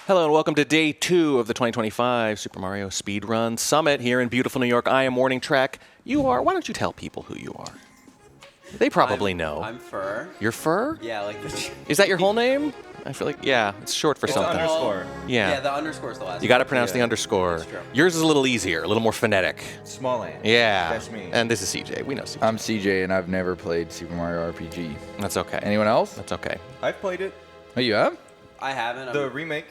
Hello and welcome to day 2 of the 2025 Super Mario Speedrun Summit here in beautiful New York. I am Morning Trek. You are. Why don't you tell people who you are? They probably know. I'm Fur. You're Fur? Yeah, like the. Is that your whole name? I feel like, yeah, it's short for something. Underscore. Yeah. Yeah, the underscore is the last. You got to pronounce the underscore. That's true. Yours is a little easier, a little more phonetic. Small A. Yeah. That's me. And this is CJ. We know CJ. I'm CJ, and I've never played Super Mario RPG. That's okay. Anyone else? That's okay. I've played it. Oh, you have? I haven't. The remake.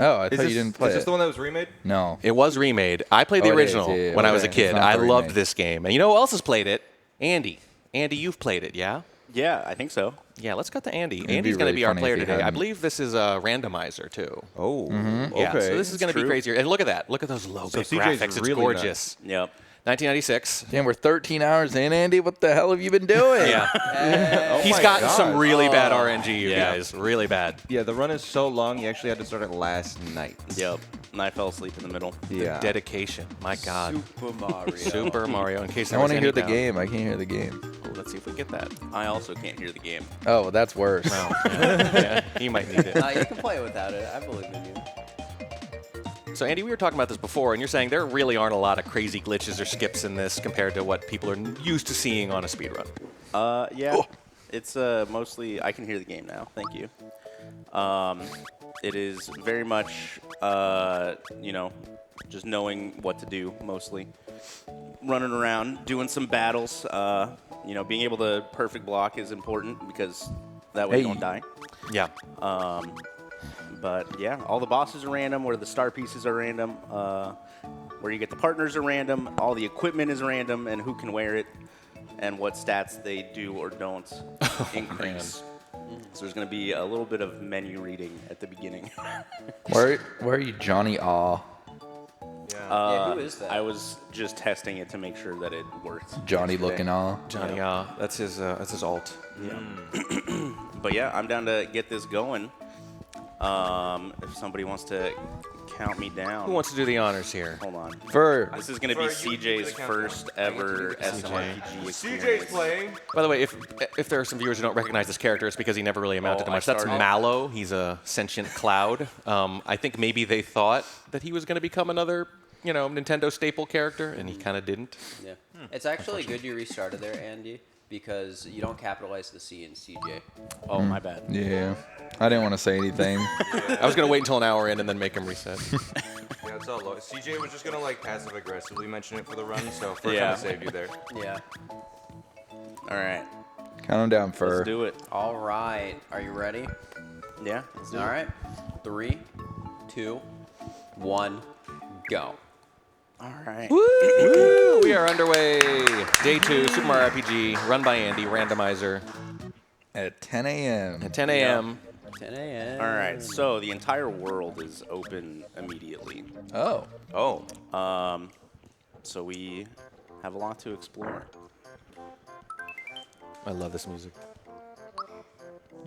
Oh, I thought you didn't play Is this it. the one that was remade? No. It was remade. I played the Oh, it is, original yeah, when I was a okay. kid. It's not I the loved remake. this game. And you know who else has played it? Andy. Andy, you've played it, yeah? Yeah, I think so. Yeah, let's cut to Andy. be Andy's going to really be our funny player if he today. I hadn't. believe this is a randomizer, too. Oh. Yeah, Okay. so this is going to be true. crazier. And look at that. Look at those low So bit CJ's graphics. It's really gorgeous. Yep. 1996. Damn, we're 13 hours in, Andy. What the hell have you been doing? Yeah. Oh He's my gotten God. some really bad RNG, you Yeah. guys. Really bad. Yeah, the run is so long, you actually had to start it last night. Yep. And I fell asleep in the middle. Yeah. Dedication. My God. Super Mario. Super Mario. In case I there want was to any hear the doubt. game. I can't hear the game. Ooh, let's see if we get that. I also can't hear the game. Oh, well, that's worse. Wow. Yeah, he might need it. You can play without it. I believe in you. So, Andy, we were talking about this before, and you're saying there really aren't a lot of crazy glitches or skips in this compared to what people are used to seeing on a speedrun. Yeah. It's mostly I can hear the game now. Thank you. It is very much just knowing what to do mostly. Running around, doing some battles. Being able to perfect block is important because that way you Hey. don't die. Yeah. But yeah, all the bosses are random, where the star pieces are random, where you get the partners are random, all the equipment is random, and who can wear it, and what stats they do or don't increase. So there's going to be a little bit of menu reading at the beginning. Where are you, Johnny Aw? Yeah, who is that? I was just testing it to make sure that it worked. Johnny yesterday. looking Aw? Johnny, that's his alt. Yeah. But yeah, I'm down to get this going. If somebody wants to count me down. Who wants to do the honors here? Hold on. Fur. This is going to be Fur, you CJ's do the first ever SMRPG CJ's experience. playing. By the way, if there are some viewers who don't recognize this character, it's because he never really amounted to I much. That's started- Mallow. He's a sentient cloud. I think maybe they thought that he was going to become another, Nintendo staple character, and he kind of didn't. Yeah. It's actually good you restarted there, Andy, because you don't capitalize the C in CJ. Oh, my bad. Yeah. I didn't want to say anything. I was going to wait until an hour in and then make him reset. Yeah, it's all low. CJ was just gonna passive aggressively mention it for the run, so first Yeah. time to save you there. Yeah. All right. Count him down, Fur. Let's do it. All right. Are you ready? Yeah. Let's do All it. right. 3, 2, 1, go. All right. Woo! We are underway. Day 2, Super Mario RPG, run by Andy, randomizer, At 10 a.m. at 10 a.m. 10 a.m. All right. So the entire world is open immediately. Oh. Oh. So we have a lot to explore. I love this music.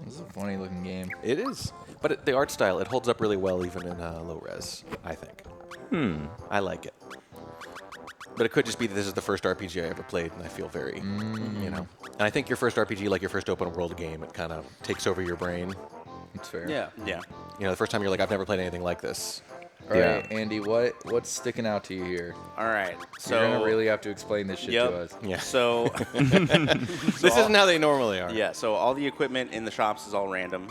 This is a funny looking game. It is. But the art style, it holds up really well even in low res, I think. I like it. But it could just be that this is the first RPG I ever played, and I feel very, And I think your first RPG, like your first open world game, it kind of takes over your brain. It's fair. Yeah. Yeah. The first time you're like, I've never played anything like this. All right, Andy, what's sticking out to you here? All right. So You're going to really have to explain this shit Yep. to us. Yeah. So This isn't how they normally are. yeah. So all the equipment in the shops is all random.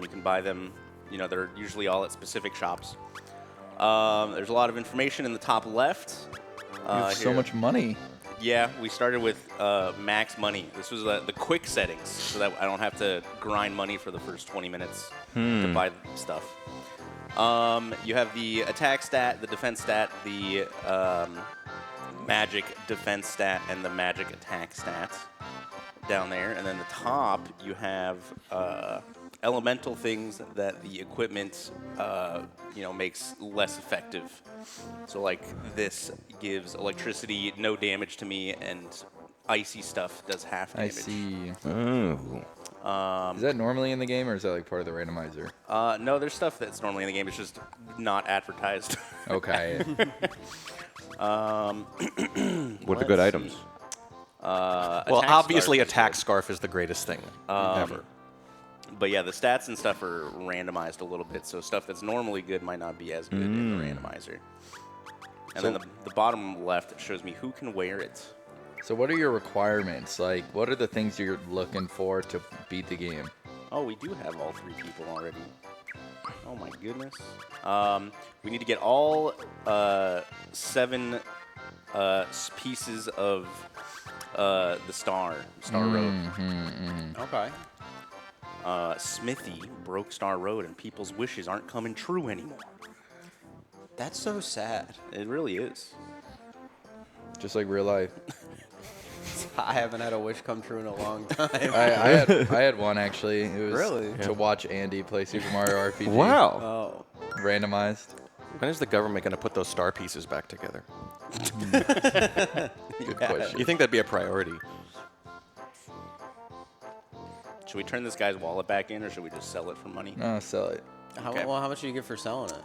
You can buy them. They're usually all at specific shops. There's a lot of information in the top left. You have so here. much money. Yeah, we started with max money. This was the quick settings, so that I don't have to grind money for the first 20 minutes to buy stuff. You have the attack stat, the defense stat, the magic defense stat, and the magic attack stat down there. And then the top, you have elemental things that the equipment, makes less effective. So like this gives electricity, no damage to me, and icy stuff does half I damage. see. Oh. Is that normally in the game, or is that like part of the randomizer? No, there's stuff that's normally in the game. It's just not advertised. Okay. What are the good items? Well, Attack obviously, Scarf is Attack good. Scarf is the greatest thing ever. But yeah, the stats and stuff are randomized a little bit, so stuff that's normally good might not be as good in the randomizer. And then the bottom left shows me who can wear it. So what are your requirements? Like, what are the things you're looking for to beat the game? Oh, we do have all 3 people already. Oh my goodness. We need to get all 7 pieces of the Star Road. Okay. Smithy broke Star Road, and people's wishes aren't coming true anymore. That's so sad. It really is. Just like real life. I haven't had a wish come true in a long time. I had one actually. It was Really? to watch Andy play Super Mario RPG. Wow. Oh. Randomized. When is the government going to put those star pieces back together? Good question. You think that'd be a priority? Should we turn this guy's wallet back in, or should we just sell it for money? No, sell it. Okay. Well, how much do you get for selling it?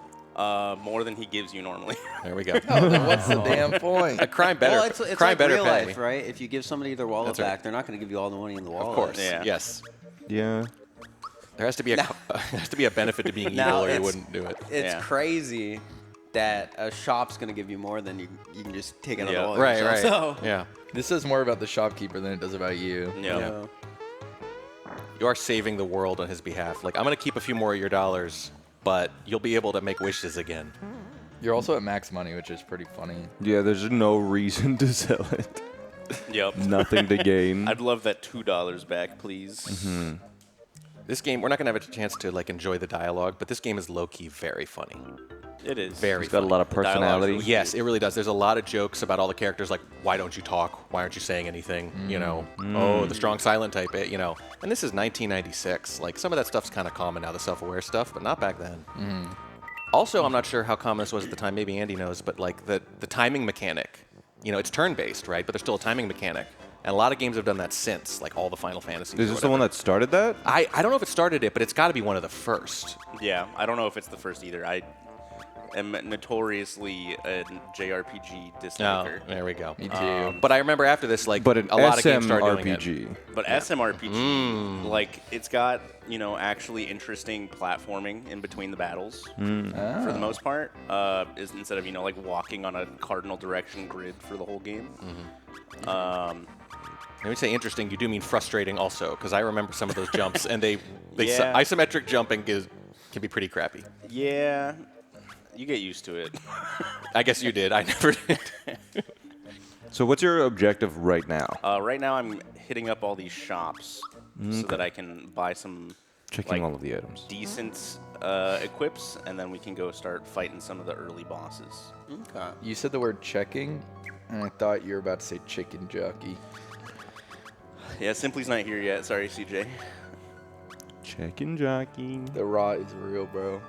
More than he gives you normally. There we go. What's the damn point? Crime better. Well, it's crime like better real pay. life, right? If you give somebody their wallet That's right. back, they're not going to give you all the money in the wallet. Of course. Yeah. Yes. Yeah. There has to be a there has to be a benefit to being Now evil, or you it's- wouldn't do it. It's Yeah. crazy that a shop's going to give you more than you can just take out of Yeah. the wallet Right. yourself. Right. So, Yeah. This says more about the shopkeeper than it does about you. Yeah. yeah. You are saving the world on his behalf. Like, I'm going to keep a few more of your dollars, but you'll be able to make wishes again. You're also at max money, which is pretty funny. Yeah, there's no reason to sell it. Yep. Nothing to gain. I'd love that $2 back, please. This game, we're not going to have a chance to like enjoy the dialogue, but this game is low-key very funny. It is. Very It's got a funny. lot of The dialogue's personality. really Yes, it really does. There's a lot of jokes about all the characters, like, why don't you talk? Why aren't you saying anything? You know, oh, the strong silent type, you know. And this is 1996. Like, some of that stuff's kind of common now, the self-aware stuff, but not back then. Also, I'm not sure how common this was at the time. Maybe Andy knows, but, like, the timing mechanic, you know, it's turn-based, right? But there's still a timing mechanic. And a lot of games have done that since, like all the Final Fantasies. Is this the one that started that? I don't know if it started it, but it's got to be one of the first. Yeah, I don't know if it's the first either. I am notoriously a JRPG Oh, disliker. there we go. Me too. But I remember after this, like, But an a lot of games started doing it. SMRPG. But SMRPG, like, it's got, you know, actually interesting platforming in between the battles for the most part. Is instead of, you know, like walking on a cardinal direction grid for the whole game. When we say interesting, you do mean frustrating also, because I remember some of those jumps, and they Yeah. isometric jumping can be pretty crappy. Yeah, you get used to it. I guess you did. I never did. So what's your objective right now? Right now, I'm hitting up all these shops so that I can buy some Checking like, all of the items. decent equips, and then we can go start fighting some of the early bosses. Okay. You said the word checking, and I thought you were about to say chicken jockey. Yeah, Simply's not here yet. Sorry, CJ. Checking jockey. The raw is real, bro.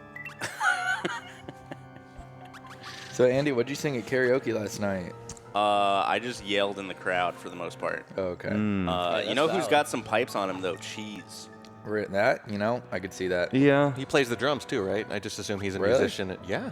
So, Andy, what'd you sing at karaoke last night? I just yelled in the crowd for the most part. Oh, okay. You know who's got some pipes on him, though? Cheese. That, you know, I could see that. Yeah. He plays the drums too, right? I just assume he's a Really? musician. Yeah.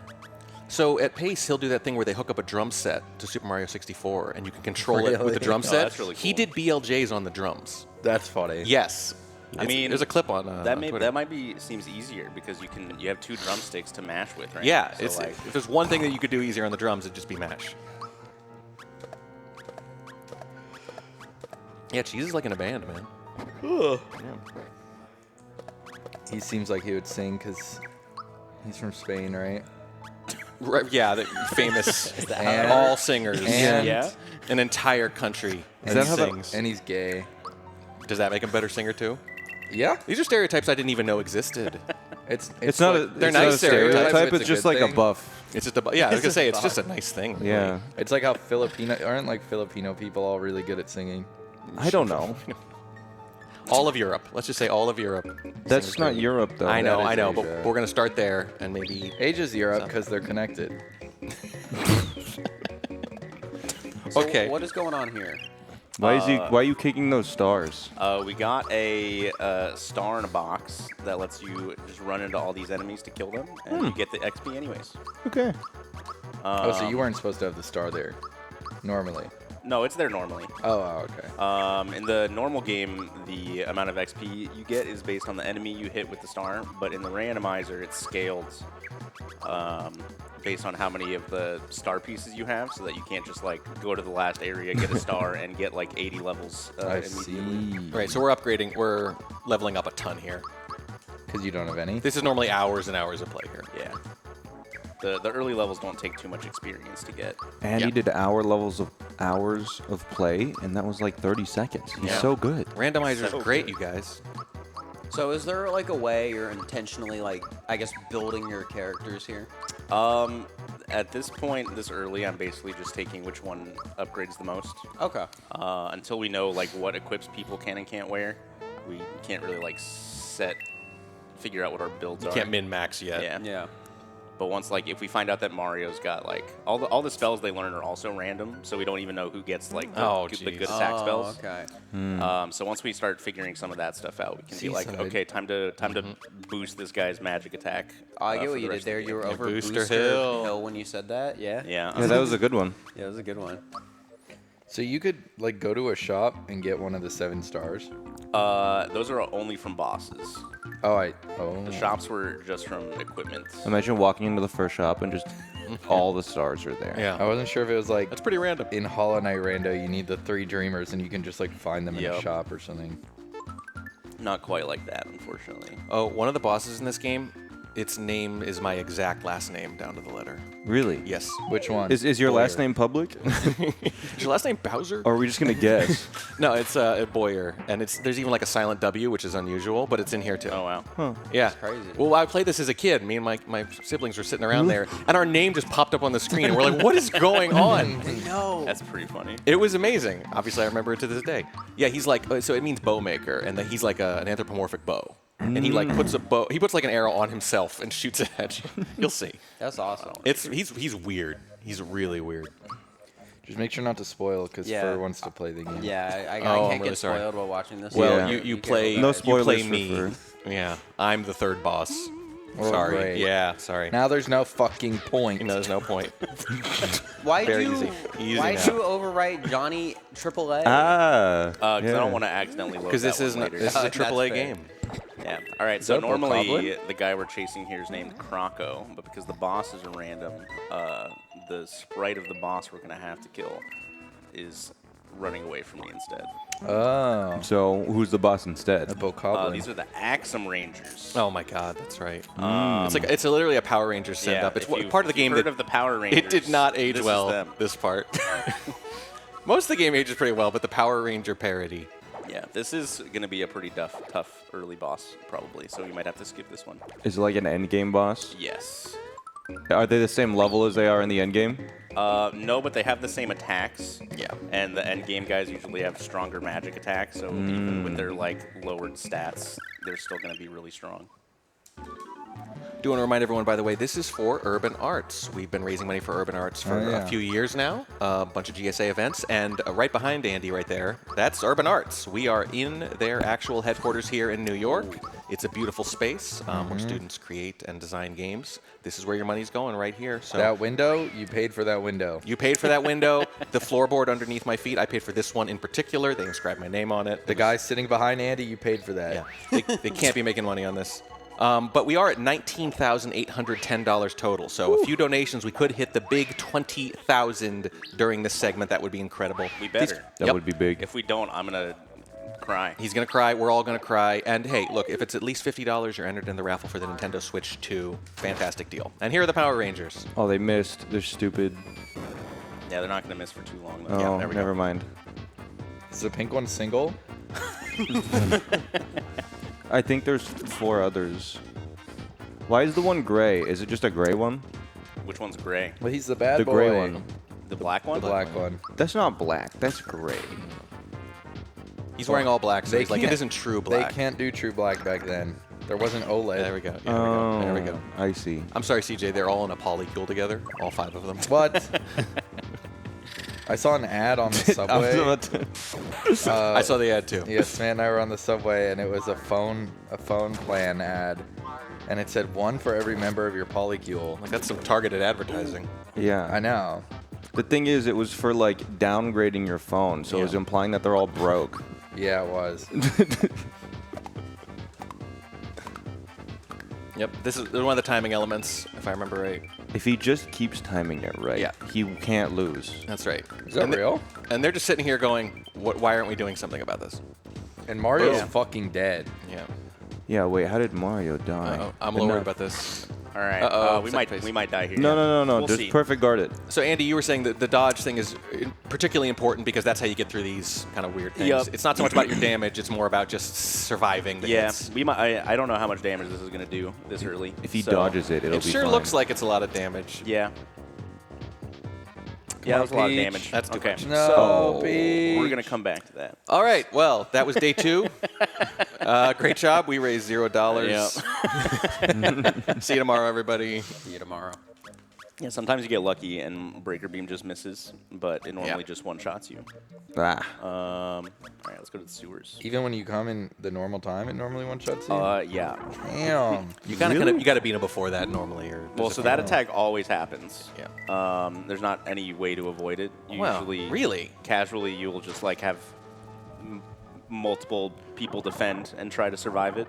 So at Pace, he'll do that thing where they hook up a drum set to Super Mario 64, and you can control it with Really? the drum Oh, set. that's really He cool. did BLJs on the drums. That's funny. Yes. I mean, there's a clip on that on Twitter. that might be seems easier because you have 2 drumsticks to mash with, right? Yeah, So, it's, like, if there's one thing that you could do easier on the drums, it'd just be mash. Yeah, Cheese is like in a band, man. Yeah. He seems like he would sing because he's from Spain, right? Right, yeah, the famous And- all singers. and- Yeah. An entire country And he's- sings. And he's gay. Does that make him a better singer too? Yeah. These are stereotypes I didn't even know existed. It's not a, they're it's not nice a stereotype. stereotypes, It's it's a just good like a thing. buff. It's just yeah, I was gonna say it's just a nice thing. really. Yeah. It's like how aren't like Filipino people all really good at singing? I don't know. All of Europe. Let's just say all of Europe. That's singers not do. Europe, though. I know, That is I know, Asia. but we're gonna start there and maybe. Asia's Europe because they're connected. So Okay. what is going on here? Why are you kicking those stars? We got a star in a box that lets you just run into all these enemies to kill them, and you get the XP anyways. Okay. Oh, so you weren't supposed to have the star there, normally. No, it's there normally. Oh, okay. In the normal game, the amount of XP you get is based on the enemy you hit with the star, but in the randomizer, it's scaled based on how many of the star pieces you have, so that you can't just like go to the last area, get a star, and get like 80 levels I immediately. see. Right, so we're upgrading. We're leveling up a ton here. Because you don't have any? This is normally hours and hours of play here. Yeah. The early levels don't take too much experience to get. Andy Yeah. did hours of play, and that was like 30 seconds. He's Yeah. so good. Randomizer's So great, good. you guys. So is there like a way you're intentionally like, I guess, building your characters here? At this point, this early, I'm basically just taking which one upgrades the most. Okay. Until we know like what equips people can and can't wear, we can't really like figure out what our builds You are. can't min-max yet. Yeah. Yeah. But once like if we find out that Mario's got like all the spells they learn are also random, so we don't even know who gets like the, Oh, the jeez. good attack spells. Okay. So once we start figuring some of that stuff out, we can be like, Seaside. okay, time to boost this guy's magic attack. I get for what the you did rest of there. the You were game. over Booster Booster Hill. Hill when you said that. Yeah. Yeah. Yeah, that was a good one. Yeah, it was a good one. So you could like go to a shop and get one of the 7 stars? Those are only from bosses. Oh. The shops were just from equipment. Imagine walking into the first shop and just all the stars are there. Yeah. I wasn't sure if it was like That's pretty random. in Hollow Knight Rando, you need the 3 dreamers and you can just like find them in a Yep. shop or something. Not quite like that, unfortunately. Oh, one of the bosses in this game, its name is my exact last name down to the letter. Really? Yes. Which one? Is your last Boyer. name public? Is your last name Bowser? Or are we just gonna guess? No, it's Boyer, and there's even like a silent W, which is unusual, but it's in here too. Oh wow. Yeah. crazy. Well, I played this as a kid. Me and my siblings were sitting around there, and our name just popped up on the screen, and we're like, "What is going on?" No. That's pretty funny. It was amazing. Obviously, I remember it to this day. Yeah, he's like, so it means bow maker, and that he's like an anthropomorphic bow, and he like puts a bow. He puts like an arrow on himself and shoots it at you. You'll see. That's awesome. He's weird. He's really weird. Just make sure not to spoil because Yeah. Fur wants to play the game. Yeah, I Oh, I'm can't really get sorry. spoiled while watching this. Well, Yeah. you Be play. careful, No guys. You spoilers play for me. Fur. Yeah, I'm the third boss. Oh, Sorry. great. Yeah, sorry. Now there's no fucking point. No, there's no point. Why'd Very you? easy. Easy Why'd now. you overwrite Johnny AAA? Ah. Because I yeah. don't want to accidentally load Because that this one isn't. later. This is a That's AAA fair. game. Yeah. All right. So that a normally bokoblin? the guy we're chasing here is named Croco, but because the bosses are random, the sprite of the boss we're gonna have to kill is running away from me instead. Oh. So who's the boss A instead? bokoblin. These are the Axum Rangers. Oh my God, that's right. It's literally a Power Rangers send yeah, up. It's if you've- part of the if you've game heard that of the Power Rangers. it did not age this is well. them. This part. Most of the game ages pretty well, but the Power Ranger parody. Yeah, this is gonna be a pretty tough early boss probably. So you might have to skip this one. Is it like an end game boss? Yes. Are they the same level as they are in the end game? No, but they have the same attacks. Yeah. And the end game guys usually have stronger magic attacks, so even with their like lowered stats, they're still going to be really strong. Do want to remind everyone, by the way, this is for Urban Arts. We've been raising money for Urban Arts for Oh, yeah. a few years now, a bunch of GSA events, and right behind Andy right there, that's Urban Arts. We are in their actual headquarters here in New York. It's a beautiful space where students create and design games. This is where your money's going right here. So That window, you paid for that window. you paid for that window, the floorboard underneath my feet. I paid for this one in particular. They inscribed my name on it. The guy sitting behind Andy, you paid for that. Yeah, they can't be making money on this. But we are at $19,810 total. So a few donations, we could hit the big 20,000 during this segment. That would be incredible. We better. That Yep. would be big. If we don't, I'm going to cry. He's gonna cry. We're all gonna cry. And hey, look, if it's at least $50, you're entered in the raffle for the Nintendo Switch 2. Fantastic deal. And here are the Power Rangers. Oh, they missed. They're stupid. Yeah, they're not going to miss for too long, though. Oh, there we go. never mind. Is the pink one single? I think there's 4 others. Why is the one gray? Is it just a gray one? Which one's gray? Well, he's the bad The boy. gray one. The black one? The black one. That's not black. That's gray. He's wearing all black, so They he's like, it can't- isn't true black. They can't do true black back then. There wasn't OLED. There we go. Yeah, there we go. I see. I'm sorry, CJ. They're all in a polycule together. All 5 of them. What? I saw an ad on the subway. I saw the ad too. Yes, man, and I were on the subway, and it was a phone plan ad, and it said 1 for every member of your polycule. Like that's some targeted advertising. Yeah. I know. The thing is, it was for like downgrading your phone, so it was implying that they're all broke. Yeah, it was. Yep, this is one of the timing elements, if I remember right. If he just keeps timing it right, he can't lose. That's right. Is that real? And they're just sitting here going, why aren't we doing something about this? And Mario's fucking dead. Yeah. Yeah, wait, how did Mario die? Uh-oh, I'm a little worried about this. All right. Uh-oh, we might die here. No, We'll just see. perfect guard it. So, Andy, you were saying that the dodge thing is particularly important because that's how you get through these kind of weird things. Yep. It's not so much about your damage; it's more about just surviving the Yeah, hits. we might. I don't know how much damage this is gonna do this early. If he so- dodges it, it'll It be sure fine. looks like it's a lot of damage. Yeah. Yeah, that was a lot of Peach. damage. That's too okay. much. No, So Peach. we're gonna come back to that. All right. Well, that was day 2. Great job. We raised $0. See you tomorrow, everybody. See you tomorrow. Yeah, sometimes you get lucky and Breaker Beam just misses, but it normally just one-shots you. Ah. All right, let's go to the sewers. Even when you come in the normal time, it normally one-shots you? Yeah. Damn. You kind of you got to beat him before that normally, or Well, so that attack always happens. Yeah. There's not any way to avoid it. You Wow, usually, really? casually, you will just like have multiple people defend and try to survive it.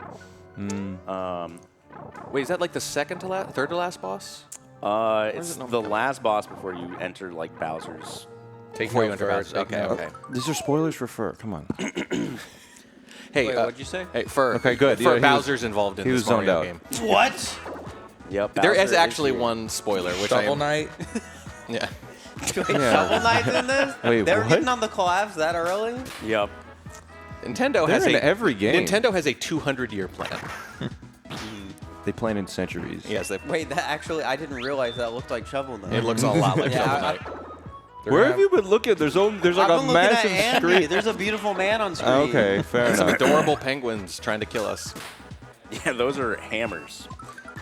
Wait, is that like the third to last boss? It's it normally the come? last boss before you enter like Bowser's. Take Before you note enter first. Bowser. take Okay, note. okay. These are spoilers for Fur. Come on. Hey, Wait, what'd you say? Hey, Fur. Okay, good. Fur, Yeah, he was- Bowser's involved in he this was zoned Mario out. game. What? Yep. There Bowser is actually here. one spoiler, which I Shovel am, Knight. yeah. Shovel Knight's in this? Wait, They were what? getting on the collabs that early? Yep. Nintendo They're has in a every game. Nintendo has a 200-year plan. They plan in centuries. Yes, Wait, that actually, I didn't realize that looked like Shovel Knight. it looks a lot like Yeah, Shovel I- Knight. Where have you been looking? There's like I've been a looking massive at Andy. screen. There's a beautiful man on screen. Okay, fair Some enough. adorable penguins trying to kill us. Yeah, those are hammers.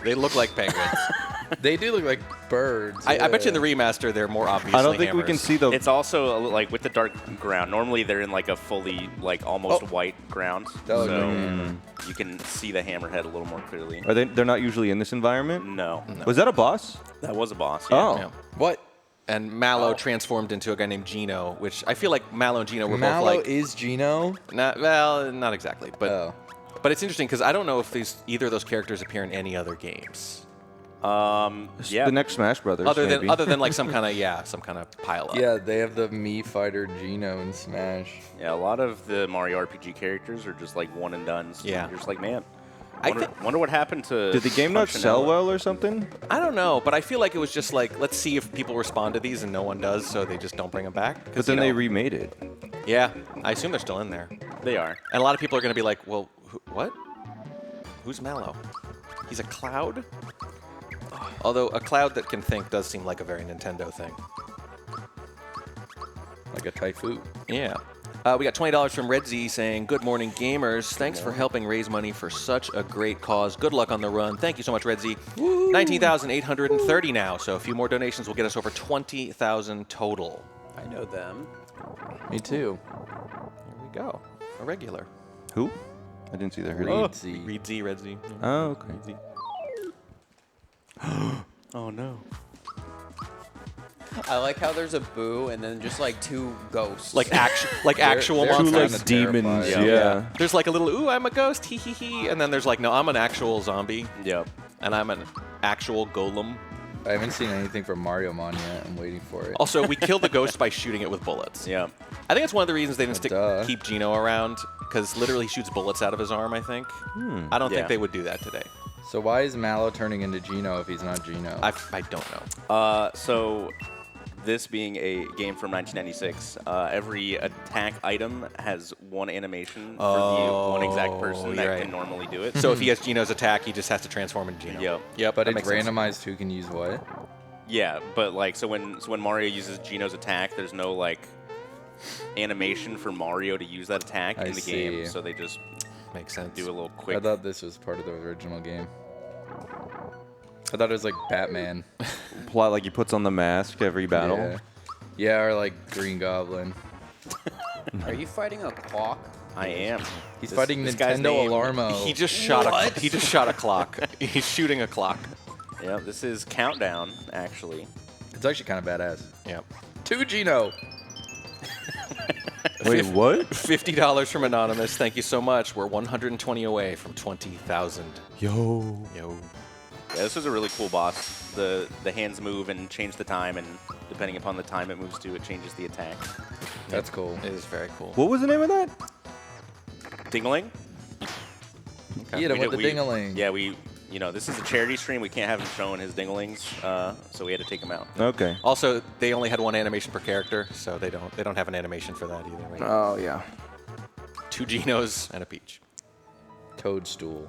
They look like penguins. They do look like birds. I bet you in the remaster they're more obviously I don't think we can hammers. see the. It's also like with the dark ground. Normally they're in like a fully like almost white ground, That looks like so a hammer. you can see the hammerhead a little more clearly. Are they? They're not usually in this environment. No, Was that a boss? that was a boss. Yeah. Oh. Yeah. What? And Mallow transformed into a guy named Gino, which I feel like Mallow and Gino were Mallow both like. is Gino? Not exactly, but Oh. but it's interesting because I don't know if either of those characters appear in any other games Yeah. The next Smash Brothers. other maybe. than like some kind of pile up. Yeah, they have the Mii Fighter Gino in Smash. Yeah, a lot of the Mario RPG characters are just like one and dones. Yeah. You're just like, man. I Wonder what happened to. Did the game not sell Punchinella. well or something? I don't know, but I feel like it was just like, let's see if people respond to these, and no one does, so they just don't bring them back. 'Cause, But then you they know, remade it. yeah, I assume they're still in there. They are. And a lot of people are going to be like, well, what? Who's Mallow? He's a cloud? Although a cloud that can think does seem like a very Nintendo thing. Like a Typhoon. Yeah. We got $20 from Red Z saying, good morning, gamers. Thanks for helping raise money for such a great cause. Good luck on the run. Thank you so much, Red Z. 19,830 now, so a few more donations will get us over 20,000 total. I know them. Me too. Here we go. A regular. Who? I didn't see that. Heard Reed it. Z. Reed Z, Red Z. Oh, okay. Reed Z. Oh no. I like how there's a boo and then just like two ghosts. Like actual they're monsters. kinda Demons. terrifying. Yeah. There's like a little, ooh, I'm a ghost, hee hee hee. And then there's like, no, I'm an actual zombie. Yep. And I'm an actual golem. I haven't seen anything from Mario Mon yet. I'm waiting for it. Also, we kill the ghost by shooting it with bullets. Yeah. I think it's one of the reasons they didn't Duh. keep Gino around, because literally he shoots bullets out of his arm, I think. I don't Yeah. think they would do that today. So why is Mallow turning into Gino if he's not Gino? I don't know. So, this being a game from 1996, every attack item has one animation for the one exact person you're that right. can normally do it. So if he has Gino's attack, he just has to transform into Gino. Yep. Yep, but that it's makes sense. randomized who can use what? Yeah, but like so when Mario uses Gino's attack, there's no like animation for Mario to use that attack I in the game, see. so they just Makes sense. do a little I quick. thought this was part of the original game. I thought it was like Batman. Plot like he puts on the mask every battle. Yeah. Yeah, or like Green Goblin. Are you fighting a clock? I am. He's This- fighting this guy's Nintendo name- Alarmo. He just shot a clock. He's shooting a clock. Yeah, this is Countdown actually. It's actually kind of badass. Yeah. 2 Gino. Wait, what? $50 from Anonymous. Thank you so much. We're 120 away from 20,000. Yo. Yo. Yeah, this is a really cool boss. The hands move and change the time, and depending upon the time it moves to, it changes the attack. That's cool. It is very cool. What was the name of that? Dingling? Hit him with the dingaling. Yeah, this is a charity stream. We can't have him showing his dinglings, so we had to take him out. Okay. Also, they only had one animation per character, so they don't have an animation for that either. Right? Oh, yeah. 2 Genos and a Peach. Toadstool.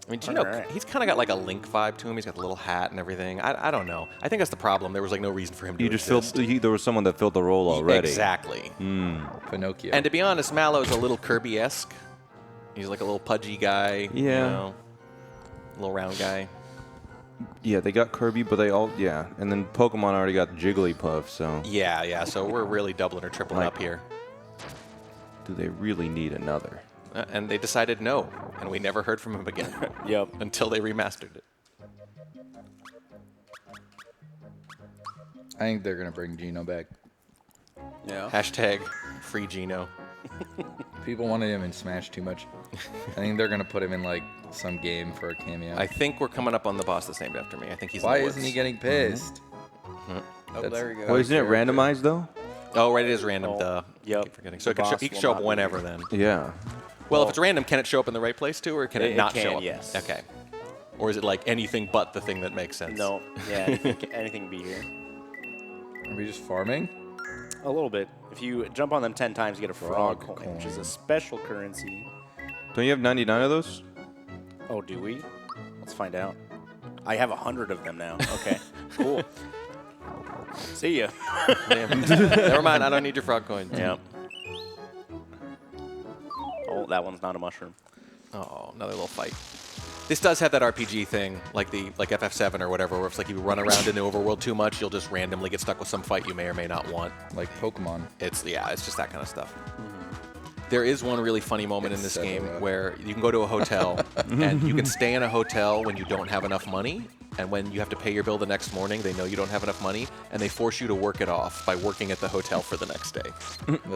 I mean, Gino, Alright. he's kind of got like a Link vibe to him. He's got the little hat and everything. I don't know. I think that's the problem. There was like no reason for him to You just exist. there was someone that filled the role already. Exactly. Pinocchio. And to be honest, Mallow's a little Kirby-esque. He's like a little pudgy guy. You Yeah. know, little round guy. Yeah, they got Kirby, but they all, yeah. And then Pokemon already got Jigglypuff, so Yeah. So we're really doubling or tripling Like- up here. do they really need another? And they decided no, and we never heard from him again. Yep. Until they remastered it. I think they're going to bring Gino back. Yeah. Hashtag free Gino. People wanted him in Smash too much. I think they're going to put him in like some game for a cameo. I think we're coming up on the boss that's named after me. I think he's. Why in the isn't he works. getting pissed? Oh, That's- there we go. Well, isn't it character. randomized, though? Oh, right, it is random. Oh, Duh. yep. I keep forgetting. So The he boss can will show up not be whenever here. then. Yeah. Well, if it's random, can it show up in the right place too, or can it, It not can, show up? yes. Okay. Or is it like anything but the thing that makes sense? No. Yeah, anything be here. Are we just farming? A little bit. If you jump on them 10 times, you get a frog Frog coin, which is coin. a special currency. Don't you have 99 of those? Oh, do we? Let's find out. I have 100 of them now. Okay, cool. See ya. Damn. Never mind. I don't need your frog coins. Yep. Oh, that one's not a mushroom. Oh, another little fight. This does have that RPG thing, like FF7 or whatever, where it's like you run around in the overworld too much, you'll just randomly get stuck with some fight you may or may not want. Like Pokemon. It's just that kind of stuff. There is one really funny moment in this game where you can go to a hotel and you can stay in a hotel when you don't have enough money, and when you have to pay your bill the next morning, they know you don't have enough money, and they force you to work it off by working at the hotel for the next day.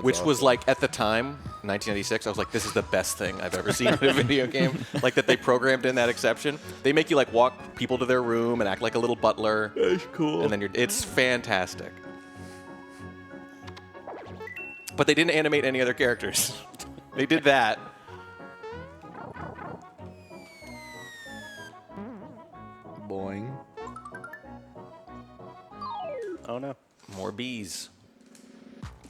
Which was like, at the time, 1996, I was like, this is the best thing I've ever seen in a video game. Like that they programmed in that exception. They make you like walk people to their room and act like a little butler. That's cool. And then it's fantastic. But they didn't animate any other characters. They did that. Boing. Oh no. More bees.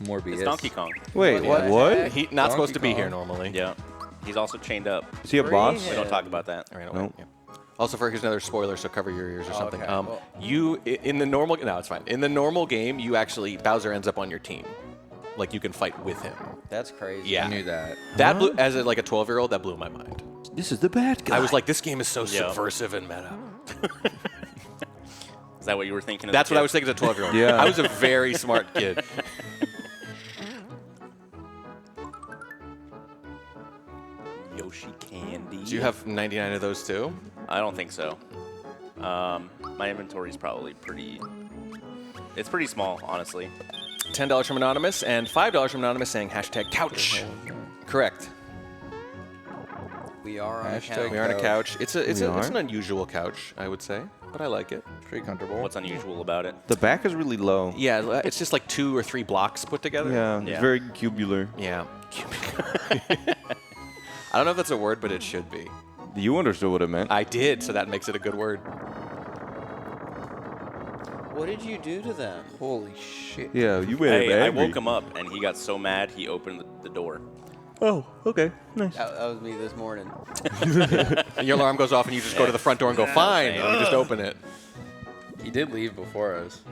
More BS. It's Donkey Kong. Wait, What? what? He not supposed to be Kong. here normally. Yeah. He's also chained up. Is he a boss? We don't talk about that. All right, Nope. yeah. Also, here's another spoiler, so cover your ears or something. okay. Well- In the normal, no, it's fine. In the normal game, you actually Bowser ends up on your team, like you can fight with him. That's crazy. Yeah. I knew that. That blew, as like a 12-year-old, that blew my mind. This is the bad guy. I was like, this game is so Yeah. subversive and meta. Is that what you were thinking? That's what I was thinking as a 12-year-old. Yeah. I was a very smart kid. Yoshi candy. Do you have 99 of those too? I don't think so. My inventory is probably pretty. It's pretty small, honestly. $10 from Anonymous and $5 from Anonymous saying hashtag couch. Correct. We are on Hashtag count. We are on a Couch. couch. It's an unusual couch, I would say, but I like it. Pretty comfortable. What's unusual about it? The back is really low. Yeah, it's just like 2 or 3 blocks put together. Yeah, Yeah. it's very cubular. Yeah. I don't know if that's a word, but it should be. You understood what it meant. I did, so that makes it a good word. What did you do to them? Holy shit. Yeah, you made him Hey, I angry. woke him up and he got so mad he opened the door. Oh, okay, nice. That was me this morning. And your alarm goes off, and you just go to the front door and go, fine, and you just open it. He did leave before us.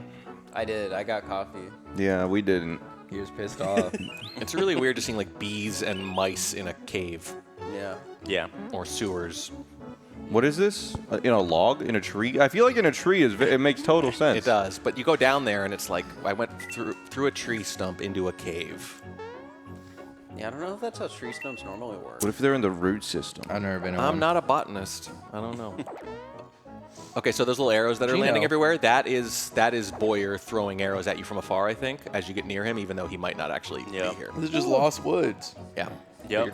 I did. I got coffee. Yeah, we didn't. He was pissed off. It's really weird to seeing like bees and mice in a cave Yeah. Yeah. or sewers. What is this? In a log? In a tree? I feel like in a tree it makes total sense. It does, but you go down there, and it's like I went through a tree stump into a cave. Yeah, I don't know if that's how tree stumps normally work. What if they're in the root system? I've never been in I'm one. not a botanist. I don't know. Okay, so those little arrows that are Gino. landing everywhere, that is Boyer throwing arrows at you from afar, I think, as you get near him, even though he might not actually be here. This is just Lost Woods. Yeah. Yep.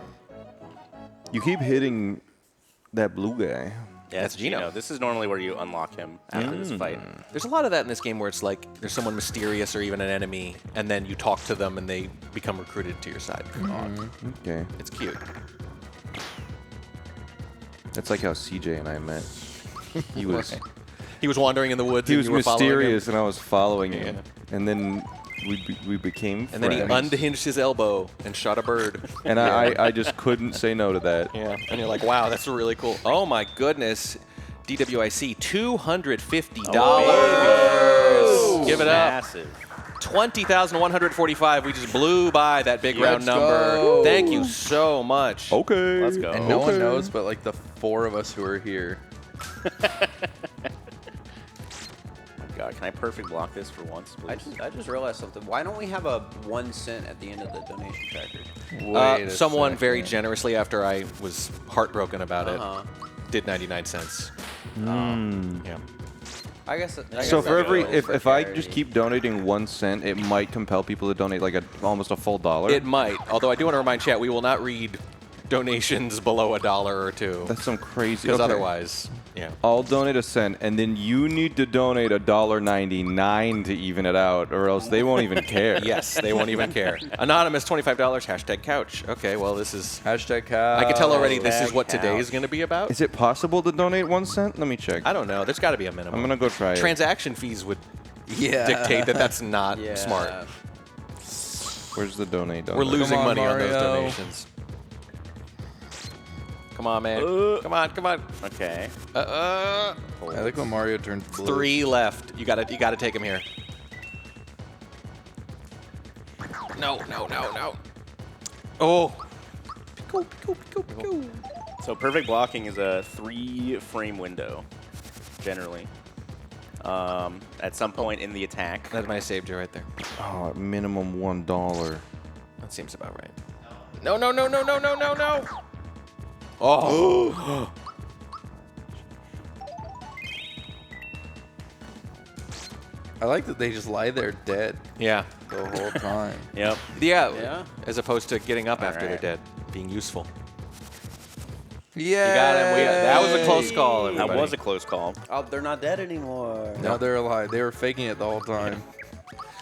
You keep hitting that blue guy. Yeah, That's it's Gino. This is normally where you unlock him after this fight. There's a lot of that in this game where it's like there's someone mysterious or even an enemy, and then you talk to them and they become recruited to your side. Okay. It's cute. That's like how CJ and I met. He was He was wandering in the woods. he and was you were following him. mysterious, and I was following him. Yeah. And then we became And then he friends. unhinged his elbow and shot a bird. And I just couldn't say no to that. Yeah. And you're like, wow, that's really cool. Oh my goodness. DWIC, $250. Give it up. Massive. 20,145. We just blew by that big round Let's number. go. Thank you so much. Okay. Let's go. And no one knows but like the 4 of us who are here. God, can I perfect block this for once, please? I just realized something. Why don't we have a 1 cent at the end of the donation tracker? Wait a Someone very second. generously, after I was heartbroken about Uh-huh. it, did 99 cents. Yeah. I guess. So for every that's if I just keep donating 1 cent, it might compel people to donate like almost a full dollar. It might. Although I do want to remind chat, we will not read donations below $1 or $2. That's some crazy. Because okay. otherwise, yeah. I'll donate a cent, and then you need to donate $1.99 to even it out, or else they won't even care. Yes, they won't even care. Anonymous, $25, #couch. Okay, well, this is... Hashtag cow. I can tell already this is what Couch. today is going to be about. Is it possible to donate 1 cent? Let me check. I don't know. There's got to be a minimum. I'm gonna go try it. Transaction fees would Yeah. dictate that that's not Yeah. smart. Where's the donate? We're losing on, money on those Mario. donations. Come on, man. Come on, come on. Okay. I like when Mario turned blue. 3 left. You gotta take him here. No. Oh. So perfect blocking is a 3-frame window, generally. At some point in the attack. That might have saved you right there. Oh, minimum $1. That seems about right. No. Oh. I like that they just lie there dead Yeah. the whole time. Yep. Yeah. Yeah. As opposed to getting up after they're right. dead, being useful. Yeah. You got him. That was a close call. That Everybody. was a close call. Oh, they're not dead anymore. No, they're alive. They were faking it the whole time.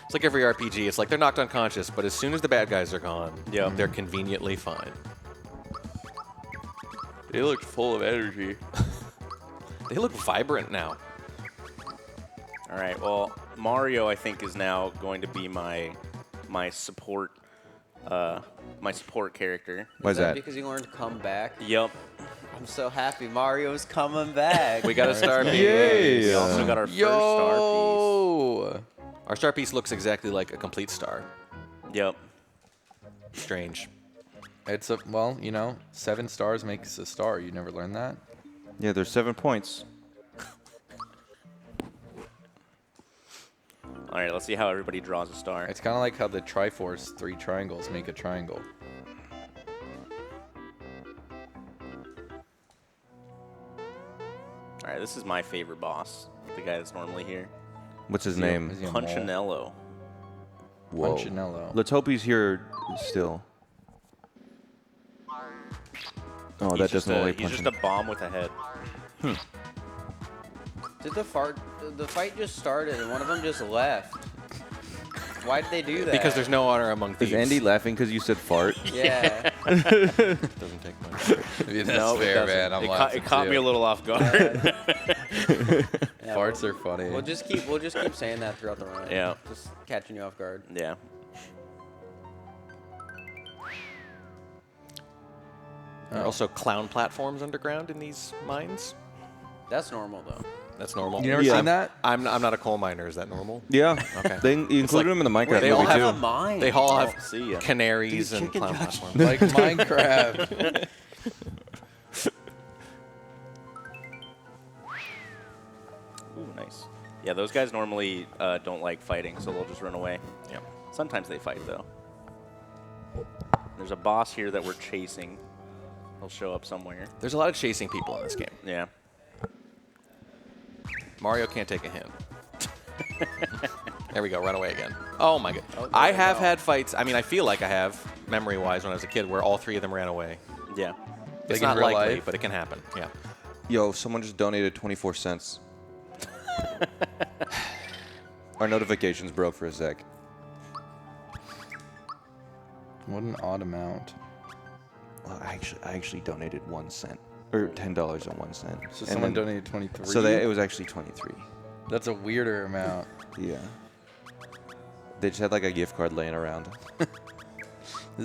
It's like every RPG. It's like they're knocked unconscious, but as soon as the bad guys are gone, Yeah. they're conveniently fine. They looked full of energy. They look vibrant now. All right. Well, Mario, I think, is now going to be my support character. Why's that? Because you learned to come back. Yep. I'm so happy Mario's coming back. We got a star piece. Yay! We also got our first star Yo! Our star piece looks exactly like a complete star. piece. Yep. Strange. It's a, well, you know, 7 stars makes a star. You never learned that? Yeah, there's 7 points. All right. Let's see how everybody draws a star. It's kind of like how the Triforce 3 triangles make a triangle. All right. This is my favorite boss. The guy that's normally here. What's his Is name? he a mole? Punchinello. Whoa. Punchinello. Let's hope he's here still. Oh, He's that just doesn't look like He's just punching. a bomb with a head. Did the fight just started and one of them just left? Why did they do that? Because there's no honor among thieves. Is Andy laughing because you said fart? Yeah. Doesn't take much. That's No, it fair, doesn't. man. I'm it laughing caught me too. a little off guard. Yeah, Farts are funny. We'll just keep saying that throughout the run. Yeah. Just catching you off guard. Yeah. There are also clown platforms underground in these mines. That's normal though. That's normal. You never Yeah. seen that? I'm not a coal miner. Is that normal? Yeah. Okay. They included like- him in the Minecraft they all movie have too. mine. They all have See ya. canaries Dude, and chicken clown judge. platforms. Like Minecraft. Ooh, nice. Yeah, those guys normally don't like fighting, so they'll just run away. Yep. Sometimes they fight, though. There's a boss here that we're chasing. He'll show up somewhere. There's a lot of chasing people in this game. Yeah. Mario can't take a hint. There we go. Run away again. Oh my god. I have had fights. I mean, I feel like I have, memory-wise, when I was a kid, where all 3 of them ran away. Yeah. It's Like in not real likely, life? but it can happen. Yeah. Yo, someone just donated 24 cents. Our notifications broke for a sec. What an odd amount. Well, I actually donated 1 cent. Or $10 and 1 cent. So And someone then- donated 23. So it was actually 23. That's a weirder amount. Yeah. They just had like a gift card laying around. This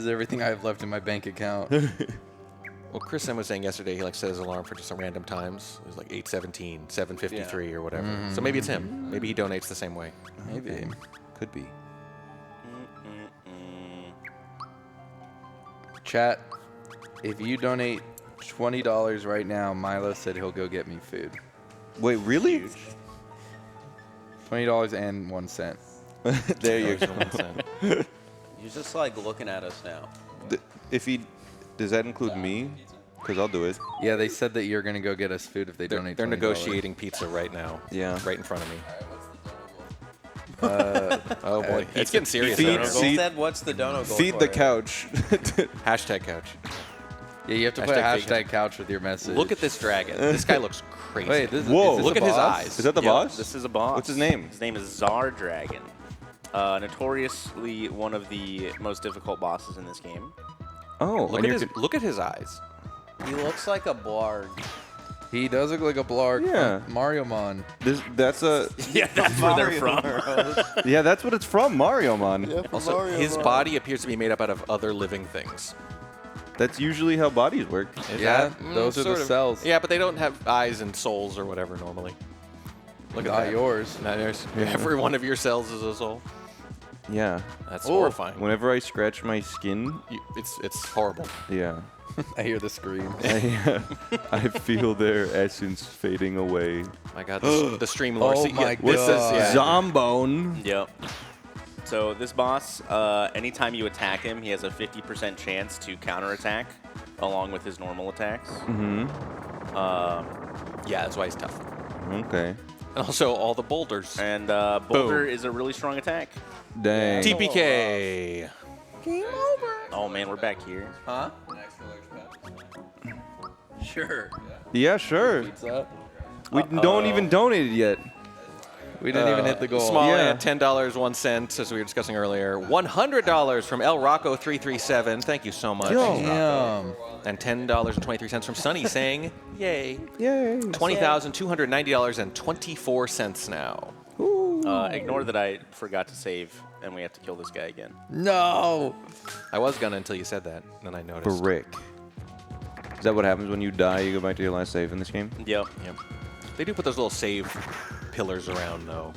is everything I have left in my bank account. Well, Chris M was saying yesterday he like set his alarm for just some random times. It was like 8:17, 7:53, or whatever. So maybe it's him. Maybe he donates the same way. Maybe. Could be. Chat, if you donate $20 right now, Milo said he'll go get me food. Wait, really? $20 and 1 cent. There you go. He's just like looking at us now. If he, does that include me? Because I'll do it. Yeah, they said that you're gonna go get us food if they donate. They're $20. negotiating pizza right now. Yeah. Right in front of me. Oh boy, it's getting serious. feed- now. see- He said, "What's the dono goal Feed for the it?" couch. Hashtag couch. Yeah, you have to put Hashtag hashtag couch with your message. Look at this dragon. This guy looks crazy. Wait, this is, Whoa. is this Look a at his boss? eyes. Is that the Yep, boss? This is a boss. What's his name? His name is Czar Dragon. Notoriously one of the most difficult bosses in this game. Oh, Look and at you're his look at his eyes. He looks like a blarg. He does look like a blarg. Yeah. From Mario Mon. that's a Yeah, that's where they're from. yeah. That's what it's from, Mario Man. Also, his body appears to be made up out of other living things. That's usually how bodies work. Is Yeah, that- those are the sort of. cells. Yeah, but they don't have eyes and souls or whatever normally. Look at Not that. yours. Not yours. Every one of your cells is a soul. Yeah. That's Oh. horrifying. Whenever I scratch my skin, It's horrible. yeah, I hear the scream. I feel their essence fading away. My God, the stream lore. Oh See, my this is God. Zombone. Yep. So this boss, anytime you attack him, he has a 50% chance to counterattack along with his normal attacks. Yeah, that's why he's tough. Okay. And also all the boulders. And Boulder is a really strong attack. Dang. TPK. Oh man, we're back here. Huh? Sure. Yeah, sure. Pizza. We don't even donate it yet. We didn't even hit the goal. Small Yeah. ad, $10, 1 cent, as we were discussing earlier. $100 from El Rocco 337. Thank you so much. Damn. And $10.23 from Sunny saying, "Yay." Yay. $20,290.24 now. Ignore that I forgot to save, and we have to kill this guy again. No. I was gonna until you said that, and then I noticed. Brick. Is that what happens when you die? You go back to your last save in this game? Yep. Yep. They do put those little save pillars around, though.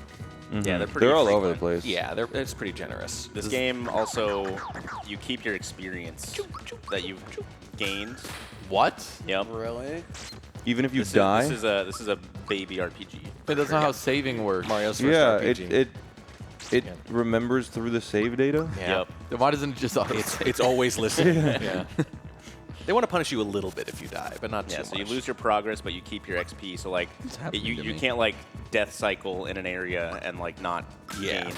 Yeah, they're pretty. They're all frequent. over the place. Yeah, it's pretty generous. This game also, you keep your experience that you've gained. What? Yep. Really? Even if you This die? is this is a baby RPG. But that's not how saving works. Mario's first Yeah, RPG. it Yeah. remembers through the save data? Yeah. Yep. Then why doesn't it just auto It's always listening. Yeah. They want to punish you a little bit if you die, but not Yeah, too so much. you lose your progress, but you keep your XP. So like, happening you to you me. can't like death cycle in an area and like not Yeah. gain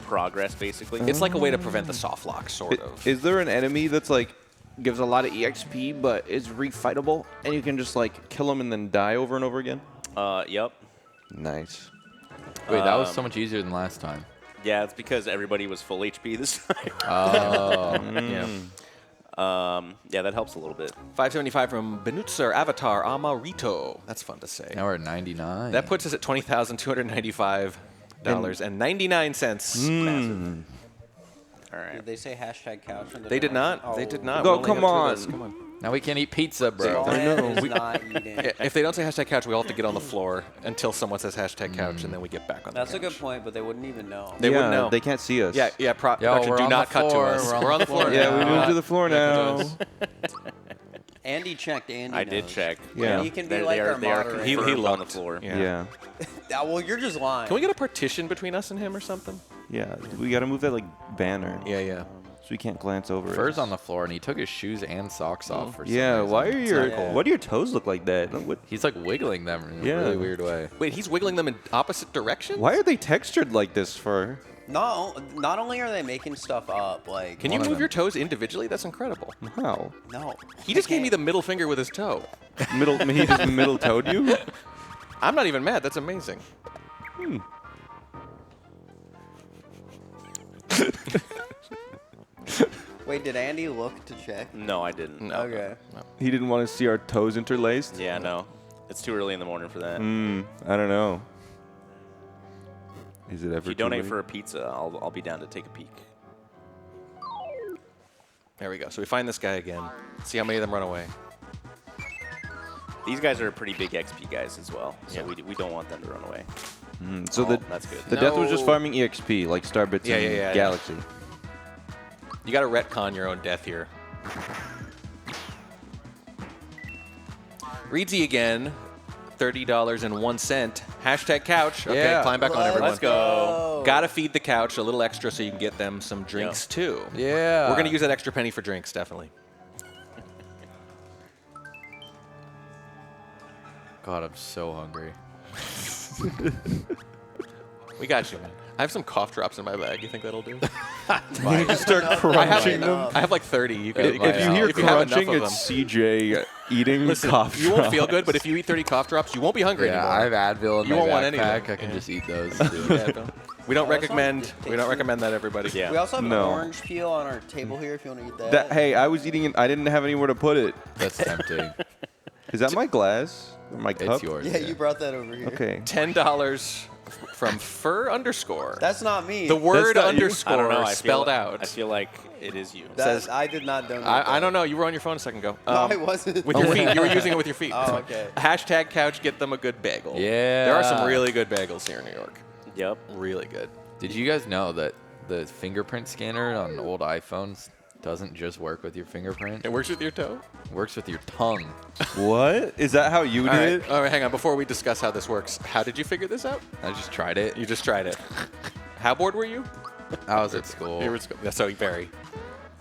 progress basically. It's like a way to prevent the soft lock, sort of. Is there an enemy that's like gives a lot of EXP but is refightable and you can just like kill him and then die over and over again? Yep. Nice. Wait, that was so much easier than last time. Yeah, it's because everybody was full HP this time. Oh. Yeah. Yeah, that helps a little bit. 575 from Benutzer Avatar Amarito. That's fun to say. Now we're at 99. That puts us at $20,295.99. All right. Did they say hashtag couch? In the They did dono? not. They Oh, did not. Go, We only come have two of on. this. Come on. Now we can't eat pizza, bro. Joanne is not eating. If they don't say hashtag couch, we all have to get on the floor until someone says hashtag couch, and then we get back on That's the a couch. good point, but they wouldn't even know. They wouldn't know. They can't see us. Yeah, Yo, production, we're do on not the cut to floor. us. We're on the floor Yeah, now. we moved to the floor now. Andy checked. Andy I did knows. check. Yeah. He can be They like are our they are moderator. He confirmed on the looked. floor. Yeah. Yeah. Well, you're just lying. Can we get a partition between us and him or something? Yeah. We got to move that like banner Yeah, yeah. so we can't glance over it. Fur's on the floor, and he took his shoes and socks off for some Yeah, reason. why are your not cool. why do your toes look like that? What, He's like wiggling them in a Yeah. really weird way. Wait, he's wiggling them in opposite directions? why are they textured like this, Fur? Not only are they making stuff up, like Can you One of move them. your toes individually? That's incredible. How? no. He just I gave me can't. the middle finger with his toe. He just middle toed you? I'm not even mad. That's amazing. Wait, did Andy look to check? No, I didn't. No. Okay. He didn't want to see our toes interlaced? Yeah, no. It's too early in the morning for that. I don't know. Is it ever If you too donate late? for a pizza, I'll be down to take a peek. There we go. So we find this guy again. See how many of them run away. These guys are pretty big XP guys as well, so Yeah. we don't want them to run away. So Oh, that's good. the death was just No. farming EXP, like Starbits Yeah, and yeah, yeah. Galaxy. You got to retcon your own death here. Reedsy again. $30.01. Hashtag couch. Okay, Yeah. climb back on everyone. Let's go. Gotta feed the couch a little extra so you can get them some drinks too. Yeah. We're gonna use that extra penny for drinks, definitely. God, I'm so hungry. We got you, man. I have some cough drops in my bag. You think that'll do? You just start I crunching them. have, I have like 30. You could, If If you hear if you have enough crunching, of it's them. CJ eating Listen, cough you won't feel drops. good, but if you eat 30 cough drops, you won't be hungry Yeah, I anymore. have Advil in You my won't want any of backpack. them. I can Yeah. just eat those. Too. Yeah, we don't Oh, that's recommend. not- We don't recommend that, everybody. Yeah. We also have No. an orange peel on our table here if you want to eat that. That, hey, I was eating it. I didn't have anywhere to put it. That's tempting. Is that my glass? Or my cup? It's yours. yeah, you brought that over here. Okay. $10 from fur underscore. That's not me. the word not you? underscore I don't know. I spelled feel, out. I feel like it is you. That- I did not donate. I that. don't know. You were on your phone a second ago. No, I wasn't. With your feet. You were using it with your feet. Oh, okay. Hashtag couch. Get them a good bagel. Yeah. There are some really good bagels here in New York. Yep. Really good. Did you guys know that the fingerprint scanner on old iPhones doesn't just work with your fingerprint? It works with your toe. It works with your tongue. What? Is that how you All did right. it? All right. Hang on. Before we discuss how this works, how did you figure this out? I just tried it. You just tried it. How bored were you? I was at school. You were at school. That's so very.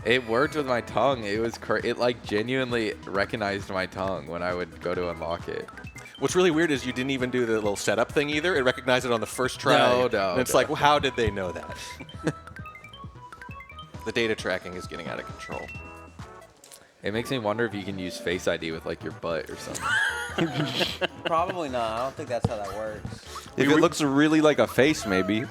It worked with my tongue. It was it like genuinely recognized my tongue when I would go to unlock it. What's really weird is you didn't even do the little setup thing either. It recognized it on the first try. No, And it's no. like, well, how did they know that? The data tracking is getting out of control. It makes me wonder if you can use Face ID with like your butt or something. Probably not. I don't think that's how that works. If it looks really like a face, maybe.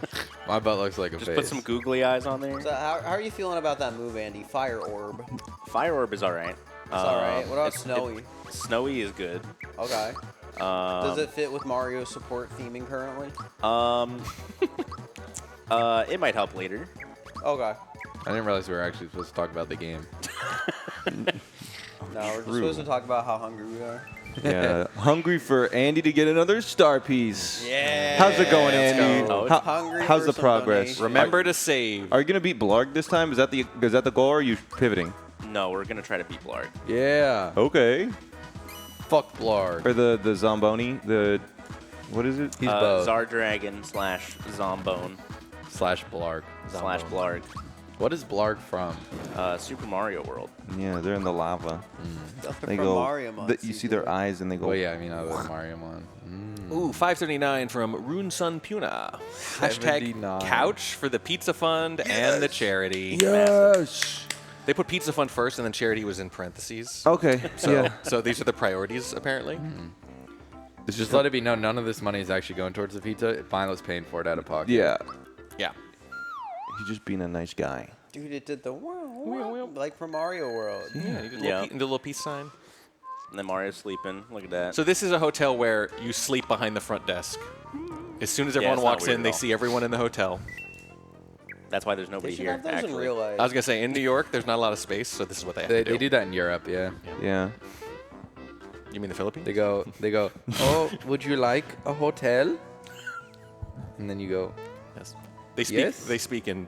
My butt looks like a Just face. put some googly eyes on there. So how are you feeling about that move, Andy? Fire orb. It's Fire orb is all right. all right. What about it's- snowy? Snowy is good. Okay. Does it fit with Mario support theming currently? It might help later. Okay. I didn't realize we were actually supposed to talk about the game. No, we're just supposed to talk about how hungry we are. Yeah. Hungry for Andy to get another star piece. Yeah. How's it going, let's Andy? go. How- Hungry how's for the some progress? donations. Remember to save. Are you gonna beat Blarg this time? Is that the goal, or are you pivoting? No, we're gonna try to beat Blarg. Yeah. Okay. Fuck Blarg. Or the Zomboni, what is it? He's both. Zardragon / Zombone Slash Blarg. / Blarg. What is Blarg from? Super Mario World. Yeah, they're in the lava. They From go. Mario Mod You see their eyes and they go. Well, yeah, I mean, I was Mariamon. Ooh, 579 from Rune Sun Puna. Hashtag 79. couch for the Pizza Fund and the charity. Yes. They put Pizza Fund first and then charity was in parentheses. Okay. So, Yeah. so these are the priorities, apparently. It's Just let it be known, none of this money is actually going towards the pizza. Milo's paying for it out of pocket. Yeah. Yeah. He's just being a nice guy. Dude, it did the wow, like from Mario World. Yeah, you did a Yeah. little, little peace sign. And then Mario's sleeping. Look at that. So this is a hotel where you sleep behind the front desk. As soon as everyone it's not walks weird in, at they all. see everyone in the hotel. That's why there's They nobody should here. have those in Actually, real life. I was gonna say in New York, there's not a lot of space, so this is what they have They to do. do that in Europe, yeah. Yeah. You mean the Philippines? They go, oh, would you like a hotel? And then you go, Yes. They speak. Yes? They speak in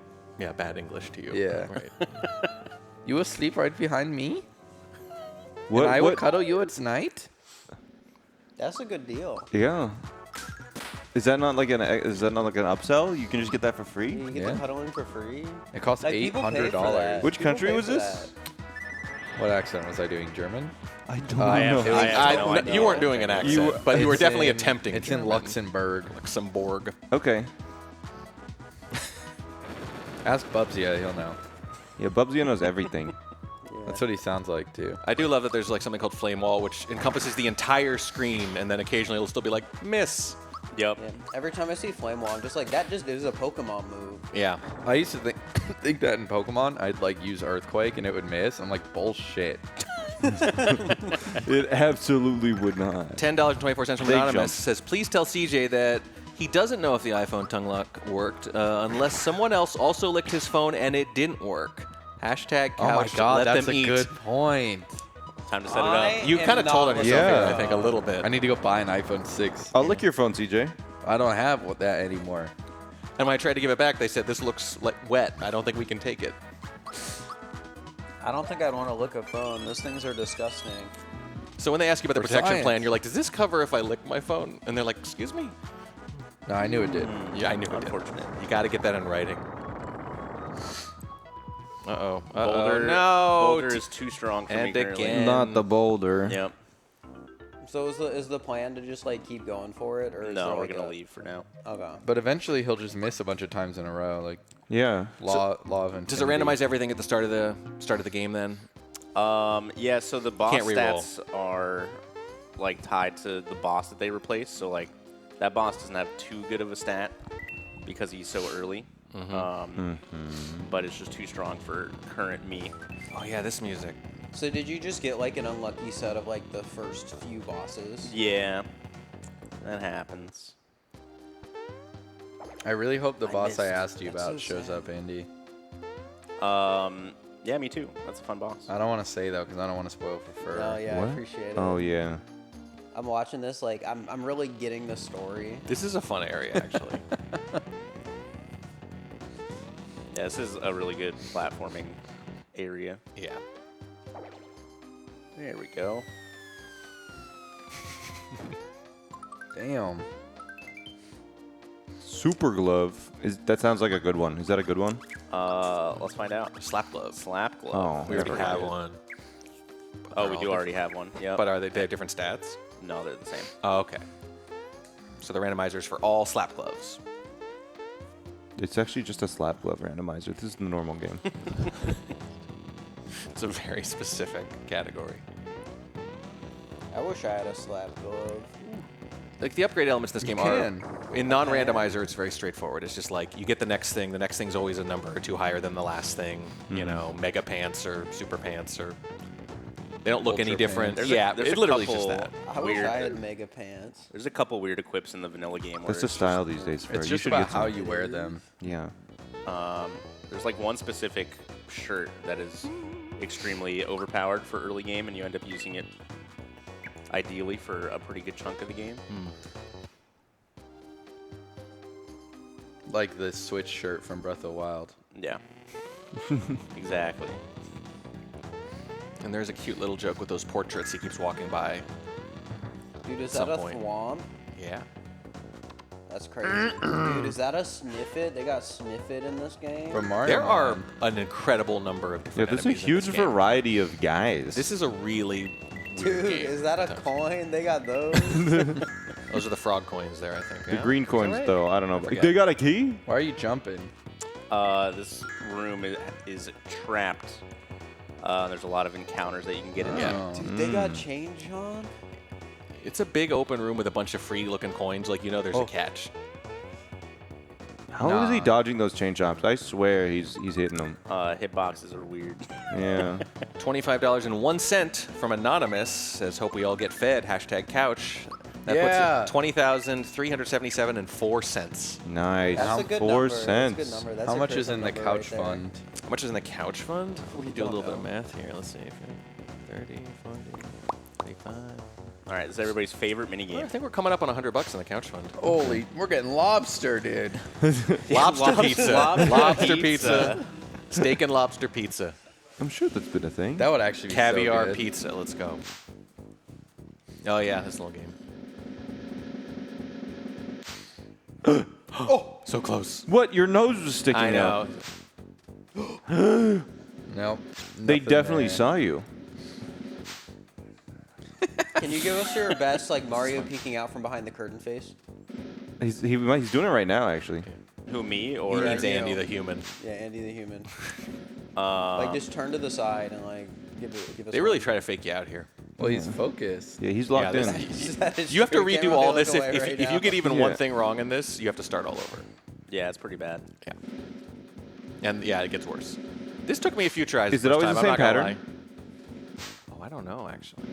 bad English to you. Yeah. Right. you will sleep right behind me? What? and I will what? cuddle you at night? That's a good deal. Yeah. Is that not like an upsell? You can just get that for free? You get the cuddling for free. It costs Like, people pay for $800. that. Which People country pay was for this? that. What accent was I doing? German? I don't I know. have no idea. You weren't doing an accent, but you were It's definitely in- attempting. It's in German. Luxembourg. Luxembourg. Okay. Ask Bubsy, he'll know. Yeah, Bubsy knows everything. That's what he sounds like, too. I do love that there's like something called Flame Wall, which encompasses the entire screen, and then occasionally it'll still be like, miss. Yep. Yeah. Every time I see Flame Wall, I'm just like, that just is a Pokemon move. Yeah. I used to think that in Pokemon, I'd like use Earthquake and it would miss. I'm like, bullshit. It absolutely would not. $10.24 from Big Anonymous jump. says, please tell CJ that he doesn't know if the iPhone tongue lock worked unless someone else also licked his phone and it didn't work. Hashtag couch, Oh my god, let that's them a eat. good point. Time to set it up. You am kind of told on not yourself, looking here, at I think, a little bit. I need to go buy an iPhone 6. I'll lick your phone, CJ. I don't have that anymore. And when I tried to give it back, they said, this looks like wet. I don't think we can take it. I don't think I'd want to lick a phone. Those things are disgusting. So when they ask you about the For protection science. plan, you're like, does this cover if I lick my phone? And they're like, excuse me? No, I knew it did. Yeah, I knew it Unfortunate. did. You got to get that in writing. Uh-oh. Boulder, No. Boulder is too strong for me And currently. again. Not the boulder. Yep. So is the plan to just like keep going for it, or is No, there, we're like, gonna a- leave for now. Okay. But eventually he'll just miss a bunch of times in a row, like Yeah. law of infinity. Does it randomize everything at the start of the game then? Yeah. So the boss Can't reroll. stats are like tied to the boss that they replace. So like that boss doesn't have too good of a stat because he's so early. But it's just too strong for current me. Oh yeah, this music. So did you just get like an unlucky set of like the first few bosses? Yeah, that happens. I really hope the I boss I missed. asked you That's about so shows sad. up, Andy. Yeah, me too. That's a fun boss. I don't want to say though, because I don't want to spoil for Fur. Oh yeah, What? I appreciate it. Oh, yeah. I'm watching this like I'm really getting the story. This is a fun area, actually. Yeah, this is a really good platforming area. Yeah. There we go. Damn. Super glove. That sounds like a good one. Is that a good one? Let's find out. Slap glove. Slap glove. Oh, We already never have heard. one. Oh, we do already have one. Yep. But they have different stats? no, they're the same. Oh, okay. So the randomizers for all slap gloves. It's actually just a slap glove randomizer. This is the normal game. It's a very specific category. I wish I had a slap glove. Like the upgrade elements in this game can. are in non-randomizer. It's very straightforward. It's just like you get the next thing. The next thing's always a number or two higher than the last thing. You know, mega pants or super pants or they don't look any Ultra different. pants. Yeah, There's it a literally is couple- just that. I wish Weird. I had mega pants. There's a couple weird equips in the vanilla game. Where That's the it's style these days. For It's you just should about get some. how you wear them. Yeah. There's like one specific shirt that is extremely overpowered for early game, and you end up using it ideally for a pretty good chunk of the game. Like the Switch shirt from Breath of the Wild. Yeah. Exactly. And there's a cute little joke with those portraits he keeps walking by. Dude, is Some that a point. thwomp? Yeah. That's crazy. Dude, is that a Sniffit? They got Sniffit in this game? From Mario. There are Man. an incredible number of Yeah, different there's a enemies in huge this game. variety of guys. This is a really weird Dude, game. is that a coin? They got those? Those are the frog coins there, I think. the yeah? green coins, right? though. I don't know. forget. They got a key? Why are you jumping? This room is trapped. There's a lot of encounters that you can get into. Yeah. Dude, they got change on? It's a big open room with a bunch of free-looking coins. Like, you know there's a catch. How is he dodging those chain chomps? I swear he's hitting them. Hitboxes are weird. Yeah. $25.01 from Anonymous says, hope we all get fed. Hashtag couch. That Yeah. puts it $20,377.04. Nice. That's a good 4 number. cents. That's a good number. That's How a much is critical in the number couch right there. fund? How much is in the couch fund? We do a little bit of math here. Let's see. 30, 40, 35. All right, this is everybody's favorite Well, I minigame. think we're coming up on $100 in the couch fund. Holy, we're getting lobster, dude. Lobster pizza. lobster Lobster pizza. pizza. Steak and lobster pizza. I'm sure that's been a thing. That would actually be Caviar so good. pizza. Let's go. Oh, yeah, this little game. Oh, so close. What? Your nose was sticking I out. know. Nope. They nothing definitely there. saw you. Can you give us your best like Mario peeking out from behind the curtain face? He's doing it right now, actually. Who, me He or needs you. Andy the human. Yeah, Andy the human. Uh, Like just turn to the side and like give us. They really one. try to fake you out here. Well, he's focused. Yeah, he's locked Yeah, in. this- That is You have to true. redo Camera all may this. look If, away if, right if you now. get even one Yeah. thing wrong in this, you have to start all over. yeah, it's pretty bad. Yeah. And yeah, it gets worse. This took me a few tries. Is the it first always time, the I'm same not gonna pattern? lie. Oh, I don't know, actually.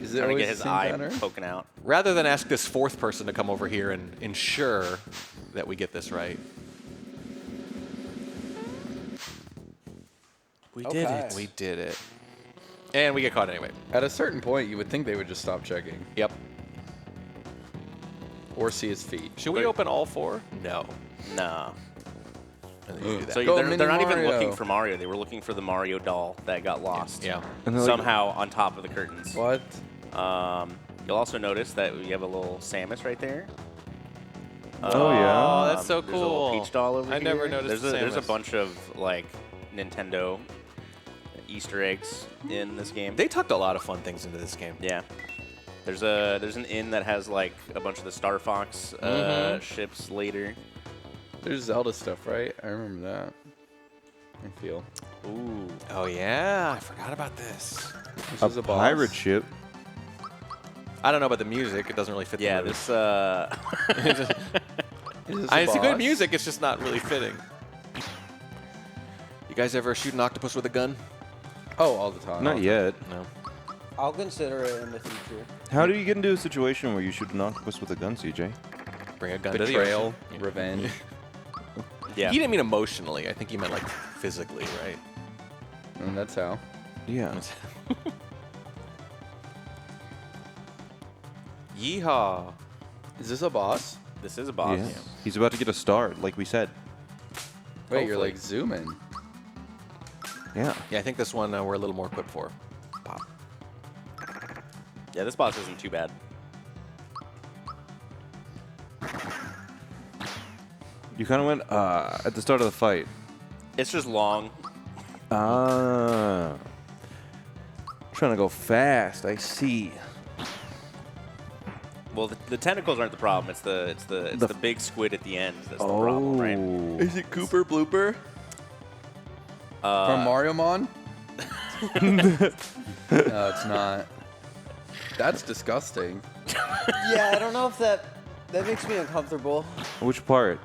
Is it Trying to always get the his same eye pattern? poking out. Rather than ask this fourth person to come over here and ensure that we get this right. We did it. We did it. And we get caught anyway. At a certain point, you would think they would just stop checking Yep. or see his feet. Should we open all four? No. Nah. And then you do that. So Go they're Mini not even Mario. looking for Mario. They were looking for the Mario doll that got lost. Yeah. And they're like, Somehow on top of the curtains. What? You'll also notice that we have a little Samus right there. Oh, yeah. Oh, that's so There's a little cool. Peach doll over I here. never noticed There's a Samus. bunch of like Nintendo Easter eggs in this game. They tucked a lot of fun things into this game. Yeah. There's an inn that has like a bunch of the Star Fox ships later. There's Zelda stuff, right? I remember that. I feel. Ooh. Oh, yeah. I forgot about this. This A is a boss. pirate ship. I don't know about the music. It doesn't really fit Yeah, the this Is this It's a good boss? music. It's just not really fitting. You guys ever shoot an octopus with a gun? Oh, all the time. Not yet. No. I'll consider it in the future. How do you get into a situation where you shoot an octopus with a gun, CJ? Bring a gun to the Betrayal, ocean. revenge. yeah. He didn't mean emotionally. I think he meant like physically, right? And that's how. Yeah. Yeehaw. Is this a boss? This is a boss. Yeah. He's about to get a star, like we said. Wait, you're Hopefully. like zooming. Yeah. Yeah, I think this one we're a little more equipped for. Pop. Yeah, this boss isn't too bad. You kind of went at the start of the fight. It's just long. Ah. Trying to go fast. I see. Well, the tentacles aren't the problem. It's the big squid at the end that's the problem, right? Is it Cooper Blooper? From Mario Mon? No, it's not. That's disgusting. Yeah, I don't know if that makes me uncomfortable. Which part?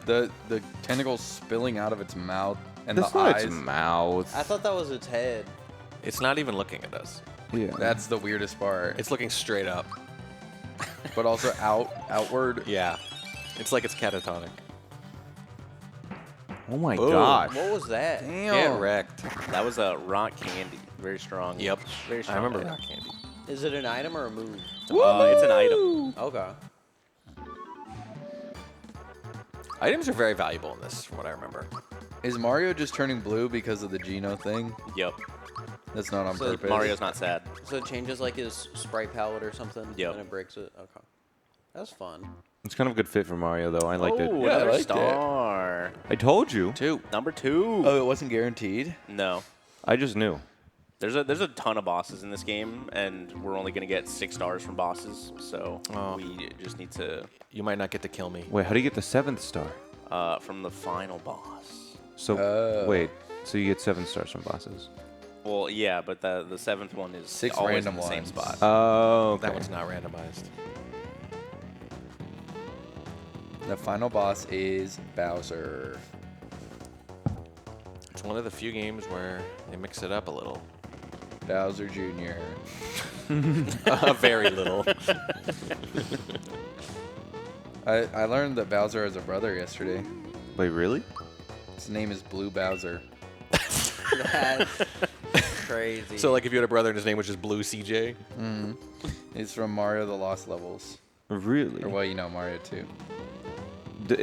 The tentacles spilling out of its mouth and That's the not eyes. its mouth. I thought that was its head. It's not even looking at us. Yeah. That's the weirdest part. It's looking straight up. But also outward. Yeah. It's like it's catatonic. Oh my Boom. gosh. What was that? Get wrecked. That was a rock candy. Very strong. Yep. Very I strong. remember item. rock candy. Is it an item or a move? It's an item. Okay. Items are very valuable in this, from what I remember. Is Mario just turning blue because of the Geno thing? Yep. That's not on So purpose. Mario's not sad. So it changes like his sprite palette or something? Yep. And it breaks it? Okay. That's fun. It's kind of a good fit for Mario, though. I liked it. Oh, Yeah, I another liked it. star. I told you. 2. Number 2. Oh, it wasn't guaranteed? No. I just knew. There's a ton of bosses in this game, and we're only going to get 6 stars from bosses, so Oh. we just need to, You might not get to kill me. Wait, how do you get the 7th star? from the final boss. So, Oh. wait. So you get 7 stars from bosses. Well, yeah, but the 7th one is 6 always random in the same ones. spot. Oh, okay. That one's not randomized. The final boss is Bowser. It's one of the few games where they mix it up a little. Bowser Jr. Very little. I learned that Bowser has a brother yesterday. Wait, really? His name is Blue Bowser. That's crazy. So, like, if you had a brother and his name was just Blue CJ? He's from Mario the Lost Levels. Really? Or, well, you know, Mario 2. Do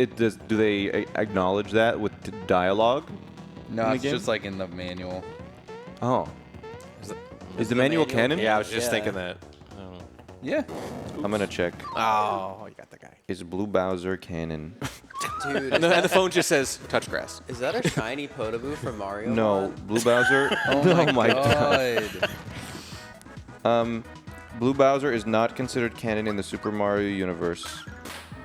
they acknowledge that with dialogue? No, In the it's game? just like in the manual. Oh. Is it- Is the manual canon? Yeah, I was just Yeah. thinking that. I don't know. Yeah. I'm gonna check. Oh, you got the guy. Is Blue Bowser canon? Dude, And the phone just says touch grass. is that a shiny Podoboo from Mario? No, Mod? Blue Bowser. Oh my god. Blue Bowser is not considered canon in the Super Mario universe.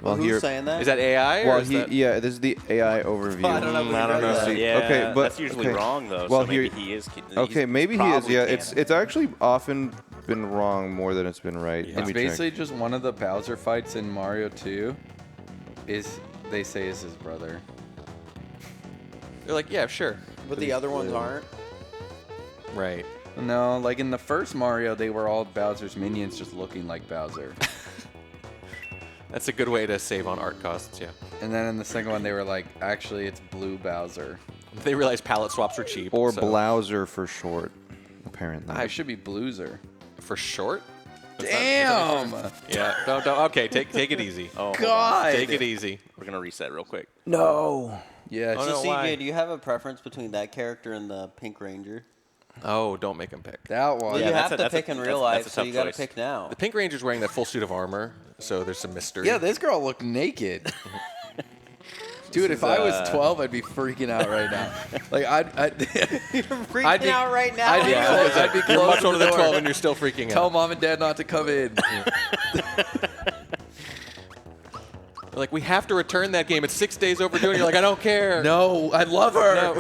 Well, Who's saying that? Is that AI? Well, or is that... yeah, this is the AI overview. I don't know. I don't know. See, Yeah, okay, but that's usually okay. wrong though. Well, so maybe here- he is. Okay, maybe he is. probably Yeah, canon. it's actually often been wrong more than it's been right. Yeah. Let It's me check. basically just one of the Bowser fights in Mario 2 they say is his brother. They're like, yeah, sure. But the other ones aren't. Right. No, like in the first Mario, they were all Bowser's minions just looking like Bowser. That's a good way to save on art costs, yeah. And then in the second one, they were like, actually, it's Blue Bowser. They realized palette swaps were cheap. Or so- Blowser for short, apparently. It should be Blueser. For short? Damn! Yeah. Don't. Okay, take it easy. Oh, hold on. God! Take it easy. We're gonna reset real quick. No. Yeah, Oh, So no, CJ, why? do you have a preference between that character and the Pink Ranger? Oh, don't make him pick. that Well, one. you that's have a- to pick in real that's life, a so tough you got to choice. pick now. The Pink Ranger's wearing that full suit of armor, so there's some mystery. Yeah, this girl looked naked. Dude, if I was 12, I'd be freaking out right now. Like, You're freaking I'd be- out right now. I'd be Yeah, close- I'd be you're close much to older the than door. 12 and you're still freaking tell out. mom and dad not to come in. They're like, we have to return that game. It's 6 days overdue. And you're like, I don't care. No, I love her. No.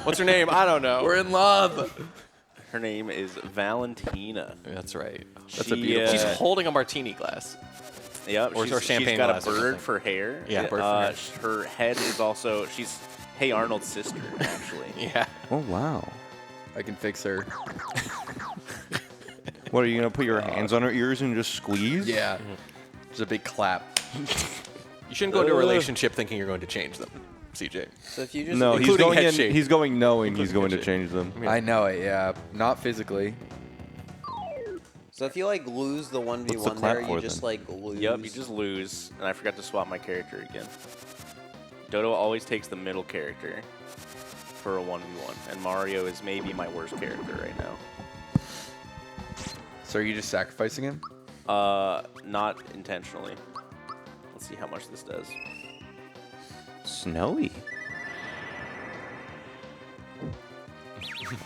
What's her name? I don't know. We're in love. Her name is Valentina. That's right. That's a beautiful She's name. holding a martini glass. Yep, Or she's champagne got glass a or bird something. for hair. Yeah, bird for Her head is also she's Hey Arnold's sister actually. Yeah. Oh wow. I can fix her. What are you gonna put your hands on her ears and just squeeze? Yeah. Just a big clap. You shouldn't go into a relationship thinking you're going to change them, CJ. So if you just No, he's Including going head in. shape. He's going knowing he's Including going to head change them. Yeah. I know it, yeah. Not physically. So if you like lose the 1v1 What's the clap there, you for, just then? like lose. Yep, you just lose, and I forgot to swap my character again. Dodo always takes the middle character for a 1v1, and Mario is maybe my worst character right now. So are you just sacrificing him? Not intentionally. Let's see how much this does. Snowy.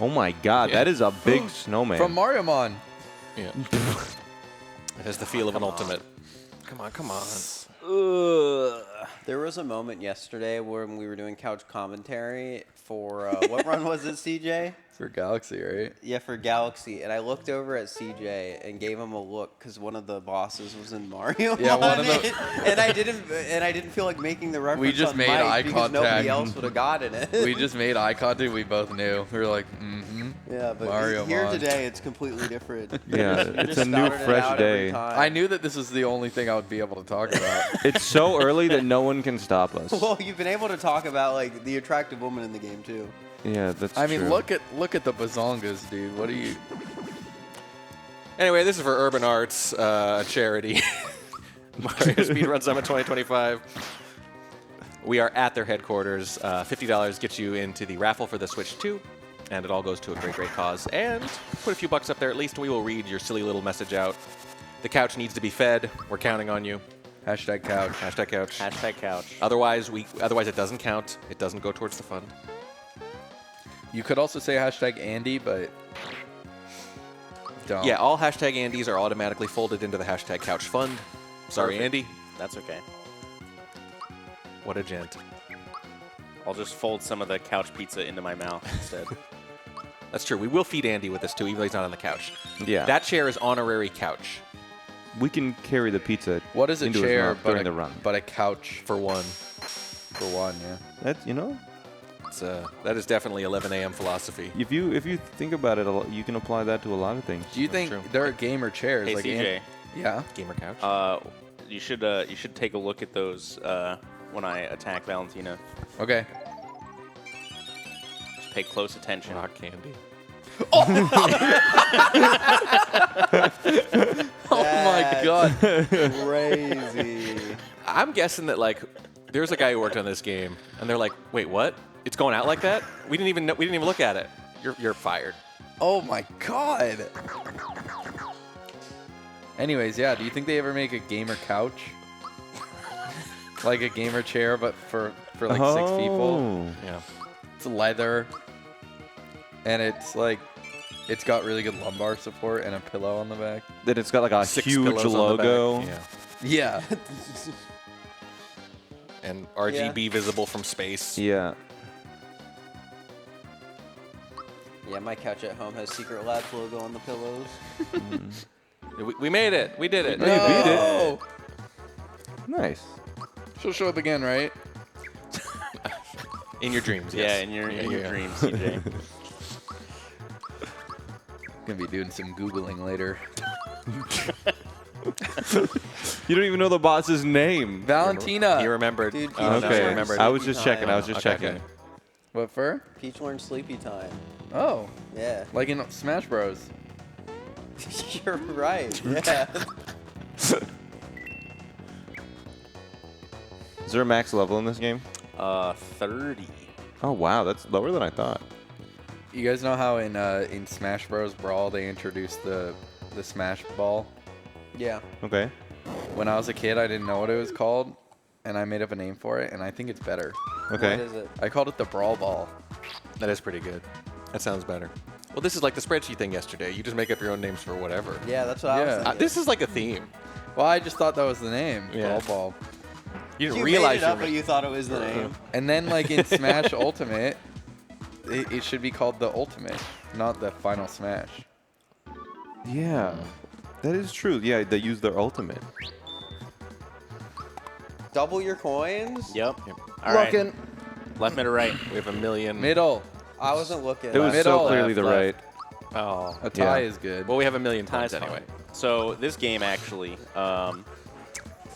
Oh my God, that is a big snowman. From Mario Mon. Yeah. It has the feel of an ultimate. Come on, come on. There was a moment yesterday when we were doing couch commentary for what run was it, CJ? For Galaxy, right? Yeah, for Galaxy, and I looked over at CJ and gave him a look because one of the bosses was in Mario. Yeah, one of Mod, the- and I didn't feel like making the reference. just on made mic eye because nobody contact. else would have gotten it. We just made eye contact. We both knew. We were like, mm-hmm. yeah, but Mario here Mod. today it's completely different. Yeah, You're it's just a new, spouting it fresh out every day. time. I knew that this was the only thing I would be able to talk about. It's so early that no one can stop us. Well, you've been able to talk about like the attractive woman in the game too. Yeah, that's I mean, true. look at the bazongas, dude. What are you? Anyway, this is for Urban Arts, a charity. Mario Speedrun Summit 2025. We are at their headquarters. $50 gets you into the raffle for the Switch 2, and it all goes to a great, great cause. And put a few bucks up there at least, and we will read your silly little message out. The couch needs to be fed. We're counting on you. Hashtag couch. Hashtag couch. Hashtag couch. Otherwise, it doesn't count. It doesn't go towards the fund. You could also say hashtag Andy, but don't. Yeah, all hashtag Andys are automatically folded into the hashtag couch fund. Sorry, Perfect. Andy. That's okay. What a gent. I'll just fold some of the couch pizza into my mouth instead. That's true. We will feed Andy with this too, even though he's not on the couch. Yeah. That chair is honorary couch we can carry the pizza. What is a into his chair mouth but during a, the run? but a couch for one. for one? Yeah. That It's, that is definitely 11 a.m. philosophy. if you think about it, you can apply that to a lot of things. Do you think true. there are gamer chairs? Hey, like CJ. yeah. Gamer couch. You should take a look at those when I attack Valentina. Okay. Just pay close attention. Rock candy. Oh my god. Crazy. I'm guessing that like there's a guy who worked on this game, and they're like, "Wait, what? It's going out like that? We didn't even look at it. You're fired." Oh my god. Anyways, yeah. Do you think they ever make a gamer couch? Like a gamer chair, but for like 6 people. Yeah. It's leather, and it's got really good lumbar support and a pillow on the back. That it's got like a 6 huge pillows on the back. logo. Yeah. Yeah. And RGB visible from space. Yeah. Yeah, my couch at home has Secret Labs logo on the pillows. We made it. We did it. No, you beat it. Oh! Nice. She'll show up again, right? In your dreams, Yeah, yes. in your Yeah. dreams, CJ. Gonna be doing some Googling later. You don't even know the boss's name. Valentina. He remembered. Dude, Oh, no, Okay. he remembered. I was just checking. I was Okay, just checking. okay. What for? Peach learned Sleepy Time. Oh, Yeah. like in Smash Bros. You're right. Yeah. Is there a max level in this game? 30. Oh wow, that's lower than I thought. You guys know how in Smash Bros. Brawl they introduced the Smash Ball? Yeah. Okay. When I was a kid, I didn't know what it was called, and I made up a name for it, and I think it's better. Okay. What is it? I called it the Brawl Ball. That is pretty good. That sounds better. Well, this is like the spreadsheet thing yesterday. You just make up your own names for whatever. Yeah, that's what I was Yeah. thinking. This is like a theme. Well, I just thought that was the name, Yeah. Brawl Ball. You didn't You realize made it up, you but you thought it was the name. And then, like in Smash Ultimate, it should be called the Ultimate, not the Final Smash. Yeah. That is true. Yeah, they use their ultimate. Double your coins? Yep. All right. Left, mid, or right? We have a million. Middle. I wasn't looking. It was Middle, so clearly the left. right. Oh. A tie Yeah. is good. Well, we have a million Tie's times anyway. fine. So this game actually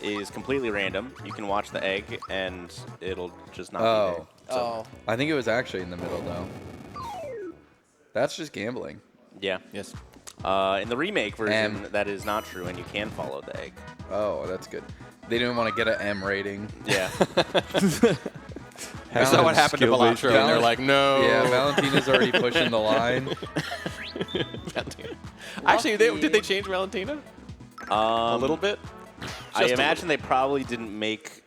is completely random. You can watch the egg, and it'll just not be Oh. there. So, Oh. I think it was actually in the middle, though. That's just gambling. yeah. Yes. In the remake version, M. that is not true, and you can follow the egg. Oh, that's good. They didn't want to get an M rating. Yeah. That's not what happened to skill-based Balatro. And they're like, no. Yeah, Valentina's already pushing the line. Valentina. Actually, did they change Valentina? A little bit? I Just a imagine they probably didn't make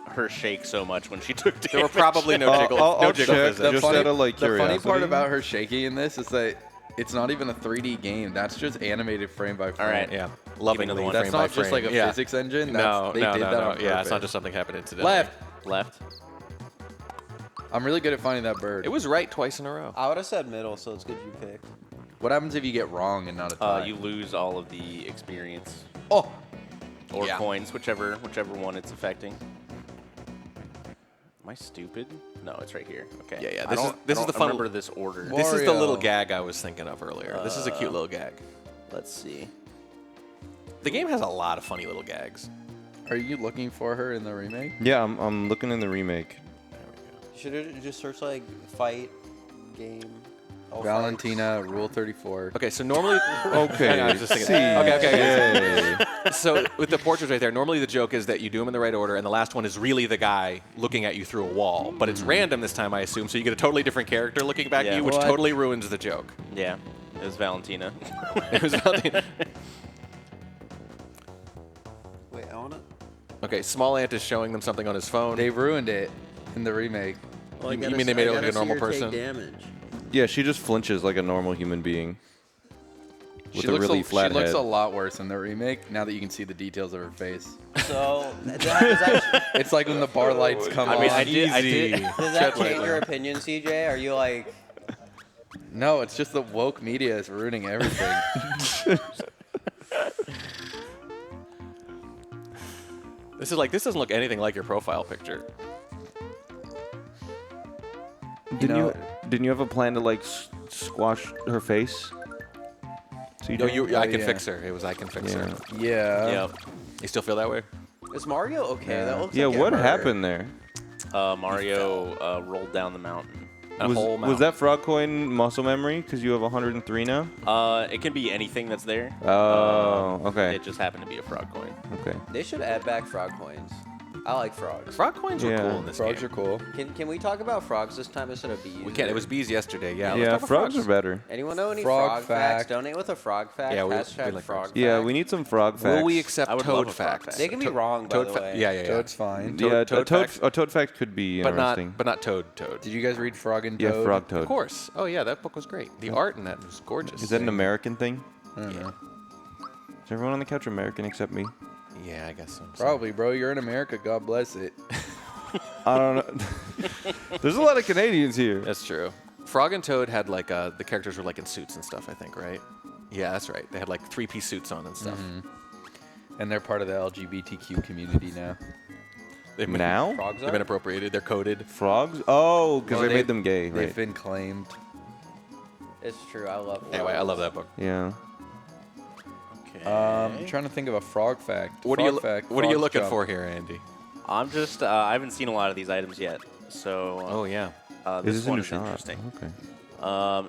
her shake so much when she took damage. There were probably no jiggle. I'll no jiggle check. physics. Just out of, like, the funny part curiosity. about her shaking in this is that it's not even a 3D game. That's just animated frame by frame. All right. Yeah. another Lovingly one. frame That's by not just frame. like a Yeah. physics engine. No, They no, did no, that no. on Yeah, it's not purpose. just something happened incidentally. Left. Left. I'm really good at finding that bird. It was right twice in a row. I would have said middle, so it's good you picked. What happens if you get wrong and not a tie? You lose all of the experience Oh, or Yeah. coins, whichever one it's affecting. Am I stupid? No, it's right here. Okay. Yeah, yeah, I this is- don't- this I is the don't fun- remember this order. What? This is the Wario. little gag I was thinking of earlier. This is a cute little gag. Let's see. The game has a lot of funny little gags. are you looking for her in the remake? Yeah, I'm looking in the remake. You should have just searched like fight game. all Valentina, Rule 34. Okay, so normally... Okay. Hang on, I was just thinking. See. Okay. Yay. So with the portraits right there, normally the joke is that you do them in the right order, and the last one is really the guy looking at you through a wall. But it's random this time, I assume, so you get a totally different character looking back at Yeah. you, which What? totally ruins the joke. Yeah, it was Valentina. It was Valentina. Wait, I wanna. Okay, Small Ant is showing them something on his phone. They ruined it in the remake. Well, You mean they made it look like a normal person? Damage. Yeah, she just flinches like a normal human being. With She a looks, really flat she looks head. a lot worse in the remake now that you can see the details of her face. So that, does that, It's like when the bar lights come I on. mean, I did. does that change your opinion, CJ? Are you like? No, it's just the woke media is ruining everything. This doesn't look anything like your profile picture. Didn't you have a plan to like squash her face? CJ? No, I can yeah. fix her. It was I can fix her. Yeah. yeah. Yep. You still feel that way? Is Mario okay? That looks Yeah, like it what hurt. happened there? Mario rolled down the mountain. A whole mountain. Was that frog coin muscle memory? Because you have 103 now? It can be anything that's there. Oh, okay. It just happened to be a frog coin. Okay. They should add back frog coins. I like frogs. Frog coins were Yeah. cool in this Frogs game. are cool. Can we talk about frogs this time instead of bees? We can't. It was bees yesterday. Yeah. let's Yeah, talk about frogs are better. Anyone know any Frog frog facts? fact. Donate with a frog fact. Yeah, we Hashtag like frog frogs. fact. Yeah, we need some frog facts. Will we accept I would love toad a frog facts? fact. They can be wrong, by Toad the fa- way. Yeah, yeah, yeah. Toad's fine. Toad- Yeah, toad facts. a toad fact could be But interesting. not toad. Did you guys read Frog and Yeah, Toad? frog Of toad. course. Oh yeah, that book was great. The art in that was gorgeous. Is that an American thing? I don't know. Is everyone on the couch American except me? Yeah, I guess so. Probably, bro. You're in America. God bless it. I don't know. There's a lot of Canadians here. That's true. Frog and Toad had like the characters were like in suits and stuff. I think, right? Yeah, that's right. They had like 3-piece suits on and stuff. And they're part of the LGBTQ community now. They've been, Now? Frogs they've are? been appropriated. They're coded. Frogs? Oh, because Well, they made them gay, They've right? been claimed. It's true. I love frogs. Anyway, I love that book. Yeah. Okay. I'm trying to think of a frog fact. What Frog are fact, you frogs looking jump. for here, Andy? I'm just, I haven't seen a lot of these items yet. So Oh yeah. this Is this a one new is shot? interesting. Okay.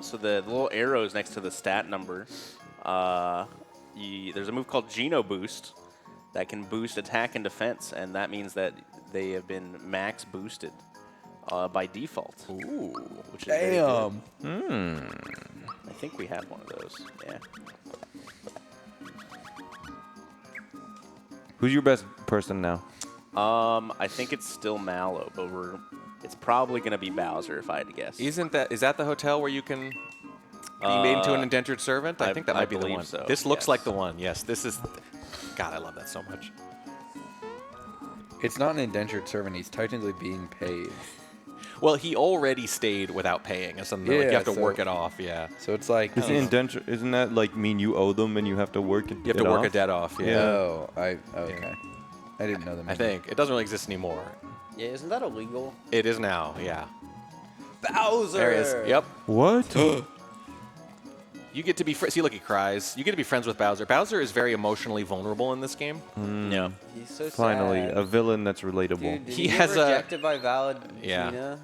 So the little arrows next to the stat number, there's a move called Geno Boost that can boost attack and defense, and that means that they have been max boosted by default. Ooh. Which is very good. Damn. I think we have one of those. Yeah. Who's your best person now? I think it's still Mallow, but it's probably gonna be Bowser if I had to guess. Is that the hotel where you can be made into an indentured servant? I think that I might be the believe one. so, This looks yes. like the one. Yes, this is. God, I love that so much. It's not an indentured servant. He's technically being paid. Well, he already stayed without paying. It's something like you Yeah, have to so- work it off. Yeah. So it's like. Isn't indenture? Isn't that like mean you owe them and you have to work it? You have to work a debt off. Yeah. Oh, okay. I didn't know that. I think it doesn't really exist anymore. Yeah, isn't that illegal? It is now. Yeah. Bowser. There he is. Yep. What? You get to be see. Look, he cries. You get to be friends with Bowser. Bowser is very emotionally vulnerable in this game. Yeah. He's so Finally, sad. a villain that's relatable. Dude, did He he has get a- rejected by Valid Yeah. Gina?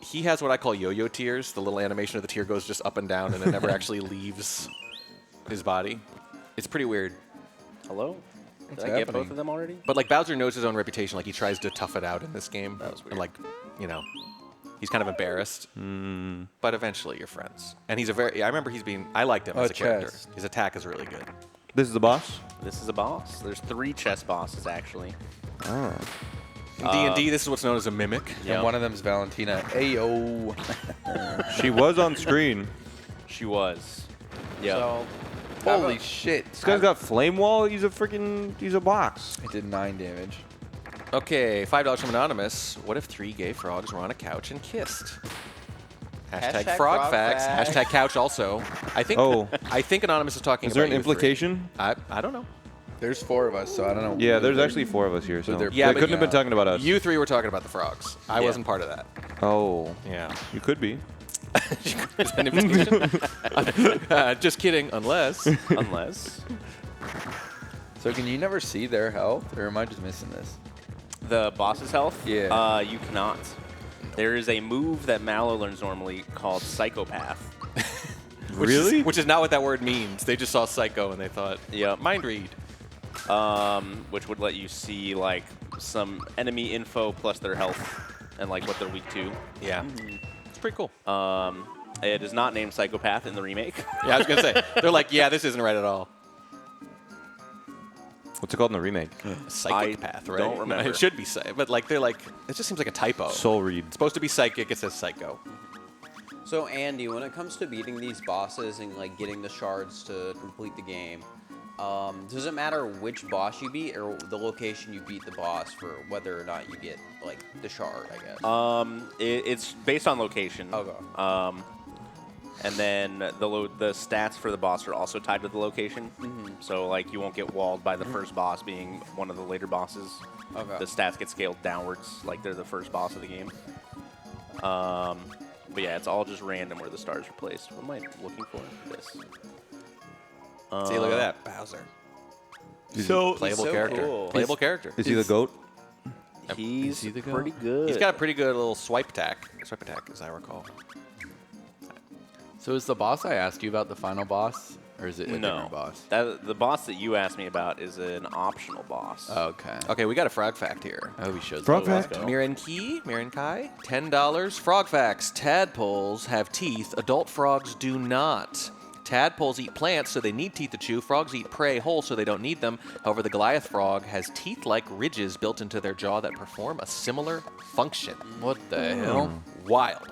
He has what I call yo-yo tears. The little animation of the tear goes just up and down, and it never actually leaves his body. It's pretty weird. Hello? Did What's I get happening? both of them already? But like Bowser knows his own reputation. Like he tries to tough it out in this game. That was weird. And like, you know, he's kind of embarrassed. But eventually you're friends. And he's a very. I remember I liked him Oh, as a character. chess. His attack is really good. This is the boss? This is a boss. There's 3 chess bosses actually. Oh. In D&D, this is what's known as a mimic. Yeah. And one of them's Valentina. Ayo. She was on screen. She was. Yeah. So, Holy shit. This guy's got flame wall. He's a box. It did 9 damage. Okay, $5 from Anonymous. What if 3 gay frogs were on a couch and kissed? Hashtag Hashtag frog frog facts. facts. Hashtag couch also. I think. Oh. I think Anonymous is talking. Is there about an you three. implication? I don't know. There's 4 of us, so I don't know. Yeah, there's actually 4 of us here, so they're they Yeah, but couldn't have been talking about us. You 3 were talking about the frogs. I Yeah. wasn't part of that. Oh, Yeah. you could be. Is that an implication? Just kidding. Unless. Unless So can you never see their health, or am I just missing this? the boss's health. Yeah. You cannot. There is a move that Mallow learns normally called Psychopath. Really? Which is not what that word means. They just saw Psycho and they thought, Yep. mind read. Which would let you see like some enemy info plus their health and like what they're weak to. Yeah. It's pretty cool. It is not named Psychopath in the remake. Yeah, I was going to say. They're like, yeah, this isn't right at all. What's it called in the remake? Psychopath, right? don't remember. It should be but like they're like, it just seems like a typo. Soul Reed. It's supposed to be psychic. It says psycho. So Andy, when it comes to beating these bosses and like getting the shards to complete the game, does it matter which boss you beat or the location you beat the boss for whether or not you get like the shard? I guess. It's based on location. Okay. And then the stats for the boss are also tied to the location. So like you won't get walled by the first boss being one of the later bosses. Okay. The stats get scaled downwards like they're the first boss of the game. But yeah, it's all just random where the stars are placed. What am I looking for? This. See, look at that. Bowser. So Playable so character. cool. Playable character. Is he the goat? He's he the goat? pretty good. He's got a pretty good little swipe attack. Swipe attack, as I recall. So is the boss I asked you about the final boss, Or is it a No. different boss? The boss that you asked me about is an optional boss. Okay. Okay, we got a frog fact here. Oh, we should. Frog Let's fact. go. Miran Kai, $10. Frog facts. Tadpoles have teeth. Adult frogs do not. Tadpoles eat plants, so they need teeth to chew. Frogs eat prey whole, so they don't need them. However, the Goliath frog has teeth-like ridges built into their jaw that perform a similar function. What the hell? Wild.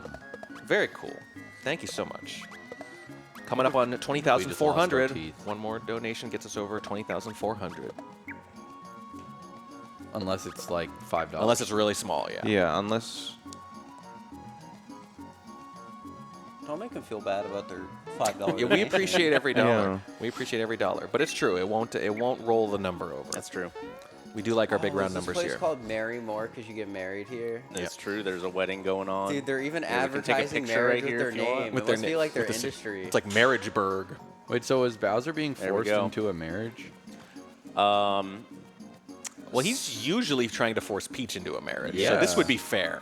Very cool. Thank you so much. Coming up on We just 20,400. lost our teeth. One more donation gets us over 20,400. Unless it's like $5. Unless it's really small, yeah. Yeah, unless. Don't make them feel bad about their $5. Yeah, we appreciate every dollar. Yeah. We appreciate every dollar, but it's true. It won't roll the number over. That's true. We do like our big round Is numbers this place here. called Mary More because you get married here? It's true. There's a wedding going on. Dude, they're even Yeah, we can take a advertising picture marriage right with here their if you want. name. With It their must na- be like their with the- industry. It's like Marriageburg. Wait, so is Bowser being There we forced go. into a marriage? Um, Well, he's usually trying to force Peach into a marriage, so Yeah. this would be fair.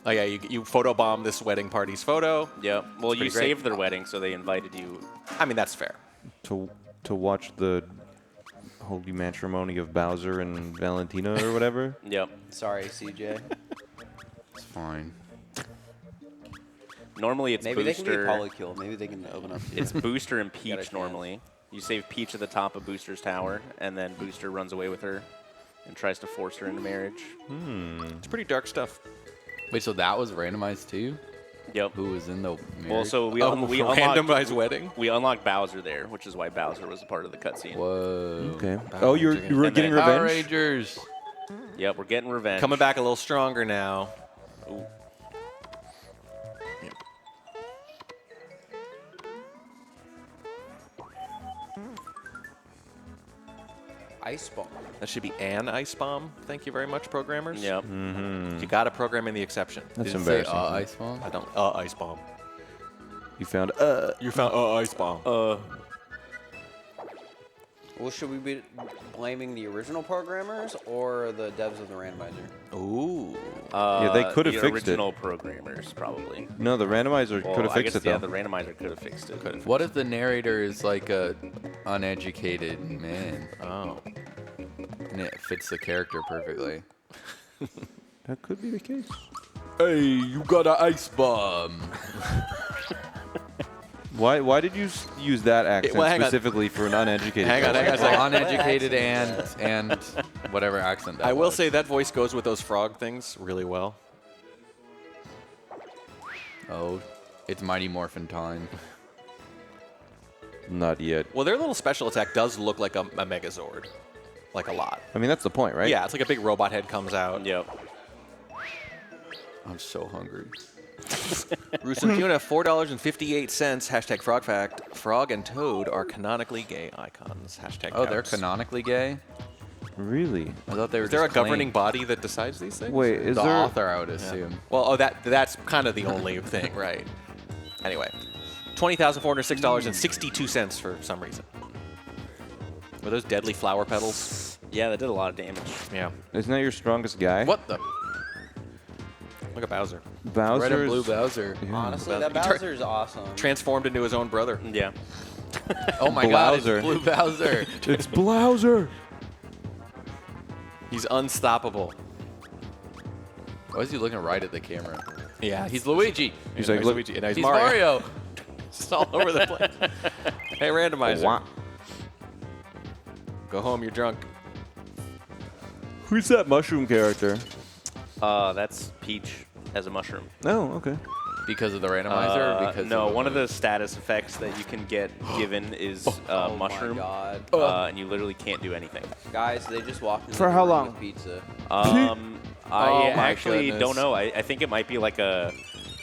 Oh yeah, you photobomb this wedding party's photo. yeah. Well, pretty you great. saved their wedding, so they invited you. I mean, that's fair. To watch the holy matrimony of Bowser and Valentina or whatever. Yep. Sorry, CJ. It's fine. Normally it's Maybe they can be Booster. polykill. Maybe they can open up. It's Booster and Got a Peach chance. normally. You save Peach at the top of Booster's tower, and then Booster runs away with her and tries to force her into marriage. It's pretty dark stuff. Wait, so that was randomized too? Yep. Who was in the marriage? Well, so we randomized unlocked, wedding. we unlocked Bowser there, which is why Bowser was a part of the cutscene. Whoa. Okay. Power Oh, Rangers you were and getting then- Power revenge. Rangers. Yep, we're getting revenge. Coming back a little stronger now. Ooh. Ice bomb. That should be an ice bomb. Thank you very much, programmers. Yep. You got to program in the exception. That's Did it say, embarrassing. Ice Bomb? I don't. Ice bomb. You found. You found ice bomb. Well, should we be blaming the original programmers or the devs of the randomizer? Ooh. Yeah, they could have the fixed it. original programmers, probably. No, the randomizer Well, could have I fixed guess, it yeah, though. the randomizer could have fixed it. What if the narrator is like a uneducated man Oh. and it fits the character perfectly? That could be the case. Hey, you got an ice bomb. Why did you use that accent well, hang on. specifically for an uneducated? Hang on, person? hang on a second. Uneducated and whatever accent that I will was. say that voice goes with those frog things really well. Oh, it's Mighty Morphin time. Not yet. Well, their little special attack does look like a Megazord. Like a lot. I mean, that's the point, right? Yeah, it's like a big robot head comes out. Yep. I'm so hungry. Rusum Tuna, $4.58. Hashtag frog fact. Frog and Toad are canonically gay icons. Hashtag Oh, they're counts. canonically gay? Really? I thought they were Is there a just governing claimed. body that decides these things? Wait, is The there? author, I would assume. Well, that's kind of the only thing, right? Anyway, $20,406.62 for some reason. Were those deadly flower petals? Yeah, that did a lot of damage. Yeah. Isn't that your strongest guy? What the? Look at Bowser. Bowser? Red and blue Bowser. Honestly, Well, that you turn- Bowser's awesome. Transformed into his own brother. Yeah. Oh my god, Blowser. it's Blue Bowser. It's Bowser. He's unstoppable. Why is he looking right at the camera? Yeah, He's Luigi. He's like, look, Luigi, and now he's He's Mario. Mario. Just all over the place. Hey, randomizer. Wah. Go home, you're drunk. Who's that mushroom character? That's Peach as a mushroom. Oh, okay. Because of the randomizer? Or because no, of one of the status effects that you can get given is Oh mushroom, my god. and you literally can't do anything. Guys, they just walked in For the how room long? with pizza. I Oh my actually goodness. don't know. I think it might be like a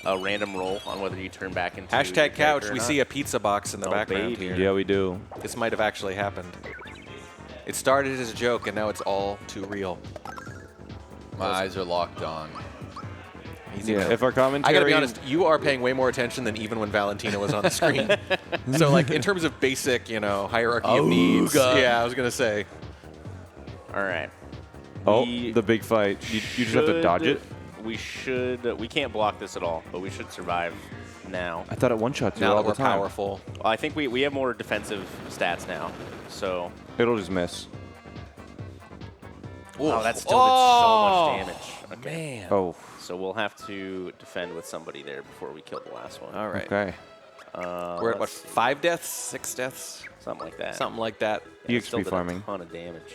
random roll on whether you turn back into Hashtag your couch. character or We not. see a pizza box in the Oh, background baby. here. Yeah, we do. This might have actually happened. It started as a joke, and now it's all too real. My eyes are locked on. Easy Yeah, now. if our commentary. I gotta be honest, you are paying way more attention than even when Valentina was on the screen. So, like, in terms of basic, hierarchy of needs, God. yeah, I was gonna say. All right. Oh, We the big fight. You just have to dodge it. we should. We can't block this at all, but we should survive now. I thought it one-shots you Now all that the we're time. powerful. Well, I think we have more defensive stats now. So. It'll just miss. Oh, that still did so much damage. Okay. Man. Oh, So we'll have to defend with somebody there before we kill the last one. All right. okay. We're at what, 5 deaths, 6 deaths, Something like that. something like that. Yeah, it still EXP did farming. a ton of damage.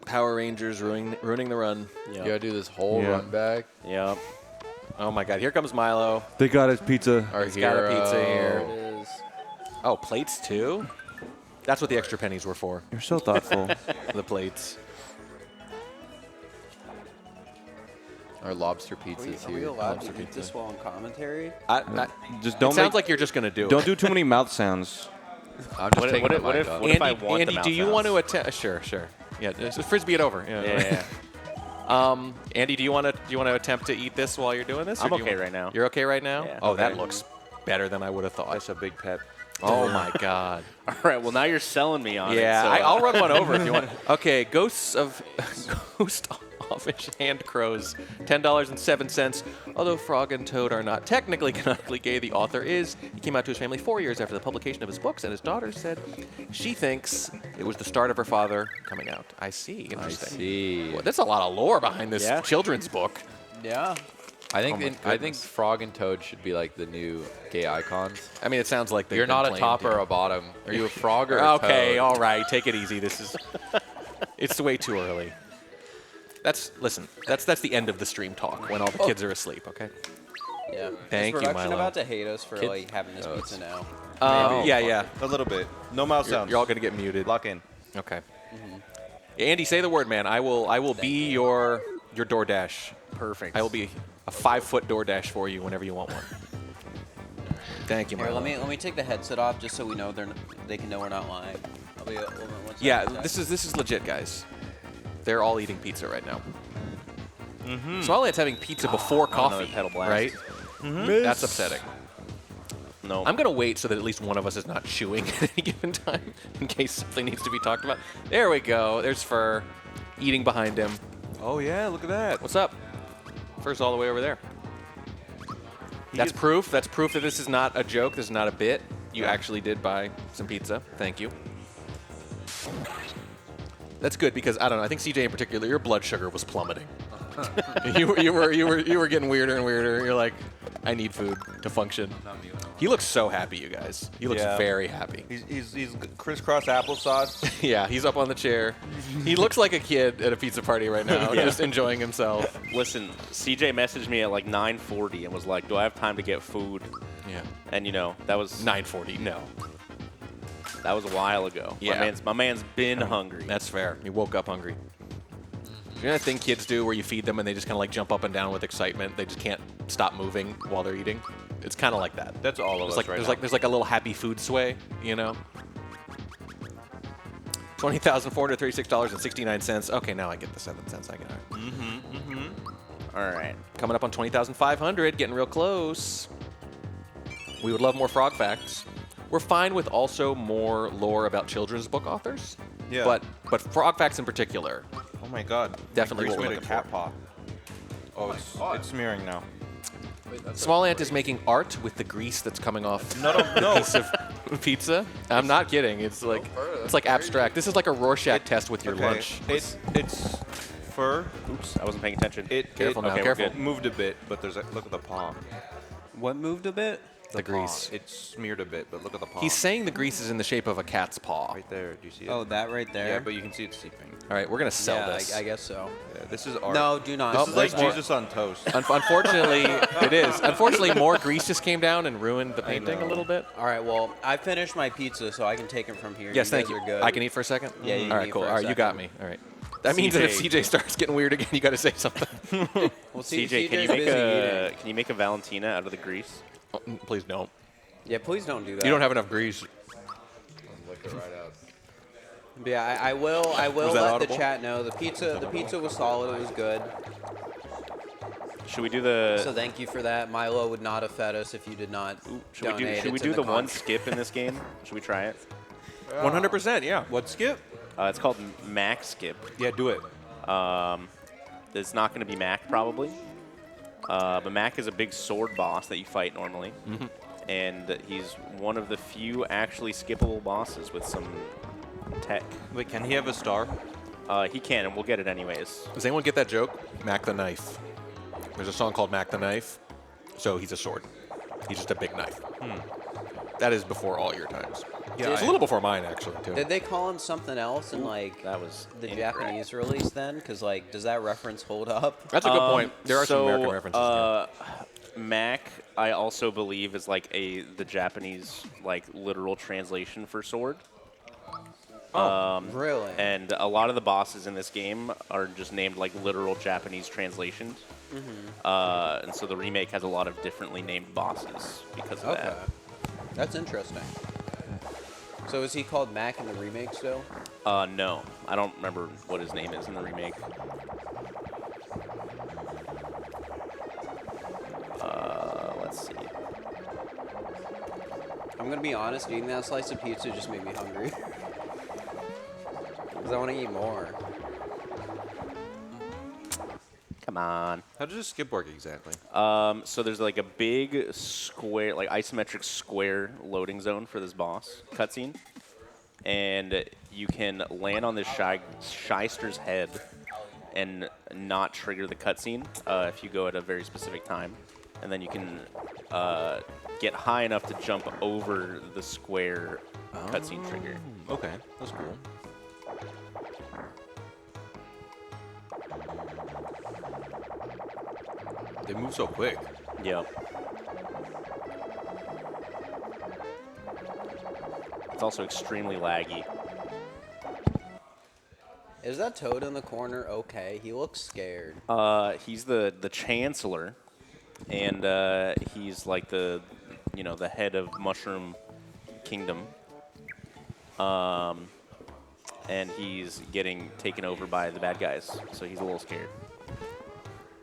Power Rangers ruining the run. You gotta do this whole Yeah. run back. Yep. Oh my God! Here comes Milo. They got his pizza. Our He's got a pizza hero. here. It is. Oh, plates too. That's what the extra pennies were for. You're so thoughtful. The plates. Our lobster Are we, pizzas are we here. allowed to eat this while in commentary? Just It don't sounds make, like you're just gonna do don't it. do too many mouth sounds. I'm just What- taking what the if- what mic if- off. what if I want the Andy, mouth do you sounds? want to attempt? Sure. Yeah, just frisbee it over. Yeah. Andy, do you want to attempt to eat this while you're doing this? or I'm do you okay want- right now. You're okay right now? Yeah. Oh, that Okay. looks better than I would have thought. That's a big pet. Oh my God. All right. Well, now you're selling me on Yeah, it. So, I'll run one over if you want. Okay, Ghost Offish Hand Crows, $10.07. Although Frog and Toad are not technically canonically gay, the author is. He came out to his family 4 years after the publication of his books, and his daughter said she thinks it was the start of her father coming out. I see. I Interesting. see. Well, there's a lot of lore behind this Yeah. children's book. Yeah. I think my I think goodness. Frog and Toad should be like the new gay icons. I mean, it sounds like they've You're been not a playing top or deep. a bottom. Are you a frog or a Okay, toad? all right, take it easy. This is it's way too early. That's the end of the stream talk when all the kids are asleep. Okay. Yeah. Thank Is you, production Milo. about to hate us for Kid- like having this pizza now? Yeah. A little bit. No mouth sounds. You're all gonna get muted. Lock in. Okay. Andy, say the word, man. I will be your DoorDash. Perfect. I will be a 5-foot DoorDash for you whenever you want one. Thank you, Here, Milo. let me take the headset off just so we know they can know we're not lying. I'll be. Hold on, one Yeah, second. this is legit, guys. They're all eating pizza right now. Smilehead's having pizza before another coffee, pedal blast. right? That's upsetting. No. I'm going to wait so that at least one of us is not chewing at any given time in case something needs to be talked about. There we go. There's Fur eating behind him. Oh yeah, look at that. What's up? Fur's all the way over there. That's proof. That's proof that this is not a joke. This is not a bit. You actually did buy some pizza. Thank you. That's good because I don't know. I think CJ in particular, your blood sugar was plummeting. you were getting weirder and weirder. You're like, I need food to function. He looks so happy, you guys. He looks Yeah. very happy. He's crisscross applesauce. Yeah, he's up on the chair. He looks like a kid at a pizza party right now, Yeah. just enjoying himself. Listen, CJ messaged me at like 9:40 and was like, "Do I have time to get food?" Yeah. And that was 9:40. No, that was a while ago. Yeah. My man's been hungry. that's fair. He woke up hungry. You know that thing kids do where you feed them and they just kind of like jump up and down with excitement? They just can't stop moving while they're eating. It's kind of like that. That's all of There's us like right there's now. like there's like a little happy food sway, you know. $20,436.69. Okay, now I get the 7 cents. I get it. All right. Coming up on 20,500, getting real close. We would love more frog facts. We're fine with also more lore about children's book authors. Yeah. But frog facts in particular. Oh my God. Definitely Grease what we're made a looking cat for. paw. Oh, it's smearing now. Small Ant is making art with the grease that's coming off No. the piece of pizza. I'm not kidding. It's like abstract. This is like a Rorschach test with your Okay. lunch. It's fur. Oops, I wasn't paying attention. Careful now, okay, we're careful. good. Moved a bit, but there's look at the palm. What moved a bit? The grease. Paw. It smeared a bit, but look at the palm. He's saying the grease is in the shape of a cat's paw. right there. Do you see it? Oh, that right there. yeah, but you can see it seeping. All right, we're gonna sell yeah, this. I guess so. Yeah, this is art. No, do not. Oh, This is like there's more. Jesus on toast. Unfortunately, it is. Unfortunately, more grease just came down and ruined the painting a know. little bit. All right, well, I finished my pizza, so I can take it from here. Yes, thank guys you. are good. I can eat for a second? Yeah, you can All right, eat cool. for a All right, you got second. me. All right. That means that if CJ. CJ starts getting weird again, you got to say something. Well, CJ, can you CJ's make busy a eating. can you make a Valentina out of the grease? Oh, please don't. Yeah, please don't do that. You don't have enough grease. But yeah, I will that let audible? the chat know the pizza was solid. It was good. Should we do the? So thank you for that. Milo would not have fed us if you did not should we donate. do? Should we It's do in the one con- skip in this game? Should we try it? 100%, yeah. What skip? It's called Mac Skip. Yeah, do it. It's not going to be Mac probably, but Mac is a big sword boss that you fight normally, and he's one of the few actually skippable bosses with some tech. Wait, can he have a star? He can, and we'll get it anyways. Does anyone get that joke? Mac the Knife. There's a song called Mac the Knife, so he's a sword. He's just a big knife. That is before all your times. Yeah, It's a little before mine, actually, too. Did they call him something else in like That was the incorrect. Japanese release then? Because like, does that reference hold up? That's a good point. There are some So, American references. Mac, I also believe, is like the Japanese like literal translation for sword. Really? And a lot of the bosses in this game are just named like literal Japanese translations. And so the remake has a lot of differently named bosses because of Okay. that. That's interesting. So is he called Mac in the remake still? No, I don't remember what his name is in the remake. Let's see. I'm gonna be honest, eating that slice of pizza just made me hungry. Because I want to eat more. Come on. How does a skip work exactly? So there's like a big square, like isometric square loading zone for this boss cutscene. And you can land on this shyster's head and not trigger the cutscene if you go at a very specific time. And then you can get high enough to jump over the square cutscene trigger. Okay, that's cool. They move so quick. Yep. It's also extremely laggy. Is that Toad in the corner okay? He looks scared. He's the chancellor, and he's like the head of Mushroom Kingdom. And he's getting taken over by the bad guys, so he's a little scared.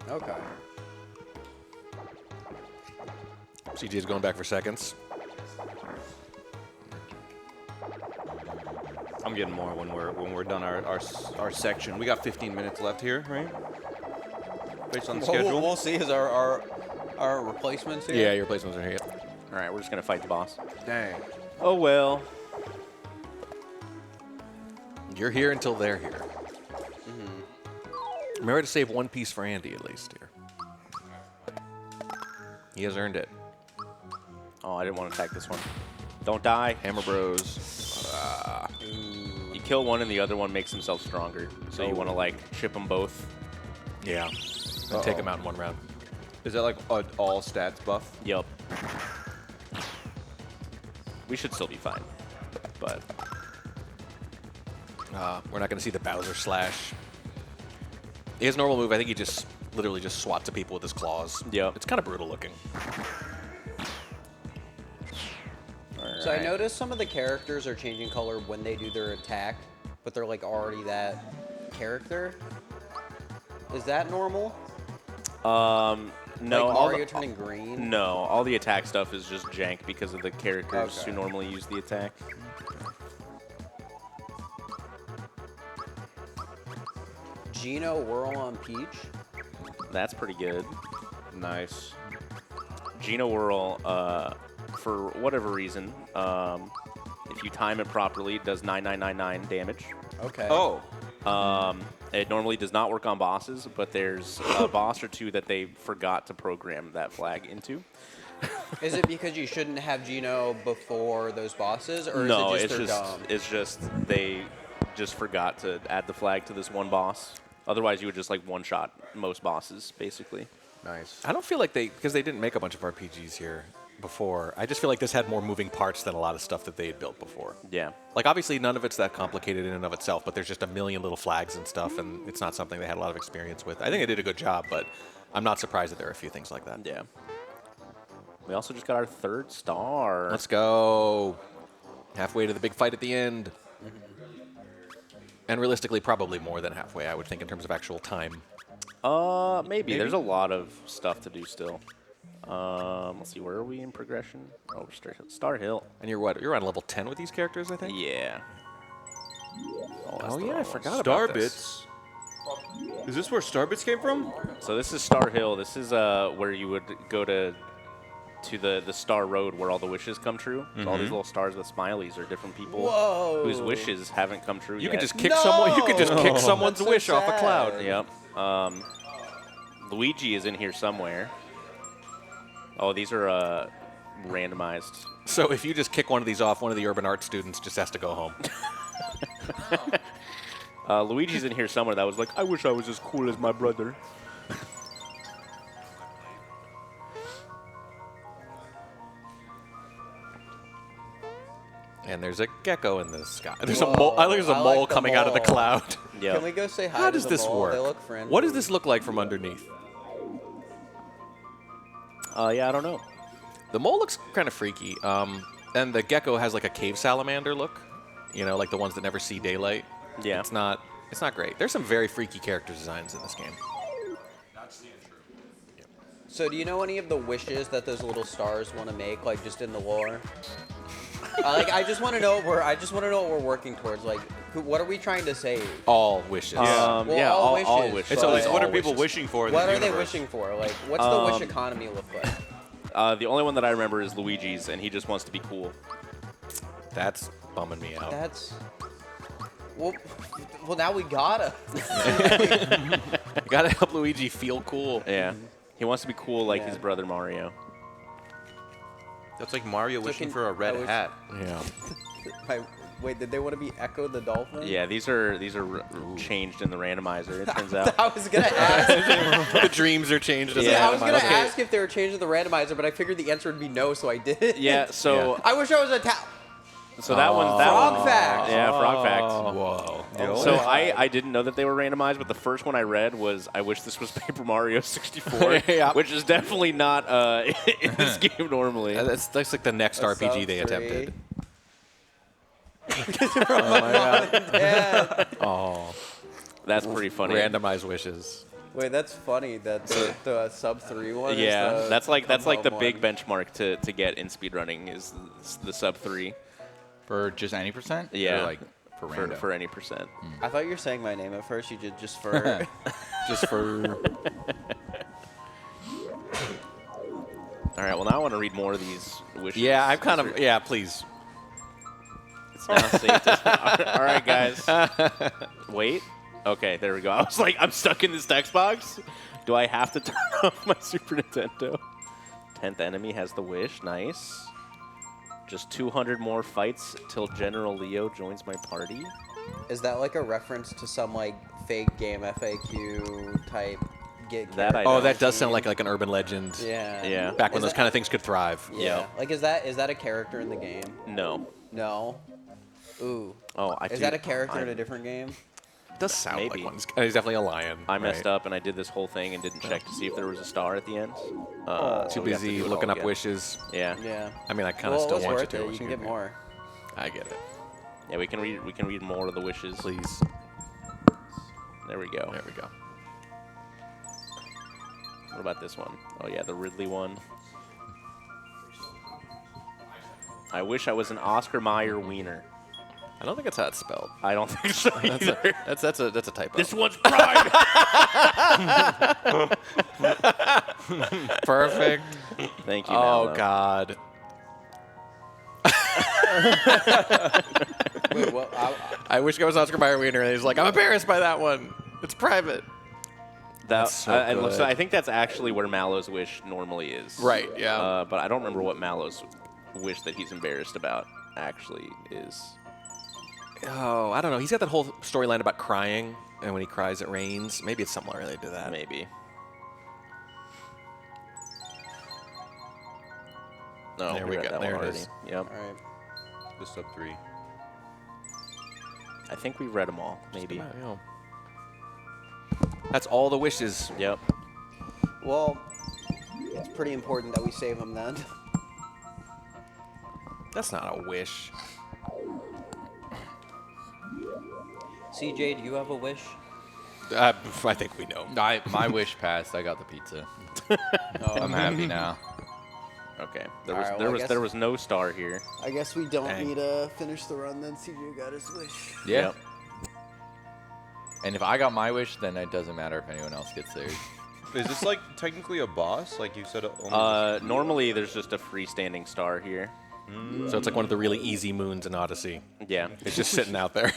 Okay. CJ's going back for seconds. I'm getting more when we're done our section. We got 15 minutes left here, right? Based on the schedule. We'll see. Is our replacements here? Yeah, your replacements are here. All right, we're just gonna fight the boss. Dang. Oh well. You're here until they're here. Remember to save one piece for Andy, at least, here. He has earned it. Oh, I didn't want to attack this one. Don't die. Hammer Bros. You kill one and the other one makes himself stronger. So you want to like chip them both. Yeah. And take him out in one round. Is that like an all stats buff? Yep. We should still be fine. But We're not going to see the Bowser slash. His normal move, I think he just literally just swats at people with his claws. Yep. It's kind of brutal looking. So I noticed some of the characters are changing color when they do their attack, but they're like already that character. Is that normal? no, like all Mario turning green? no, all the attack stuff is just jank because of the characters Okay. who normally use the attack. Geno Whirl on Peach. That's pretty good. Nice. Geno Whirl, for whatever reason, if you time it properly, it does 9999 damage. Okay. Oh. It normally does not work on bosses, but there's a boss or two that they forgot to program that flag into. Is it because you shouldn't have Geno before those bosses, or No, is it it's just they're dumb? it's just they just forgot to add the flag to this one boss. Otherwise, you would just like one-shot most bosses, basically. Nice. I don't feel like because they didn't make a bunch of RPGs here before. I just feel like this had more moving parts than a lot of stuff that they had built before. Yeah. Like, obviously, none of it's that complicated in and of itself, but there's just a million little flags and stuff, and it's not something they had a lot of experience with. I think they did a good job, but I'm not surprised that there are a few things like that. Yeah. We also just got our 3rd star. Let's go. Halfway to the big fight at the end. And realistically, probably more than halfway, I would think, in terms of actual time. Maybe. There's a lot of stuff to do still. Let's see, where are we in progression? Oh, we're Star Hill. And you're what? You're on level 10 with these characters, I think. Yeah. Oh yeah, I forgot Star about this. Bits. Is this where Star Bits came from? So this is Star Hill. This is where you would go to the Star Road where all the wishes come true. So all these little stars with smileys are different people Whoa. whose wishes haven't come true You yet. can just kick someone. You can just kick someone's That's so wish off a sad. cloud. Yep. Luigi is in here somewhere. Oh, these are randomized. So if you just kick one of these off, one of the urban art students just has to go home. Luigi's in here somewhere that was like, I wish I was as cool as my brother. And there's a gecko in the sky. There's Whoa, a mole. I think there's a I mole like the coming out of the mole. cloud. Yeah. Can we go say hi How to does the this mole? work? They look friendly. What does this look like from underneath? Yeah, I don't know. The mole looks kind of freaky. And the gecko has like a cave salamander look. You know, like the ones that never see daylight. Yeah. It's not great. There's some very freaky character designs in this game. So do you know any of the wishes that those little stars want to make, like just in the lore? I just want to know what we're working towards. Like, what are we trying to save? All wishes. Well, yeah, all all wishes, wishes. It's but- always what all are people wishes. wishing for in What the are they universe? wishing for? Like, what's the wish economy look like? The only one that I remember is Luigi's, and he just wants to be cool. That's bumming me out. That's well, now we gotta. You gotta help Luigi feel cool. Yeah. He wants to be cool like Yeah. his brother Mario. That's like Mario wishing can- for a red I wish- hat. Yeah. Wait, did they want to be Echo the Dolphin? Yeah, these are changed in the randomizer, it turns out. I was gonna ask. The dreams are changed. As Yeah, a I was gonna randomizer. ask if they were changing the randomizer, but I figured the answer would be no, so I did. Yeah, so I wish I was a so that one's that Frog one. fact. Yeah, frog fact. Whoa. So I didn't know that they were randomized, but the first one I read was I wish this was Paper Mario 64, Yeah. which is definitely not in this game normally. That's like the next That's RPG sub they 3. attempted. Yeah. Oh, That's pretty funny. randomized wishes. Wait, that's funny that the sub 3 one. Yeah, is the that's like the above big one. benchmark to get in speedrunning is the sub 3 For just any percent? Yeah. Or like for random? for any percent. I thought you were saying my name at first. You did just for. Just for All right, well now I want to read more of these wishes. yeah, I'm kind of yeah. Please. It's now safe to, all right, guys. Wait. Okay, there we go. I was like, I'm stuck in this text box. Do I have to turn off my Super Nintendo? 10th enemy has the wish. Nice. Just 200 more fights till General Leo joins my party. Is that like a reference to some like fake game FAQ type get? That I Oh, don't that does sound like an urban legend. Yeah. Yeah. Back when Is those kind of things could thrive. Yeah. Like, is that a character in the game? No. No. Ooh. Oh, I Is that a character in a different game? Does sound Maybe. like one. He's definitely a lion. I messed right? up and I did this whole thing and didn't check to see if there was a star at the end. Oh. So Too we have to busy do it all looking up again. wishes. Yeah. Yeah. I mean, I kind of Well, it still was want you worth to. it. wish You can could get be. more. I get it. Yeah, we can read more of the wishes. Please. There we go. There we go. What about this one? Oh yeah, the Ridley one. I wish I was an Oscar Mayer wiener. I don't think that's how it's spelled. I don't think so either. That's a typo. This one's pride. Perfect. Thank you. Oh Mallow. God. Wait, what? I wish I was Oscar Mayer Wiener, and he's like, I'm embarrassed by that one. It's private. That's so it looks good. I think that's actually where Mallow's wish normally is. Right, yeah. But I don't remember what Mallow's wish that he's embarrassed about actually is. Oh, I don't know. He's got that whole storyline about crying, and when he cries, it rains. Maybe it's somewhere related to that. Maybe. No, There we read go. that There one it already. is. Yep. All right. The sub 3. I think we read them all. Maybe. Yeah, yeah. That's all the wishes. Yep. Well, it's pretty important that we save him then. That's not a wish. CJ, do you have a wish? I think we know. My wish passed. I got the pizza. I'm happy now. Okay. Alright, well, I guess- There was no star here. I guess we don't Dang. need to finish the run then. CJ got his wish. Yeah. Yep. And if I got my wish, then it doesn't matter if anyone else gets theirs. Is this like technically a boss? Like you said, only Normally there's just a freestanding star here. So it's like one of the really easy moons in Odyssey. Yeah. It's just sitting out there.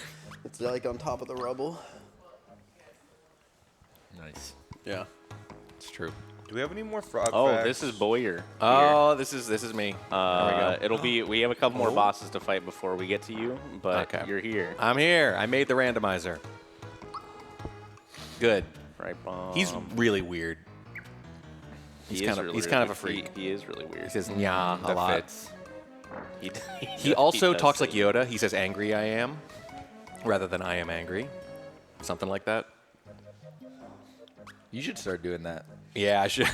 It's like on top of the rubble. Nice. Yeah. It's true. do we have any more frog Oh, facts? this is Boyer. Oh, this is me. There we go. We have a couple more bosses to fight before we get to you, but Okay. you're here. I'm here. I made the randomizer. Good. Right, bomb. He's really weird. He He's is kind of really he's kind of a weird. freak. He is really weird. He says "nya" a That lot. fits. He also does talks say- like Yoda. He says "angry I am," rather than "I am angry," something like that. You should start doing that. Yeah, I should.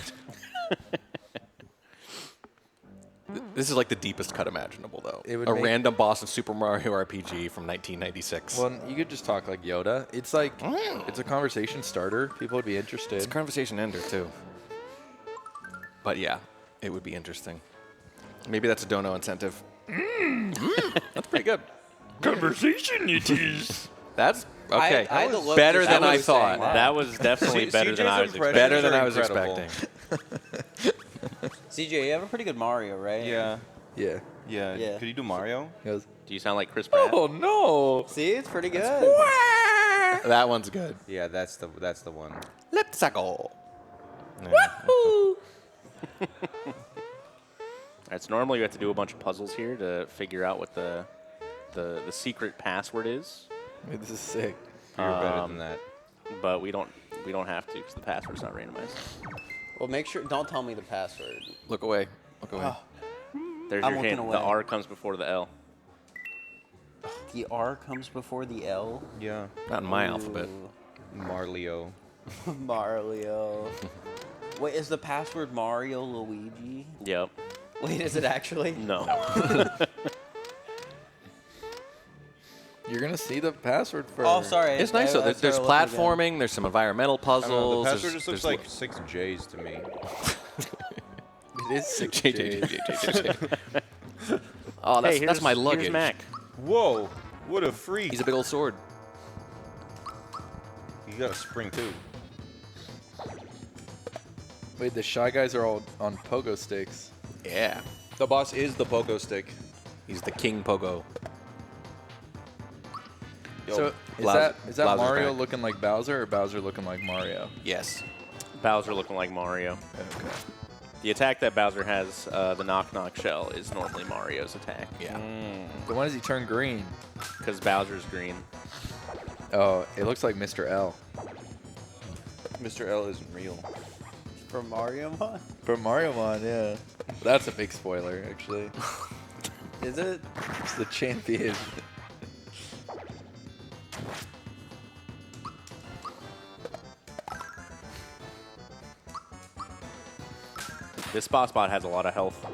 This is like the deepest cut imaginable, though. It would A make- random boss in Super Mario RPG from 1996. Well, you could just talk like Yoda. It's like it's a conversation starter. People would be interested. It's a conversation ender, too. But yeah, it would be interesting. Maybe that's a dono incentive. That's pretty good. Conversation it is. That's okay. I had to look Better to than see I what thought. he was saying. That was definitely better than CJ's I was impression- expecting. Better than are I was incredible. expecting. CJ, you have a pretty good Mario, right? Yeah. Yeah. Yeah. Yeah. Could you do Mario? He goes, Do you sound like Chris Pratt? oh no. See, it's pretty good. That one's good. Yeah, that's the one. Let's go. Alright, so normally you have to do a bunch of puzzles here to figure out what the secret password is, Wait, this is sick. You're better than that. but we don't have to because the password's not randomized. Well, make sure. Don't tell me the password. Look away. Look away. There's I'm your looking hint. away. The R comes before the L. The R comes before the L. Yeah. Not in my alphabet. Ooh. Marlio. Mario. Wait, is the password Mario Luigi? Yep. Wait, is it actually? No. You're gonna see the password for. Oh, sorry. It's nice though. I There's started looking again. platforming. There's some environmental I don't know. puzzles. The password there's- just looks there's like 6 J's to me. It is 6 J, J's. J, J, J, J, J. Oh, that's, Hey, that's my here's luggage. Mac. Whoa! What a freak! He's a big old sword. You got a spring too. Wait, the Shy Guys are all on pogo sticks. Yeah. The boss is the pogo stick. He's the King Pogo. So is Bowser- that Bowser's Mario back. looking like Bowser or Bowser looking like Mario? Yes. Bowser looking like Mario. Okay. The attack that Bowser has, the knock knock shell, is normally Mario's attack. Yeah. But when does he turn green? Because Bowser's green. Oh, it looks like Mr. L. Mr. L isn't real. From Mario Mon? From Mario Mon, yeah. That's a big spoiler, actually. Is it? It's the champion. This boss bot has a lot of health,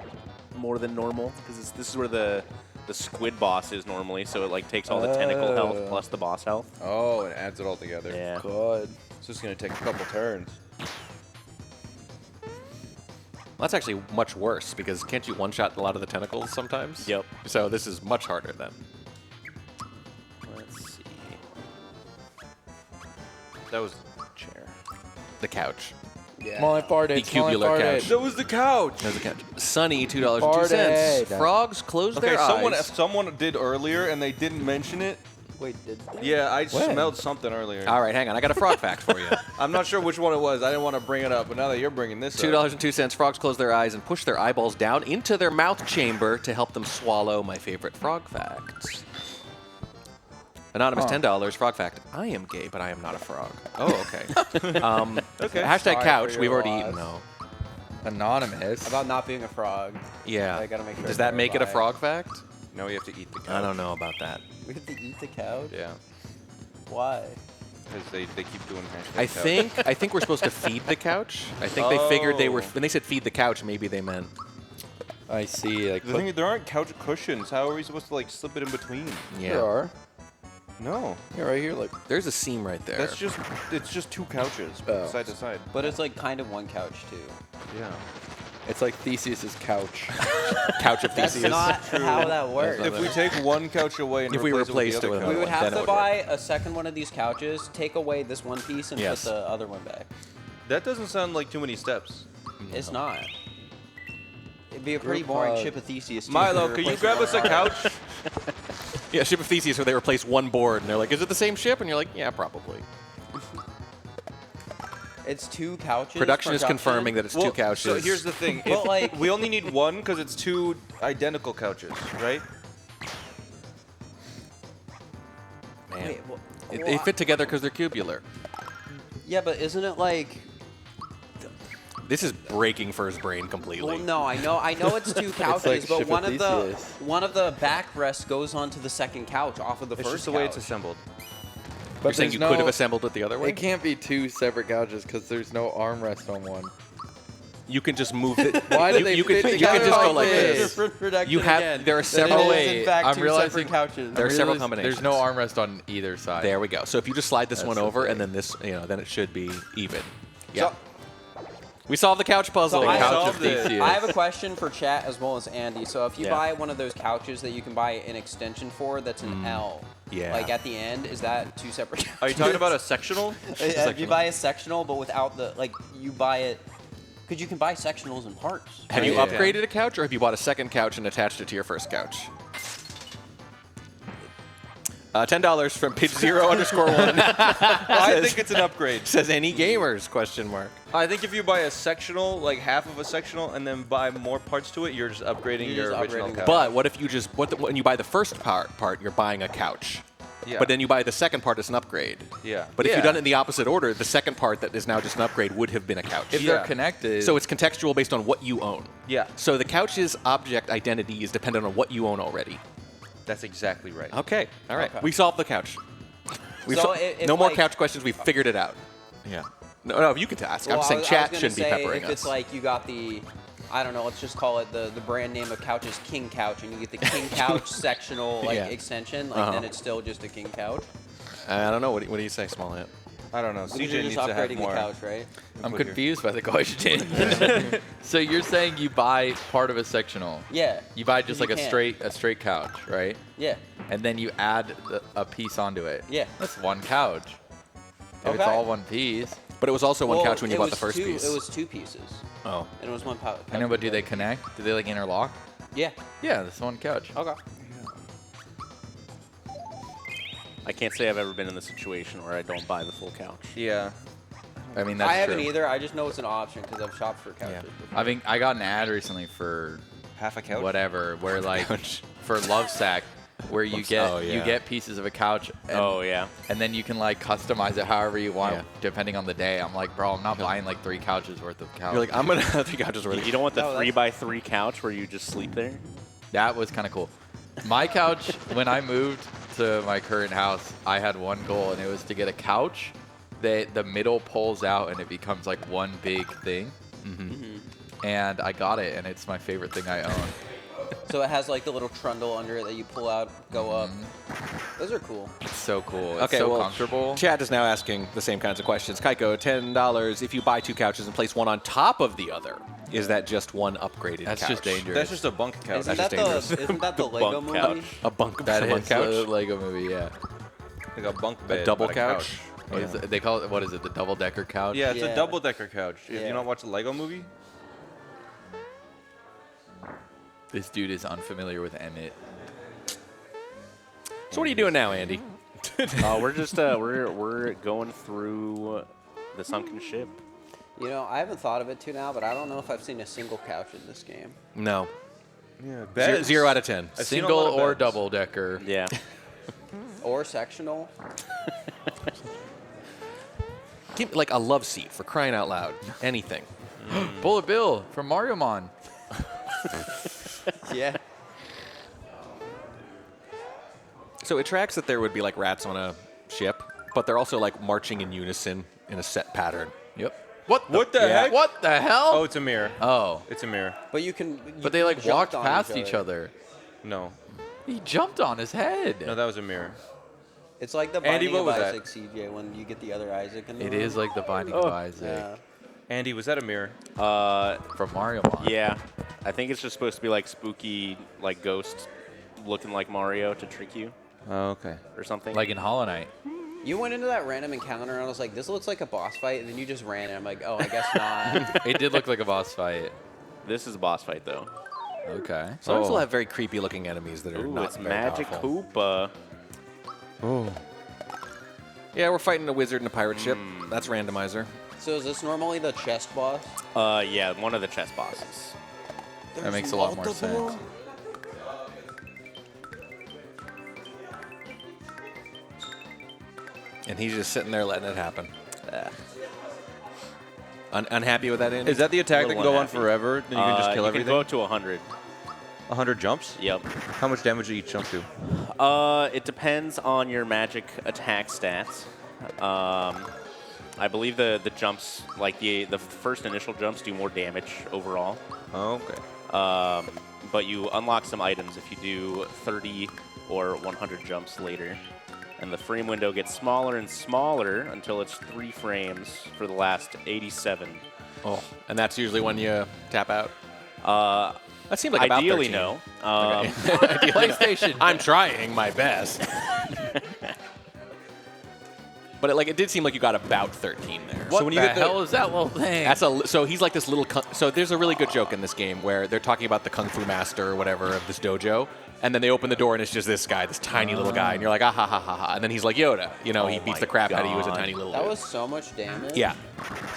more than normal, because this is where the squid boss is normally. So it like takes all the tentacle health Oh. plus the boss health. Oh, it adds it all together. Yeah. God. So it's gonna take a couple turns. That's actually much worse because can't you one-shot a lot of the tentacles sometimes? Yep. So this is much harder then. Let's see. That was the chair. The couch. Yeah. Molly farted. The cubular Molly farted. couch. That was the couch. There's a couch. Sunny, $2.02. Farted. Frogs close Okay, their eyes. someone did earlier and they didn't mention it. Wait, did they? Yeah, I When? smelled something earlier. All right, hang on. I got a frog fact for you. I'm not sure which one it was. I didn't want to bring it up, but now that you're bringing this up. $2.02. Frogs close their eyes and push their eyeballs down into their mouth chamber to help them swallow my favorite frog facts. Anonymous, Huh. $10. Frog fact. I am gay, but I am not a frog. Oh, okay. Okay. Hashtag Sorry couch. for We've your already loss. eaten, though. Anonymous. About not being a frog. Yeah. I gotta make sure Does I that make it a verify. frog fact? Now we have to eat the couch. I don't know about that. We have to eat the couch? Yeah, Why? because they keep doing hashtag I couch. think we're supposed to feed the couch. I think they figured they were when they said feed the couch, maybe they meant I see. Like, The thing is, there aren't couch cushions. How are we supposed to like slip it in between? yeah. there are. No, Yeah, right here. Look. There's a seam right there. it's just two couches Oh. side to side. But it's like kind of one couch too. Yeah. It's like Theseus's couch. Couch of That's Theseus. not how that works. If we take one couch away and If we replace replaced it it with with the We other would couch, have then it to would buy a second one of these couches, take away this one piece, and Yes. put the other one back. that doesn't sound like too many steps. It's not. It'd be a pretty Group boring hug. ship of Theseus. too, Milo, if could we you replaced grab it us a with couch? Yeah, Ship of Theseus, where they replace one board, and they're like, "Is it the same ship?" And you're like, "Yeah, probably." It's 2 couches. Production is confirming that it's 2 couches. So here's the thing. Well, If like- we only need one because it's 2 identical couches, right? Man. Wait, well, They fit together because they're cubular. Yeah, but isn't it like? This is breaking Fur's brain completely. Well, no, I know it's 2 couches, like but Ship of Theseus. one of the backrests goes onto the second couch off of the It's first just the way it's couch. assembled. You're saying there's you could have assembled it the other way? It can't be 2 separate couches because there's no armrest on one. You can just move it. Why do you, they you fit can, you can together just go like like this? this. You have. There are several. Oh, wait, in fact I'm 2 realizing- separate couches. There are several There's combinations. no armrest on either side. There we go. So if you just slide this That's one the over thing. and then this, then it should be even. Yeah. We solved the couch puzzle. So I Couch solved of Theseus. I have a question for chat as well as Andy. So if you Yeah. buy one of those couches that you can buy an extension for, that's an L. Yeah. Like at the end, is that 2 separate couches? Are you talking about a sectional? If you buy a sectional, but without the you buy it, because you can buy sectionals in parts. Have you Yeah. upgraded a couch, or have you bought a second couch and attached it to your first couch? $10 from Pitch0_1 I think it's an upgrade. says any gamers ? I think if you buy a sectional, like half of a sectional, and then buy more parts to it, you're just upgrading You're your just original upgrading couch. But what if you just when you buy the first part, you're buying a couch. Yeah. But then you buy the second part as an upgrade. Yeah. But if Yeah. you've done it in the opposite order, the second part that is now just an upgrade would have been a couch. If Yeah. they're connected. So it's contextual based on what you own. Yeah, So the couch's object identity is dependent on what you own already. that's exactly right. Okay. All right. Okay. We solved the couch. We've So sol- if, no more like- couch questions. We figured it out. Yeah. No, you can ask. Well, I'm saying I was chat gonna shouldn't be say, peppering if us. it's like you got the, I don't know, let's just call it the brand name of couch is King Couch, and you get the King Couch sectional Yeah. extension, Uh-huh. then it's still just a King Couch. I don't know. What do you say, Small Ant? I don't know. But CJ you're needs just to have upgrading more. the couch, right? I'm input here. confused by the question. So you're saying you buy part of a sectional. Yeah. You buy just You like a can. straight couch, right? Yeah. And then you add a piece onto it. Yeah. That's one couch. If it's Okay. all one piece. But it was also one Well, couch when you it bought the was first 2, piece. It was 2 pieces, Oh. and it was one couch. I know, but do they connect? Do they like interlock? Yeah. Yeah, that's one couch. Okay. I can't say I've ever been in the situation where I don't buy the full couch. Yeah. I mean, that's I haven't true. either. I just know it's an option because I've shopped for couches. Yeah. before. I mean, I got an ad recently for Half a couch. whatever, where like Couch. for Lovesack, where you get oh, you yeah. get pieces of a couch. And, Oh yeah. And then you can like customize it however you want, Yeah. depending on the day. I'm like, bro, I'm not buying like 3 couches worth of couch. You're like, I'm gonna have 3 couches worth. You don't want the No, 3x3 couch where you just sleep there? That was kind of cool. My couch, when I moved to my current house, I had one goal, and it was to get a couch that the middle pulls out and it becomes like one big thing. And I got it, and it's my favorite thing I own. So it has like the little trundle under it that you pull out, go up. Those are cool. It's so cool. It's Okay, so well, comfortable. Chat is now asking the same kinds of questions. Kaiko, $10 if you buy 2 couches and place one on top of the other. Is that just one upgraded That's couch? just dangerous. That's just a bunk couch. Isn't That's that just the dangerous. isn't that the Lego bunk movie? couch. A bunk, That a is bunk couch? the Lego movie, yeah. Like a bunk bed. double but couch? What is it? They call it, what is it, the double-decker couch? Yeah, it's Yeah. a double-decker couch. If Yeah. you don't watch the Lego movie, This dude is unfamiliar with Emmett. So what are you doing now, Andy? We're just we're going through the sunken ship. You know, I haven't thought of it too now, but I don't know if I've seen a single couch in this game. No. yeah, 0 out of 10. I've seen a Single lot of or beds. double-decker. Yeah. Or sectional. Give me, like a love seat for crying out loud. Anything. Bullet Bill from Mario Mon. Yeah. So it tracks that there would be like rats on a ship, but they're also like marching in unison in a set pattern. Yep. What the heck? What the hell? Oh, it's a mirror. Oh. It's a mirror. But you can. But they like jumped walked on past each other. No. He jumped on his head. No, that was a mirror. It's like the Andy, Binding what of was that? Isaac, CJ, when you get the other Isaac in the It room. is like the Binding of Isaac. Yeah. Andy, was that a mirror? From Mario Mon. Yeah. I think it's just supposed to be like spooky, like ghost looking like Mario to trick you Oh, okay. or something. Like in Hollow Knight. You went into that random encounter and I was like, this looks like a boss fight, and then you just ran and I'm like, oh, I guess not. It did look like a boss fight. This is a boss fight though. Okay. Some will have very creepy looking enemies that are Ooh, not it's very Magic powerful. Koopa. Oh. Yeah, we're fighting a wizard and a pirate ship. That's Randomizer. So is this normally the chest boss? Yeah, one of the chess bosses. That makes a lot more sense. And he's just sitting there letting it happen. Unhappy with that ending? Is that the attack that can Little go on unhappy. forever? Then you can just kill you everything? can go up to 100. 100 jumps? Yep. How much damage do each jump do? It depends on your magic attack stats. I believe the jumps, like the first initial jumps, do more damage overall. Oh, okay. But you unlock some items if you do 30 or 100 jumps later. And the frame window gets smaller and smaller until it's 3 frames for the last 87. Oh, and that's usually when you tap out? That seemed like Ideally, about 13. no. Okay. PlayStation. I'm trying my best. But it did seem like you got about 13 there. What so when you the get hell is that little thing? so he's like this little. So there's a really good joke in this game where they're talking about the kung fu master or whatever of this dojo, and then they open the door and it's just this guy, this tiny little guy, and you're like, ah ha ha ha ha, and then he's like Yoda. You know, he beats the crap out of you as a tiny little. That was so much damage. Yeah.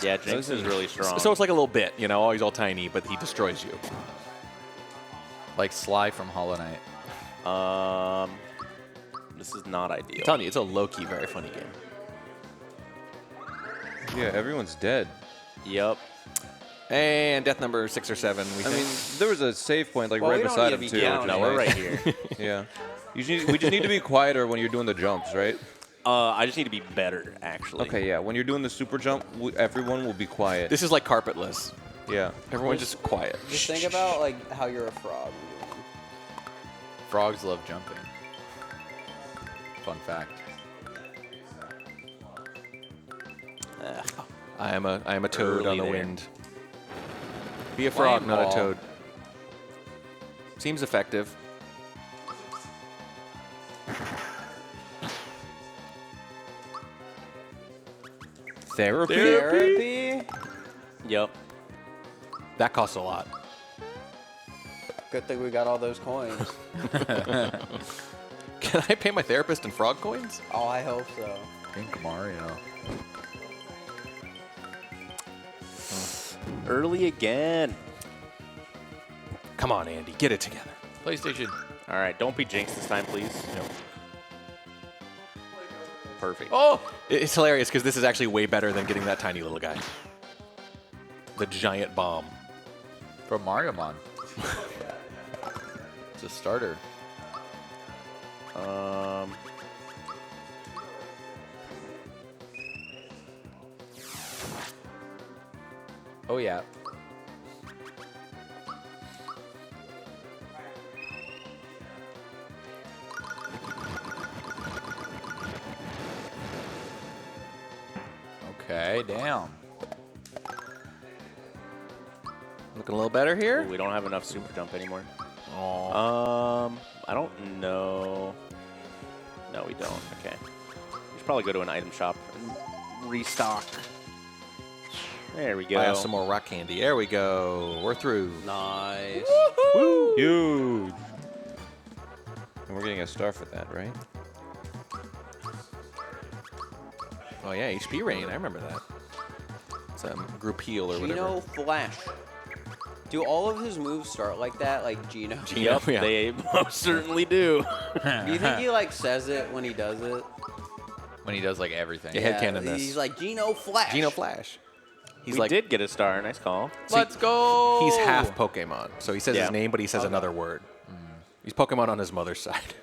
Yeah, Jinx is really strong. So it's like a little bit, you know, he's all tiny, but he destroys you. Like Sly from Hollow Knight. This is not ideal. I'm telling you, it's a low-key, very funny game. Yeah, everyone's dead. Yep. And death number 6 or 7, we I think. mean, there was a save point like Well, right we don't beside need him to too. be down which No, is we're nice. right here. Yeah. We just need to be quieter when you're doing the jumps, right? I just need to be better, actually. Okay, yeah. When you're doing the super jump, everyone will be quiet. This is like carpetless. Yeah. Everyone just quiet. Just think about like how you're a frog. Frogs love jumping. Fun fact. I am a toad Early on the there. wind. Be a frog, Flame not a ball. toad. Seems effective. Therapy? Therapy? Yep. That costs a lot. Good thing we got all those coins. Can I pay my therapist in frog coins? Oh, I hope so. Pink Mario. Early again. Come on, Andy, get it together. PlayStation. All right, don't be Jinx this time, please. Nope. Perfect. Oh! It's hilarious because this is actually way better than getting that tiny little guy. The giant bomb. From Mario Mon. It's a starter. Oh, yeah. Okay, damn. Looking a little better here. Ooh, we don't have enough super jump anymore. Aw. I don't know. No, we don't. Okay. We should probably go to an item shop and restock. There we go. Buy us some more rock candy. There we go. We're through. Nice. Huge. And we're getting a star for that, right? Oh yeah, HP Rain. I remember that. It's group heal or Gino whatever. Flash. Do all of his moves start like that, like Gino? Gino, yeah. They most certainly do. Do you think he like says it when he does it? When he does like everything. Yeah. Headcanon this. He's like Gino Flash. Gino Flash. He's We like did get a star. Nice call. Let's go! he's half Pokemon, so he says Yeah. his name, but he says another word. He's Pokemon on his mother's side.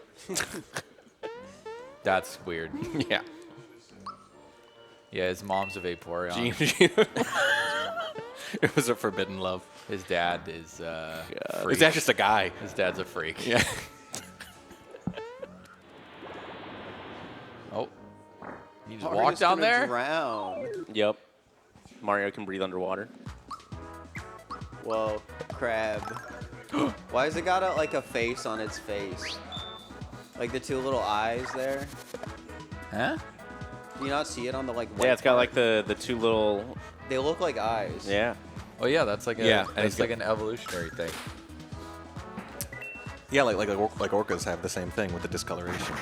That's weird. Yeah. Yeah, his mom's a Vaporeon. It was a forbidden love. His dad is freak. Is that just a guy? His dad's a freak. Yeah. Oh. He just Are walked just down gonna there? Drown. Yep. Mario can breathe underwater. Whoa, crab. Why has it got like a face on its face? Like the two little eyes there. Huh? Do you not see it on the like? White Yeah, it's got part? like the two little. They look like eyes. Yeah. Oh yeah, that's like Yeah, and that's it's like an evolutionary thing. Yeah, like orcas have the same thing with the discoloration.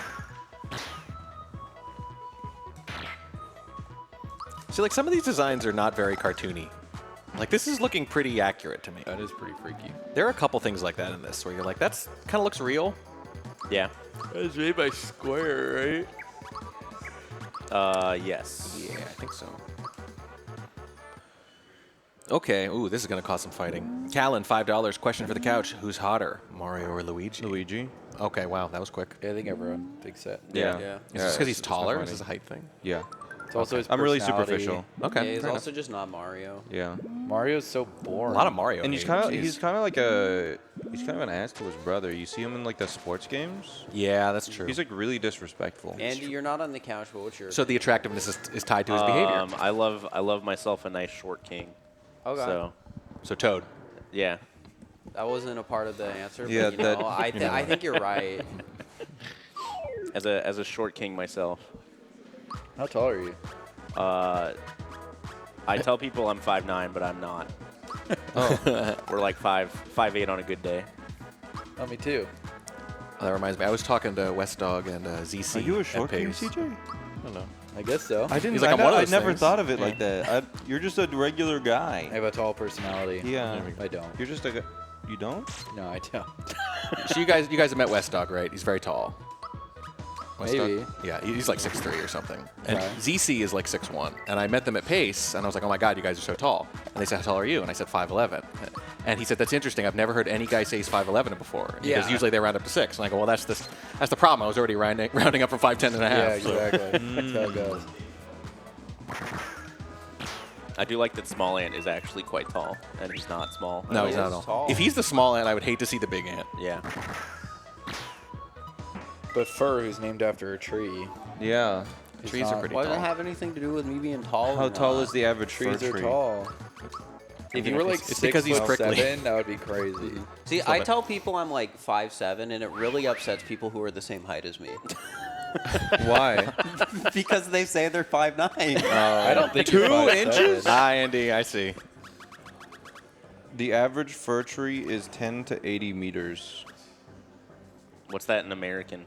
See, like some of these designs are not very cartoony. Like this is looking pretty accurate to me. That is pretty freaky. There are a couple things like that in this where you're like, that's kind of looks real. Yeah. It's made by Square, right? Yes. Yeah, I think so. Okay, ooh, this is gonna cause some fighting. Callan, $5. Question for the couch: who's hotter, Mario or Luigi? Luigi. Okay, wow, that was quick. Yeah, I think everyone thinks that. Yeah. Yeah. Is this because he's it's not taller? funny. Is this a height thing? Yeah. It's also his I'm really personality. superficial. Okay, Yeah, he's fair also just not Mario. Yeah. Mario's so boring. a lot of Mario. And he's hate. kind of Jeez. he's kind of an ass to his brother. You see him in like the sports games. Yeah, that's true. He's like really disrespectful. Andy, you're not on the couch, but what's your? So the attractiveness is tied to his behavior. I love myself a nice short king. okay. So Toad. Yeah. That wasn't a part of the answer. Yeah, but, you know, I think you're right. As a short king myself. How tall are you? I tell people I'm 5'9", but I'm not. We're like 5'8" on a good day. Oh, me too. That reminds me. I was talking to West Dog and ZC. Are you a at short king, Pace. CJ? I don't know. I guess so. I didn't. He's like, I'm one of I those never things. thought of it like that. You're just a regular I guy. have a tall personality. Yeah. I don't. You're just a. You don't? No, I don't. So you guys have met West Dog, right? He's very tall. West Maybe. Dog? Yeah, he's like 6'3" or something. And Right. ZC is like 6'1". And I met them at Pace, and I was like, oh my God, you guys are so tall. And they said, how tall are you? And I said, 5'11". And he said, that's interesting. I've never heard any guy say he's 5'11" before. Because Yeah. usually they round up to 6. And I go, well, that's the problem. I was already rounding up from 5'10" and a half. Yeah, so- exactly. That's how it goes. I do like that Small Ant is actually quite tall, and he's not small. No, Oh, he's he not is at all. tall. If he's the small ant, I would hate to see the big ant. Yeah. But Fur, who's named after a tree. Yeah. is Trees are not- pretty Why does it tall. have anything to do with me being tall? How or tall not? is the average fir Trees are tree? tall. If you were like It's because he's prickly. 6'7", that would be crazy. See, I tell people I'm like 5'7", and it really upsets people who are the same height as me. Why? Because they say they're 5'9". I don't think 2 you're 5'7". inches? Ah, Andy, I see. The average fir tree is 10 to 80 meters. What's that in American?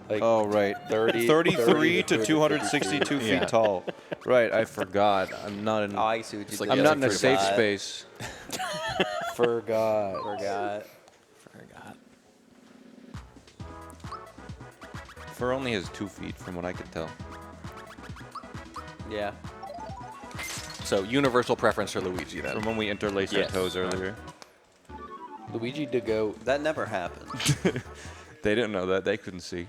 Like, Oh, right. 33 to 262 feet Yeah. tall. Right, I forgot. I'm not in. Oh, I see what you like did. I'm not in a forgot. safe space. Forgot. Forgot. Fur only has 2 feet, from what I could tell. Yeah. So universal preference for Luigi then. From when we interlaced Yes. our toes earlier. Luigi to go. That never happened. They didn't know that. They couldn't see.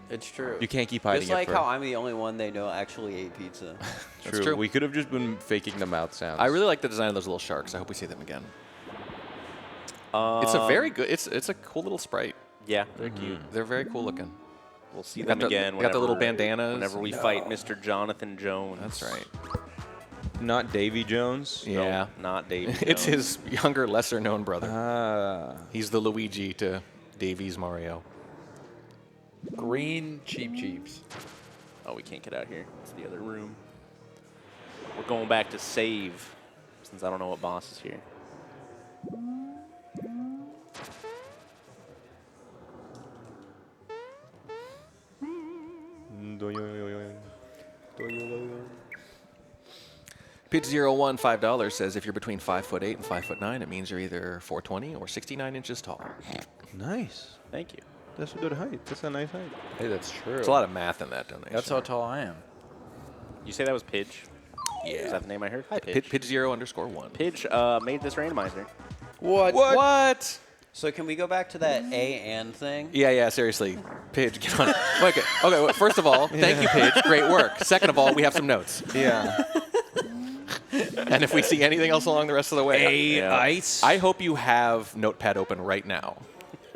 It's true. You can't keep hiding Just it. like Fur. how I'm the only one they know actually ate pizza. That's true. We could have just been faking the mouth sounds. I really like the design of those little sharks. I hope we see them again. It's a very good. It's a cool little sprite. Yeah, they're cute. They're very cool looking. We'll see Got them the- again. got the little whenever- bandanas. Whenever we fight Mr. Jonathan Jones. That's right. Not Davy Jones. No, Yeah. not Dave. It's Jones. his younger, lesser-known brother. Ah. He's the Luigi to Davy's Mario. Green Cheeps. Oh, we can't get out here. It's the other room. We're going back to save, since I don't know what boss is here. Pitch01, $5 says if you're between 5'8" and 5'9", it means you're either 420 or 69 inches tall. Nice. Thank you. That's a good height. That's a nice height. Hey, that's true. There's a lot of math in that donation. That's how tall I am. You say that was Pidge? Is Yeah. that the name I heard? Hi, Pidge. Pitch0_1. Pidge made this randomizer. What? So can we go back to that A and thing? Yeah, seriously. Pidge, get on it. Okay, well, first of all, thank you, Pidge. Great work. Second of all, we have some notes. Yeah. And if we see anything else along the rest of the way, Yeah. ice. I hope you have Notepad open right now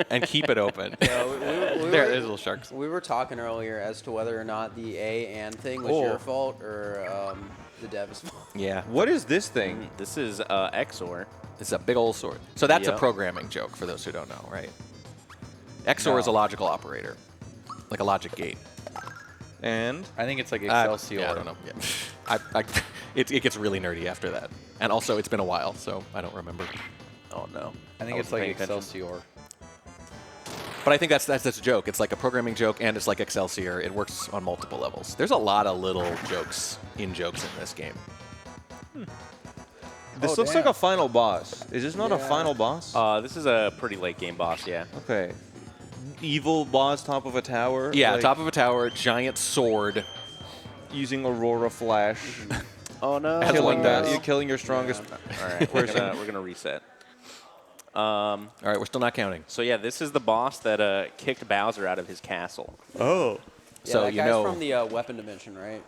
and keep it open. There's little sharks. We were talking earlier as to whether or not the A and thing was Oh. your fault or the dev's fault. Yeah. What is this thing? This is XOR. It's a big old sword. So that's a Yep. programming joke for those who don't know, right? XOR is a logical operator, like a logic gate. And I think it's like Excelsior. Yeah, I don't know. Yeah. It gets really nerdy after that. And also, it's been a while, so I don't remember. Oh no. I think I it's wasn't like paying attention. Excelsior. But I think that's a joke. It's like a programming joke, and it's like Excelsior. It works on multiple levels. There's a lot of little jokes in this game. this Oh, looks damn. like a final boss. Is this not a final boss? This is a pretty late game boss, yeah. Okay. Evil boss, top of a tower. Yeah, like, top of a tower, giant sword. using Aurora Flash. Oh no. As killing one does. you're killing your strongest. All right, we're gonna reset. All right, we're still not counting. So yeah, this is the boss that kicked Bowser out of his castle. Yeah, So that you guy's know, from the weapon dimension, right?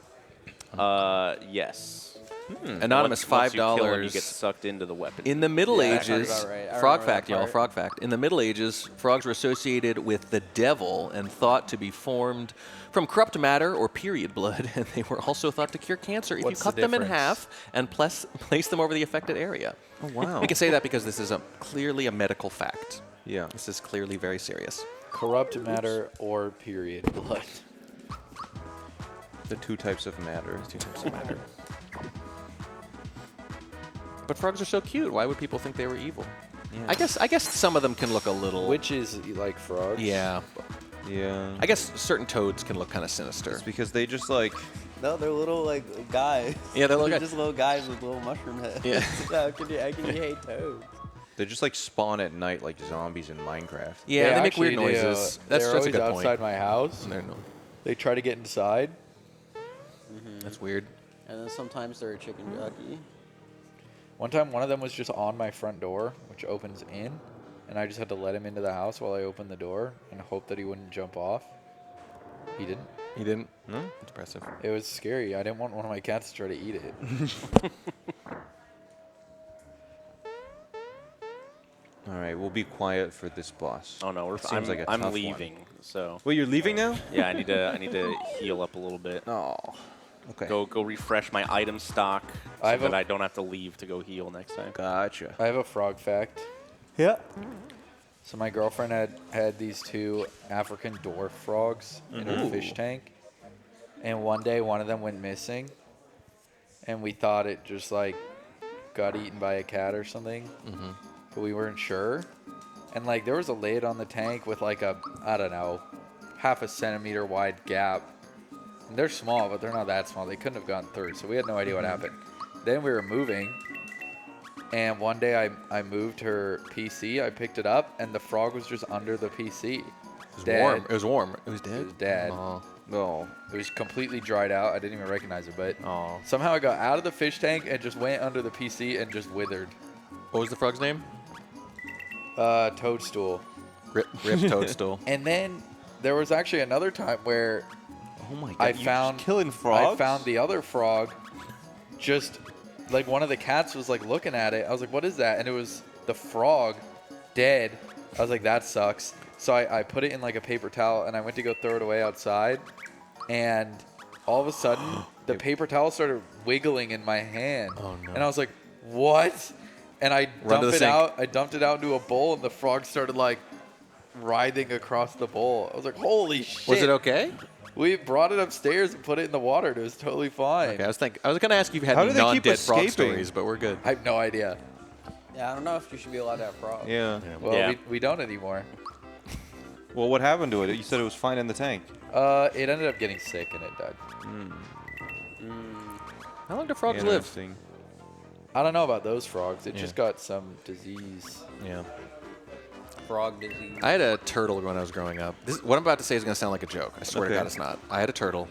Yes. anonymous Once you kill him, you $5. get sucked into the weapon. In the Middle Yeah, that sounds Ages, about right. I frog remember fact, that y'all, part. frog fact. In the Middle Ages, frogs were associated with the devil and thought to be formed from corrupt matter or period blood, and they were also thought to cure cancer if What's you the cut them in difference? half and place them over the affected area. Oh wow. We can say that because this is clearly a medical fact. Yeah. This is clearly very serious. Corrupt matter or period blood. The two types of matter. Two types of matter. But frogs are so cute. Why would people think they were evil? Yeah. I guess some of them can look a little. Witches like frogs. Yeah. Yeah. I guess certain toads can look kind of sinister. It's because they just like. No, they're little like guys. Yeah, they're little guys. just little guys with little mushroom heads. Yeah. How can you hate toads? They just like spawn at night like zombies in Minecraft. Yeah, they make weird actually do. noises. They're That's a always good outside point. my house. They're no- They try to get inside. That's weird. And then sometimes they're a chicken jockey. One time, one of them was just on my front door, which opens in, and I just had to let him into the house while I opened the door and hope that he wouldn't jump off. He didn't. You didn't? No? That's impressive. It was scary. I didn't want one of my cats to try to eat it. All right, we'll be quiet for this boss. Oh no, Seems like a tough I'm one. leaving. So Wait, you're leaving now? yeah, I need to heal up a little bit. Oh. Okay. Go refresh my item stock so I have that a- I don't have to leave to go heal next time. Gotcha. I have a frog fact. Yeah. So my girlfriend had these two African dwarf frogs in her fish tank, and one day one of them went missing, and we thought it just like got eaten by a cat or something, but we weren't sure. And like there was a lid on the tank with like a, I don't know, half a centimeter wide gap. And they're small, but they're not that small. They couldn't have gone through, so we had no idea what happened. Then we were moving, and one day I moved her PC. I picked it up, and the frog was just under the PC. It was Dead. warm. It was warm. It was dead? It was dead. Aw. Oh. It was completely dried out. I didn't even recognize it, but Aw. somehow it got out of the fish tank and just went under the PC and just withered. What was the frog's name? Toadstool. Rip Toadstool. And then there was actually another time where Oh my god. I you just found killing frogs? I found the other frog. Just like one of the cats was like looking at it. I was like, "What is that?" And it was the frog, dead. I was like, "That sucks." So I put it in like a paper towel and I went to go throw it away outside, and all of a sudden the paper towel started wiggling in my hand. Oh, no. And I was like, "What?" And I Run to the dumped it sink. out. I dumped it out into a bowl, and the frog started like writhing across the bowl. I was like, "Holy shit!" Was it okay? We brought it upstairs and put it in the water, and it was totally fine. Okay, I was gonna ask you if you had How any do they keep non-dead frog escaping? stories, but we're good. I have no idea. Yeah, I don't know if you should be allowed to have frogs. Yeah. Well, Yeah. we don't anymore. Well, what happened to it? You said it was fine in the tank. It ended up getting sick and it died. How long do frogs live? Interesting. I don't know about those frogs. It Yeah. just got some disease. Yeah. Frog disease. I had a turtle when I was growing up. What I'm about to say is going to sound like a joke. I swear to Okay. God it's not. I had a turtle,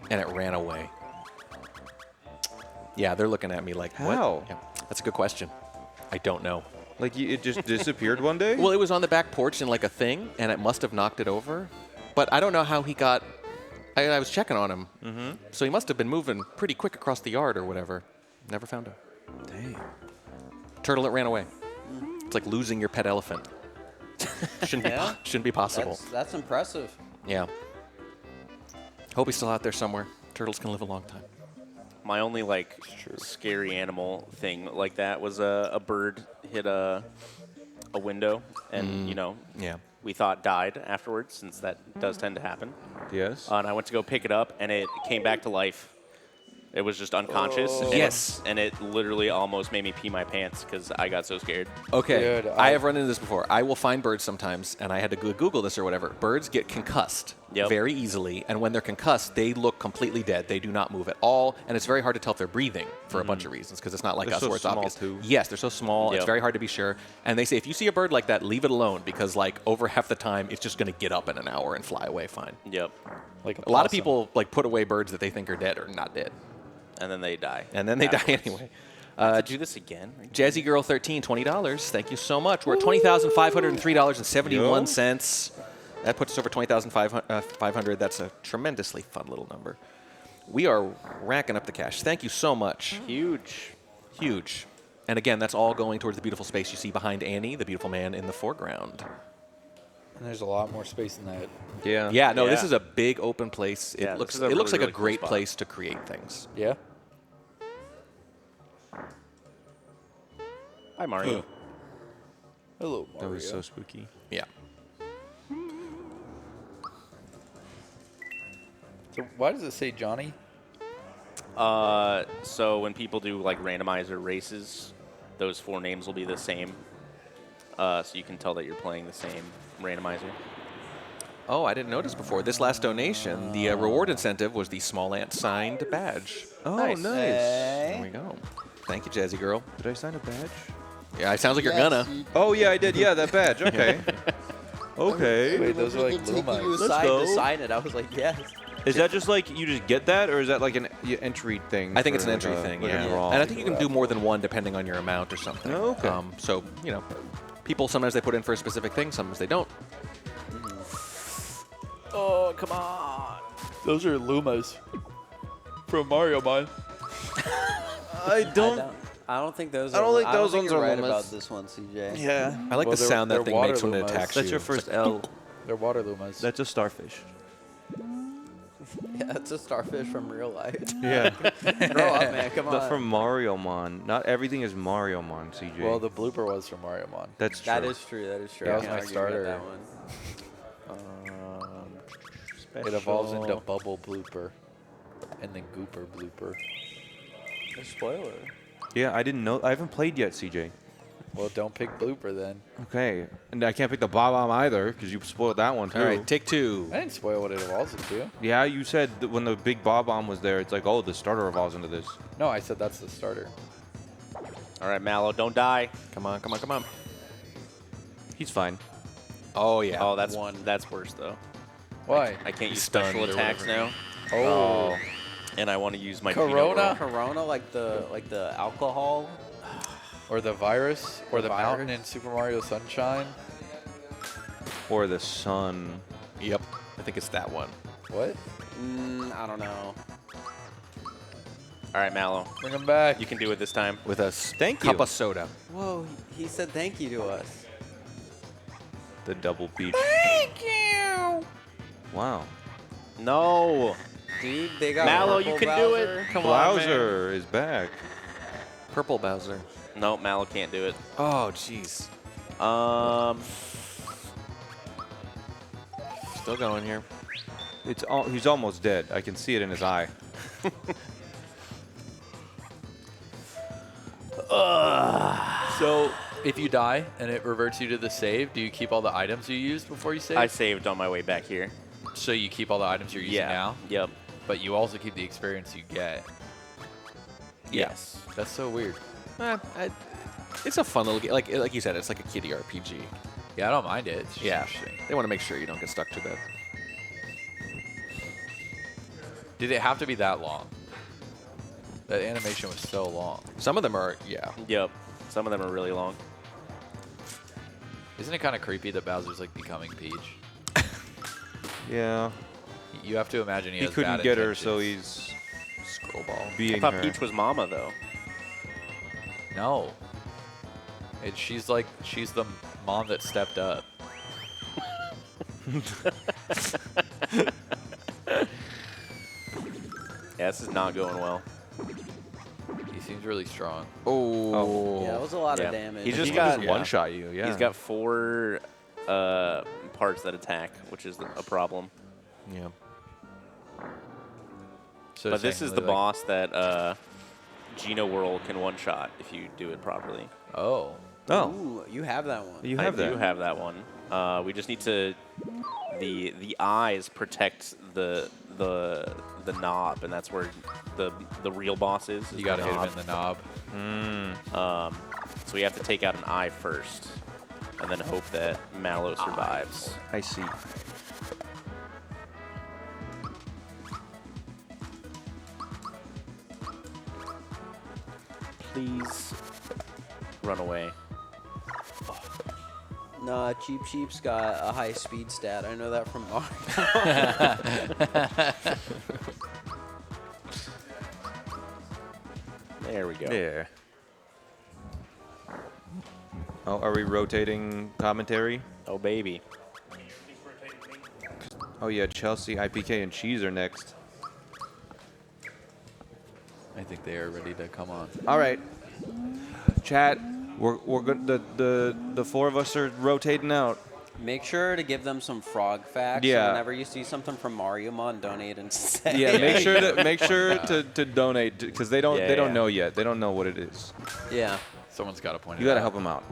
and it ran away. Yeah, they're looking at me like, what? How? Yeah, that's a good question. I don't know. Like it just disappeared one day? Well, it was on the back porch in like a thing, and it must have knocked it over. But I don't know how he got. I was checking on him, so he must have been moving pretty quick across the yard or whatever. Never found him. Dang. Turtle that ran away. It's like losing your pet elephant. Yeah? Shouldn't be possible. That's impressive. Yeah. Hope he's still out there somewhere. Turtles can live a long time. My only like scary animal thing like that was a bird hit a window, and Yeah. we thought died afterwards, since that does tend to happen. Yes. And I went to go pick it up, and it came back to life. It was just unconscious. And Yes. and it literally almost made me pee my pants because I got so scared. Okay, Dude, I have run into this before. I will find birds sometimes, and I had to Google this or whatever. Birds get concussed very easily, and when they're concussed, they look completely dead. They do not move at all, and it's very hard to tell if they're breathing for a bunch of reasons, because it's not like They're us so where it's small, obvious. too. Yes, they're so small. It's Yep. very hard to be sure. And they say if you see a bird like that, leave it alone, because like over half the time, it's just going to get up in an hour and fly away fine. Yep. Like A lot of people like put away birds that they think are dead or not dead, And then they die. and then they die afterwards. anyway. To do this again? Jazzy Girl 13, $20. Thank you so much. We're at $20,503.71. That puts us over 20,500. That's a tremendously fun little number. We are racking up the cash. Thank you so much. Huge. Huge. And again, that's all going towards the beautiful space you see behind Annie, the beautiful man in the foreground. And there's a lot more space than that. Yeah. Yeah, no, this Yeah. is a big open place. It Yeah, looks this is a it looks really, like a really cool great spot. place to create things. Yeah. Hi, Mario. Hello, Mario. That was so spooky. Yeah. So why does it say Johnny? So when people do like randomizer races, those 4 names will be the same. So you can tell that you're playing the same randomizer. Oh, I didn't notice before. This last donation, the reward incentive was the Small Ant signed badge. Oh, Nice. nice. There we go. Thank you, Jazzy Girl. Did I sign a badge? Yeah, it sounds like you're gonna. Oh, yeah, I did. Yeah, that badge. Okay. Okay. Wait, those are like Taking you Lumas. aside to go. sign it. I was like, yes. Is that just like you just get that, or is that like an entry thing? I think it's for an like entry a- thing, like a yeah. draw? And I think you can do more than one depending on your amount or something. Oh, okay. So, people sometimes they put in for a specific thing, sometimes they don't. Oh, come on. Those are Lumas from Mario Mon. I don't. I don't think those. I don't think those ones you're are right Lumas. about this one, CJ. Yeah. I like Well, the they're- sound that they're thing water makes when it Lumas. attacks That's you. your It's first like, L. They're water Lumas. That's a starfish. Yeah, it's a starfish from real life. Yeah. Grow up, man. Come But on. from Mario Mon. Not everything is Mario Mon, CJ. well, the blooper was from Mario Mon. That's true. That is true. That is true. That I was can't my argue with starter. That one. It evolves into Bubble Blooper and then Gooper Blooper. No spoiler. Yeah, I didn't know. I haven't played yet, CJ. Well, don't pick Blooper then. Okay. And I can't pick the Bob-omb either, because you spoiled that one, too. all right, take 2. I didn't spoil what it evolves into. Yeah, you said that when the big Bob-omb was there, it's like, oh, the starter evolves into this. No, I said that's the starter. All right, Mallow, don't die. Come on, come on, come on. He's fine. Oh, yeah. Oh, that's worse though. Why? I can't use Stunned special or attacks whatever. now, Oh. and I want to use my Corona? Corona, like the alcohol. Or the virus? Or the mountain virus? in Super Mario Sunshine? Or the sun. Yep. I think it's that one. What? I don't know. All right, Mallow, Bring him back. you can do it this time. With a Thank cup you. of soda. Whoa, he said thank you to us. The double beach. Thank you. Wow. No, Dude, they got Mallow, you purple can do Bowser. it. Come on, man. Bowser is back. Purple Bowser. No, Mallow can't do it. Oh, jeez. Still going here. He's almost dead. I can see it in his eye. So, if you die and it reverts you to the save, do you keep all the items you used before you save? I saved on my way back here. So you keep all the items you're using now, Yep. but you also keep the experience you get. Yes. That's so weird. It's a fun little game. Like you said, it's like a kiddie RPG. Yeah, I don't mind it. It's just Yeah. interesting. They want to make sure you don't get stuck too bad. Did it have to be that long? That animation was so long. Some of them are, yeah. Yep. Some of them are really long. Isn't it kind of creepy that Bowser's like becoming Peach? Yeah. You have to imagine he He has couldn't bad get her, so intentions. he's Scroll ball. I being thought her. Peach was Mama though. No. She's the mom that stepped up. Yeah, this is not going well. seems really strong. Oh. Yeah, it was a lot Yeah. of damage. He's just He got can one-shot you, yeah. He's got 4 parts that attack, which is a problem. Yeah. So But this is the technically, like- boss that Geno Whirl can one-shot if you do it properly. Oh. Oh. Ooh, you have that one. You have I that. do have that one. We just need to the eyes protect the knob, and that's where the real boss is. You gotta hit him in the knob. So we have to take out an eye first, and then hope that Mallow survives. I see. Please run away. Nah, Cheap Sheep's got a high speed stat. I know that from Mario. There we go. There. Oh, are we rotating commentary? Oh, baby. Oh yeah, Chelsea, IPK, and Cheese are next. I think they are ready to come on. All right, chat. We're good. The 4 of us are rotating out. Make sure to give them some frog facts. Yeah. So whenever you see something from Mario Mon, donate and say. Yeah, make sure to donate because they don't Yeah. know yet. They don't know what it is. Yeah. Someone's got to point You it gotta out. help them out.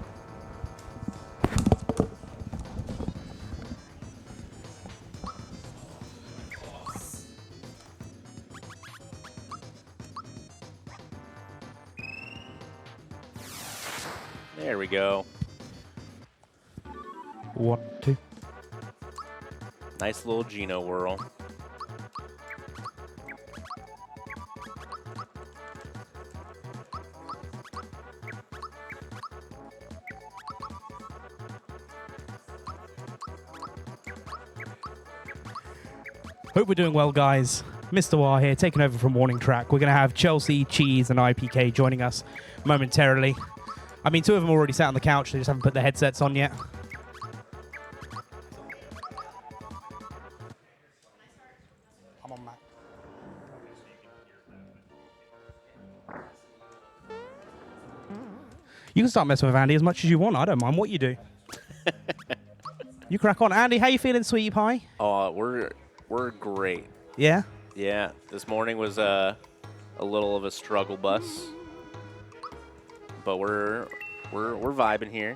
There we go. 1, 2. Nice little Geno Whirl. Hope we're doing well, guys. Mr. War here, taking over from Warning Track. We're going to have Chelsea, Cheese, and IPK joining us momentarily. I mean, 2 of them already sat on the couch. They just haven't put their headsets on yet. Come on, Matt. You can start messing with Andy as much as you want. I don't mind what you do. You crack on. Andy, how you feeling, sweetie pie? Oh, we're great. Yeah? Yeah, this morning was a little of a struggle bus, but we're vibing here.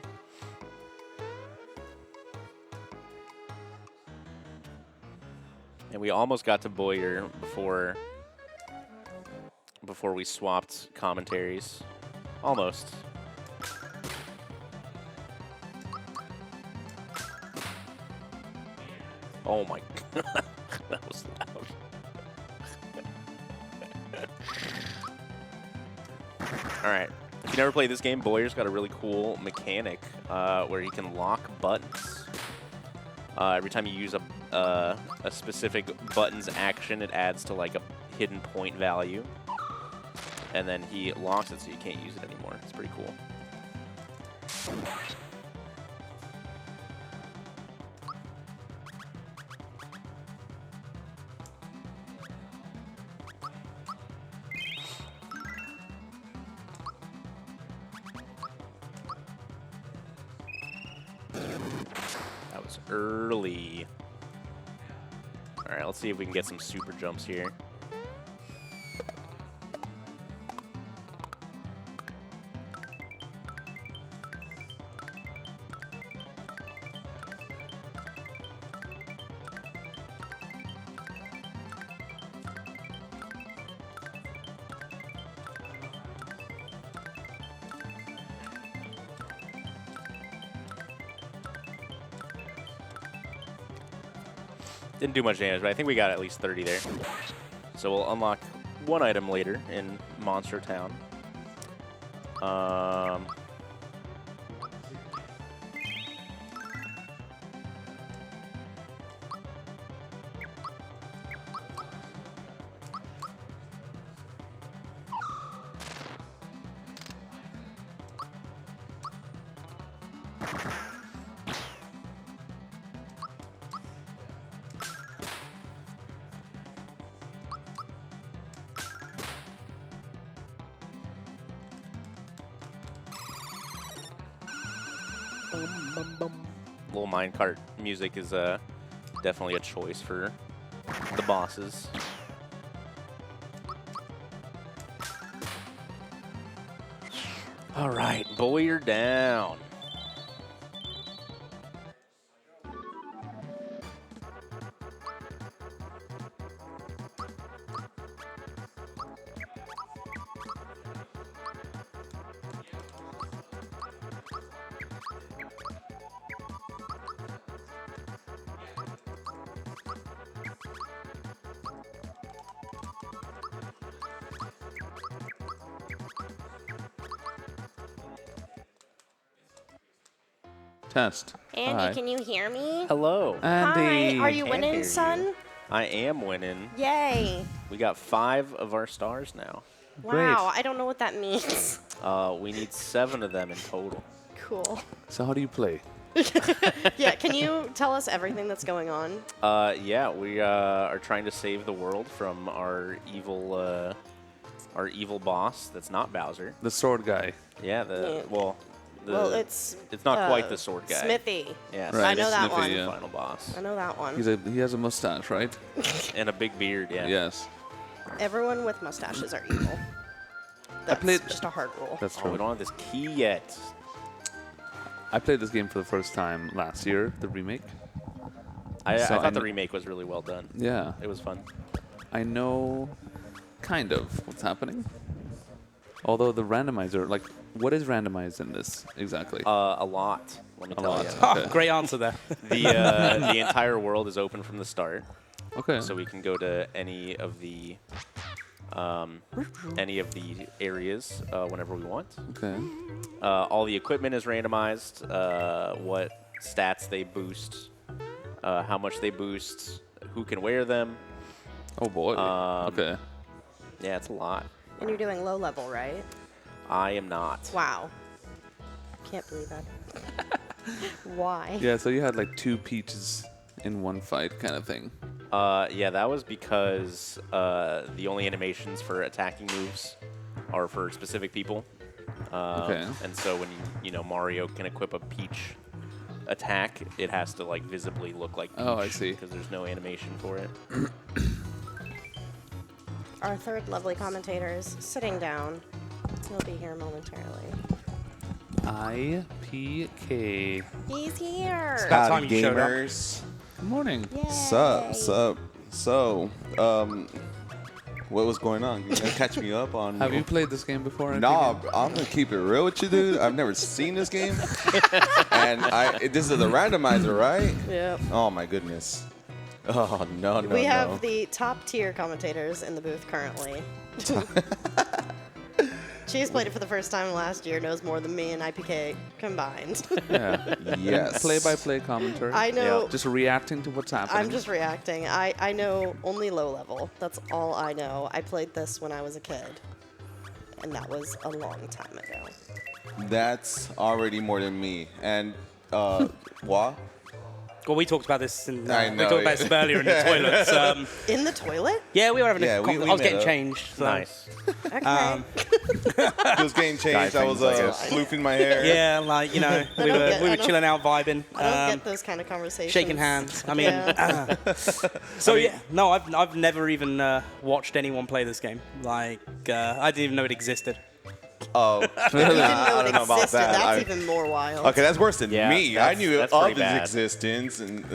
And we almost got to Boyer before we swapped commentaries. Almost. Oh my god, that was loud. All right. If you never played this game, Boyer's got a really cool mechanic where he can lock buttons. Every time you use a specific button's action, it adds to like a hidden point value. And then he locks it so you can't use it anymore. It's pretty cool. That was early. All right, let's see if we can get some super jumps here. Didn't do much damage, but I think we got at least 30 there. So we'll unlock one item later in Monster Town. Little minecart music is definitely a choice for the bosses. All right, boy, you're down. Test. Andy, Hi. can you hear me? Hello. Andy. Hi, are you Can't hear winning, you. son? I am winning. Yay. We got 5 of our stars now. Wow, I don't know what that means. We need 7 of them in total. Cool. So how do you play? Yeah, can you tell us everything that's going on? Yeah, we are trying to save the world from our evil boss. That's not Bowser. The sword guy. Yeah, Yeah. well, it's not quite the sword guy. Smithy. Yeah, Right, I know that Smithy, one. yeah. the final boss, I know that one. He has a mustache, right? and a big beard. Yeah. Yes. Everyone with mustaches are evil. That's played- just a hard rule. That's Oh, true. we don't have this key yet. I played this game for the first time last year, the remake. I So thought the remake was really well done. Yeah. It was fun. I know kind of what's happening. Although the randomizer, like, what is randomized in this exactly? A lot. Let me A tell lot. you. Okay. Great answer there. The entire world is open from the start, Okay. so we can go to any of the areas whenever we want. Okay. All the equipment is randomized. What stats they boost, how much they boost, who can wear them. Oh boy. Okay. Yeah, it's a lot. And you're doing low level, right? I am not. Wow. Can't believe that. Why? Yeah, so you had like 2 peaches in one fight kind of thing. Yeah, that was because the only animations for attacking moves are for specific people. Okay. And so when Mario can equip a Peach attack, it has to like visibly look like Peach. Oh, I see. Because there's no animation for it. Our third lovely commentator is sitting down. He'll be here momentarily. IPK. He's here. About time you showed up. gamers. Good morning. Yay. Sup. So, what was going on? You gonna catch me up on? Have you played this game before? Nah, IPK? I'm gonna keep it real with you, dude. I've never seen this game, and this is the randomizer, right? Yep. Oh my goodness. Oh no. We have the top tier commentators in the booth currently. She's played it for the first time last year, knows more than me and IPK combined. Yeah. Yes. Play-by-play commentary. I know. Just reacting to what's happening. I'm just reacting. I know only low level. That's all I know. I played this when I was a kid. And that was a long time ago. That's already more than me. And what? Well, we talked about this. We I know, talked about this yeah. earlier in the toilets. In the toilet? Yeah, we were having Yeah, a we conversation. I was met getting up. changed. So. Nice. Okay. It was getting changed. I was things, I guess. floofing my hair. Yeah, like, we I were don't- chilling out, vibing. I don't get those kind of conversations. Shaking hands. I mean, Yeah. yeah, no, I've never even watched anyone play this game. Like, I didn't even know it existed. Oh, You didn't know I it don't know about existed. that. That's even more wild. Okay, that's worse than Yeah, me. I knew that's of pretty his bad. existence, and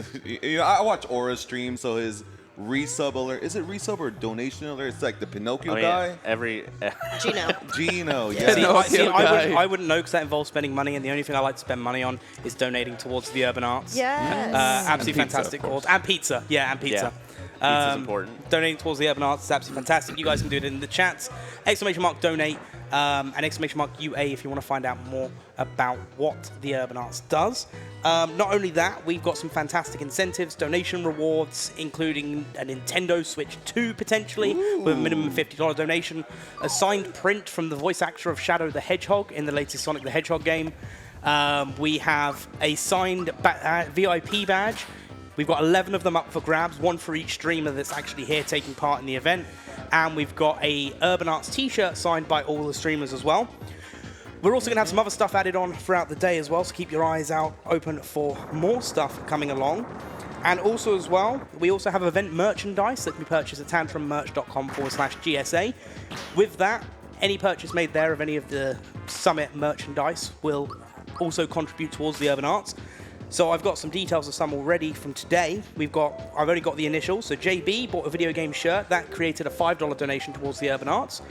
I watch Aura stream, so his resub alert. Is it resub or donation alert? It's like the Pinocchio guy. Gino. Gino, See, yeah. I wouldn't know because that involves spending money, and the only thing I like to spend money on is donating towards the urban arts. Yes. Absolutely And pizza, fantastic of course. cause. And pizza. Yeah, and pizza. Pizza's important. Donating towards the urban arts is absolutely fantastic. You guys can do it in the chats. !donate and !UA if you want to find out more about what the urban arts does. Not only that, we've got some fantastic incentives, donation rewards, including a Nintendo Switch 2 potentially, with a minimum $50 donation, a signed print from the voice actor of Shadow the Hedgehog in the latest Sonic the Hedgehog game. We have a signed VIP badge. We've got 11 of them up for grabs, one for each streamer that's actually here taking part in the event. And we've got a Urban Arts t-shirt signed by all the streamers as well. We're also going to have some other stuff added on throughout the day as well, so keep your eyes out open for more stuff coming along. And also as well, we also have event merchandise that can be purchased at tantrummerch.com/GSA. With that, any purchase made there of any of the Summit merchandise will also contribute towards the Urban Arts. So I've got some details of some already from today. I've only got the initials. So JB bought a video game shirt. That created a $5 donation towards the Urban Arts.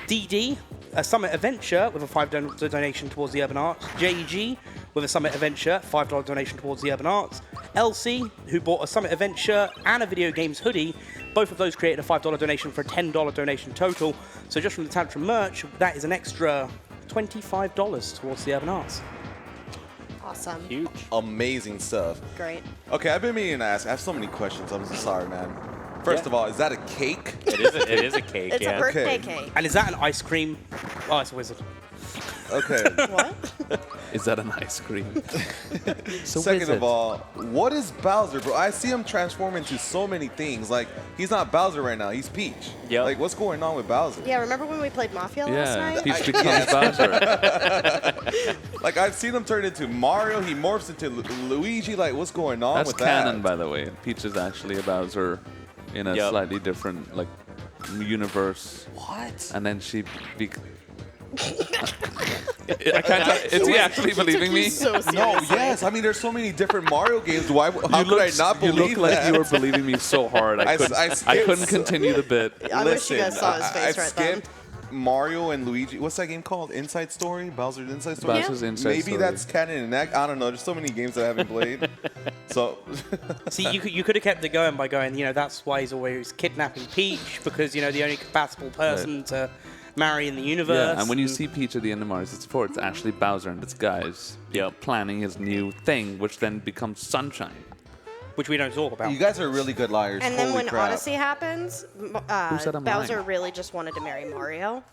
DD, a Summit event shirt with a $5 donation towards the Urban Arts. JG with a Summit event shirt, $5 donation towards the Urban Arts. LC, who bought a Summit event shirt and a video games hoodie. Both of those created a $5 donation for a $10 donation total. So just from the Tantrum merch, that is an extra $25 towards the Urban Arts. Awesome. Huge. Amazing stuff. Great. Okay, I've been meaning to ask. I have so many questions. I'm so sorry, man. First of all, is that a cake? It is a cake. It's yeah. a birthday Okay. cake. And is that an ice cream? Oh, it's a wizard. Okay. What? Is that an ice cream? So Second wizard. of all, what is Bowser, bro? I see him transform into so many things. Like, he's not Bowser right now. He's Peach. Yep. Like, what's going on with Bowser? Yeah, remember when we played Mafia last Yeah, night? Peach becomes Bowser. Like, I've seen him turn into Mario. He morphs into Luigi. Like, what's going on That's with canon, that? by the way. Peach is actually a Bowser in a Yep. slightly different, like, universe. What? And then she... I can't. Is he actually believing me? So No, seriously. yes. I mean, there's so many different Mario games. How could I not You believe look like that? you were believing me so hard. I couldn't continue the bit. I wish you guys saw his face I've right then. skipped Mario and Luigi. What's that game called? Inside Story? Bowser's Inside Story? Bowser's Inside Maybe Story. that's canon in that. I don't know. There's so many games that I haven't played. So, See, you could have kept it going by going, that's why he's always kidnapping Peach, because, the only compatible person to marry in the universe. Yeah, and when you see Peach at the end of Mario 64, it's actually Bowser in disguise. Yep. Planning his new thing, which then becomes Sunshine. Which we don't talk about. you guys are really good liars. And then Holy when crap. Odyssey happens, said I'm Bowser lying? really just wanted to marry Mario.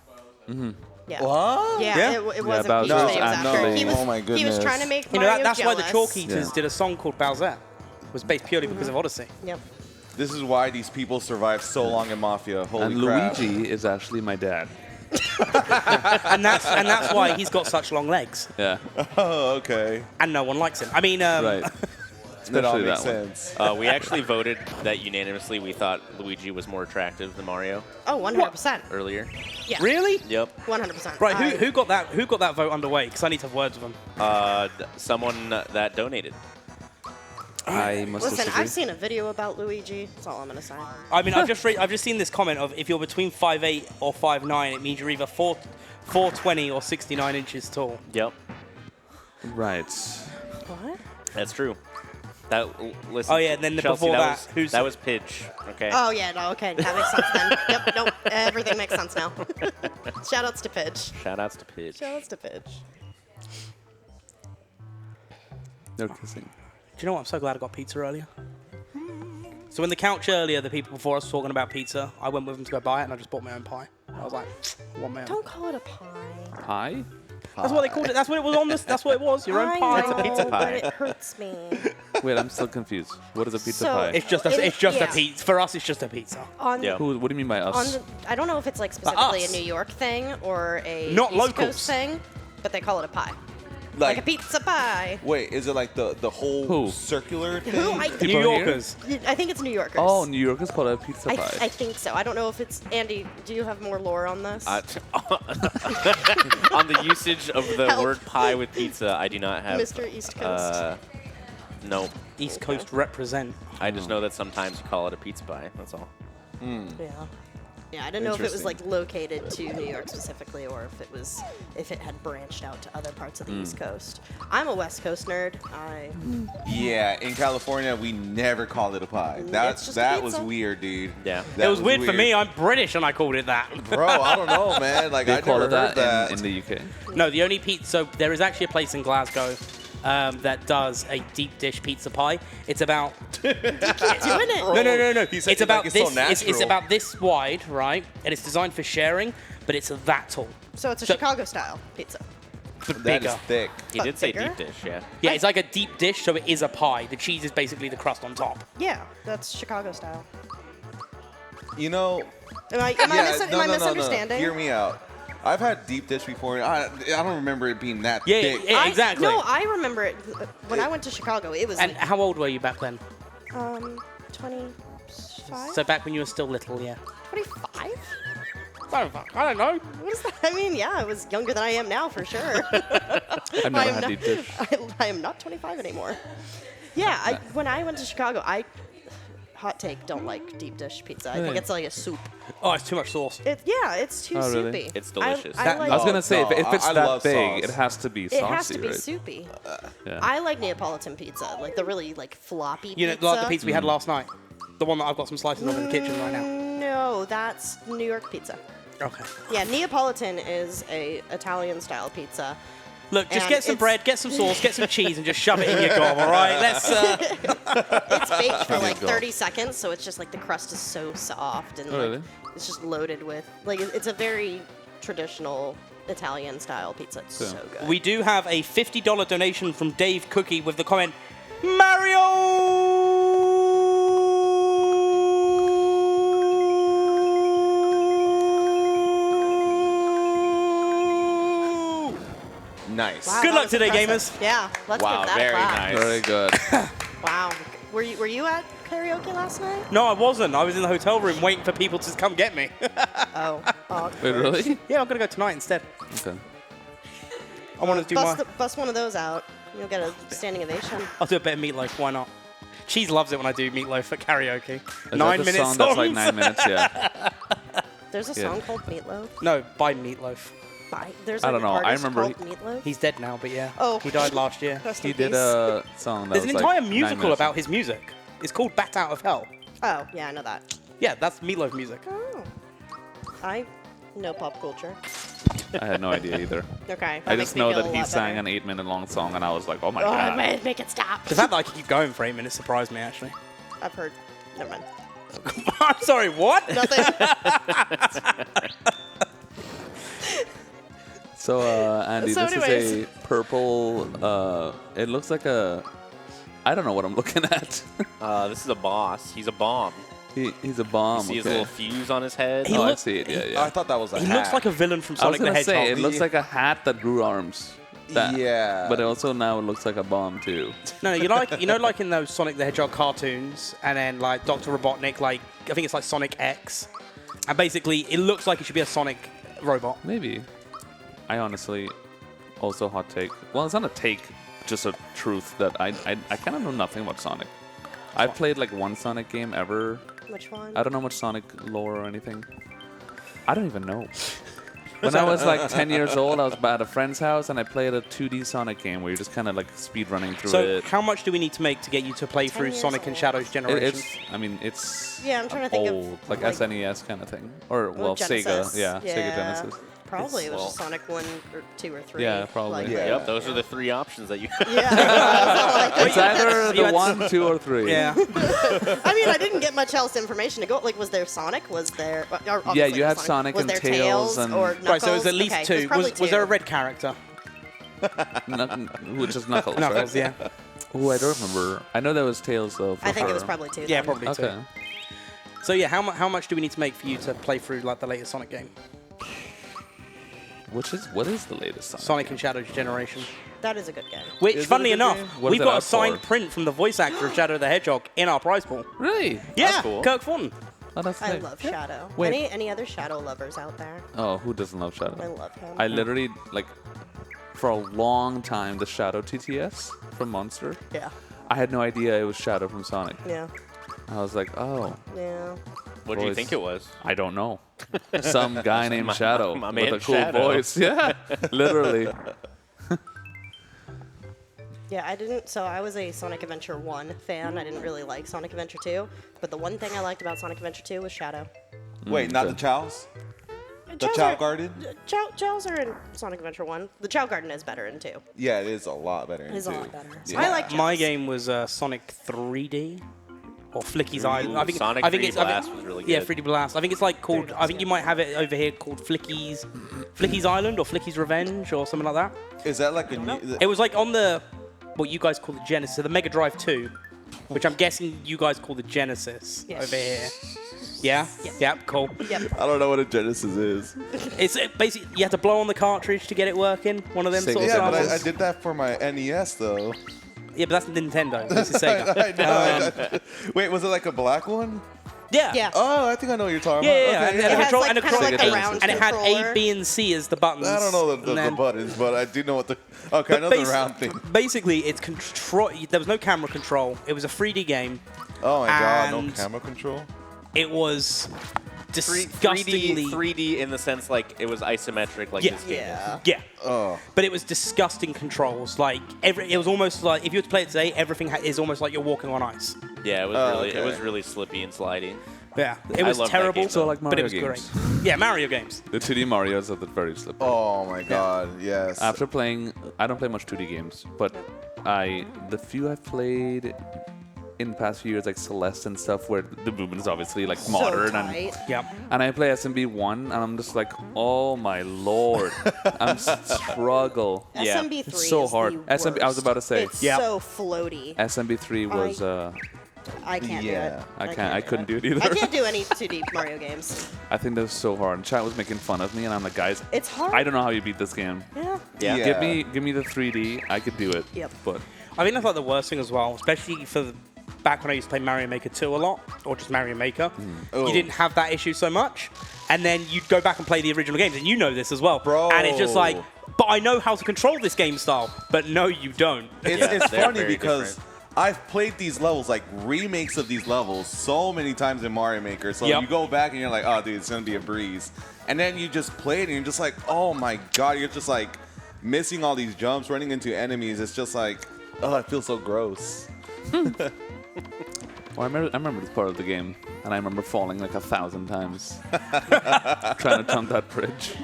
Mm-hmm. Yeah. What? Yeah, Yeah? it wasn't Bowser Peach that he was was after. actually- He was, Oh my he was goodness. trying to make Mario that's why the jealous. Chalk Eaters Yeah. did a song called Bowser. It was based purely because of Odyssey. Yep. This is why these people survived so long in Mafia. Holy And crap. Luigi is actually my dad. and that's why he's got such long legs. Yeah, Oh, okay. And no one likes him. I mean, right. That all Especially makes that one. sense. We actually voted that unanimously. We thought Luigi was more attractive than Mario Oh, 100%. earlier. Yeah. really? Yep. 100%. Right, who got that? Who got that vote underway? Because I need to have words with him. Someone that donated. I must Listen, disagree. I've seen a video about Luigi. That's all I'm going to say. I mean, I've just seen this comment of if you're between 5'8" or 5'9", it means you're either 420 or 69 inches tall. Yep. Right. What? That's true. Listen. Oh, yeah, and then Chelsea, before that, was, who's- that was Pitch. Okay. Oh, yeah, no, okay. That makes sense then. Yep, nope. Everything makes sense now. Shoutouts to Pidge. Shoutouts to Pitch. Shoutouts to Pidge. No kissing. Do you know what? I'm so glad I got pizza earlier. So in the couch earlier, the people before us were talking about pizza. I went with them to go buy it, and I just bought my own pie. I was like, I want my own. Don't call it a pie. Pie? That's what they called it. That's what it was on this. That's what it was. Your own I pie. know, It's a pizza pie. but it hurts me. Wait, I'm still confused. What is a pizza So- pie? It's just a Yeah. pizza. For us, it's just a pizza. On, Yeah. What do you mean by on us? the, I don't know if it's like specifically a us. New York thing or a Not East locals. Coast thing, but they call it a pie. Like a pizza pie. Wait, is it like the whole Who? circular thing? Who? New People here? Yorkers. I think it's New Yorkers. Oh, New Yorkers call it a pizza I pie. think so. I don't know if it's Andy. Do you have more lore on this? On the usage of the Help. word pie with pizza, I do not have. Mr. East Coast. No. East Coast represent. I just know that sometimes you call it a pizza pie. That's all. Yeah. Yeah, I didn't know if it was like located to New York specifically, or if it had branched out to other parts of the East Coast. I'm a West Coast nerd. Yeah, in California, we never called it a pie. It's just a That was pizza. weird, dude. Yeah. That It was weird for me. I'm British, and I called it that. Bro, I don't know, man. Like, They I call never it heard that. in the UK. No, the only pizza. So there is actually a place in Glasgow that does a deep dish pizza pie. It's about Doing it. no. He said It's it about like it's so this. It's natural. about this wide, right? And it's designed for sharing, but it's that tall. So it's a So- Chicago style pizza. But That bigger. is thick. He But did say bigger? deep dish, yeah. Yeah, it's like a deep dish, so it is a pie. The cheese is basically the crust on top. Yeah, that's Chicago style. You know, Am I yeah, misunderstanding? Hear me out. I've had deep dish before. I don't remember it being that Yeah, thick. yeah, exactly. No, I remember it when I went to Chicago. It was And like, how old were you back then? 25? So back when you were still little, yeah. 25? I don't know. What is that? I mean, yeah, I was younger than I am now for sure. I've never had deep dish. I am not 25 anymore. Yeah, when I went to Chicago, hot take, don't like deep dish pizza. I think it's like a soup. Oh, it's too much sauce. It's too Oh, really? soupy. It's delicious. I like I was gonna say No, if it's I that love big, sauce. it has to be saucy, it has to be right? soupy. Yeah. I like Neapolitan pizza, like the really like floppy You know, pizza. like the pizza we had last night? The one that I've got some slices of in the kitchen right now. No, that's New York pizza. Okay. Yeah, Neapolitan is a Italian style pizza. Look, just And get some it's- bread, get some sauce, get some cheese, and just shove it in your gob, all right? Let's. It's baked for like go. 30 seconds, so it's just like the crust is so soft and Oh, like, really? it's just loaded with like it's a very traditional Italian style pizza. It's Cool. so good. We do have a $50 donation from Dave Cookie with the comment, Mario! Nice. Wow, Good that luck was today, impressive. gamers. Yeah, let's Wow, give that very a clap. nice. Very good. Wow. Were you at karaoke last night? No, I wasn't. I was in the hotel room waiting for people to come get me. Oh. Wait, really? Yeah, I'm going to go tonight instead. Okay. I want to do my... Bust one of those out. You'll get a standing ovation. I'll do a bit of meatloaf. Why not? Cheese loves it when I do meatloaf at karaoke. Is 9 that the minutes song that's like 9 minutes? Yeah. There's a Yeah. song called Meatloaf. No, by Meatloaf. There's I like don't know. an I artist remember called Meatloaf. He's dead now, but yeah. Oh. He died last year. Rest He in did peace. a song that There's was an like entire 9 musical minutes. about his music. It's called Bat Out of Hell. Oh, yeah, I know that. Yeah, that's Meatloaf music. Oh. I know pop culture. I had no idea either. Okay. I just know that he sang an 8-minute long song, and I was like, oh my Oh, god. man, make it stop. The fact that I could keep going for 8 minutes surprised me, actually. I've heard. Never mind. I'm sorry, what? Nothing. So, Andy, So this anyways. is a purple. It looks like a. I don't know what I'm looking at. This is a boss. He's a bomb. He's a bomb. You see his okay. little fuse on his head. He Oh, I look- see it. Yeah, I yeah. thought that was a He hat. looks like a villain from I was Sonic the gonna say Hedgehog. it looks like a hat that grew arms. That, Yeah. But also now it looks like a bomb too. No, like in those Sonic the Hedgehog cartoons, and then like Dr. Robotnik, like I think it's like Sonic X, and basically it looks like it should be a Sonic robot. Maybe. I honestly, also hot take. Well, it's not a take, just a truth that I kind of know nothing about Sonic. I've played like one Sonic game ever. Which one? I don't know much Sonic lore or anything. I don't even know. When I was like 10 years old, I was at a friend's house and I played a 2D Sonic game where you're just kind of like speed running through So it. how much do we need to make to get you to play 10 through years Sonic and old. Shadows Generation? It's Yeah, I'm trying to think of, old, like like- SNES kind of thing, or well, Genesis. Sega, yeah, Sega Genesis. Probably it was Well- just Sonic 1 or 2 or 3. Yeah, probably. Like, Yeah. Yep, those are the 3 options that you. Yeah. It's either You the had 1, 2, or 3. yeah. I mean, I didn't get much else information to go. Like, was there Sonic? Was there? Yeah, you had Sonic was and there Tails and- or Knuckles? Right, so it was at least Okay, two. there's probably Was there a two. red character? Which is Knuckles, Knuckles, right? yeah. Oh, I don't remember. I know there was Tails though. For I think it was sure. probably 2. Yeah, then. probably Okay. two. So yeah, how much do we need to make for you to play through like the latest Sonic game? What is the latest Sonic? Sonic and Shadows Generation. That is a good game. Which, Is it funnily a good enough, game? What is we've it got a out signed for? print from the voice actor of Shadow the Hedgehog in our prize pool. Really? Yeah, cool. Kirk Thornton. Oh, that's I nice. love Shadow. Wait. Any other Shadow lovers out there? Oh, who doesn't love Shadow? I love him. I literally like for a long time the Shadow TTS from Monster. Yeah. I had no idea it was Shadow from Sonic. Yeah. I was like, oh, Yeah. What do you Voice. think it was? I don't know. Some guy named Shadow my with man a cool Shadow. voice. Yeah, literally. Yeah, I didn't. So I was a Sonic Adventure 1 fan. I didn't really like Sonic Adventure 2. But the one thing I liked about Sonic Adventure 2 was Shadow. Wait, not the okay. Chows? The Chows Chow are- Garden? Chows are in Sonic Adventure 1. The Chow Garden is better in 2. Yeah, it is a lot better. It is a lot better. Yeah. I like My Chows. game was Sonic 3D or Flicky's Island. I think Sonic I think 3D it's I think- Blast was really Yeah, good. 3D Blast. I think it's like called. I think you might have it over here called Flicky's Island or Flicky's Revenge or something like that. Is that like a new... It was like on the what you guys call the Genesis, the Mega Drive 2, which I'm guessing you guys call the Genesis Yes. over here. Yeah? Yeah, cool. Yep. I don't know what a Genesis is. It's basically, you have to blow on the cartridge to get it working. One of them sort of Yeah, but samples. I did that for my NES though. Yeah, but that's Nintendo. This is Sega. I know. Wait, was it like a black one? Yeah. Yeah. Oh, I think I know what you're talking Yeah, about. and Okay, the It has control, like and the kind of control, like a round and it had controller. A, B, and C as the buttons. I don't know And the then- buttons, but I do know what the. Okay, I know the round thing. Basically, it's control. There was no camera control. It was a 3D game. Oh my god, no And- camera control. It was 3D, disgustingly. 3D in the sense like it was isometric, like Yeah. this game is. Yeah. Yeah. Oh. But it was disgusting controls. Like it was almost like if you were to play it today, everything is almost like you're walking on ice. Yeah, it was Oh, really okay. it was really slippy and slidey. Yeah, it was love that terrible. game, though. like but it Mario was games. great. Yeah, Mario games. The 2D Marios are very slippery. Oh my god, yes. After playing, I don't play much 2D games, but the few I've played in the past few years, like Celeste and stuff, where the movement is obviously like modern so and tight. Yep. and I play SMB1 and I'm just like, oh my lord, I'm struggle. Yeah. SMB3 It's so is hard. the SMB I was worst. about to say. It's Yep. so floaty. SMB3 was I can't do Yeah. it. I couldn't do it either. I can't do any 2D Mario games. I think that was so hard. And chat was making fun of me and I'm like, guys, It's hard. I don't know how you beat this game. Yeah. Yeah. Give me the 3D, I could do it. Yep. But I think that's like the worst thing as well, especially for back when I used to play Mario Maker 2 a lot, or just Mario Maker. Oh. You didn't have that issue so much, and then you'd go back and play the original games, and you know this as well, Bro. And it's just like, but I know how to control this game style, but no, you don't. It's, Yeah, it's they're funny very because different. I've played these levels, like remakes of these levels, so many times in Mario Maker. So Yep. you go back and you're like, oh, dude, it's going to be a breeze. And then you just play it and you're just like, oh my god, you're just like missing all these jumps, running into enemies. It's just like, oh, it feels so gross. well, I remember this part of the game, and I remember falling like 1,000 times trying to jump that bridge.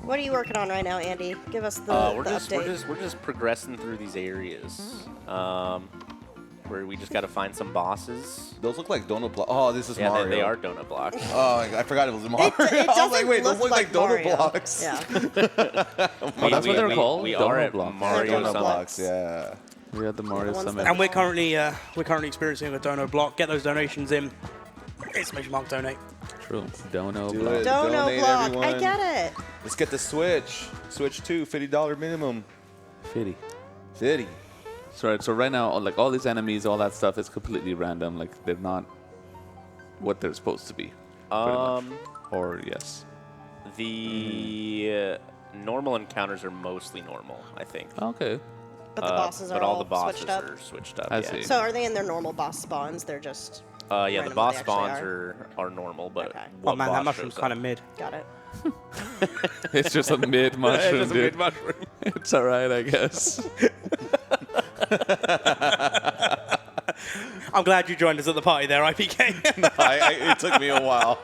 What are you working on right now, Andy? Give us the, We're the just update. we're just progressing through these areas. Where we just got to find some bosses. Those look like donut blocks. Oh, this is Yeah, Mario. they are donut blocks. Oh, I forgot it was Mario. It I was doesn't like, wait, those look like donut Mario. blocks. Yeah. Oh, that's what they're called? We Donut are at blocks. Mario Donut Summit. blocks, yeah. We had the Mario ones Summit. that- And we're currently experiencing a dono block. Get those donations in. Exclamation mark donate. True. Dono Do block. it. Dono Donate, block. everyone. I get it. Let's get the Switch. Switch 2, $50 minimum. 50. 50. So right now, like all these enemies, all that stuff is completely random. Like they're not what they're supposed to be. pretty much. Or yes. The normal encounters are mostly normal, I think. Okay. But the bosses are but all the bosses switched up. are switched up. I yeah. see. So are they in their normal boss spawns? They're just Yeah, random the what boss they actually spawns are. are normal, but Okay. Oh what man, that boss mushroom's shows kind up? of mid. Got it. It's just a mid mushroom, dude. mushroom. It's alright, I guess. I'm glad you joined us at the party there, IPK. It took me a while.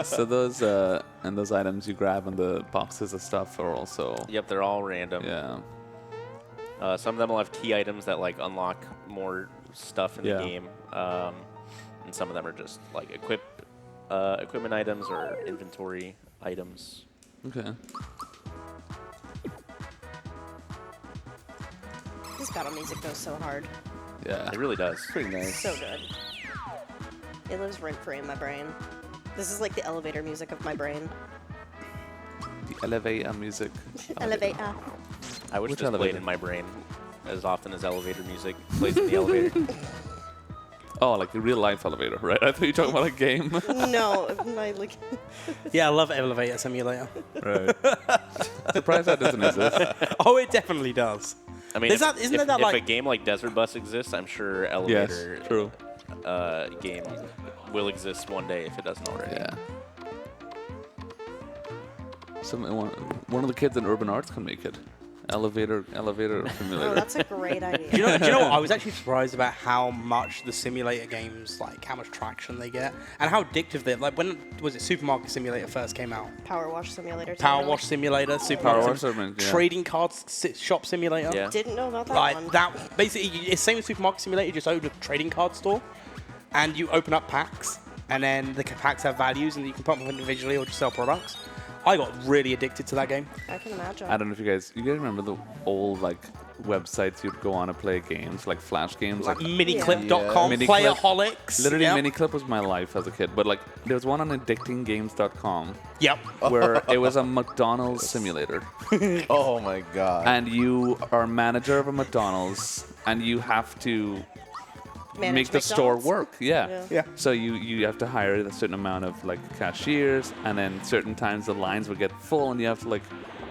So those and those items you grab in the boxes of stuff are also Yep, they're all random. yeah. Some of them will have key items that like unlock more stuff in Yeah. the game, and some of them are just like equipment items or inventory items. Okay. This battle music goes so hard. Yeah. It really does. Pretty nice. So good. It lives rent free in my brain. This is like the elevator music of my brain. The elevator music. Elevator. I wish Which this played elevator? in my brain as often as elevator music plays in the elevator. Oh, like the real life elevator, right? I thought you were talking about a game. No, my like. Yeah, I love Elevator Simulator. Right. Surprised that doesn't exist. Oh, it definitely does. I mean, Isn't that if like a game like Desert Bus exists, I'm sure elevator Yes, true. game will exist one day if it doesn't already. Yeah. One of the kids in Urban Arts can make it. Elevator simulator. Oh, that's a great idea. Do you know what? I was actually surprised about how much the simulator games, like how much traction they get, and how addictive they're. Like when was it Supermarket Simulator first came out? Power Wash Simulator. Power Wash Simulator, Power Supermarket Wash Simulator, Simulator, yeah. Trading Cards Shop Simulator. Yeah. Didn't know about that Like one. that, basically, it's same as Supermarket Simulator. You just open a trading card store, and you open up packs, and then the packs have values, and you can put them individually or just sell products. I got really addicted to that game. I can imagine. I don't know if you guys remember the old like websites you'd go on to play games, like Flash games. Like Like, miniclip.com, Yeah. Playaholics. literally, Yep. Miniclip was my life as a kid. But like, there was one on addictinggames.com Yep. where it was a McDonald's simulator. Oh my god. And you are manager of a McDonald's, and you have to Manage make the store McDonald's? work. Yeah. Yeah. Yeah. So you have to hire a certain amount of like cashiers, and then certain times the lines would get full, and you have to like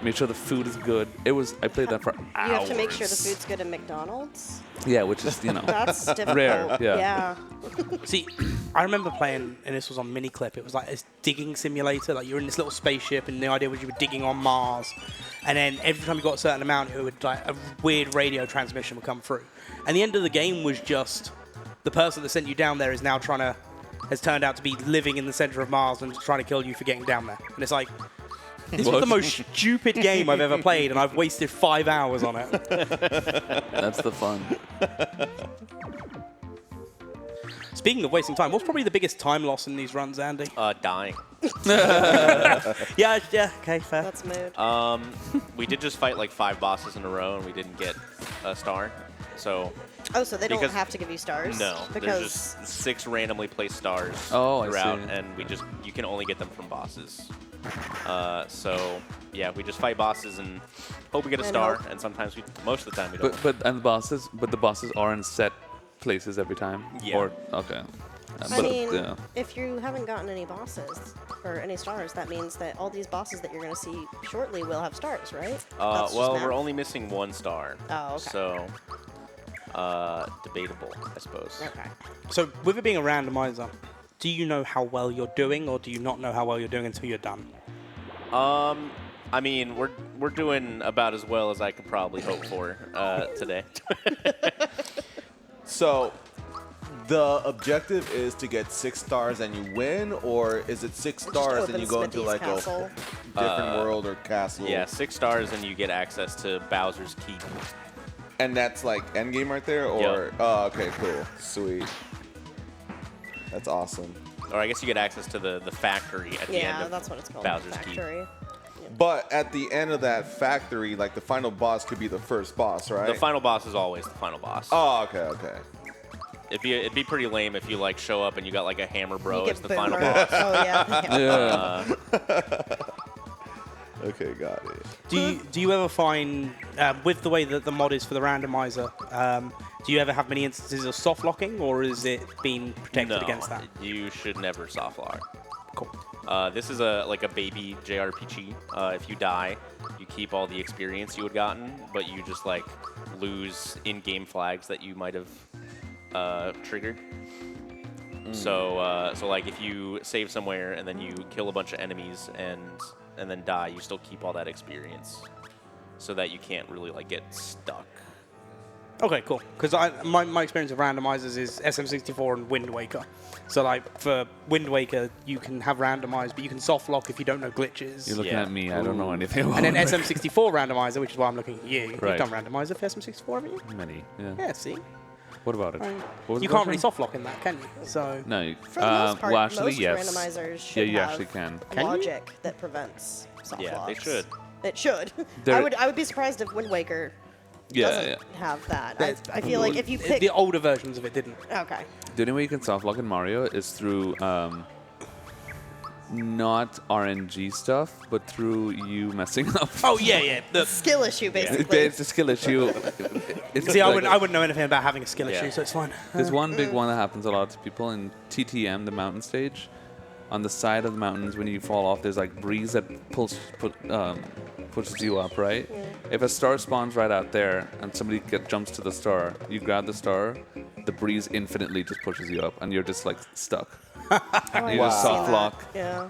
make sure the food is good. I played that for hours. You have to make sure the food's good at McDonald's. Yeah, which is That's difficult. Rare, yeah. See, I remember playing, and this was on Miniclip. It was like this digging simulator. Like you're in this little spaceship, and the idea was you were digging on Mars, and then every time you got a certain amount, it would like a weird radio transmission would come through. And the end of the game was just the person that sent you down there has turned out to be living in the center of Mars and trying to kill you for getting down there. And it's like, this was the most stupid game I've ever played, and I've wasted 5 hours on it. That's the fun. Speaking of wasting time, what's probably the biggest time loss in these runs, Andy? Dying. Yeah, okay, fair. That's mood. We did just fight like 5 bosses in a row, and we didn't get a star. So Oh, so they don't because- have to give you stars? no, Because there's just 6 randomly placed stars Oh, I throughout, see. and you can only get them from bosses. So yeah, we just fight bosses and hope we get a And star, hope. and sometimes most of the time we don't. But the bosses are in set places every time. Yeah. Or okay. I mean, if you haven't gotten any bosses or any stars, that means that all these bosses that you're going to see shortly will have stars, right? That's just Well, math. we're only missing 1 star. Oh, okay. So debatable, I suppose. Okay. So, with it being a randomizer, do you know how well you're doing, or do you not know how well you're doing until you're done? I mean, we're doing about as well as I could probably hope for today. So, the objective is to get 6 stars and you win, or is it 6 Just stars open and you go into Smithy's like castle. a different world or castle? Yeah, 6 stars and you get access to Bowser's Keep. And that's like endgame right there, or Yep. oh, okay, cool, sweet. That's awesome. Or I guess you get access to the factory at the end Yeah, of that's what it's called. Bowser's Keep. Factory. But at the end of that factory, like the final boss could be the first boss, right? The final boss is always the final boss. Oh, okay, okay. It'd be pretty lame if you like show up and you got like a hammer bro You as get the final boomer. boss. Oh, yeah. yeah. Okay, got it. Do you ever find, with the way that the mod is for the randomizer, do you ever have many instances of soft locking, or is it being protected No, against that? you should never soft lock. Cool. This is like a baby JRPG. If you die, you keep all the experience you had gotten, but you just like lose in-game flags that you might have triggered. So like if you save somewhere and then you kill a bunch of enemies and then die, you still keep all that experience, so that you can't really like get stuck. Okay, cool. Because my experience of randomizers is SM64 and Wind Waker. So like for Wind Waker, you can have randomized, but you can soft lock if you don't know glitches. You're looking Yeah. at me. I don't know anything about And then it. SM64 randomizer, which is why I'm looking at you. Right. You've done randomizer for SM64, haven't you? Many. Yeah. Yeah, see? What about it? I mean, What was you the can't really question? soft lock in that, can you? So No. You, For the most part, well, actually, most yes. randomizers should Yeah, you have actually can. Can you? logic that prevents soft Yeah, they locks. should. It should. There- I would be surprised if Wind Waker Yeah, doesn't yeah. have that. I feel like if you pick... the older versions of it didn't. Okay. The only way you can soft lock in Mario is through not RNG stuff, but through you messing up. Oh yeah, yeah. The, Skill issue, basically. It's a skill issue. It's see, I like- wouldn't know anything about having a skill Yeah. issue, so it's fine. There's one big one that happens a lot to people in TTM, the mountain stage. On the side of the mountains, when you fall off, there's like breeze that pushes you up, right? If a star spawns right out there and somebody jumps to the star, you grab the star, the breeze infinitely just pushes you up, and you're just like stuck. Oh, You I've just seen soft that. lock, Yeah.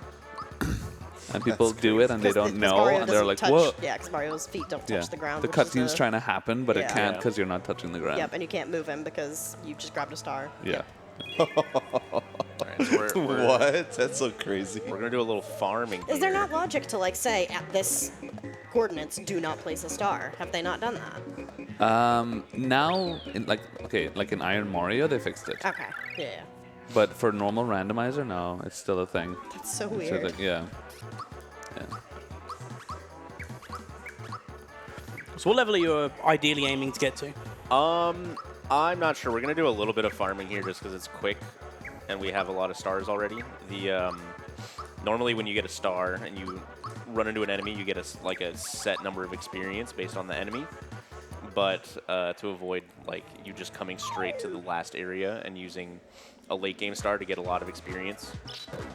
and people do it and they 'Cause don't 'cause know, Mario and they're doesn't like, touch, "Whoa!" Yeah, because Mario's feet don't touch Yeah, the ground. the which is cutscene's trying to happen, but it Yeah. can't Yeah. because you're not touching the ground. Yep, and you can't move him because you just grabbed a star. Yeah. All right, so we're What? That's so crazy. We're gonna do a little farming. Is there here. not logic to like say at this coordinates do not place a star? Have they not done that? Now, like in Iron Mario, they fixed it. Okay. Yeah. But for normal randomizer, no, it's still a thing. That's so So weird. yeah. Yeah. So what level are you ideally aiming to get to? I'm not sure. We're gonna do a little bit of farming here just because it's quick, and we have a lot of stars already. Normally when you get a star and you run into an enemy, you get a set number of experience based on the enemy. But to avoid you just coming straight to the last area and using a late game star to get a lot of experience,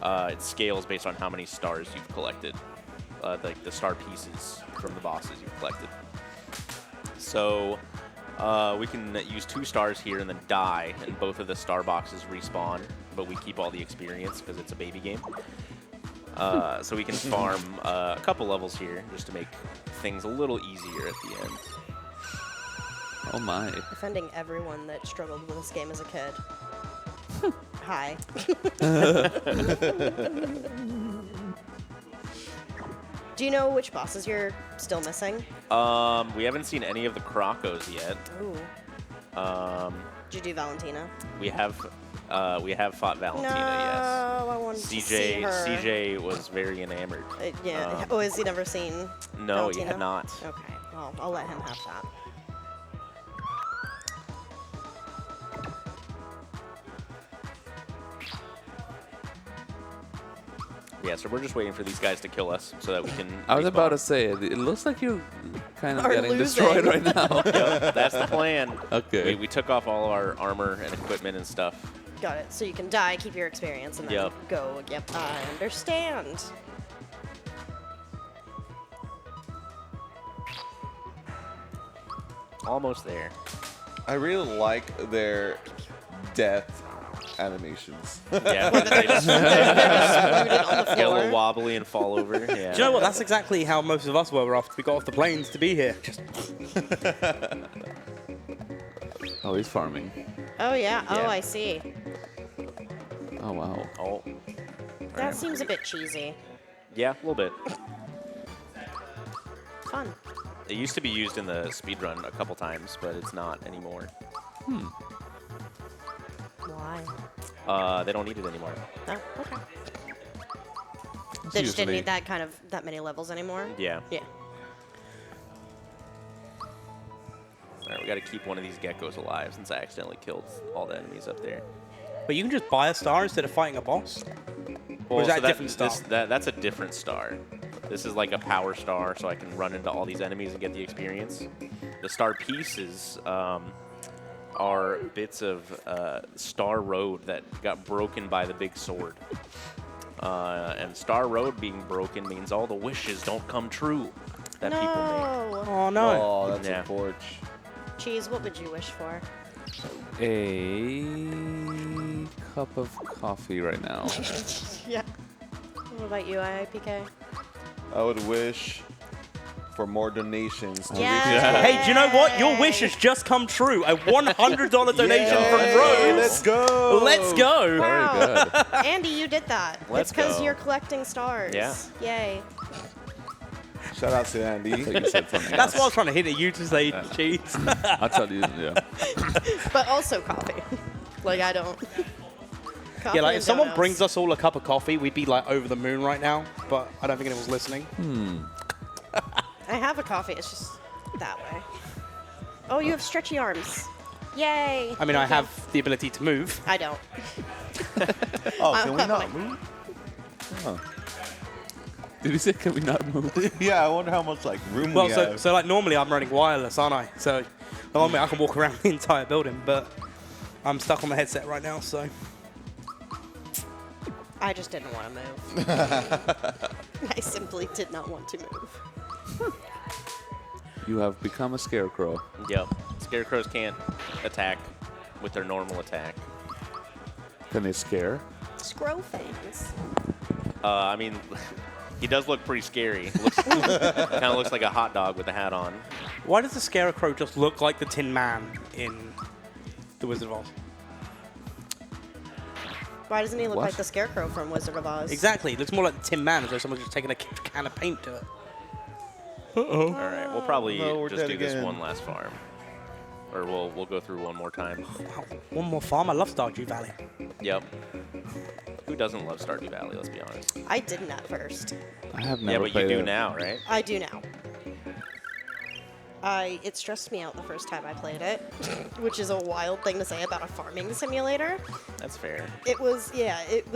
it scales based on how many stars you've collected, the star pieces from the bosses you've collected. So we can use 2 stars here and then die, and both of the star boxes respawn, but we keep all the experience because it's a baby game. So we can farm a couple levels here just to make things a little easier at the end. Oh my. Offending everyone that struggled with this game as a kid. Hi. Do you know which bosses you're still missing? We haven't seen any of the Crocos yet. Ooh. Did you do Valentina? We have fought Valentina, No, I wanted yes. to see her. CJ was very enamored. Yeah. Oh, has he never seen No, Valentina? he had not. Okay. Well, I'll let him have that. Yeah, so we're just waiting for these guys to kill us so that we can. I was respawn. about to say, it looks like you're kind of Are getting losing. destroyed right now. Yep, that's the plan. Okay. We took off all our armor and equipment and stuff. Got it. So you can die, keep your experience, and then Yep. go. Yep, I understand. Almost there. I really like their death animations. Yeah, They're they just rooted on the get a little floor. wobbly and fall over. Yeah. Do you know what? That's exactly how most of us were after we got off the planes to be here. Just Oh, he's farming. Oh, yeah. Oh, Yeah. I see. Oh, wow. Oh. That seems a bit cheesy. Yeah, a little bit. Fun. It used to be used in the speedrun a couple times, but it's not anymore. Why? They don't need it anymore. Oh, okay. It's They just didn't usually- need that many levels anymore? Yeah. Yeah. All right, we got to keep one of these geckos alive since I accidentally killed all the enemies up there. But you can just buy a star instead of fighting a boss? Or is that a different star? That's a different star. This is like a power star, so I can run into all these enemies and get the experience. The star pieces are bits of Star Road that got broken by the big sword. And Star Road being broken means all the wishes don't come true that people make. No. Oh, no. Oh, that's Yeah. a torch. Cheese, what would you wish for? A cup of coffee right now. Yeah. What about you, IIPK? I would wish for more donations. To Yeah. Hey, do you know what? Your wish has just come true. A $100 donation from Rose. Let's go. Let's go. Wow. Very good. Andy, you did that. Let's It's because go. you're collecting stars. Yeah. Yay. Shout out to Andy. I thought you said something That's why I else. was trying to hit at you to say cheese. I'll tell you, yeah. But also coffee. Like, I don't. Coffee Yeah, like and if someone donuts. brings us all a cup of coffee, we'd be like over the moon right now. But I don't think anyone's listening. I have a coffee, it's just that way. Oh, you have stretchy arms. Yay. I mean, I Thank you. have the ability to move. I don't. Oh, can we I'm not like- move? Oh. Did you say can we not move? Yeah, I wonder how much like room Well, we so, have. so like normally I'm running wireless, aren't I? So normally I can walk around the entire building, but I'm stuck on the headset right now. So I just didn't want to move. I simply did not want to move. You have become a scarecrow. Yep. Scarecrows can't attack with their normal attack. Can they scare? Scroll things. I mean, he does look pretty scary. Kind of looks like a hot dog with a hat on. why does the Scarecrow just look like the Tin Man in The Wizard of Oz? Why doesn't he look What? like the Scarecrow from Wizard of Oz? Exactly. It looks more like the Tin Man as though someone's just taken a can of paint to it. All right, we'll probably No, we're just dead do this again. one last farm. Or we'll go through one more time. Wow, one more farm. I love Stardew Valley. Yep. Who doesn't love Stardew Valley, let's be honest. I didn't at first. I have Yeah, never but you played do it. now, right? I do now. It stressed me out the first time I played it, which is a wild thing to say about a farming simulator. That's fair. It was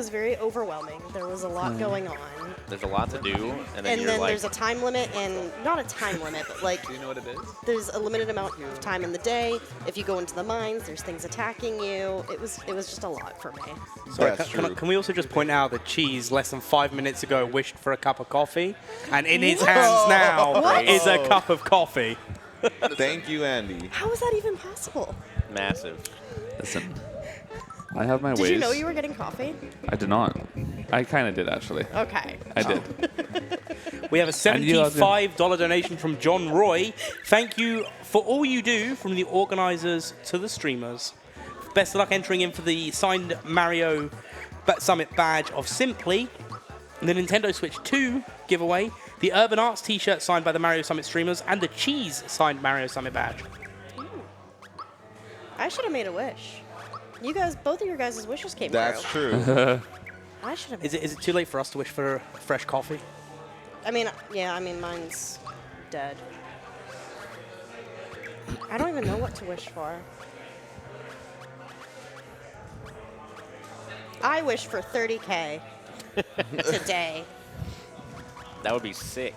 very overwhelming. There was a lot going on. There's a lot to do, and then And you're then like, there's a time limit, and not a time limit, but like Do you know what it is? there's a limited amount of time in the day. If you go into the mines, there's things attacking you. It was just a lot for me. Sorry, That's can true. we also just point out that Cheese, less than 5 minutes ago, wished for a cup of coffee, and in his hands now What? is a cup of coffee. Thank you, Andy. How is that even possible? massive. Listen, I have my Did ways. you know you were getting coffee? I did not. I kind of did, actually. Okay. I did. We have a $75 donation from John Roy. Thank you for all you do, from the organizers to the streamers. Best of luck entering in for the signed Mario Summit badge of Simply, the Nintendo Switch 2 giveaway, the Urban Arts t-shirt signed by the Mario Summit streamers, and the Cheese signed Mario Summit badge. I should have made a wish. You guys, both of your guys' wishes came That's through. true. I should have. Is it too late for us to wish for fresh coffee? I mean, yeah. I mean, mine's dead. I don't even know what to wish for. I wish for 30K today. That would be sick.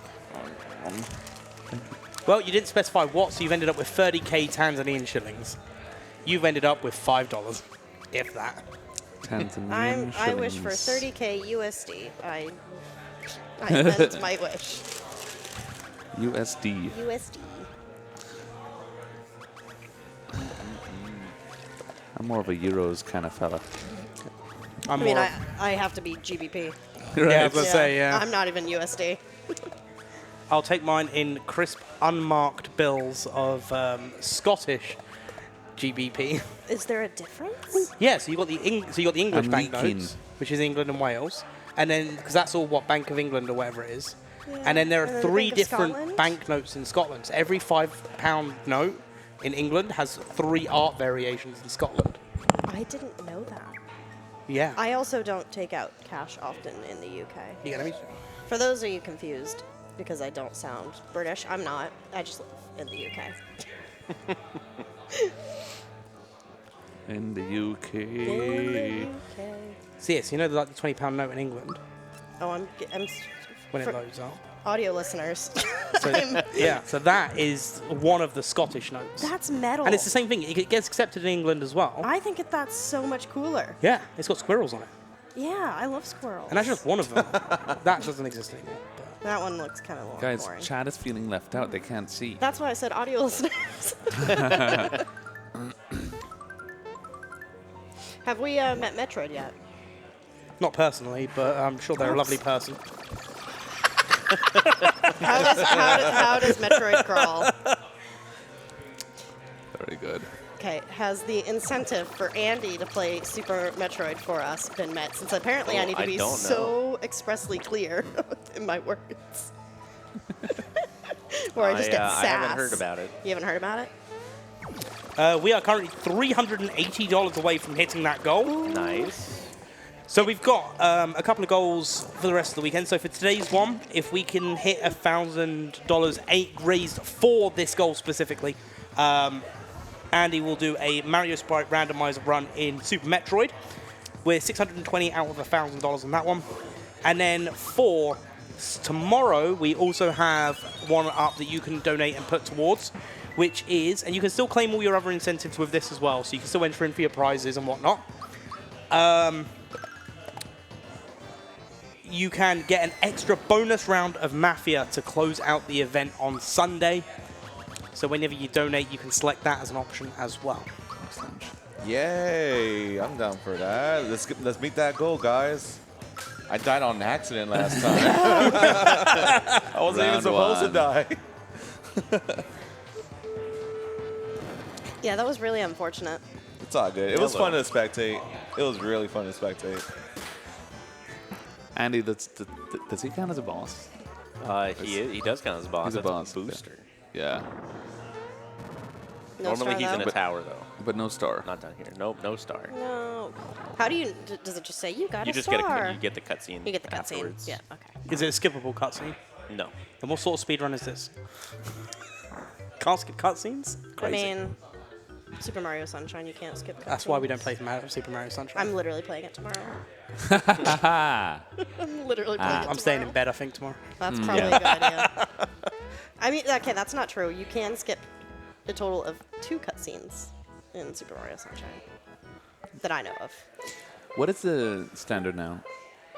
Well, you didn't specify what, so you've ended up with 30K Tanzanian shillings. You've ended up with $5, if that. Tanzanian I wish for shillings. 30K USD. I meant my wish. USD. USD. I'm more of a euros kind of fella. I'm I mean, more- I have to be GBP. Yeah, I was gonna say, yeah. I'm not even USD. I'll take mine in crisp, unmarked bills of Scottish GBP. Is there a difference? Yeah, so you got the English I'm banknotes, leaking. which is England and Wales, and then because that's all what Bank of England or whatever it is, Yeah, and then there and are then the 3 Bank of different Scotland? banknotes in Scotland. So every £5 note in England has 3 art variations in Scotland. I didn't know that. Yeah. I also don't take out cash often in the UK. Yeah, let me. For those of you confused, because I don't sound British, I'm not. I just live in the UK. In the In UK. the UK. So yes, you know like the £20 note in England Oh, I'm when it for loads up. audio listeners. So, yeah, so that is one of the Scottish notes. That's metal. And it's the same thing. It gets accepted in England as well. I think that's so much cooler. Yeah, it's got squirrels on it. Yeah, I love squirrels. And that's just one of them. That doesn't exist anymore. But That one looks kind of Guys, boring. chat is feeling left out. They can't see. That's why I said audio listeners. Have we met Metroid yet? not personally, but I'm sure they're a lovely person. How does Metroid crawl? Very good. Okay, has the incentive for Andy to play Super Metroid for us been met? Since apparently I Oh, need to I be don't so expressly clear in my words. Or I just get sass. I haven't heard about it. You haven't heard about it? We are currently $380 away from hitting that goal. Nice. So we've got a couple of goals for the rest of the weekend. So for today's one, if we can hit $1,000 raised for this goal specifically, Andy will do a Mario Sprite randomizer run in Super Metroid. We're 620 out of $1,000 on that one. And then for tomorrow, we also have one up that you can donate and put towards, which is, and you can still claim all your other incentives with this as well, so you can still enter in for your prizes and whatnot. You can get an extra bonus round of Mafia to close out the event on Sunday. So whenever you donate, you can select that as an option as well. Yay! I'm down for that. Let's meet that goal, guys. I died on accident last time. I wasn't even Round supposed to one. die. Yeah, that was really unfortunate. It's all good. It was Hello. fun to spectate. It was really fun to spectate. Andy, does he count as a boss? He does count as a boss. He's a That's boss, okay. booster. Yeah, No Normally star, he's in though? a tower though. but no star. Not down here. Nope, no star. No. How do you? Does it just say you got You a just star? you get the cutscene. You get the cutscene. afterwards. Yeah. Okay. Is it a skippable cutscene? No. And what sort of speedrun is this? can't skip cutscenes? I Crazy. mean, Super Mario Sunshine, you can't skip cutscenes. That's why we don't play Super Mario Sunshine. I'm literally playing it tomorrow. Ah. I'm literally playing it I'm staying in tomorrow. bed, I think, tomorrow. That's probably a good idea. I mean, okay, that's not true. You can skip a total of 2 cutscenes in Super Mario Sunshine that I know of. What is the standard now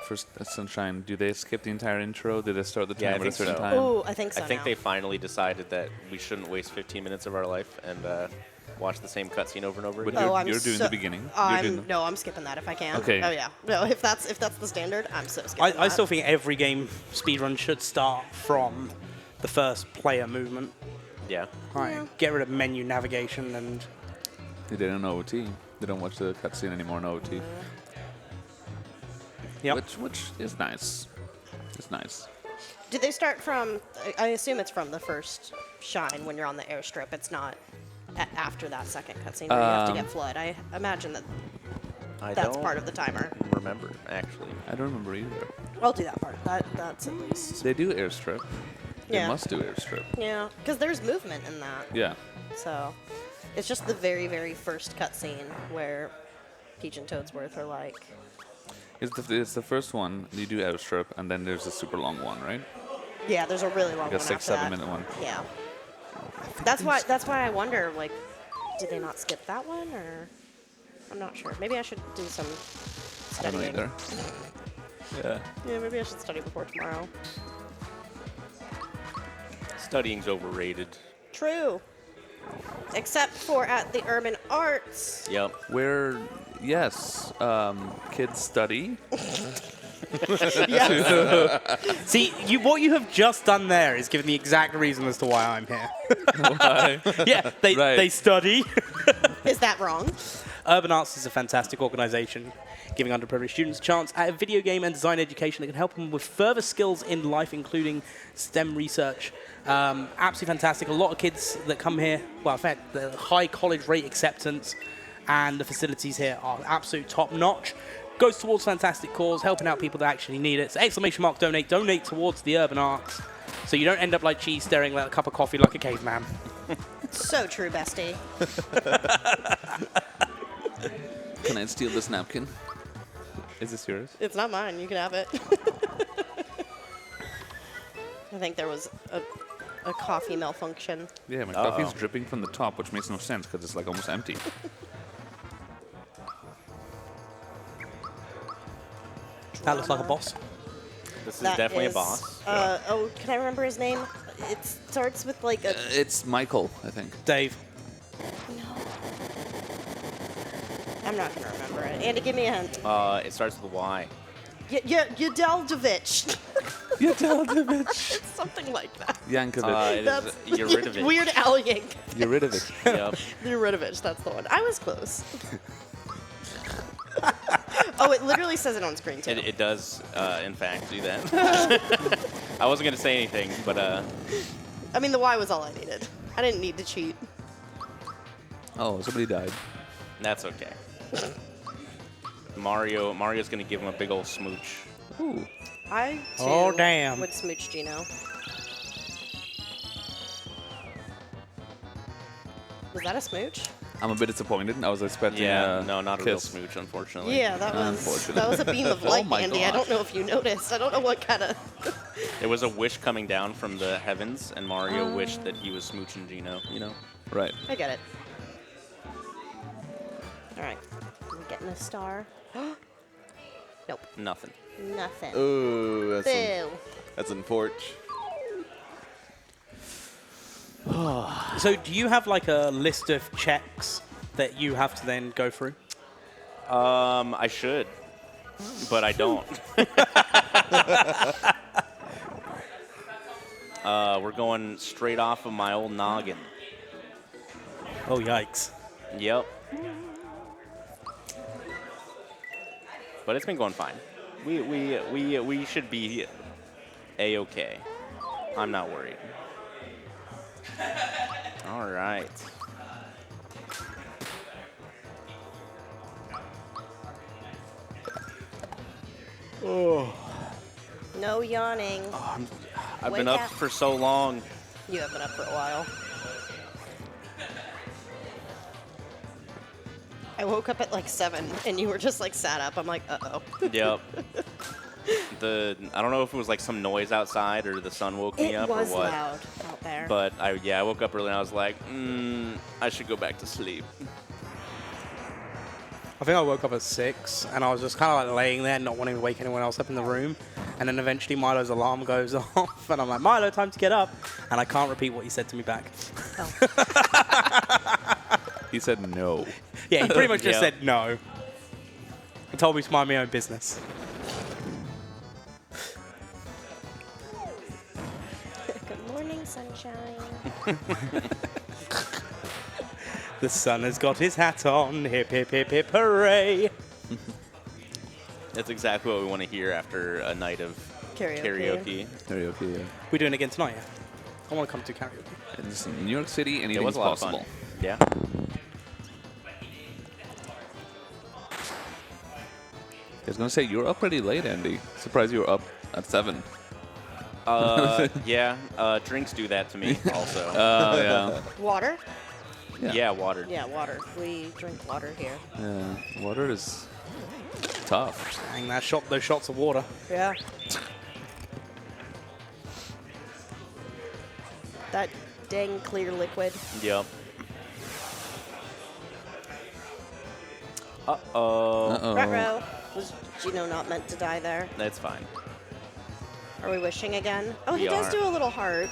for Sunshine? Do they skip the entire intro? Do they start the Yeah, I timer at a think certain so. time? Oh, I think so I think now. they finally decided that we shouldn't waste 15 minutes of our life and watch the same cutscene over and over But again. you're doing the beginning. You're doing the- No, I'm skipping that if I can. Okay. Oh yeah. No, if that's the standard, I'm so skipping I that. still think every game speedrun should start from the first player movement. Yeah. Right. Get rid of menu navigation and They didn't know OT. They don't watch the cutscene anymore in OT. Yep. Which is nice. It's nice. Did they start from? I assume it's from the first shine when you're on the airstrip. It's not after that second cutscene where you have to get flood. I imagine that I that's don't part of the timer. remember, actually. I don't remember either. I'll do that part. That's at least. They do airstrip. They Yeah. must do airstrip. Yeah, because there's movement in that. Yeah. So it's just the very, very first cutscene where Peach and Toadsworth are like, It's the first one. You do airstrip, and then there's a super long one, right? yeah, there's a really long Like a one 6, after 7 that. minute one. Yeah. That's why I wonder, like, did they not skip that one, or I'm not sure. Maybe I should do some I don't know studying. either. Yeah. Yeah, maybe I should study before tomorrow. Studying's overrated. True. Except for at the Urban Arts. Yep. Where, yes, kids study. see what you have just done there is given the exact reason as to why I'm here. Why? Yeah, they Right. study. Is that wrong? Urban Arts is a fantastic organization giving underprivileged students a chance at a video game and design education that can help them with further skills in life, including STEM research. Absolutely fantastic. A lot of kids that come here, well, in fact, the high college rate acceptance and the facilities here are absolute top notch. Goes towards fantastic cause, helping out people that actually need it. So !donate, donate towards the Urban Arts. So you don't end up like Cheese staring at a cup of coffee like a caveman. So true, bestie. Can I steal this napkin? Is this yours? It's not mine. You can have it. I think there was a coffee malfunction. Yeah, my coffee's dripping from the top, which makes no sense because it's like almost empty. That looks like a boss. This is That definitely is, a boss. Oh, can I remember his name? It starts with like a. It's Michael, I think. Dave. I'm not gonna remember it. Andy, give me a hint. It starts with a Y. Yadeldovich. Yadeldovich. It's something like that. Yankovic. It That's is Yuridovich. Weird Al Yank. Yuridovich. Yep. Yuridovich, that's the one. I was close. Oh, it literally says it on screen too. It does, in fact, do that. I wasn't going to say anything, but I mean, the Y was all I needed. I didn't need to cheat. Oh, somebody died. that's okay. Mario's going to give him a big old smooch. Ooh. I too Oh, damn. would smooch Gino. Was that a smooch? I'm a bit disappointed. I was expecting Yeah, a no, not a real kiss. smooch, unfortunately. Yeah, that was a beam of Oh light, my Andy. I don't gosh. know if you noticed. I don't know what kind of. It was a wish coming down from the heavens, and Mario wished that he was smooching Gino, you know? Right. I get it. All right, I'm getting a star. Nope, Nothing. nothing. Ooh, Boo. that's in Porch. So do you have like a list of checks that you have to then go through? I should, but I don't. We're going straight off of my old noggin. Oh, yikes. Yep. But it's been going fine. We should be A-okay. I'm not worried. All right. No yawning. I've Wake been up up. for so long. You have been up for a while. I woke up at like 7, and you were just like sat up. I'm like, uh-oh. Yep. I don't know if it was like some noise outside or the sun woke me up or what. It was loud out there. But I woke up early and I was like, I should go back to sleep. I think I woke up at 6, and I was just kind of like laying there, not wanting to wake anyone else up in the room. And then eventually Milo's alarm goes off, and I'm like, Milo, time to get up. And I can't repeat what he said to me back. He said no. Yeah, he pretty much just Yep. said no. He told me to mind my own business. Good morning, sunshine. The sun has got his hat on. Hip, hip, hip, hip, hooray. That's exactly what we want to hear after a night of karaoke. Karaoke, yeah. We're doing it again tonight, yeah? I want to come to karaoke. And this is New York City, It anything's was a lot possible. of fun. Yeah. I was going to say, you were up pretty late, Andy. Surprised you were up at 7. Yeah. Drinks do that to me also. Oh, yeah. Water? Yeah, water. Yeah, water. We drink water here. Yeah. Water is tough. Dang, those shots of water. Yeah. That dang clear liquid. Yep. Uh-oh. Uh-oh. Ruh-roh. Was Gino not meant to die there? That's fine. Are we wishing again? Oh, We he does are. do a little heart.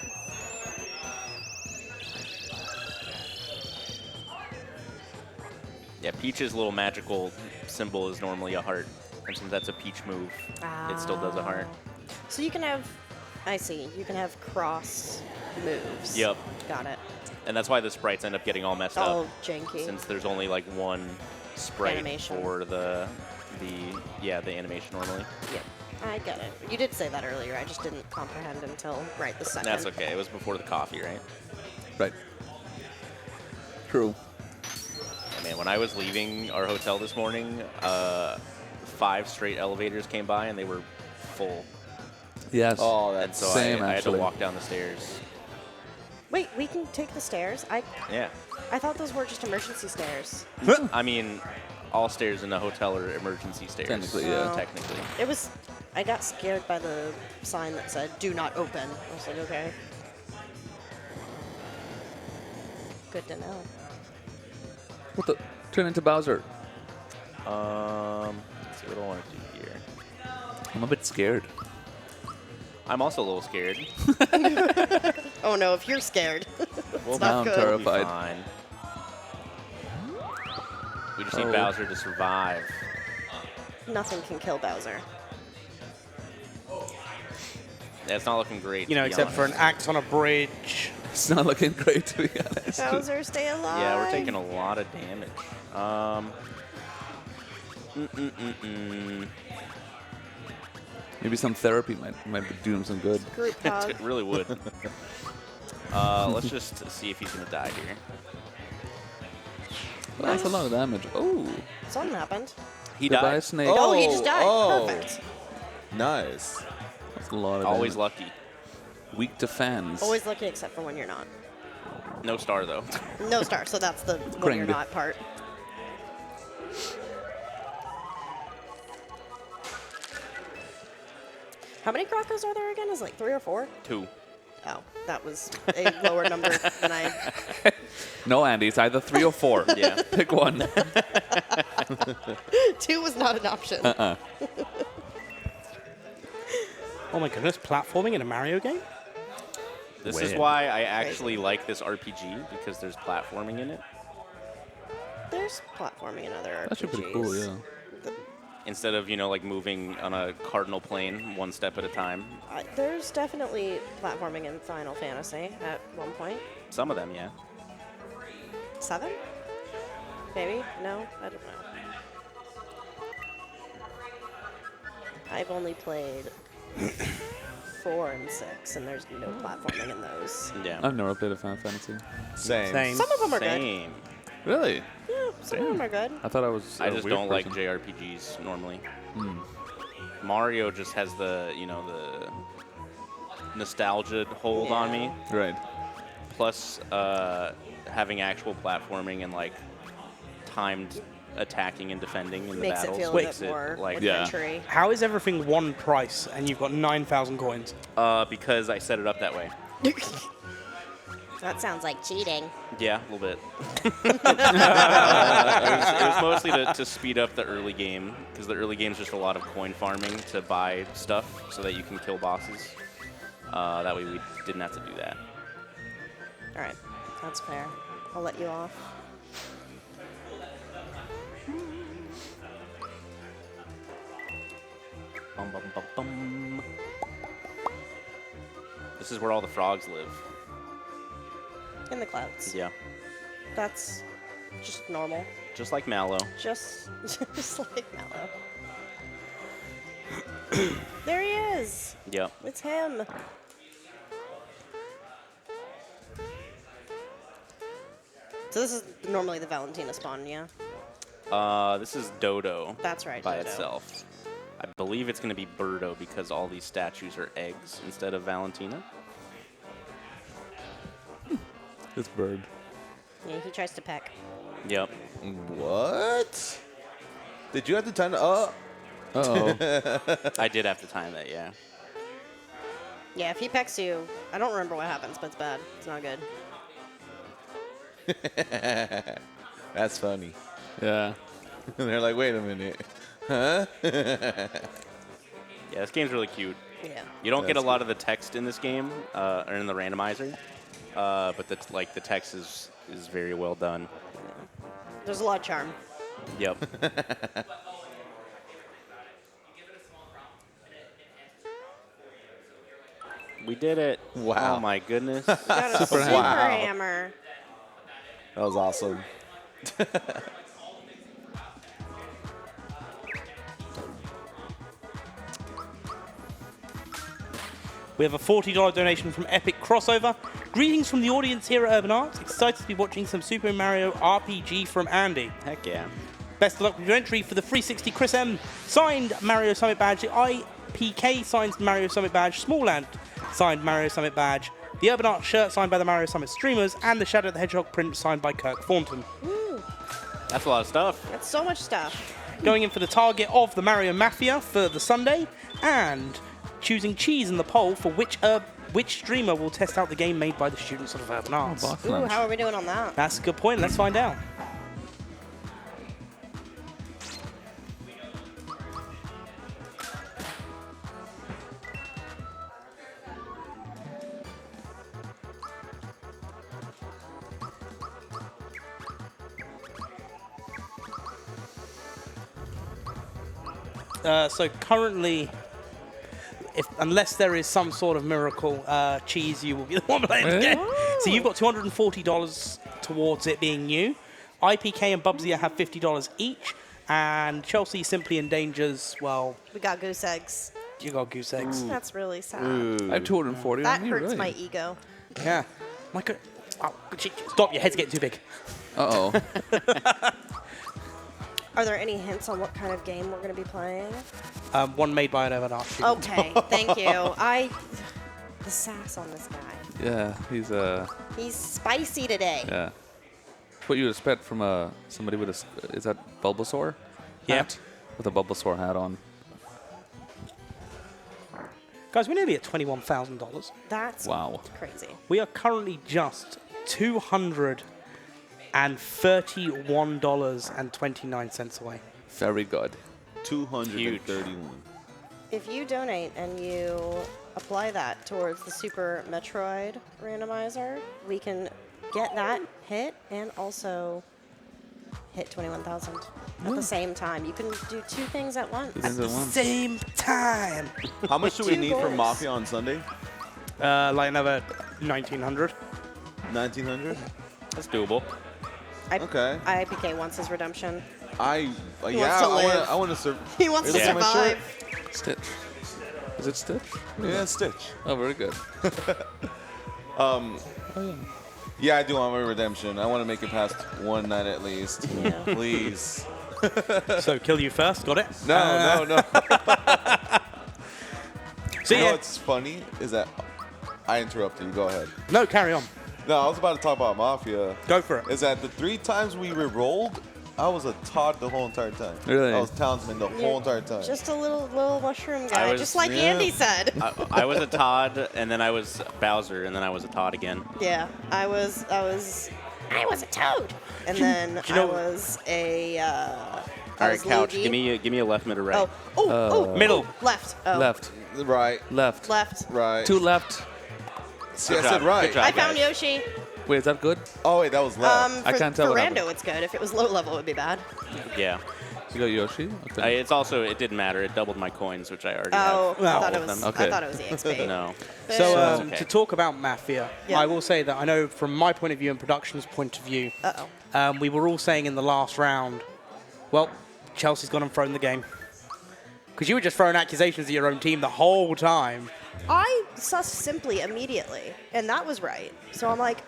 Yeah, Peach's little magical symbol is normally a heart. And since that's a Peach move, it still does a heart. So you can have, I see, you can have cross moves. Yep. Got it. And that's why the sprites end up getting all messed All up. janky. Since there's only like one sprite Animation. for the animation normally. Yep. I get it. You did say that earlier. I just didn't comprehend until right this second. That's okay. It was before the coffee, right? Right. True. Man, when I was leaving our hotel this morning, 5 straight elevators came by and they were full. Yes. Oh, And that's so Same, I had to actually. walk down the stairs. Wait, we can take the stairs? I Yeah. thought those were just emergency stairs. I mean, all stairs in a hotel are emergency stairs. Technically, yeah. Oh. Technically. It was. I got scared by the sign that said "Do not open." I was like, okay. Good to know. What the? Turn into Bowser. Let's see what I want to do here. I'm a bit scared. I'm also a little scared. Oh no, if you're scared, Well, it's not I'm good. We'll be terrified. fine. We just need Oh. Bowser to survive. Nothing can kill Bowser. Yeah, it's not looking great. You know, to be except for an honest. axe on a bridge. It's not looking great, to be honest. Bowser, stay alive. Yeah, we're taking a lot of damage. Maybe some therapy might be doing some good. Group hug. It really would. Let's just see if he's gonna die here. Well, that's a lot of damage. Oh, Something happened. He goodbye, died. snake. Oh, he just died. oh. Perfect. Nice. That's a lot of Always damage. lucky. Weak to fans. Always lucky except for when you're not. No star though. No star, so that's the when you're Cringed. not part. How many Crocos are there again? Is it like 3 or 4? 2. Oh, that was a lower number than I. No, Andy, it's either 3 or 4. Yeah. Pick one. 2 was not an option. Oh my goodness, platforming in a Mario game? This is Where? why I actually like this RPG because there's platforming in it. There's platforming in other RPGs. That's pretty cool, yeah. Instead of, like moving on a cardinal plane one step at a time. There's definitely platforming in Final Fantasy at one point. Some of them, yeah. 7? Maybe? No? I don't know. I've only played 4 and 6, and there's no platforming in those. Yeah. I've never played a Final Fantasy. Same. Same. Some of them are good. Same. Really? Yeah, some of them are good. I thought I was. I a just weird don't like person. JRPGs normally. Mario just has the, the nostalgia hold on me. Right. Plus, having actual platforming and like timed attacking and defending in the Makes it battles. feel a Makes bit it, more like adventure-y. How is everything one price and you've got 9,000 coins? because I set it up that way. That sounds like cheating. Yeah, a little bit. It was mostly to speed up the early game, because the early game is just a lot of coin farming to buy stuff so that you can kill bosses. That way we didn't have to do that. All right, that's fair. I'll let you off. Bum, bum, bum, bum. This is where all the frogs live. In the clouds. Yeah, That's just normal. just like Mallow. Just like Mallow. There he is. Yep. It's him. So this is normally the Valentina spawn, yeah? This is Dodo. That's right, By Dodo. itself. I believe it's going to be Birdo because all these statues are eggs instead of Valentina. It's bird. Yeah, he tries to peck. Yep. What? Did you have the time to? Uh-oh. I did have to time that, yeah. Yeah, if he pecks you, I don't remember what happens, but it's bad. It's not good. That's funny. Yeah. They're like, wait a minute, huh? Yeah, this game's really cute. Yeah. You don't get a That's lot of the text in this game, or in the randomizer, but the text is very well done. There's a lot of charm. Yep. We did it. Wow. Oh my goodness. Got a super hammer. That was awesome. We have a $40 donation from Epic Crossover. Greetings from the audience here at Urban Arts. Excited to be watching some Super Mario RPG from Andy. Heck yeah. Best of luck with your entry for the 360 Chris M. Signed Mario Summit Badge. The IPK signed Mario Summit Badge. Smallland signed Mario Summit Badge. The Urban Arts shirt signed by the Mario Summit streamers. And the Shadow the Hedgehog print signed by Kirk Thornton. Woo. That's a lot of stuff. That's so much stuff. Going in for the target of the Mario Mafia for the Sunday. And choosing cheese in the poll for which streamer will test out the game made by the students of Urban Arts. Boss Ooh, lunch. how are we doing on that? That's a good point. Let's find out. So currently, unless there is some sort of miracle, cheese, you will be the one playing the game. So you've got $240 towards it being new. IPK and Bubsy have $50 each, and Chelsea simply endangers. Well, We got goose eggs. you got goose eggs. That's really sad. I have 240 That on me, hurts really? my ego. Yeah. Stop! Your head's getting too big. Uh-oh. Are there any hints on what kind of game we're going to be playing? One made by an Urban Arts student. Okay, thank you. The sass on this guy. Yeah, he's He's spicy today. yeah. What you would expect from somebody with is that Bulbasaur? Yeah. Hat? With a Bulbasaur hat on. Guys, we're nearly at $21,000. That's Wow. crazy. We are currently just $231.29 away. Very good. 231. If you donate and you apply that towards the Super Metroid randomizer, we can get that hit and also hit 21,000 at the same time. You can do two things at once. At the Same time. How much do we Two need for goals. Mafia on Sunday? Like another 1,900. 1,900. That's doable. Okay. IPK wants his redemption. Yeah, wants to live. I want to serve. He wants to Is that my survive. Stitch. Is it Stitch? Yeah, Stitch. Oh, very good. Yeah, I do want my redemption. I want to make it past one night at least. Yeah. Please. So kill you first, got it? No. So You know yeah, what's funny is that I interrupted you. Go ahead. no, carry on. No, I was about to talk about Mafia. Go for it. Is that the 3 times we re-rolled, I was a Todd the whole entire time. Really? I was Townsman the whole entire time. Just a little mushroom guy, was- just like yeah. Andy said. I was a Todd, and then I was Bowser, and then I was a Todd again. Yeah, I was a toad, and then you know- I was a. All right, couch. Luigi. Give me a left, mid, or right. Oh, Middle. left. Oh, Left. Right, Left. left. right. Two left. See, I Good said job. right. Good job. I found guys. Yoshi. Wait, is that good? Oh wait, that was left. I For, can't tell for what Rando, happened. it's good. If it was low level, it would be bad. Yeah. You got Yoshi? Okay. It's also, it didn't matter. It doubled my coins, which I already Oh, have. I thought it all of was. them. Okay. I thought it was EXP. No. So okay. to talk about Mafia, Yeah. I will say that I know from my point of view and production's point of view, Uh-oh. we were all saying in the last round, well, Chelsea's gone and thrown the game. Because you were just throwing accusations at your own team the whole time. I sussed Simply immediately, and that was right. So I'm like,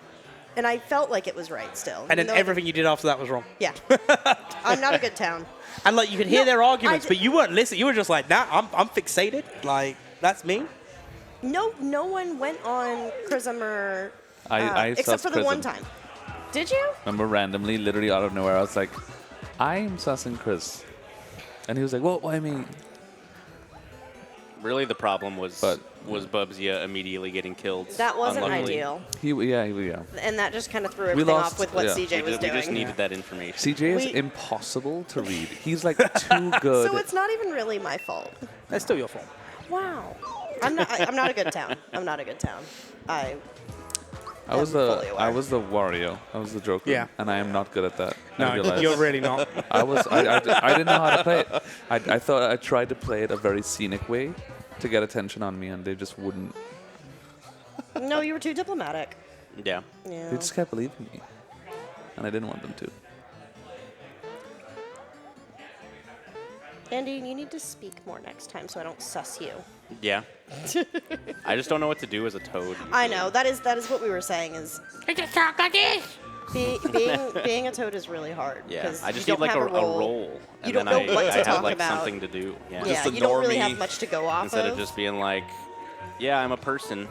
and I felt like it was right still. And even then though I everything you did after that was wrong. didn't- Yeah. I'm not a good town. And like you could hear No, their arguments, I but you weren't listening. You were just like, nah, I'm fixated. Like, that's me. No one went on Chrism or I except sussed for the one Chrism. time. Did you? Remember randomly, literally out of nowhere, I was like, I'm sussing Chris. And he was like, well, why me? Really, the problem was But- Bubsy immediately getting killed. That wasn't unluckily. ideal, Yeah. and that just kind of threw We everything lost- off with what yeah. CJ was We just doing. needed that information. CJ is We- impossible to read. He's like too good. So it's not even really my fault. That's still your fault. Wow. I'm not a good town. I'm not a good town. I was am the fully aware. I was the Wario. I was the Joker. Yeah. And I am not good at that. I No, realized. you're really not. I didn't know how to play it. I thought I tried to play it a very scenic way to get attention on me, and they just wouldn't. No, you were too diplomatic. Yeah. Yeah. They just kept believing me, and I didn't want them to. Andy, you need to speak more next time so I don't suss you. Yeah. I just don't know what to do as a toad. I know that is what we were saying is. Being a toad is really hard. Yeah. 'cause I just you need don't like have a role. role. And You don't then know what I to have talk like about. something to do. Yeah. Yeah, Just a you don't really normie. have much to go off Instead of just being like, yeah, I'm a person.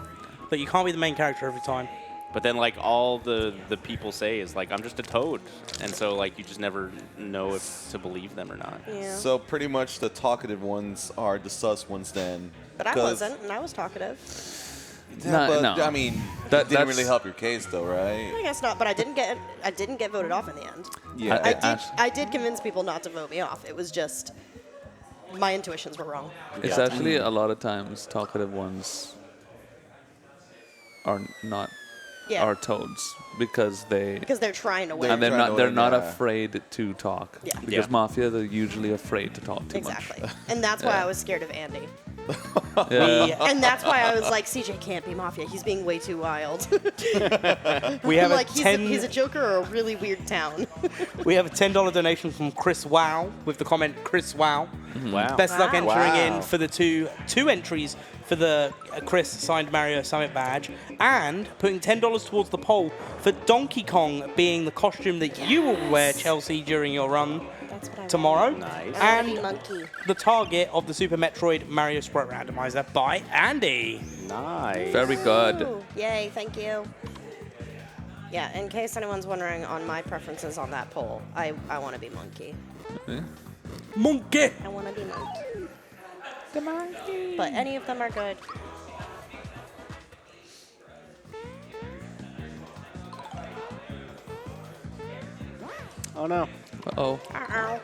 But you can't be the main character every time. But then like all the people say is like, I'm just a toad. And so like you just never know if to believe them or not. Yeah. So pretty much the talkative ones are the sus ones then. But I 'cause- wasn't, and I was talkative. Yeah, No, but no. I mean, That- didn't really that's- help your case though, right? I guess not, but I didn't get voted off in the end. Yeah. I did convince people not to vote me off. It was just my intuitions were wrong. It's Yeah. actually a lot of times talkative ones are not Yeah. are toads because they Because they're trying to win. and they're trying to not they're win, not yeah. afraid to talk. Yeah. Because Yeah. mafia they're usually afraid to talk too Exactly. And that's why Yeah. I was scared of Andy. much. Yeah. And that's why I was like, CJ can't be Mafia. He's being way too wild. We have I'm a like, ten. he's a joker or a really weird town. We have a $10 donation from Chris Wow with the comment Chris Wow. Wow. Best luck Wow. entering Wow. in for the two entries for the Chris signed Mario Summit badge and putting $10 towards the poll for Donkey Kong being the costume that you will wear, Chelsea, during your run That's what I tomorrow. Nice. I wanna be And monkey. the target of the Super Metroid Mario Sprite Randomizer by Andy. Nice. Very good. Ooh, yay, thank you. Yeah, in case anyone's wondering on my preferences on that poll, I want to be monkey. Monkey! I want to be monkey. The monkey. But any of them are good. Oh no. Oh. Ow.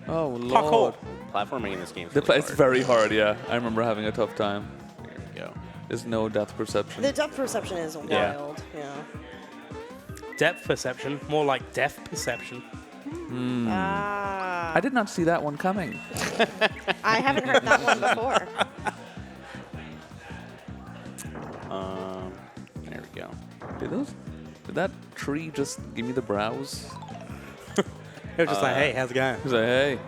Oh lord. Parkour. Platforming in this game is The really pla- it's hard. very hard, yeah. I remember having a tough time. Here we go. There's no depth perception. The depth perception is Yeah. wild. Yeah. Depth perception, more like death perception. Ah. I did not see that one coming. I haven't heard that one before. There we go. Did that tree just give me the brows? It was just like, hey, how's it going? He was like, hey.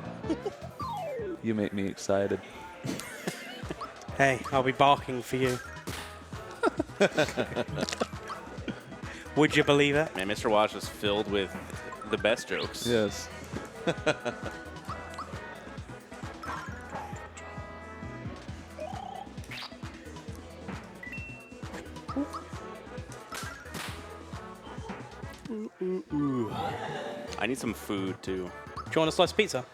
You make me excited. Hey, I'll be barking for you. Would you believe it? Man, Mr. Wash is filled with the best jokes. Yes. I need some food too. Do you want a slice of pizza?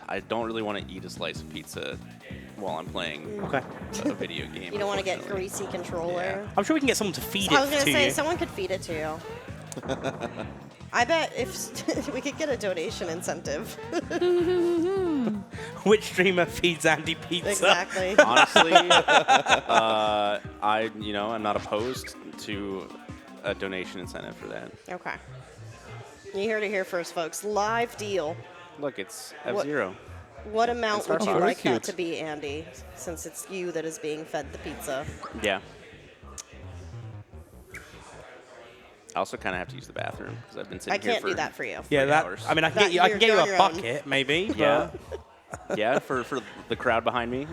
I don't really want to eat a slice of pizza while I'm playing Okay. a video game. You don't want to get unfortunately. greasy controller. I'm sure we can get someone to feed I was it gonna to say you. someone could feed it to you. I bet if we could get a donation incentive. Which streamer feeds Andy pizza? Exactly. Honestly, I'm not opposed to a donation incentive for that. Okay. You heard it here first, folks. Live deal. Look, it's What- F-Zero. What amount would you Very like that cute. to be, Andy? Since it's you that is being fed the pizza. Yeah. I also kind of have to use the bathroom because I've been sitting I here can't for do that for you. Yeah, 3 that. hours. I mean, I can That get you. I can get you're you on a your own. bucket, maybe. Yeah. but- Yeah, for the crowd behind me.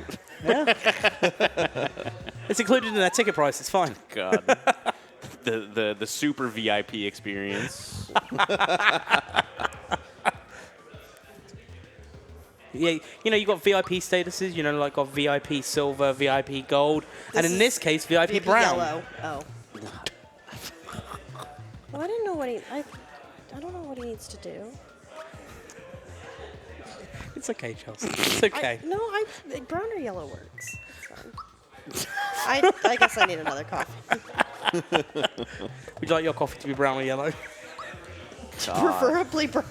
It's included in their ticket price. It's fine. God. The super VIP experience. Yeah, you know, you got VIP statuses. You know, like got VIP silver, VIP gold, and in is this case, VIP brown. Yellow. Oh. Well, I didn't know what I don't know what he needs to do. It's okay, Chelsea. It's okay. Brown or yellow works. It's fine. I guess I need another coffee. Would you like your coffee to be brown or yellow? Preferably brown.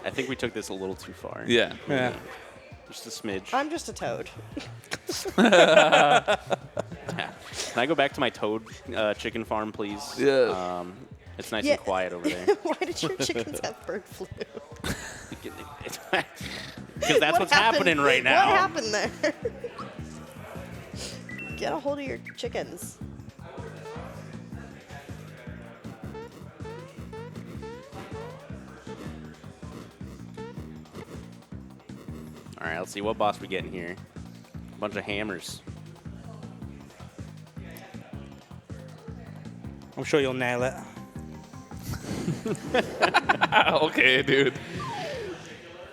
I think we took this a little too far. Yeah. Yeah. Just a smidge. I'm just a toad. Can I go back to my toad chicken farm, please? Yeah. It's nice Yeah. and quiet over there. Why did your chickens have bird flu? Because that's what's happening right now. What happened there? Get a hold of your chickens. All right, let's see what boss we get in here. A bunch of hammers. I'm sure you'll nail it. Okay, dude.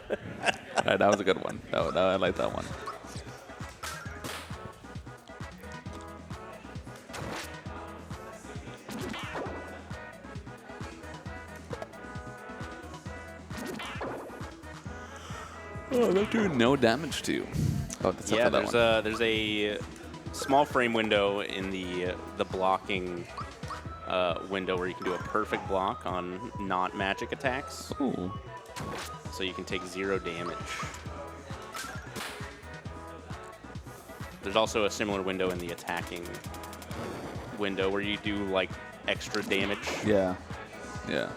All right, that was a good one. I like that one. Oh, they're doing no damage to you. Oh, that's Yeah, for that one. there's a small frame window in the blocking window where you can do a perfect block on not magic attacks. Ooh. So you can take 0 damage. There's also a similar window in the attacking window where you do like extra damage. Yeah. Yeah.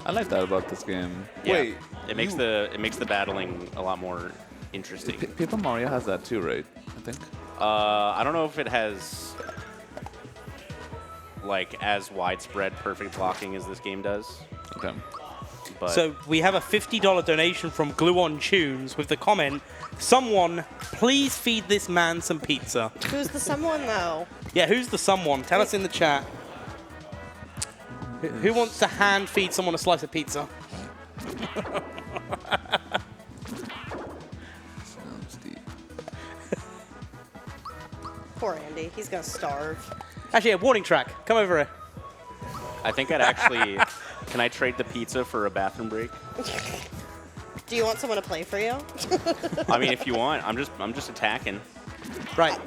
I like that about this game. Yeah, Wait, it makes the battling a lot more interesting. Paper Mario has that too, right? I think. I don't know if it has like as widespread perfect blocking as this game does. Okay. But So we have a $50 donation from Glue On Tunes with the comment, "Someone, please feed this man some pizza." Who's the someone though? Yeah, who's the someone? Tell us in the chat. Who wants to hand feed someone a slice of pizza? Sounds deep. Poor Andy. He's gonna starve. Actually, a warning track. Come over here. I think I'd actually. Can I trade the pizza for a bathroom break? Do you want someone to play for you? I mean, if you want, I'm just attacking. Right.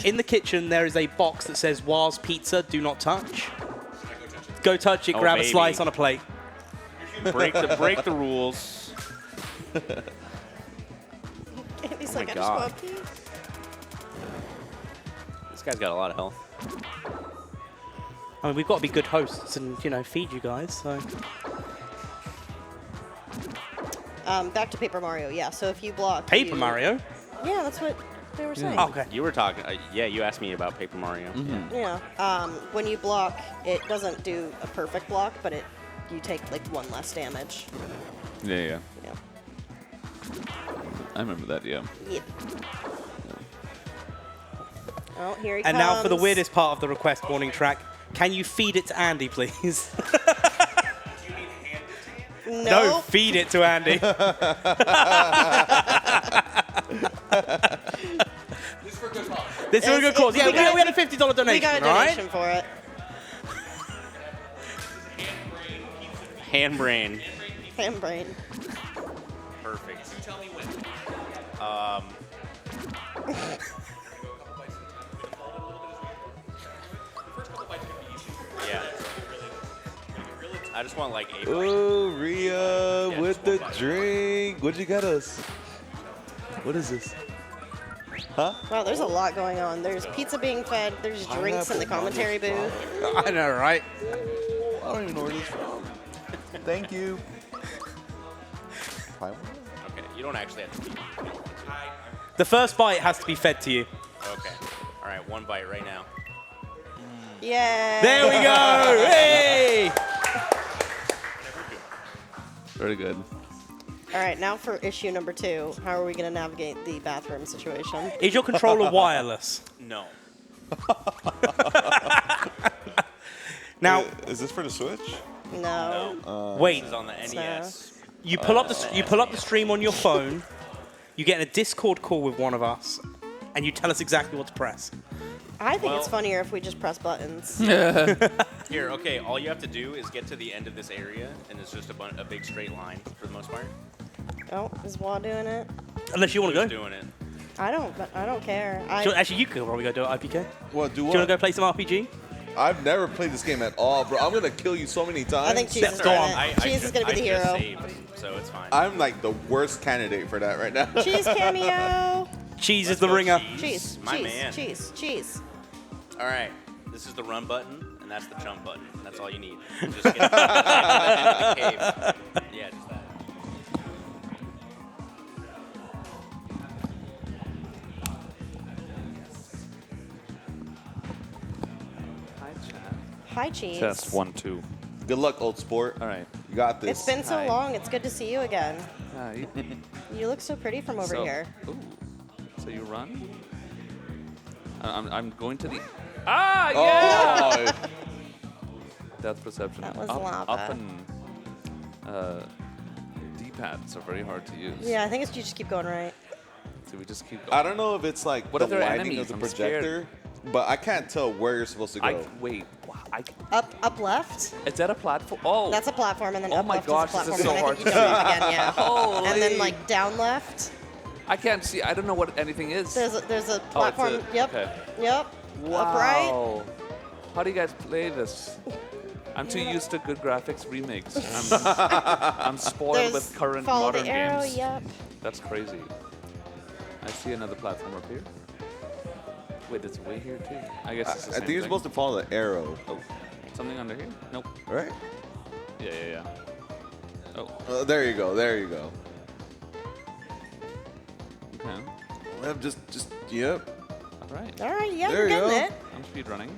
In the kitchen, there is a box that says "Waz Pizza, do not touch." Go touch it. Oh, Grab a baby. slice on a plate. Break the rules. Andy's my like, I just God. want pee. This guy's got a lot of health. I mean, we've got to be good hosts and, feed you guys. So Back to Paper Mario. Yeah. So if you block. Paper you- Mario. Yeah, that's what they were saying. Okay. You were talking. Yeah, you asked me about Paper Mario. Yeah. When you block, it doesn't do a perfect block, but you take like 1 less damage. Yeah. Yeah. I remember that. Yeah. Yeah. Oh, here he And comes. now for the weirdest part of the request warning track. Can you feed it to Andy, please? No, feed it to Andy. This is for a good cause. Yeah, we had a $50 donation, We got a all right? donation for it. Handbrain. Handbrain. Perfect. Yeah. I just want like a bite. Oh, Rhea Yeah, with just one the bite. drink. What'd you get us? What is this? Huh? Wow, there's a lot going on. There's pizza being fed. There's drinks in the commentary booth. I know, right? I don't even know where this is from. Thank you. Okay, you don't actually have to eat. The first bite has to be fed to you. Okay. All right, one bite right now. Yeah. There we go. Hey! Very good. All right, now for issue number 2. How are we going to navigate the bathroom situation? Is your controller wireless? No. Now, Is this for the Switch? No. wait. This is on the NES. You pull up the stream on your phone. You get in a Discord call with one of us, and you tell us exactly what to press. I think it's Well- funnier if we just press buttons. Here, okay, all you have to do is get to the end of this area, and it's just a big straight line for the most part. Oh, is Wah doing it? Unless you want to Who's go. doing it? I don't care. Actually, you could probably go do it, IPK. What? Do Do you want to what? go play some RPG? I've never played this game at all, bro. I'm gonna kill you so many times. I think Cheese is Go doing on. it. Cheese is going to be the I just hero. saved, so it's fine. I'm like the worst candidate for that right now. Cheese cameo. Cheese Let's is the go, ringer. Cheese. My cheese. man. Cheese. Cheese. All right, this is the run button, and that's the jump button. That's all you need. Just get to the cave. Yeah, just that. Hi, Cheese. Test 1, 2. Good luck, old sport. All right. You got this. It's been so Hi. long. It's good to see you again. Hi. You look so pretty from over So- here. Ooh. So you run? I'm going to the. Ah, yeah! Oh, Depth perception. That was up, lava. Up and D-pads are very hard to use. Yeah, I think it's you just keep going right. So we just keep I going. don't know if it's like What the if they're lighting enemies? of the I'm projector, but I can't tell where you're supposed to go. Wait. Up left. Is that a platform? Oh. That's a platform, and then Oh up my left gosh, is a this platform, is so and I hard think you to jump up again. Yeah. Holy. And then like down left. I can't see. I don't know what anything is. There's a Oh, it's platform. Yep. Okay. Yep. Wow. Upright. How do you guys play this? I'm too used to good graphics remakes. I'm spoiled There's with current follow modern the arrow. games. Yep. That's crazy. I see another platform up here. Wait, it's way here too. I guess it's the I same think you're thing. supposed to follow the arrow, Oh, something under here? Nope. right? Yeah. Oh, There you go. There you go. okay. Well, just yep. All right. All right. Yeah, There you're you getting go. it. I'm speed running.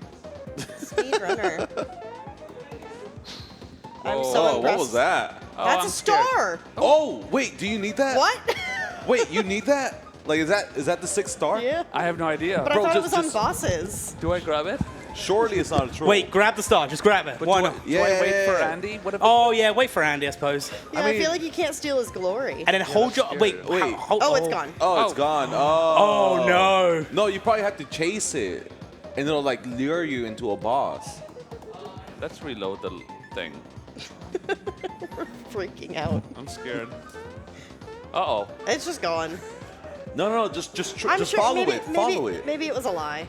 Speed runner. I'm so Oh, impressed. what was that? That's I'm a scared. star. Oh, wait. Do you need that? What? Wait, you need that? Like, is that the 6th star? Yeah. I have no idea. But Bro, I thought it just- was on just- bosses. Do I grab it? Surely it's not a troll. Wait, grab the star. Just grab it. But Why do not? I wait for Yeah. Andy? What if? Oh, yeah, wait for Andy, I suppose. Yeah, I, mean- feel like you can't steal his glory. And then hold your. scared. Wait, Wait. Oh, it's gone. Oh, it's Oh. gone. Oh, no. No, you probably have to chase it, and it'll like lure you into a boss. Let's reload the thing. Freaking out. I'm scared. Uh-oh. It's just gone. No, just I'm just sure follow maybe, it. maybe, Follow it. Maybe it was a lie.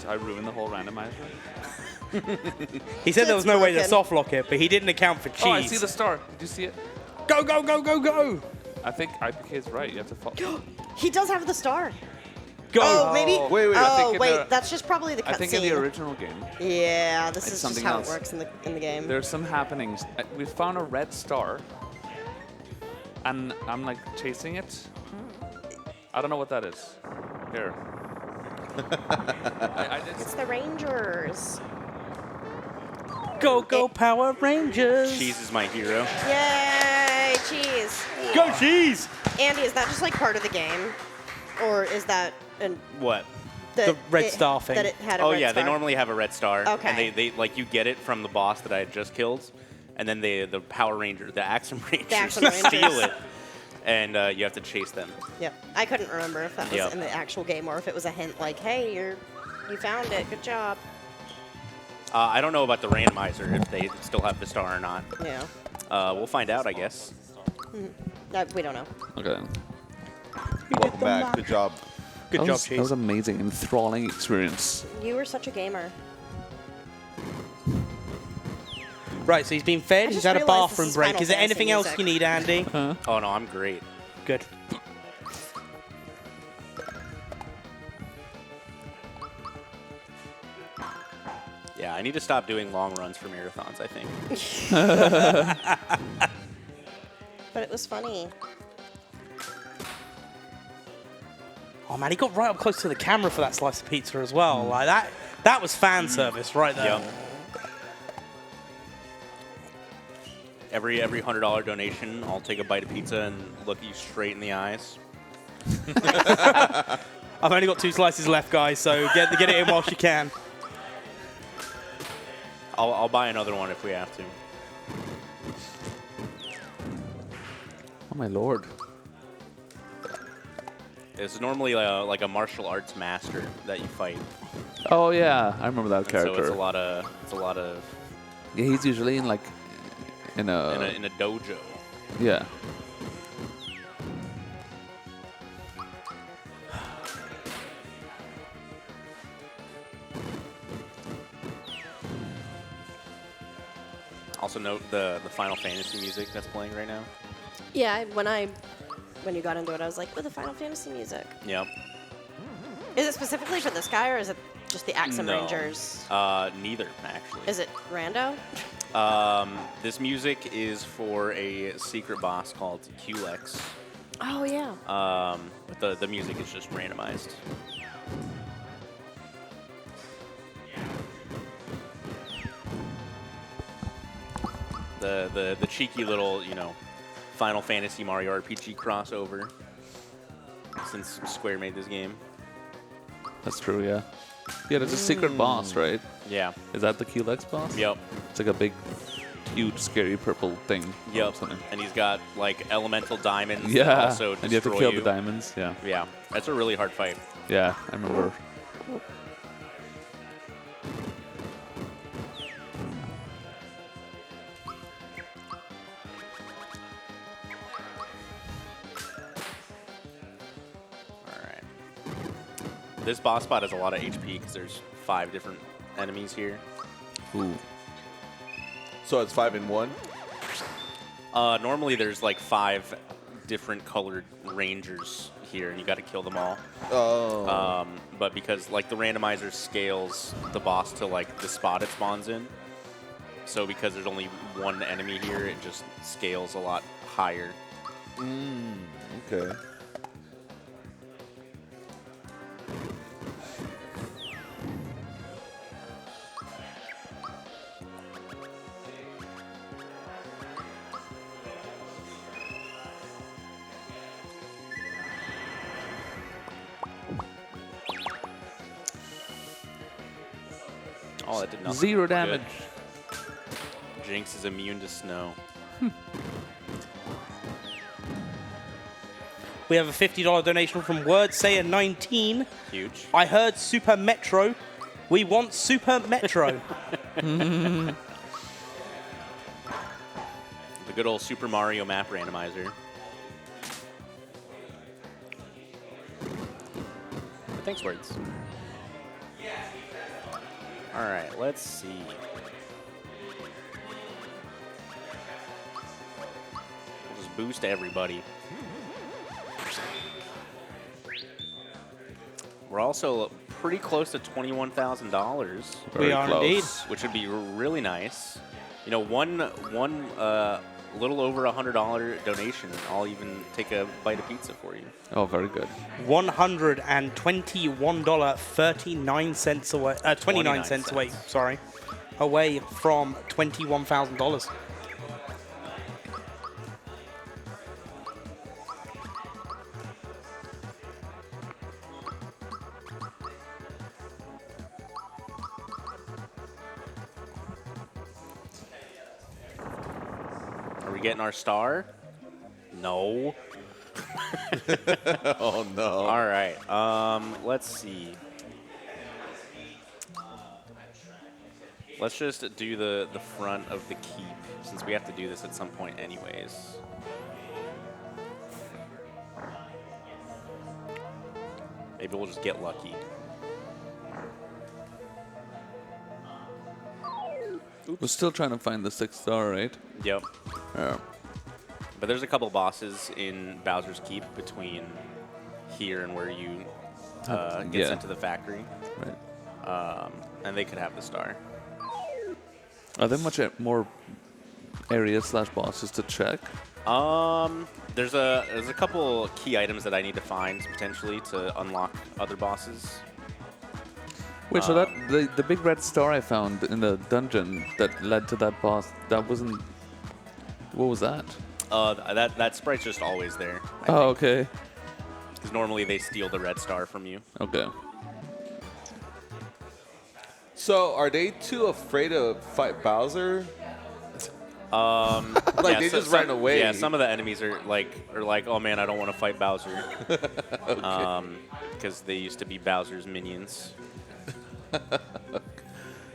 I ruined the whole randomizer. He said there was It's no way to broken. soft lock it, but he didn't account for cheese. Oh, I see the star. Did you see it? Go, go, go, go, go. I think IPK is right. You have to follow. He does have the star. Go. Oh, maybe. Wait, I think Oh, in wait. the- That's just probably the I think in the cutscene. original game, Yeah, this It's is just something how else. it works in the game. there's some happenings. We found a red star, and I'm like chasing it. I don't know what that is. Here. I It's just, the Rangers. Go, go, Power Rangers. Cheese is my hero. Yay, cheese. Go, cheese. Andy, is that just like part of the game, or is that an What? that The red it- star thing. That it had a Oh red yeah, star? they normally have a red star. Okay. And they like you get it from the boss that I had just killed, and then the Power Ranger, the Axum Rangers, Axum Rangers. steal it, and you have to chase them. Yep. I couldn't remember if that was Yep. in the actual game or if it was a hint like, hey, you found it. Good job. I don't know about the randomizer, if they still have the star or not. Yeah. We'll find out, I guess. We don't know. Okay. Welcome back. Good job. Good job, That was Cheese. amazing, enthralling experience. You were such a gamer. Right, so he's been fed. I He's just had a realized this bathroom is break. Final Is there Fantasy anything else music. you need, Andy? Oh, no, I'm great. Good. Yeah, I need to stop doing long runs for marathons, I think. But it was funny. Oh man, he got right up close to the camera for that slice of pizza as well. Like that was fan service right there. Yep. Every $100 donation, I'll take a bite of pizza and look you straight in the eyes. I've only got 2 slices left, guys, so get it in whilst you can. I'll buy another one if we have to. Oh my lord. It's normally like a martial arts master that you fight. Oh yeah, I remember that And character. so it's a lot of Yeah, he's usually in like in a in a dojo. yeah. Also note the Final Fantasy music that's playing right now. Yeah, when you got into it, I was like, oh, the Final Fantasy music. Yep. Is it specifically for this guy, or is it just the Axum No. Rangers? Neither, actually. Is it rando? This music is for a secret boss called Culex. Oh, yeah. But the music is just randomized. The cheeky little, Final Fantasy Mario RPG crossover since Square made this game. That's true, yeah. Yeah, there's a secret boss, right? Yeah. Is that the Culex boss? Yep. It's like a big, huge, scary purple thing. or Yep. something. And he's got like elemental diamonds that Yeah, also and you have to destroy kill you. the diamonds. Yeah, Yeah. That's a really hard fight. yeah, I remember. Alright. This boss spot has a lot of HP because there's 5 different enemies here. Ooh. So it's 5 in 1. Normally there's like 5 different colored rangers here, and you got to kill them all. Oh. But because like the randomizer scales the boss to like the spot it spawns in, so because there's only one enemy here, it just scales a lot higher. Okay. Oh, that did nothing. 0 Good. damage. Jinx is immune to snow. We have a $50 donation from WordSayer19. Huge. I heard Super Metro. We want Super Metro. The good old Super Mario map randomizer. Thanks, words. All right, let's see. We'll just boost everybody. We're also pretty close to $21,000, We are indeed. which would be really nice. You know, one little over $100 donation, I'll even take a bite of pizza for you. Oh, very good. $121.39 away. 29 cents away. Sorry, away from $21,000. Are we getting our star? No. Oh no. All right. Let's see. Let's just do the front of the keep, since we have to do this at some point anyways. Maybe we'll just get lucky. We're still trying to find the 6-star, right? Yep. Yeah. But there's a couple bosses in Bowser's Keep between here and where you get Yeah. sent to the factory. Right. And they could have the star. Are there much more areas / bosses to check? There's a couple key items that I need to find potentially to unlock other bosses. Wait, so that the big red star I found in the dungeon that led to that boss, that wasn't. What was that? That sprite's just always there. Oh, okay. Because normally they steal the red star from you. Okay. So are they too afraid to fight Bowser? Like they just ran away. Yeah, some of the enemies are like, oh man, I don't want to fight Bowser. Because they used to be Bowser's minions.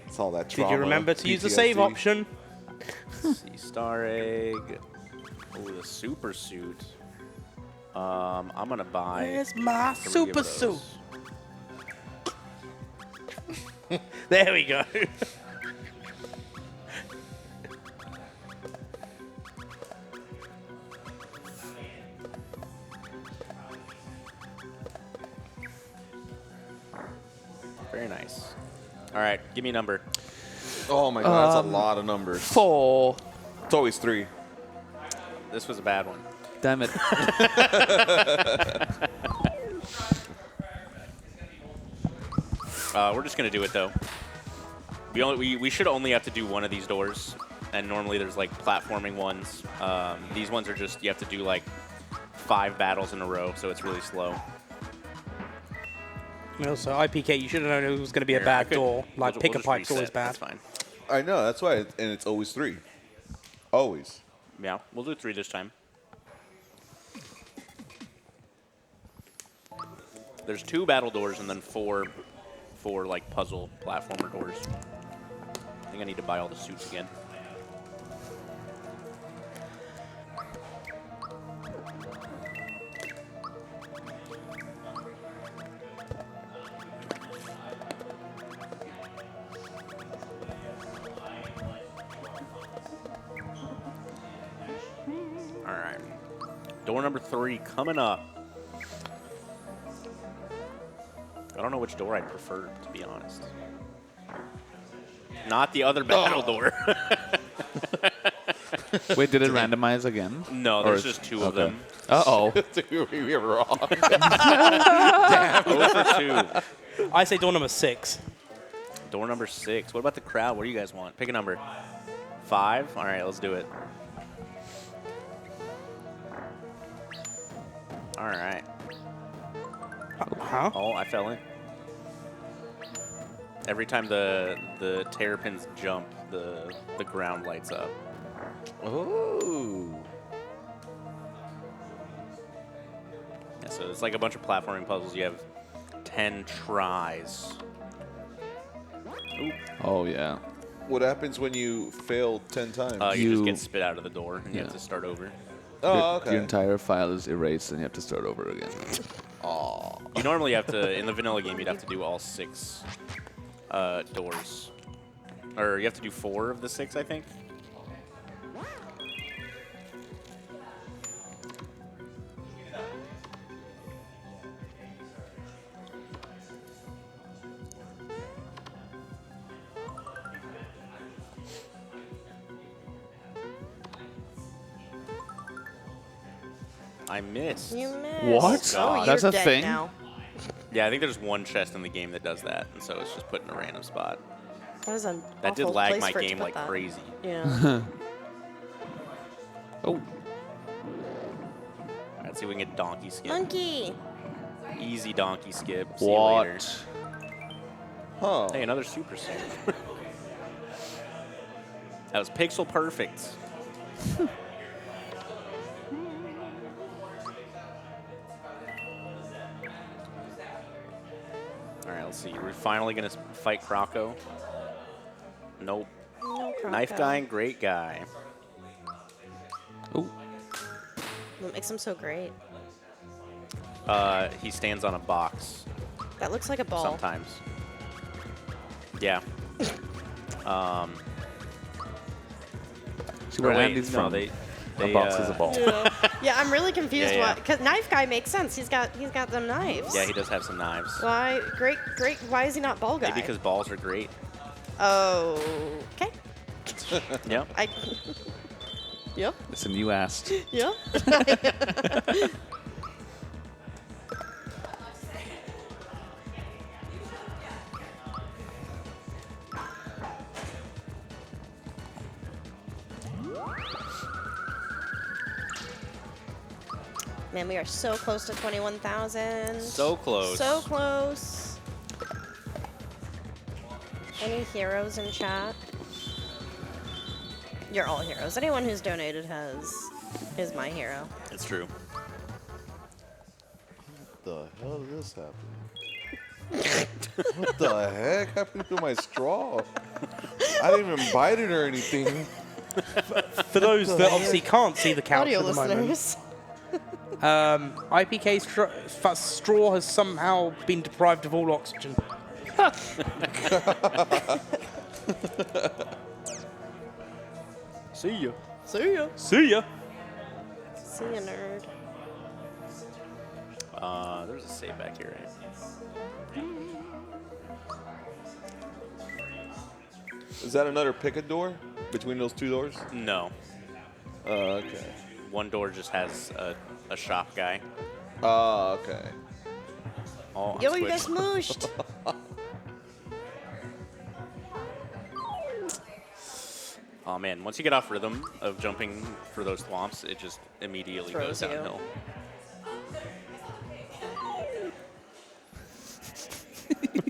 It's all that Did trauma. you remember to use the save PTSD. option? See, Star Egg. Oh, the super suit. I'm gonna buy. Where's my 3 of super those. suit? There we go. Very nice. All right, give me a number. Oh my god, that's a lot of numbers. 4. It's always 3. This was a bad one. Damn it. We're just gonna do it though. We should only have to do one of these doors, and normally there's like platforming ones. These ones are just you have to do like 5 battles in a row, so it's really slow. And also, IPK, you should have known it was going to be a Here, I bad could- door. Like, we'll pick a just pipe's reset. always bad. That's fine. I know, that's why, and it's always 3. Always. Yeah, we'll do 3 this time. There's 2 battle doors and then 4 like puzzle platformer doors. I think I need to buy all the suits again. All right. Door number 3 coming up. I don't know which door I'd prefer, to be honest. Not the other battle door. Wait, did it randomize again? No, there's just 2 of them. Uh-oh. we were wrong. 0 for 2. I say door number 6. Door number 6. What about the crowd? What do you guys want? Pick a number. 5? All right, let's do it. All right. Huh? Oh, I fell in. Every time the terrapins jump, the ground lights up. Oh. Yeah, so it's like a bunch of platforming puzzles. You have 10 tries. Oop. Oh, yeah. What happens when you fail 10 times? You just You- get spit out of the door and you have Yeah. to start over. Oh, okay. Your entire file is erased and you have to start over again. You normally have to, in the vanilla game, you'd have to do all 6 doors. Or you have to do 4 of the 6, I think. I missed. You missed. What? Oh, you're That's a dead thing? now. Yeah, I think there's one chest in the game that does that, and so it's just put in a random spot. That was an That did awful lag place my for it to game put like that. crazy. Yeah. Oh. All right, let's see if we can get donkey skip. Monkey. Easy donkey skip. See you later. What? Huh. Hey, another super suit. That was pixel perfect. Let's see. We're finally gonna fight Croco. Nope. No Knife Croco. guy and great guy. Ooh. What makes him so great? He stands on a box That looks like a ball. sometimes. Yeah. See where Wait, Andy's no, from. they A box is a ball. Yeah, I'm really confused. Yeah, yeah. Why? Because knife guy makes sense. He's got them knives. Yeah, he does have some knives. Why? Great. Why is he not ball guy? Maybe because balls are great. Oh. Okay. Yep. Yep. Listen, you asked. Yep. Man, we are so close to 21,000. So close. So close. Any heroes in chat? You're all heroes. Anyone who's donated is my hero. It's true. What the hell is this happening? What the heck happened to my straw? I didn't even bite it or anything. For those that obviously can't see the couch Audio at the moment, listeners. IPK straw has somehow been deprived of all oxygen. See ya. See ya. See ya. See ya, nerd. There's a save back here, right? Is that another picket door between those two doors? No. Okay. One door just has a shop guy. Oh, okay. Oh, I'm Yo, you got squished. smooshed. Oh man, once you get off rhythm of jumping for those thwomps, it just immediately goes Throws you. downhill.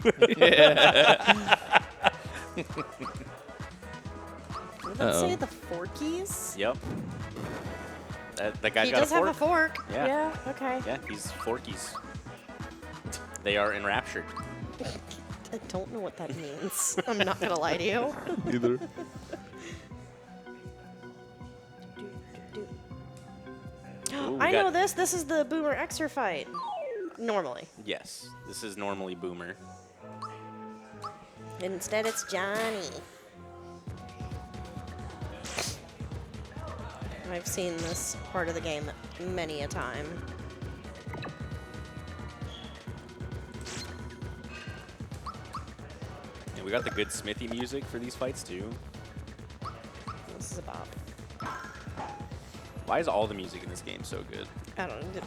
Did that say the Forkies? Yep. That guy's He got does a have fork. a fork. Yeah. Okay. Yeah, he's Forkies. They are enraptured. I don't know what that means. I'm not gonna lie to you. Either. Ooh, I got- know this. This is the Boomer Xer fight. Normally. Yes, this is normally Boomer. Instead, it's Johnny. I've seen this part of the game many a time. And we got the good Smithy music for these fights too. This is a bop. Why is all the music in this game so good? I don't know.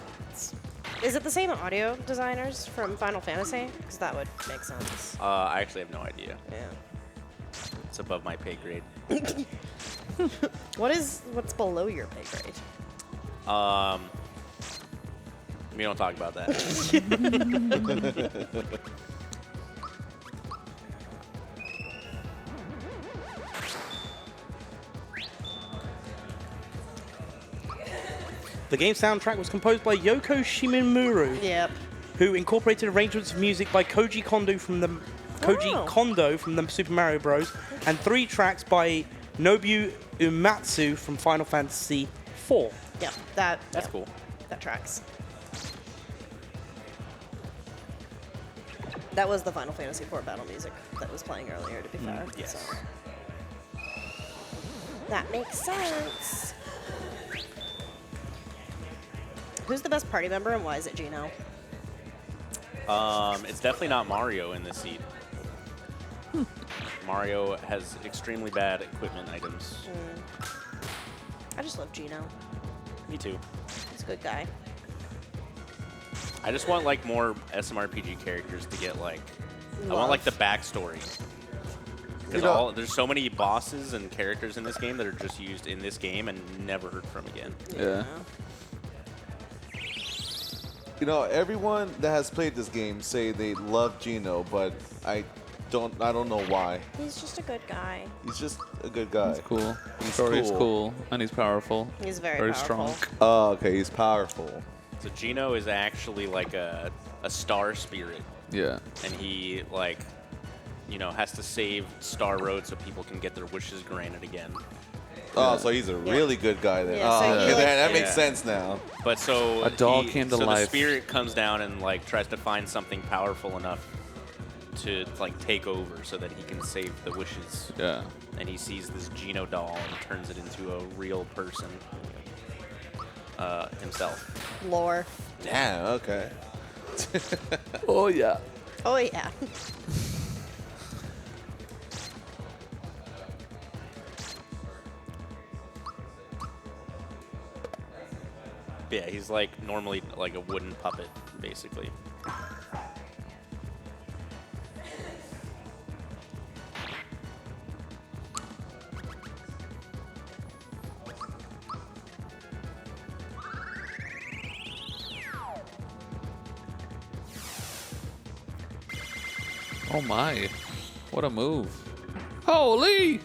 Is it the same audio designers from Final Fantasy? Because that would make sense. I actually have no idea. Yeah. It's above my pay grade. What's below your pay grade? We don't talk about that. The game soundtrack was composed by Yoko Shimomura, Yep. who incorporated arrangements of music by Koji Kondo from the Super Mario Bros. And 3 tracks by Nobuo Uematsu from Final Fantasy IV. Yep. That's cool. That tracks. That was the Final Fantasy IV battle music that was playing earlier, to be fair. yes. So. That makes sense. Who's the best party member and why is it Gino? It's definitely not Mario in this seed. Mario has extremely bad equipment items. I just love Gino. Me too. He's a good guy. I just want like more SMRPG characters to get like, I want like the backstory. Because there's so many bosses and characters in this game that are just used in this game and never heard from again. Yeah. You know, everyone that has played this game say they love Gino, but I don't know why. He's just a good guy. He's just a good guy. It's cool. He's Story's cool. cool. And he's powerful. He's very powerful. strong. Oh, okay, he's powerful. So Gino is actually like a star spirit Yeah. and he like, you know, has to save Star Road so people can get their wishes granted again. Oh, so he's a really good guy then. Yeah, Oh, so he, okay, like- that makes Yeah. sense now. But so A dog came to so life. the spirit comes down and like tries to find something powerful enough to like take over so that he can save the wishes. Yeah. And he sees this Geno doll and turns it into a real person himself. Lore. Damn, okay. Oh yeah. Oh, yeah. Yeah, he's like normally like a wooden puppet, basically. Oh my. What a move. Holy!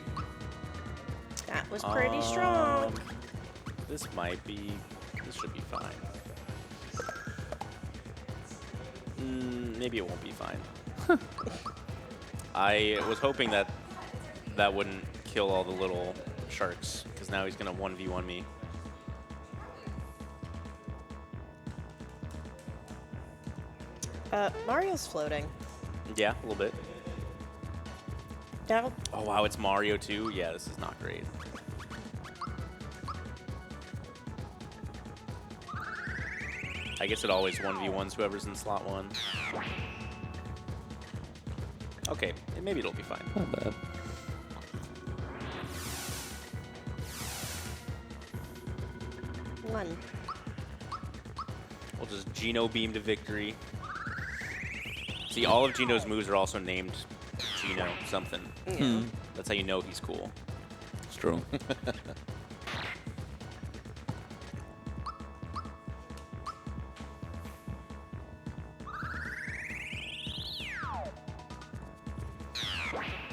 That was pretty strong. This should be fine. Maybe it won't be fine. I was hoping that that wouldn't kill all the little sharks, because now he's going to 1v1 me. Mario's floating. Yeah, a little bit. Now, Oh, wow, it's Mario too? Yeah, this is not great. I guess it always 1v1s whoever's in slot 1. Okay, maybe it'll be fine. Not bad. one. We'll just Geno beam to victory. See, all of Geno's moves are also named Geno something. Yeah. That's how you know he's cool. It's true.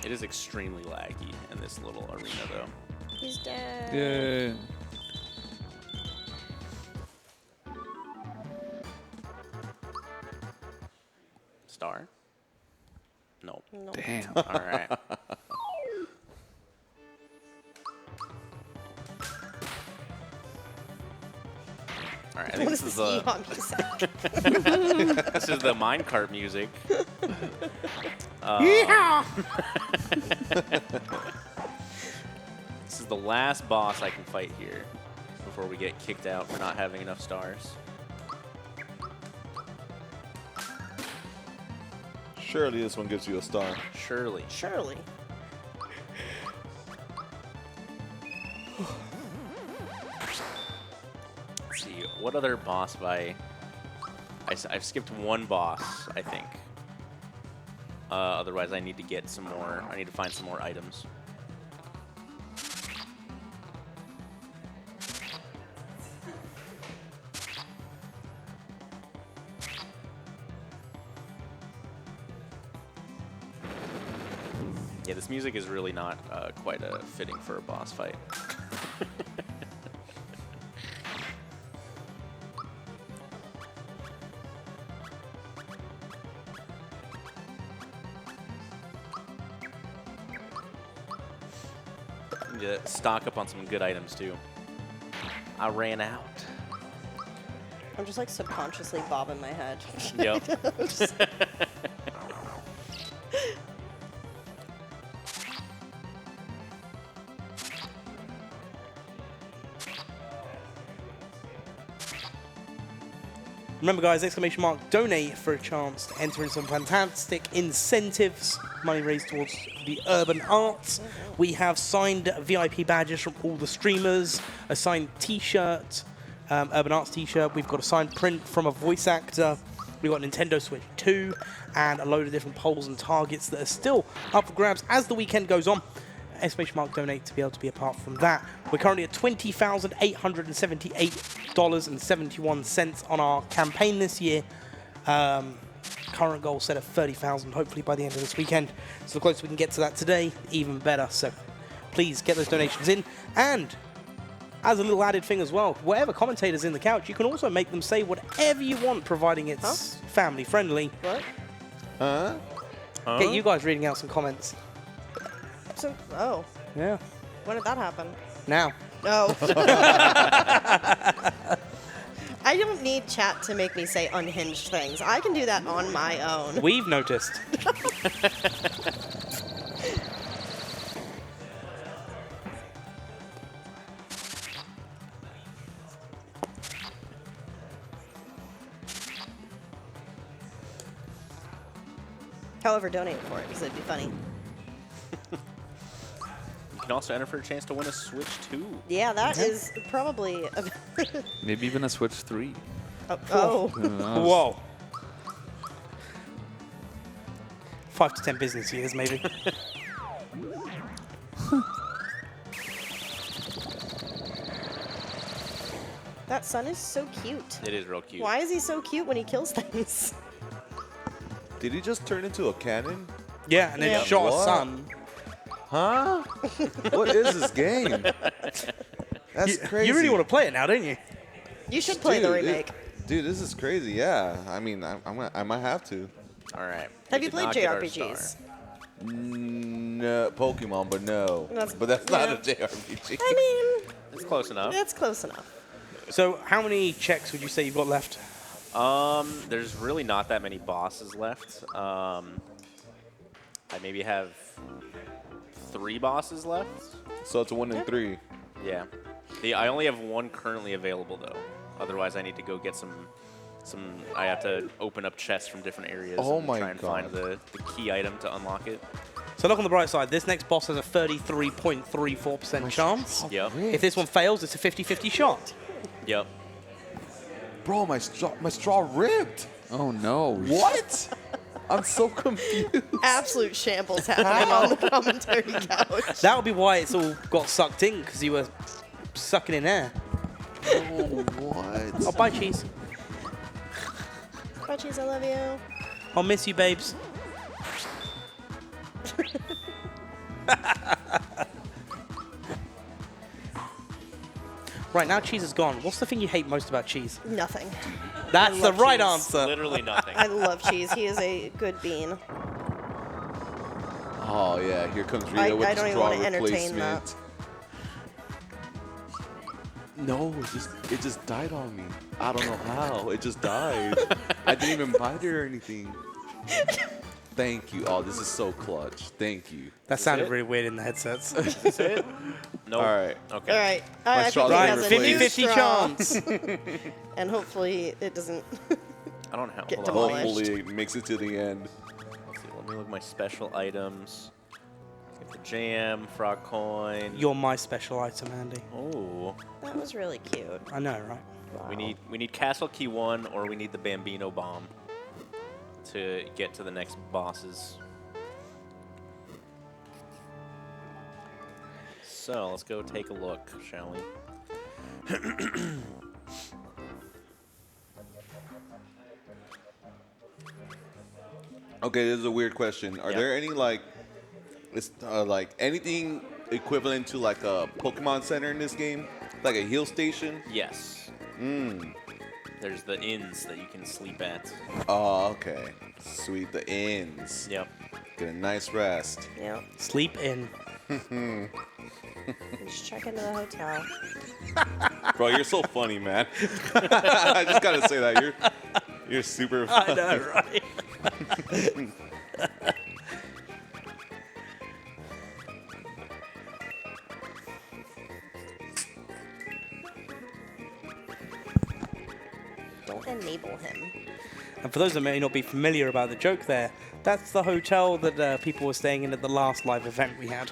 It is extremely laggy in this little arena, though. He's dead. Yay. Star? No. No. Damn. All right. All right, I think What is this is this the Eon music? this is the minecart music. This is the last boss I can fight here before we get kicked out for not having enough stars. Surely this one gives you a star. Surely. Surely. Let's see, what other boss have I've skipped one boss, I think. Otherwise, I need to get some more. I need to find some more items. Yeah, this music is really not quite fitting for a boss fight. Need to stock up on some good items too. I ran out. I'm just like subconsciously bobbing my head. Yep. Remember, guys, exclamation mark donate for a chance to enter in some fantastic incentives. Money raised towards the urban arts. We have signed VIP badges from all the streamers, a signed T-shirt, urban arts T-shirt. We've got a signed print from a voice actor. We've got Nintendo Switch 2 and a load of different polls and targets that are still up for grabs as the weekend goes on. Exclamation mark donate to be able to be a part from that. We're currently at $20,878.71 on our campaign this year. Current goal set at 30,000, hopefully by the end of this weekend. So the closer we can get to that today, even better. So please get those donations in. And as a little added thing as well, whatever commentator's in the couch, you can also make them say whatever you want, providing it's family friendly. What? Huh? Get you guys reading out some comments. So, oh, Yeah. when did that happen? Now. Oh. I don't need chat to make me say unhinged things. I can do that on my own. We've noticed. However, donate for it because it'd be funny. You can also enter for a chance to win a Switch 2. Yeah, that is probably. Maybe even a Switch 3. Oh. Who knows? Whoa. 5 to 10 business years, maybe. That sun is so cute. It is real cute. Why is he so cute when he kills things? Did he just turn into a cannon? Yeah, and then Yeah. shot a What? sun. Huh? What is this game? That's crazy. You really want to play it now, don't you? You should play the Dude, remake. Dude, this is crazy. Yeah. I mean, I might have to. All right. Have We you did played not get our JRPGs? star. No, Pokemon, but no. But that's not a JRPG. I mean, It's close enough. it's close enough. So, how many checks would you say you've got left? There's really not that many bosses left. I maybe have 3 bosses left. So it's a 1 in 3. Yeah. I only have 1 currently available though. Otherwise, I need to go get some. I have to open up chests from different areas. Oh and my try and find the key item to unlock it. So, look on the bright side. This next boss has a 33.34% chance. Yep. If this one fails, it's a 50-50 shot. Yep. Bro, my straw ripped. Oh no. What? I'm so confused. Absolute shambles happening on the commentary couch. That would be why it's all got sucked in, because you were sucking in air. Oh, what? Oh, bye, cheese. Bye, cheese. I love you. I'll miss you, babes. Right, now cheese is gone. What's the thing you hate most about cheese? Nothing. That's the love right cheese. answer. Literally nothing. I love cheese. He is a good bean. Oh yeah, here comes Rita I with the don't even straw wanna entertain that. replacement. No, it just died on me. I don't know how. It just died. I didn't even bite it or anything. Thank you. Oh, this is so clutch. Thank you. That sounded it? really weird in the headsets. Is it? No. All right. Okay. All right. I think straw he line has a new replaced. 50-50 straw, chance. and hopefully it doesn't. I don't have. Get Hold on. demolished. Hopefully it makes it to the end. Let's see, let me look at my special items. Get the jam, frog coin. You're my special item, Andy. Oh. That was really cute. I know, right? We need Castle Key 1 or we need the Bambino Bomb to get to the next bosses. So let's go take a look, shall we? Okay, this is a weird question. Are Yeah. there any like anything equivalent to like a Pokemon Center in this game? Like a heal station? Yes. There's the inns that you can sleep at. Oh, okay. Sweet, the inns. Yep. Get a nice rest. Yeah. Sleep in. Just check into the hotel. Bro, you're so funny, man. I just gotta say that you're super funny. I know, right? Don't enable him. And for those that may not be familiar about the joke there, that's the hotel that people were staying in at the last live event we had.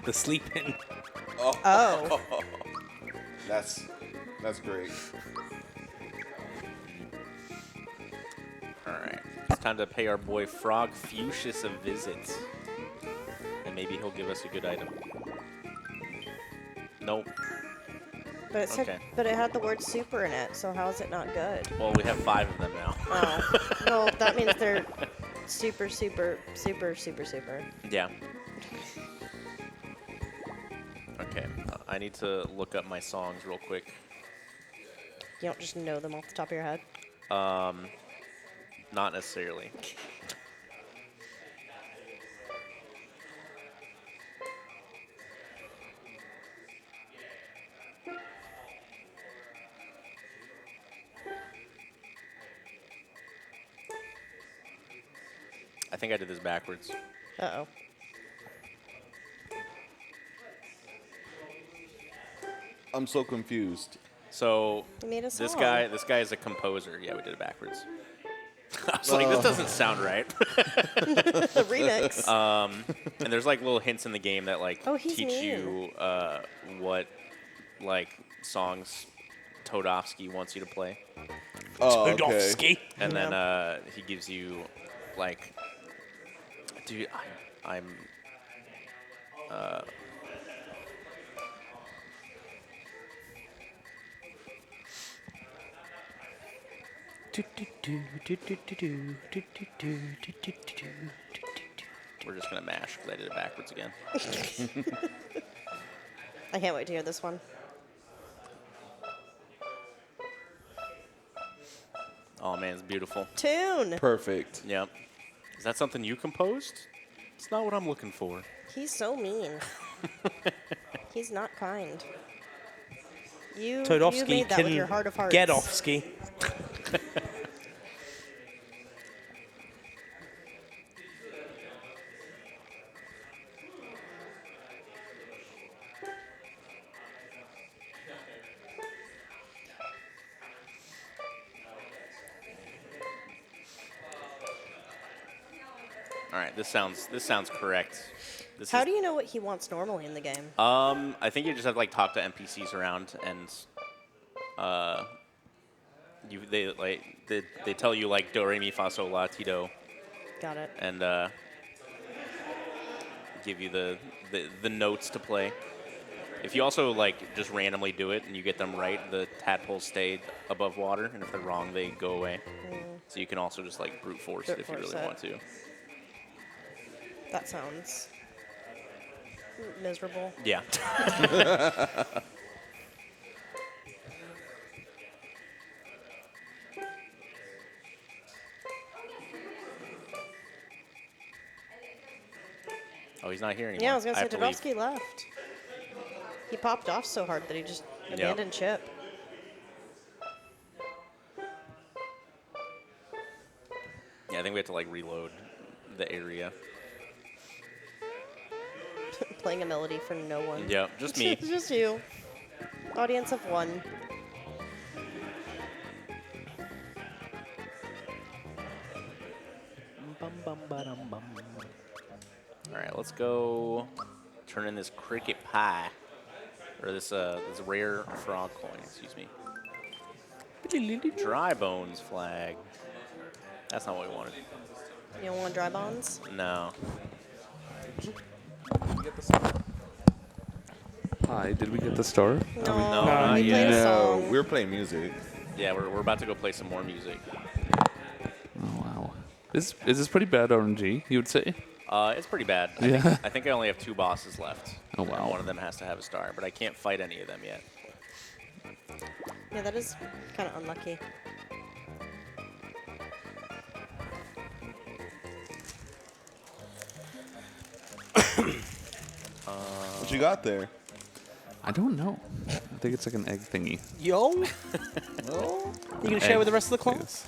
The Sleep Inn. Oh. That's great. All right. It's time to pay our boy Frog Fuchsius a visit. And maybe he'll give us a good item. Nope. But it said, Okay. but it had the word super in it, so how is it not good? Well, we have 5 of them now. Oh. Well, that means they're super, super, super, super, super. Yeah. Okay. I need to look up my songs real quick. You don't just know them off the top of your head. Not necessarily. I think I did this backwards. Uh-oh. I'm so confused. So You made a this song. guy is a composer. Yeah, we did it backwards. I was like, this doesn't sound right. The remix. And there's like little hints in the game that like Oh, he's teach mean. you what like songs Todovsky wants you to play, Oh, okay. Todovsky. and then he gives you like, dude, I'm we're just gonna mash because I did it backwards again. I can't wait to hear this one. Oh man, it's beautiful. Tune. Perfect. Yep. Is that something you composed? It's not what I'm looking for. He's so mean. He's not kind. You Todovsky made that can with your heart of hearts. get off ski. All right, this sounds correct. This How is, do you know what he wants normally in the game? I think you just have to like talk to NPCs around, and they tell you like do re mi fa sol la ti do, Got it. and give you the notes to play. If you also like just randomly do it and you get them right, the tadpoles stay above water, and if they're wrong, they go away. So you can also just like brute force it Brute if you force really it. want to. That sounds miserable. Yeah. Oh, he's not here anymore. Yeah, I was gonna say have to leave. Todovsky left. He popped off so hard that he just abandoned ship. Yeah, I think we have to like reload the area. Playing a melody for no one. Yeah, just me. It's just you. Audience of one. All right, let's go turn in this cricket pie, or this rare frog coin. Excuse me. Dry bones flag. That's not what we wanted. You don't want dry bonds? No. Hi, did we get the star? No, No, not we played yet. a song. We were playing music. Yeah, we're about to go play some more music. Oh wow. Is this pretty bad RNG? You would say? It's pretty bad. Yeah. I think I only have 2 bosses left. Oh, and wow. one of them has to have a star, but I can't fight any of them yet. Yeah, that is kind of unlucky. What you got there? I don't know. I think it's like an egg thingy. Yo. You gonna share with the rest of the class?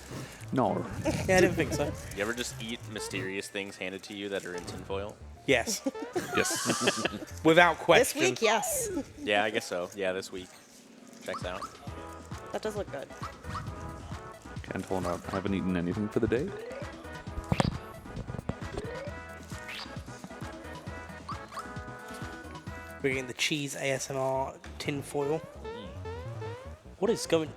No. Yeah, I didn't think so. You ever just eat mysterious things handed to you that are in tinfoil? Yes, Yes. without This question. week, yes. Yeah, I guess so. Yeah, this week. Checks out. That does look good. Can't hold out. I haven't eaten anything for the day. We're getting the cheese ASMR tin foil. What is going?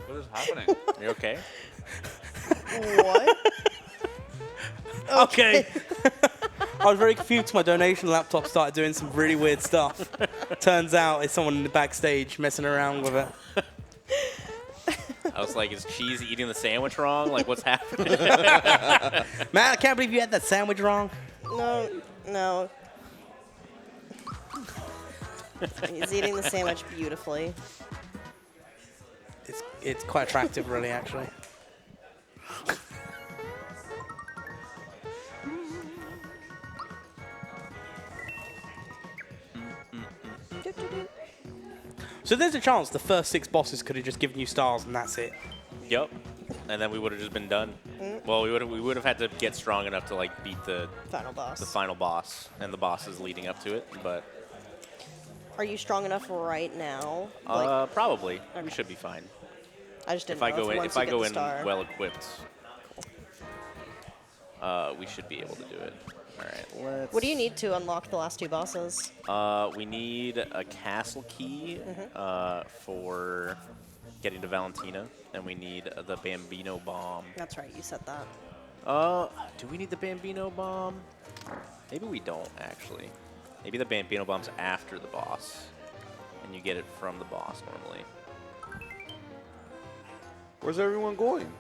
What is happening? You okay? What? Okay. I was very confused. My donation laptop started doing some really weird stuff. Turns out it's someone in the backstage messing around with it. I was like, is Cheese eating the sandwich wrong? Like, what's happening? Man, I can't believe you had that sandwich wrong. No, no. He's eating the sandwich beautifully. It's quite attractive, really, actually. So there's a chance the first 6 bosses could have just given you stars and that's it. Yep. And then we would have just been done. Well, we would have had to get strong enough to like beat the Final boss. final boss and the bosses leading up to it. But Are you strong enough right now? probably we Okay. should be fine. I just didn't If I know go in, once if I you get go the in star. well equipped, we should be able to do it. All right, let's. What do you need to unlock the last 2 bosses? We need a castle key for getting to Valentina, and we need the Bambino bomb. That's right, you said that. Do we need the Bambino bomb? Maybe we don't actually. Maybe the Bambino bomb's after the boss, and you get it from the boss normally. Where's everyone going?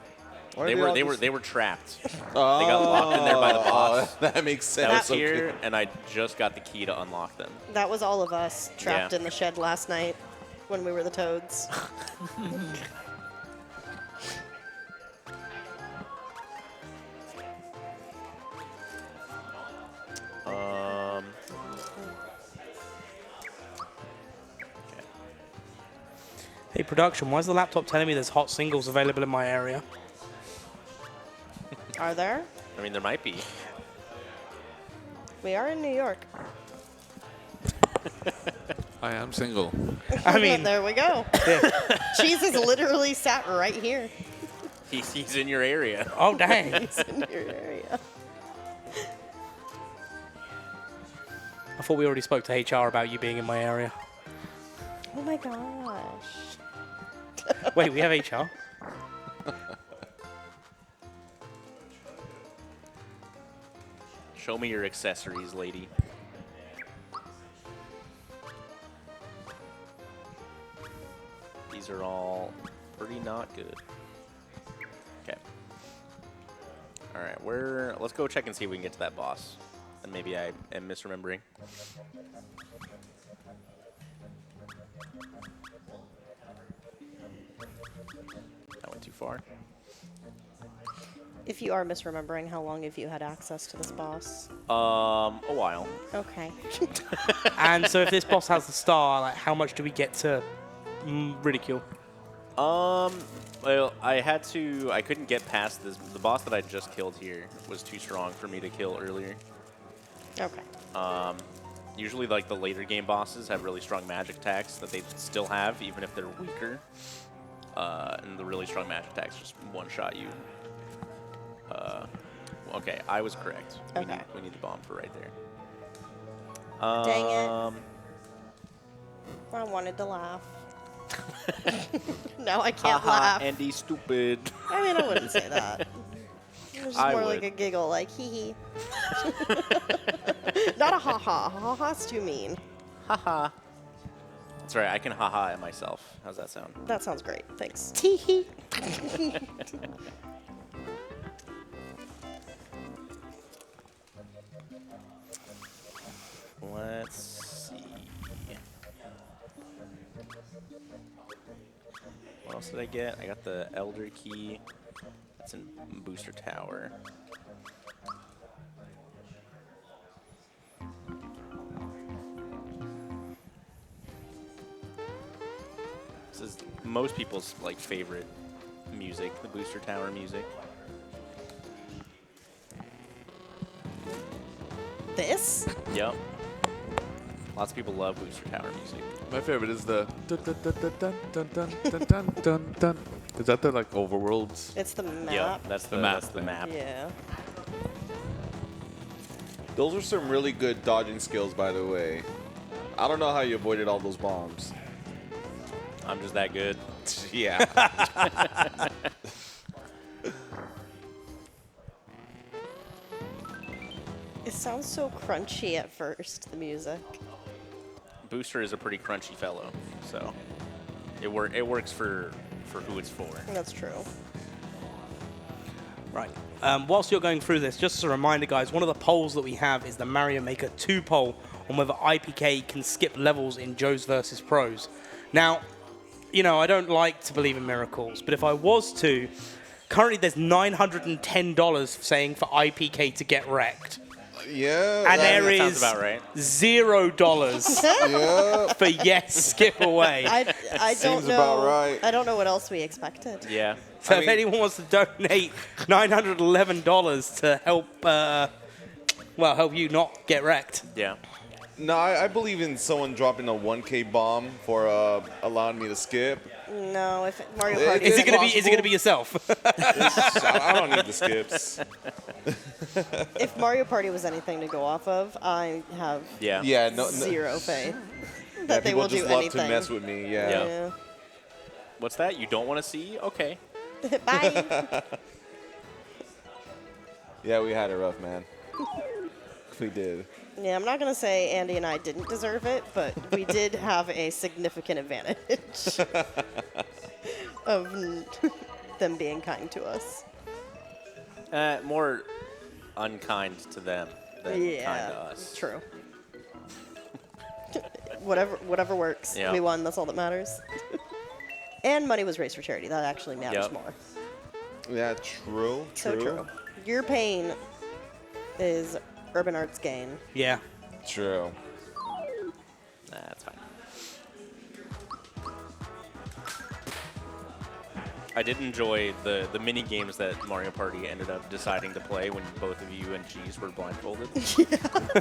Why are They were trapped. Oh, They got locked in there by the boss. That makes sense. That was Okay. here, and I just got the key to unlock them. That was all of us trapped Yeah. in the shed last night when we were the toads. Hey, production, why is the laptop telling me there's hot singles available in my area? Are there? I mean, there might be. We are in New York. I am single. I mean, there we go. Cheese is literally sat right here. He's in your area. oh, dang. He's in your area. I thought we already spoke to HR about you being in my area. Oh my gosh. Wait, we have HR? Show me your accessories, lady. These are all pretty not good. Okay. All right, let's go check and see if we can get to that boss. And maybe I am misremembering. That went too far. If you are misremembering, how long have you had access to this boss? A while. Okay. And so if this boss has the star, like, how much do we get to ridicule? Well, I couldn't get past this. The boss that I just killed here was too strong for me to kill earlier. Okay. Usually, like, the later game bosses have really strong magic attacks that they still have, even if they're weaker. And the really strong magic attacks just one-shot you. Okay, I was correct. Okay. We need the bomb for right there. Dang it. I wanted to laugh. Now I can't laugh. Andy, stupid. I mean, I wouldn't say that. It was just I more would. like a giggle, like hee hee. Not a ha ha. Ha ha's too mean. Haha. That's right, I can haha at myself. How's that sound? That sounds great. Thanks. Tee hee. Let's see. What else did I get? I got the Elder Key. That's in Booster Tower. This is most people's like favorite music, the Booster Tower music. This? Yep. Lots of people love Booster Tower music. My favorite is the dun dun dun dun dun dun dun dun dun dun. Is that the like overworlds? It's the map. Yep, that's the map That's the thing. map. Yeah. Those are some really good dodging skills, by the way. I don't know how you avoided all those bombs. I'm just that good. Yeah. It sounds so crunchy at first, the music. Booster is a pretty crunchy fellow, so it works for who it's for. That's true. Right. whilst you're going through this, just as a reminder, guys, one of the polls that we have is the Mario Maker 2 poll on whether IPK can skip levels in Joe's versus Pros. Now, you know, I don't like to believe in miracles, but if I was to, currently there's $910 saying for IPK to get wrecked. Yeah. And there that sounds is about right. $0 yeah. for yes, skip away. I don't Seems know. about right. I don't know what else we expected. Yeah. So I if mean- anyone wants to donate $911 to help, help you not get wrecked. Yeah. No, I believe in someone dropping a 1K bomb for allowing me to skip. No, if Mario It- Party Is it It's gonna be yourself? I don't need the skips. if Mario Party was anything to go off of, I have Yeah. Yeah, no, zero faith yeah, that they people will just do love anything. to mess with me. Yeah. Yeah. What's that? You don't want to see? Okay. Bye. Yeah, we had it rough, man. We did. Yeah, I'm not gonna say Andy and I didn't deserve it, but we did have a significant advantage of them being kind to us. More unkind to them than kind to us. True. whatever works. Yeah. We won. That's all that matters. And money was raised for charity. That actually matters Yep. more. Yeah, true. So true. Your pain is Urban Arts gain. Yeah. True. Nah, that's fine. I did enjoy the mini games that Mario Party ended up deciding to play when both of you and Cheese were blindfolded.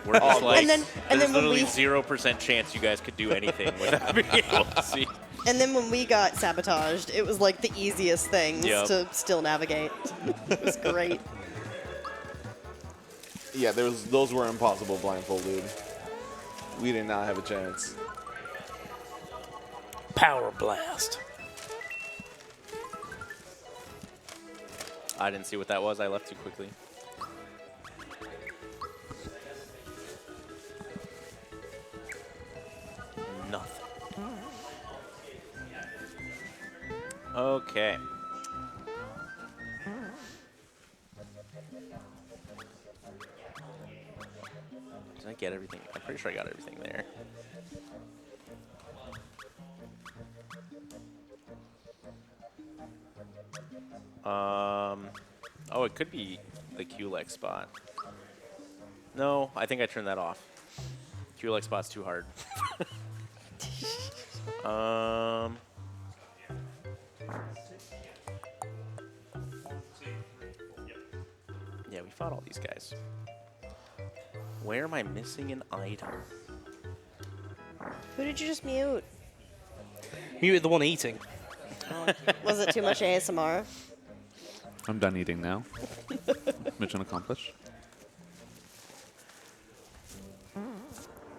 We're just like, And then there's when literally we- 0% chance you guys could do anything without being able to see. And then when we got sabotaged, it was like the easiest things Yep. to still navigate. It was great. Yeah, those were impossible blindfolded. We did not have a chance. Power blast. I didn't see what that was. I left too quickly. Nothing. Okay. Did I get everything? I'm pretty sure I got everything there. Oh, it could be the QLEX spot. No, I think I turned that off. QLEX spot's too hard. Yeah, we fought all these guys. Where am I missing an item? Who did you just mute? Muted the one eating. Was it too much ASMR? I'm done eating now. Mission accomplished.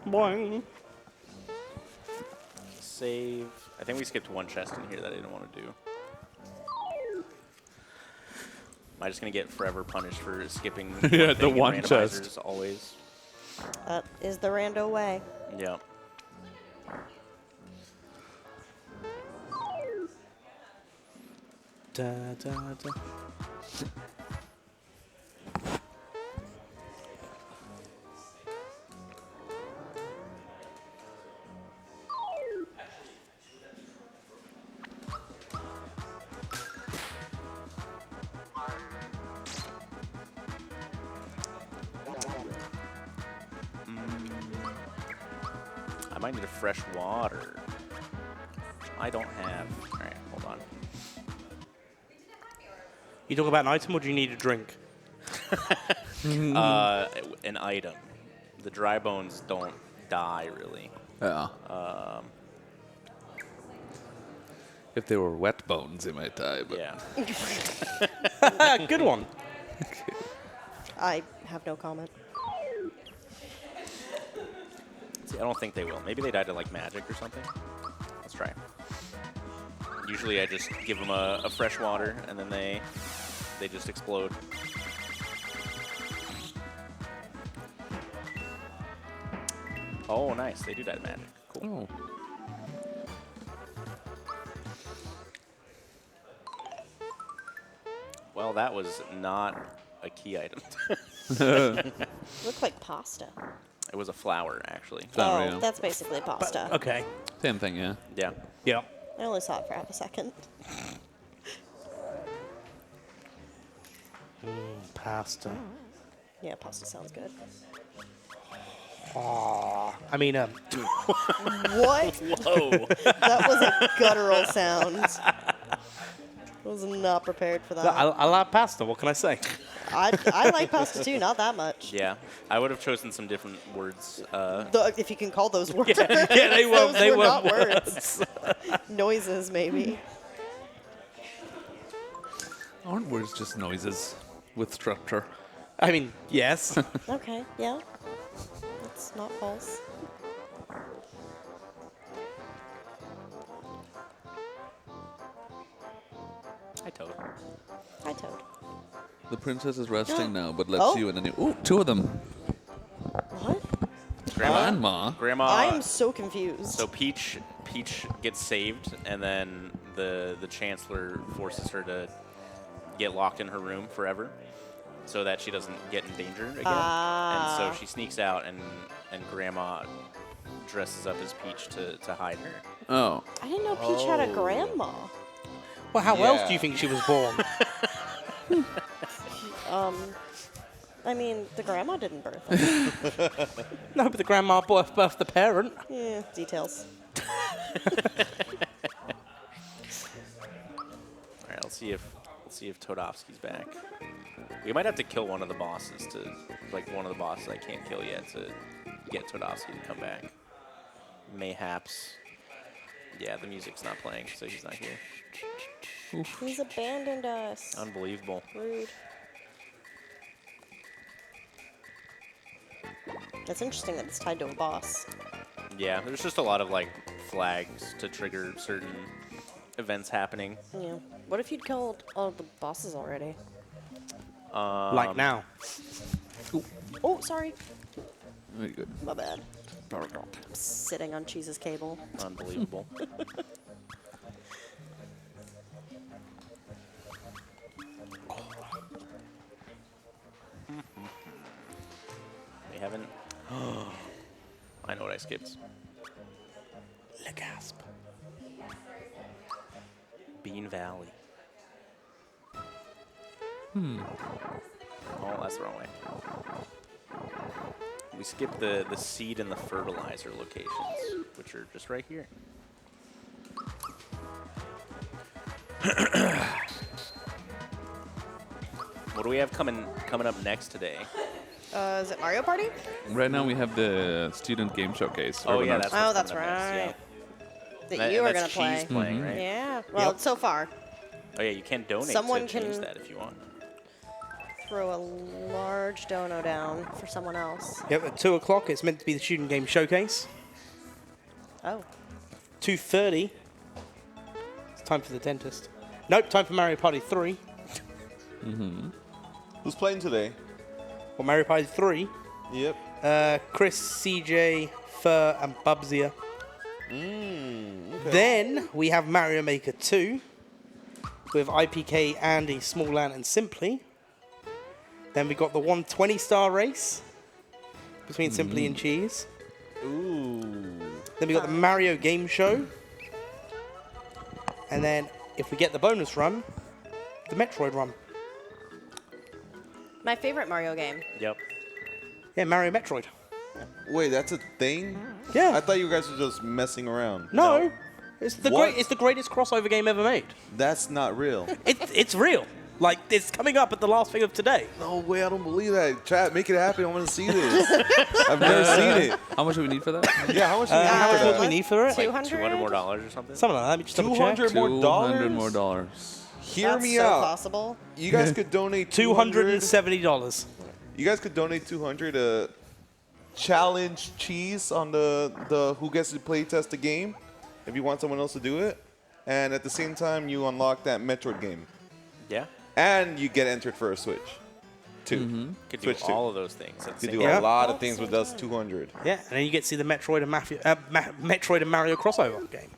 Boing. Save. I think we skipped one chest in here that I didn't want to do. Am I just going to get forever punished for skipping Yeah, the thing in one randomizers chest. always? That is the rando way. Yeah. Da, da, da. I might need a fresh water. I don't have. All right, hold on. You talk about an item or do you need a drink? An item. The dry bones don't die, really. Yeah. If they were wet bones, they might die. But Yeah. Good one. I have no comment. See, I don't think they will. Maybe they died to like magic or something. Let's try. Usually I just give them a fresh water and then they just explode. Oh, nice. They do die to magic. Cool. Oh. Well, that was not a key item. Looked like pasta. It was a flower, actually. Flower, Oh, yeah. that's basically pasta. Okay. Same thing, yeah. Yeah. Yeah. I only saw it for half a second. Pasta. Yeah, pasta sounds good. I mean, What? Whoa. That was a guttural sound. I was not prepared for that. I like pasta. What can I say? I like pasta too, not that much. Yeah. I would have chosen some different words. If you can call those words. Yeah, they were. Those They were were not words. Noises, maybe. Aren't words just noises with structure? I mean, yes. Okay, yeah. That's not false. Hi, Toad. Hi, Toad. The princess is resting now, but lets Oh. you in any. Ooh, two of them. What? Grandma. Grandma. I am so confused. So Peach gets saved, and then the Chancellor forces her to get locked in her room forever, so that she doesn't get in danger again. And so she sneaks out, and Grandma dresses up as Peach to hide her. Oh. I didn't know Peach had a grandma. Well, how else Yeah. do you think she was born? I mean, the grandma didn't birth her. No, but the grandma birthed the parent. Yeah, details. All right, let's see if Todovsky's back. We might have to kill one of the bosses one of the bosses I can't kill yet to get Todovsky to come back. Mayhaps. Yeah, the music's not playing, so he's not here. He's abandoned us. Unbelievable. Rude. That's interesting that it's tied to a boss. Yeah, there's just a lot of like flags to trigger certain events happening. Yeah. What if you'd killed all the bosses already? Like now. Oh, sorry. Very good. My bad. I'm sitting on Cheese's cable. Unbelievable. We haven't. I know what I skipped. Le gasp. Bean Valley. Oh, that's the wrong way. We skipped the seed and the fertilizer locations, which are just right here. What do we have coming up next today? Is it Mario Party? Right now we have the student game showcase. Oh Urban yeah, Arts. that's what's Oh, that's coming up next, right. yeah. That you are that's going to play. Cheese playing, right? Yeah. Well, Yep. so far. Oh yeah, you can donate Someone to change can- that if you want. Throw a large dono down for someone else. Yep, at 2 o'clock, it's meant to be the student game showcase. Oh. 2:30. It's time for the dentist. Nope, time for Mario Party 3. Who's playing today? Or Mario Party 3. Yep. Chris, CJ, Fur, and Bubsia. Okay. Then we have Mario Maker 2 with IPK, Andy, Small Ant, and Simply. Then we got the 120 star race between Simply and Cheese. Ooh. Then we got the Mario Game Show. And then if we get the bonus run, the Metroid run. My favorite Mario game. Yep. Yeah, Mario Metroid. Wait, that's a thing? Yeah. I thought you guys were just messing around. No. It's the What? it's the greatest crossover game ever made. That's not real. It's real. Like, it's coming up at the last thing of today. No way, I don't believe that. Chat, make it happen. I want to see this. I've never seen it. How much do we need for that? Yeah, how much do you How much need would for we that? need for it? 200? $200 more or something. Something like that. Let me just double check. 200 more dollars? $200 more dollars. Hear That's me so out. possible. You guys could donate $200. $270. You guys could donate 200 to challenge Cheese on the who gets to play test the game if you want someone else to do it. And at the same time, you unlock that Metroid game. Yeah. And you get entered for a Switch, too. Could do Switch two. all of those things at the You same could do time. Yeah. a lot of things with us 200. Yeah, and then you get to see the Metroid and Metroid and Mario crossover game.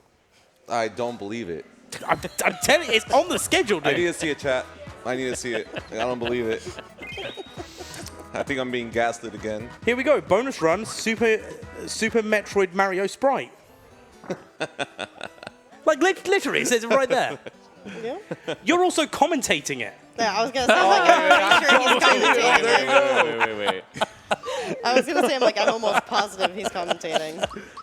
I don't believe it. I'm telling you, it's on the schedule, I dude. need to see it, chat. I need to see it. I don't believe it. I think I'm being gaslit again. Here we go. Bonus run. Super Metroid Mario Sprite. Like literally, it says it right there. Yeah. You're also commentating it. Yeah, I was gonna say, I'm pretty sure he's commentating. Wait. I was gonna say, I'm almost positive he's commentating.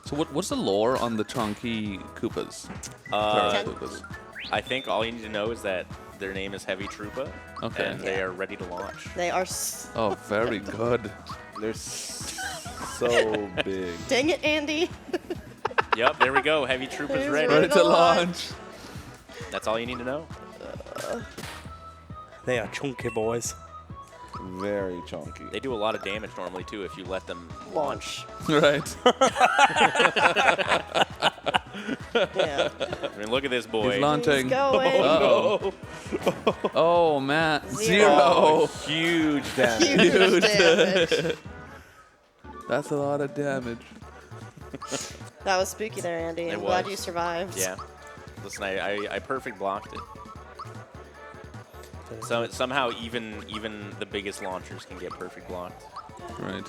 So what's the lore on the chunky Koopas? Uh, Koopas. I think all you need to know is that their name is Heavy Troopa, Okay. and they are ready to launch. They are. Oh, very good. They're so big. Dang it, Andy. Yep, there we go. Heavy Troopa's He's ready. ready. Ready to launch. That's all you need to know. They are chunky boys. Very chunky. They do a lot of damage normally too if you let them launch. Right. Yeah. I mean, look at this boy. He's launching. He's going. Uh-oh. Oh, Matt. Zero. Zero. Huge damage. Huge damage. That's a lot of damage. That was spooky there, Andy. It I'm glad was. you survived. Yeah. Listen, I perfect blocked it. So somehow even the biggest launchers can get perfect blocked. Right.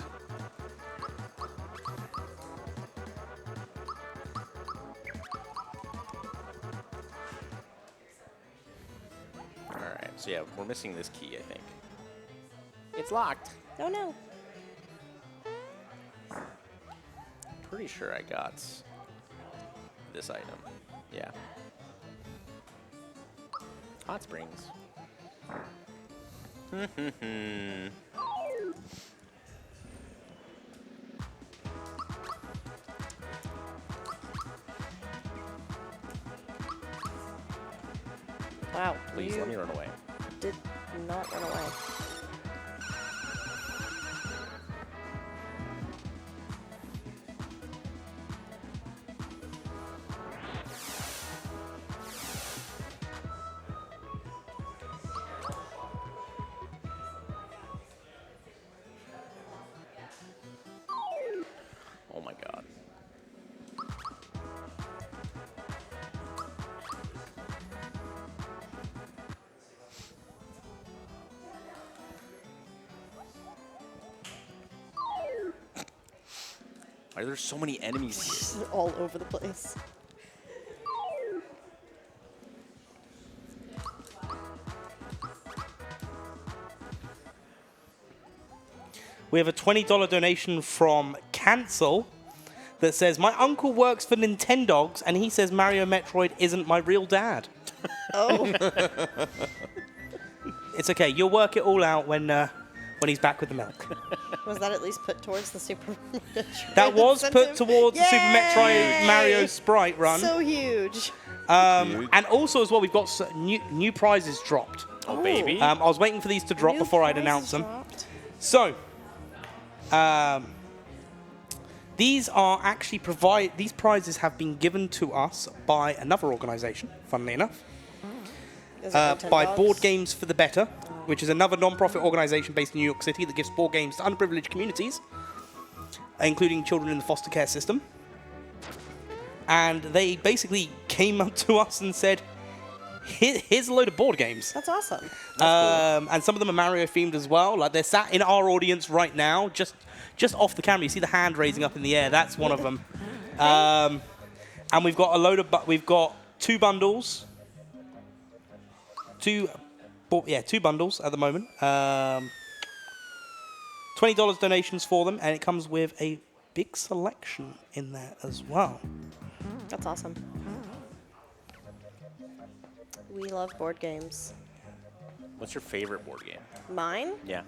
All right. So yeah, we're missing this key, I think. It's locked. Oh no. Pretty sure I got this item. Yeah. Hot springs. Wow. Please you let me run away. did not run away. Oh my god. Why are there so many enemies? All over the place. We have a $20 donation from Cancel that says, my uncle works for Nintendogs and he says Mario Metroid isn't my real dad. Oh. It's okay. You'll work it all out when he's back with the milk. Was that at least put towards the Super Metroid That was put incentive? towards the Super Metroid Yay! Mario Sprite run. So huge. And also as well, we've got new prizes dropped. Oh, baby. I was waiting for these to drop New before I'd prizes announce them. dropped. So, these are actually these prizes have been given to us by another organisation, funnily enough, Is it by Nintendogs? Board Games for the Better, which is another non-profit organisation based in New York City that gives board games to underprivileged communities, including children in the foster care system. And they basically came up to us and said, here's a load of board games. That's awesome. And some of them are Mario themed as well. Like they're sat in our audience right now, just off the camera. You see the hand raising up in the air. That's one of them. And we've got a load of. We've got two bundles. Two bundles at the moment. $20 donations for them, and it comes with a big selection in there as well. That's awesome. We love board games. What's your favorite board game? Mine? Yeah.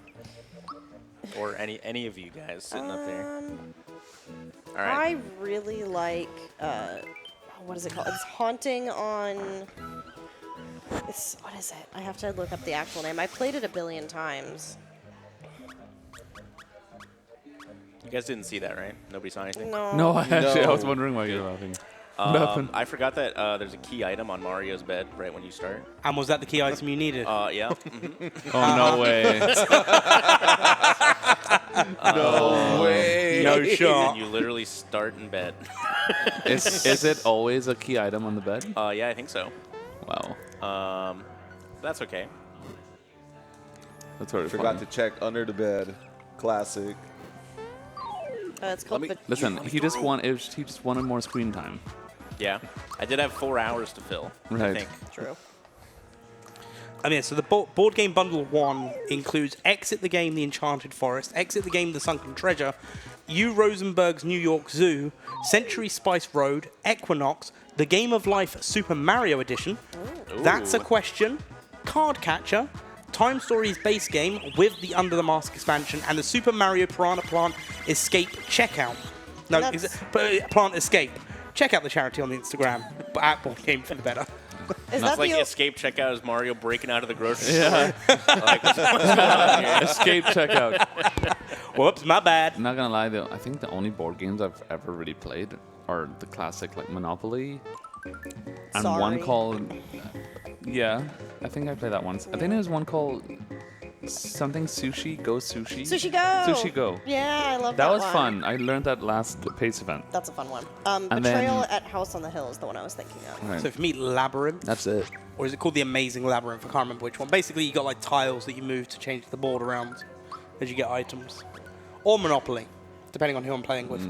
Or any of you guys sitting up there. All I right. really like, what is it called? It's Haunting on, what is it? I have to look up the actual name. I played it a billion times. You guys didn't see that, right? Nobody saw anything? No. No, actually, I was No. wondering why you're laughing. What happened? I forgot that there's a key item on Mario's bed right when you start. And was that the key item you needed? Yeah. Mhm. Oh, no way. No way. No And shot. you literally start in bed. Is it always a key item on the bed? Yeah, I think so. Wow. That's okay. That's very Forgot funny. to check under the bed. Classic. It's called. Listen, he just wanted more screen time. Yeah. I did have 4 hours to fill, I Right. think. True. I mean, so the board game bundle 1 includes Exit the Game, The Enchanted Forest, Exit the Game, The Sunken Treasure, U. Rosenberg's New York Zoo, Century Spice Road, Equinox, The Game of Life Super Mario Edition, That's a Question, Card Catcher, Time Stories base game with the Under the Mask expansion, and the Super Mario Piranha Plant Escape Checkout. No, Plant Escape. Check out the charity on the Instagram, but at Board Game for the better. Is It's that like the escape checkout is Mario breaking out of the grocery store. Escape checkout. Whoops, my bad. I'm not gonna lie though, I think the only board games I've ever really played are the classic like Monopoly and one Sorry. called yeah, I think I played that once. I think there was one called something Sushi Go Sushi. Sushi Go? Sushi Go. Yeah, I love That that was one. fun. I learned that last PACE event. That's a fun one. And Betrayal then- at House on the Hill is the one I was thinking of. Right. So for me, Labyrinth. That's it. Or is it called the Amazing Labyrinth? I can't remember which one. Basically, you got like tiles that you move to change the board around as you get items. Or Monopoly, depending on who I'm playing with.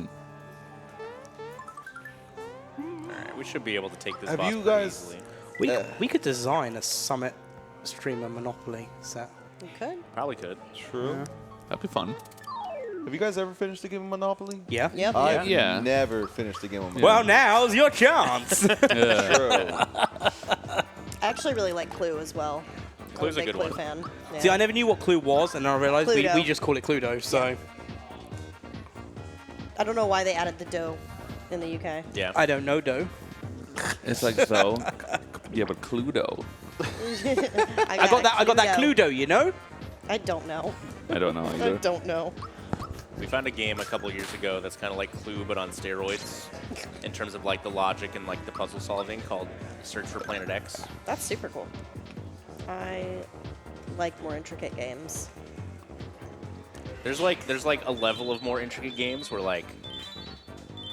Alright, we should be able to take this Have boss you pretty guys- easily. We could design a Summit streamer Monopoly set. Okay. Probably could. True. That'd be fun. Have you guys ever finished a game of Monopoly? Yeah. Yep. I've Yeah. never finished a game of Monopoly. Well, now's your chance. True. I actually really like Clue as well. Clue's I'm a big good Clue one. fan. Yeah. See, I never knew what Clue was, and I realized we Cluedo. just call it Cluedo. So I don't know why they added the dough in the UK. Yeah. I don't know, though. It's like so. Yeah, but Cluedo. I got that Cluedo, you know. I don't know. I don't know I either. don't know. We found a game a couple years ago that's kind of like Clue but on steroids in terms of like the logic and like the puzzle solving called Search for Planet X. That's super cool. I like more intricate games. There's like a level of more intricate games where like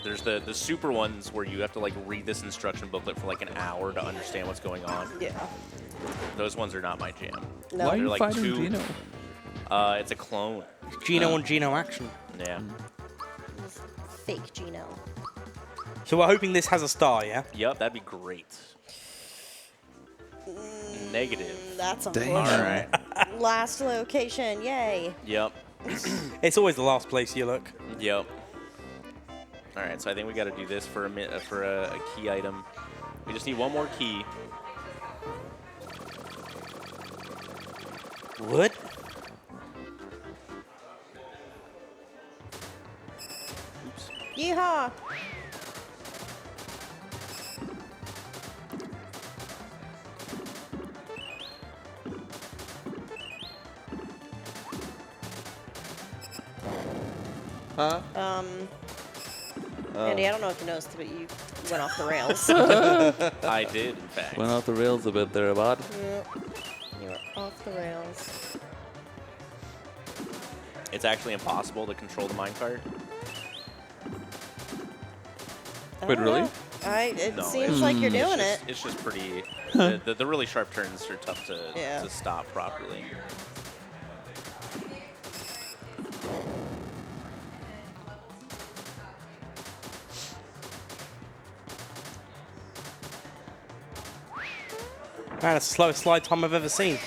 there's the super ones where you have to like read this instruction booklet for like an hour to understand what's going on. Yeah. Those ones are not my jam. No. Why are They're you like fighting too- Gino? It's a clone. Geno on Geno action. Yeah. Fake Gino. So we're hoping this has a star, yeah? Yep, that'd be great. Negative. That's All unfortunate. right. Last location, yay. Yep. It's always the last place you look. Yep. All right, so I think we got to do this for a key item. We just need one more key. What? Yeehaw! Huh? Andy, I don't know if you noticed, but you went off the rails. I did, in fact. Went off the rails a bit there, bud. Yep. You were off the rails. It's actually impossible to control the minecart. I Wait, don't really? know. It No, seems like you're doing it. It's just pretty. The really sharp turns are tough Yeah. to stop properly. Man, that's the slowest slide time I've ever seen.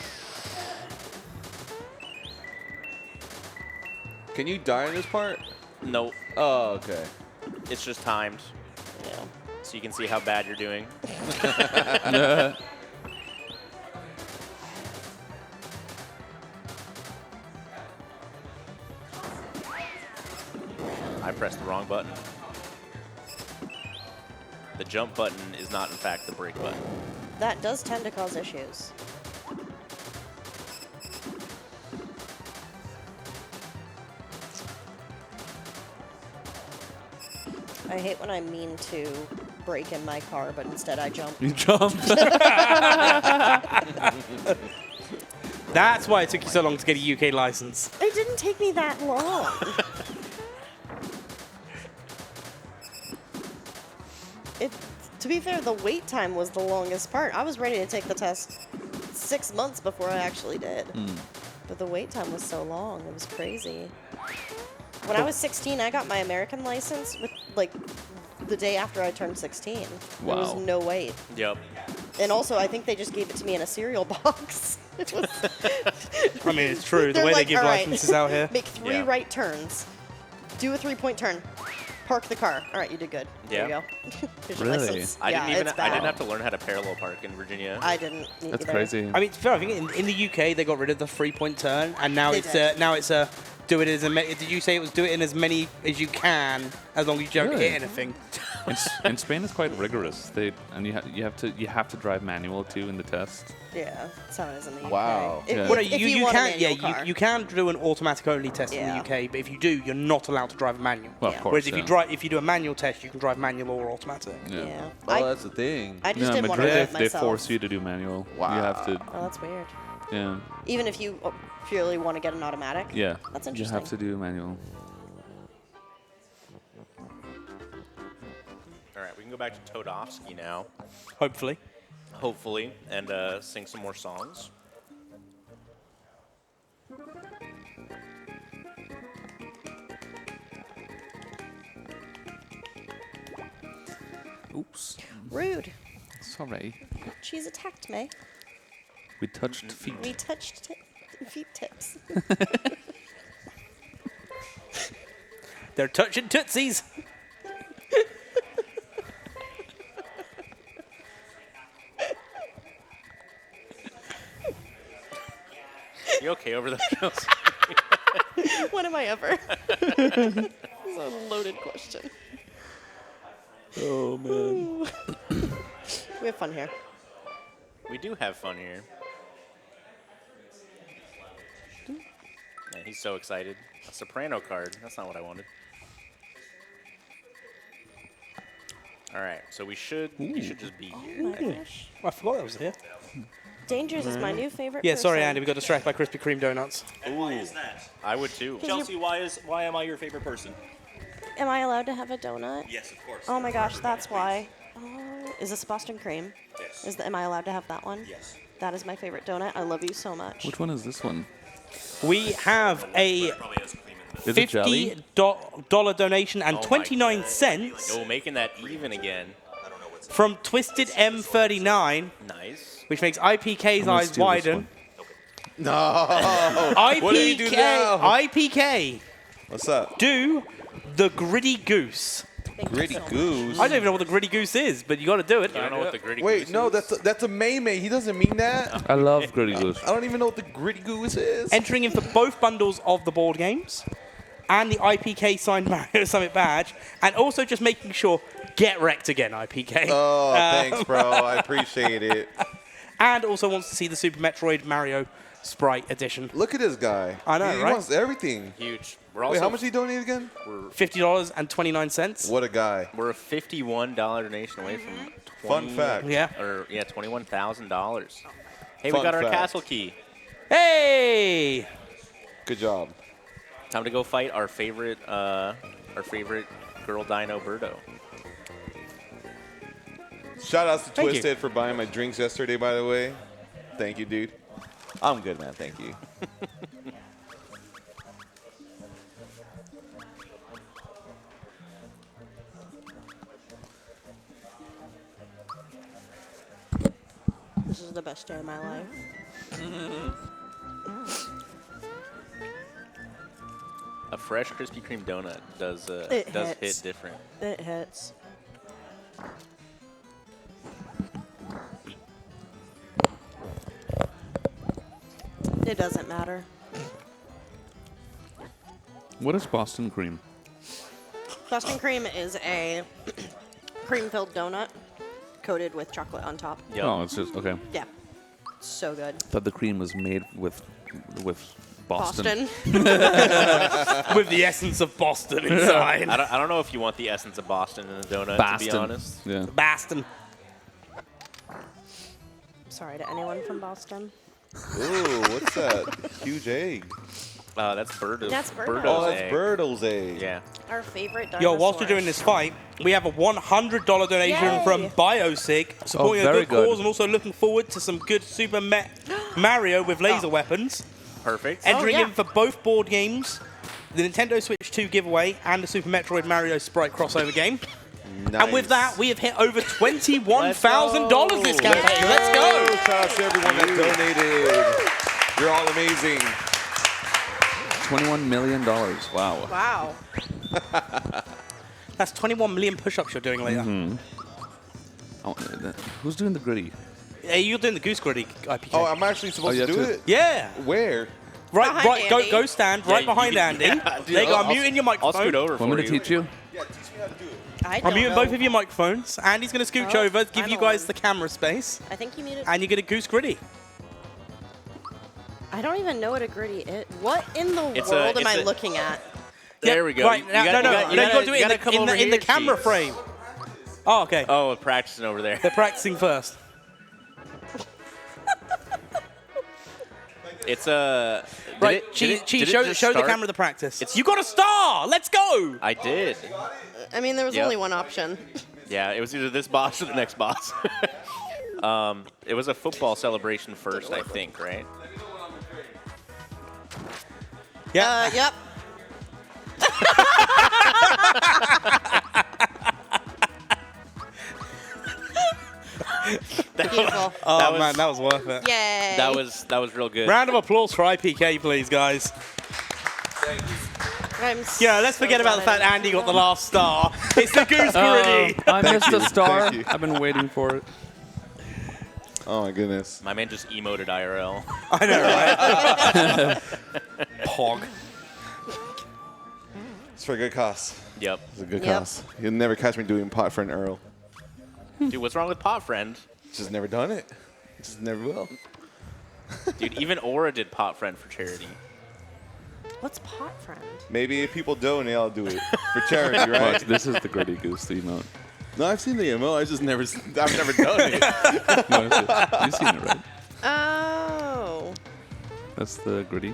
Can you die in this part? Nope. Oh, okay. It's just timed, Yeah. so you can see how bad you're doing. I pressed the wrong button. The jump button is not, in fact, the brake button. That does tend to cause issues. I hate when I mean to brake in my car, but instead I jump. You jumped. That's why it took you so long to get a UK license. It didn't take me that long. To be fair, the wait time was the longest part. I was ready to take the test 6 months before I actually did. But the wait time was so long. It was crazy. When I was 16, I got my American license with like the day after I turned 16. There was Wow. no wait. Yep. And also, I think they just gave it to me in a cereal box. It was I mean, it's true. The They're way like, they give "All right, licenses out here. Make 3 Yeah. right turns. Do a 3-point turn. Park the car. All right, you did good. There Yeah. you go. Here's your Really? license. I Yeah, didn't even. it's I didn't bad. have to learn how to parallel park in Virginia. I didn't. That's either. crazy. I mean, it's fair. I think in the UK they got rid of the 3-point turn, and now They it's did. do it as did you say it was do it in as many as you can as long as you don't Really? hit anything? In Spain, it's quite rigorous. You have to drive manual too in the test. Yeah, that's how it is in the UK. Wow. If, Yeah. if, Well, if you want a can manual car. you can do an automatic only test in Yeah. the UK, but if you do, you're not allowed to drive a manual. Well, Yeah. of course. Whereas yeah. if you do a manual test, you can drive manual or automatic. Yeah. Oh, that's the thing. I just Yeah, didn't want to do Madrid, it they myself. force you to do manual. You have to. Oh, that's weird. Yeah. Even if you purely want to get an automatic. Yeah. That's You interesting. have to do manual. All right, we can go back to Todovsky now, Hopefully. hopefully, and sing some more songs. Oops. Rude. Sorry. Cheese attacked me. We touched feet. We touched feet tips. They're touching tootsies. You okay over there, Chelsea? When am I ever? It's a loaded question. Oh man. We have fun here. We do have fun here. Man, he's so excited. A soprano card. That's not what I wanted. All right, so we should just be here. Oh my gosh. I forgot that was here. Dangers is my new favorite. Yeah, sorry, person. Andy. We got distracted by Krispy Kreme donuts. Why is that? I would too. Chelsea, why am I your favorite person? Am I allowed to have a donut? Yes, of course. Oh my gosh, that's why. Oh, is this Boston cream? Yes. Am I allowed to have that one? Yes. That is my favorite donut. I love you so much. Which one is this one? We have a Probably has cream in it. Is it jelly? $50 donation and Oh my 29 God. cents No, making that even again. I don't know what's from Twisted M39, Nice. which makes IPK's I'm gonna eyes steal this widen. one. No. IPK, What did he do now? IPK, What's up? do the gritty goose. Thank you Gritty so much. goose. I don't even know what the gritty goose is, but you got to do it. I don't know what the gritty Wait, goose no, is. that's a May. He doesn't mean that. I love Gritty Goose. I don't even know what the gritty goose is. Entering in for both bundles of the board games and the IPK signed Mario Summit badge, and also just making sure get wrecked again, IPK. Oh, thanks, bro. I appreciate it. And also wants to see the Super Metroid Mario Sprite edition. Look at this guy. I know, he right? wants everything. Huge. We're also Wait, how much did he donate again? $50.29. What a guy. We're a $51 donation away from Fun fact. Yeah. $21,000. Hey, we Fun got our fact. castle key. Hey! Good job. Time to go fight our favorite girl dino Birdo. Shout outs to Thank you. Twisted for buying my drinks yesterday, by the way. Thank you, dude. I'm good, man. Thank you. This is the best day of my life. A fresh Krispy Kreme donut does It hit hits. different. It hits. It doesn't matter. What is Boston cream? Boston cream is a cream-filled donut coated with chocolate on top. Yep. Oh, it's just okay. Yeah. So good. Thought the cream was made with Boston. With the essence of Boston inside. I don't know if you want the essence of Boston in a donut, Boston. to be honest. Yeah. Boston. Sorry to anyone from Boston. Ooh, what's that? Huge egg. That's Birdo. That's Birdo. Birdo's Oh, that's egg. Birdo's egg. Yeah. Our favorite dinosaur. Yo, whilst we're doing this fight, we have a $100 donation Yay. from Biosig, supporting a very good good. cause and also looking forward to some good Super Mario with laser weapons. Perfect. Entering yeah. in for both board games, the Nintendo Switch 2 giveaway and the Super Metroid Mario Sprite crossover game. And with that, we have hit over $21,000 this campaign. Let's go! Shout out to everyone that donated. You're all amazing. $21 million. Wow. Wow. That's 21 million push-ups you're doing later. Oh, who's doing the gritty? Hey, you're doing the Goose Gritty, IPK. Oh, I'm actually supposed to do it? Yeah. Where? Right, Behind go Andy. stand Yeah, right you behind can- Andy. yeah, dude, There you go. I'm I'll- muting your I'll microphone. scoot over Want me for to you. teach you? Yeah, teach me how to do it. I I'm don't muting know. both of your microphones. Andy's going to scooch Oh, over, give I'm you guys on. the camera space, I think you muted. and you get a Goose Gritty. I don't even know what a gritty is. What in the It's world a- am I it's a- looking at? There we go. Right, You now, gotta- no, you you gotta- got to do you it gotta in come the, over in the here, camera Chief. frame. Oh, okay. Oh, practicing over there. They're practicing first. It's a. Right, Chi, show the camera the practice. It's- You got a star! Let's go! I did. I mean, there was Yep. only one option. Yeah, it was either this boss or the next boss. It was a football celebration first, I think, right? Yeah. Yep. Beautiful. Oh, was- man, that was worth it. Yay. That was real good. Round of applause for IPK, please, guys. I'm Yeah, let's forget about the fact that Andy got the last star. It's the Goose Gritty. I missed a star. Thank you. I've been waiting for it. Oh my goodness. My man just emoted IRL. I know, right? Pog. It's for a good cause. Yep. It's a good Yep. cause. You'll never catch me doing pot for an Earl. Dude, what's wrong with Pot Friend? Just never done it. Just never will. Dude, even Aura did Pot Friend for charity. What's pot friend? Maybe if people donate, I'll do it for charity, right? Watch, this is the gritty goose emote. No, I've seen the MO. I've never done it. You've seen it, right? Oh. That's the gritty.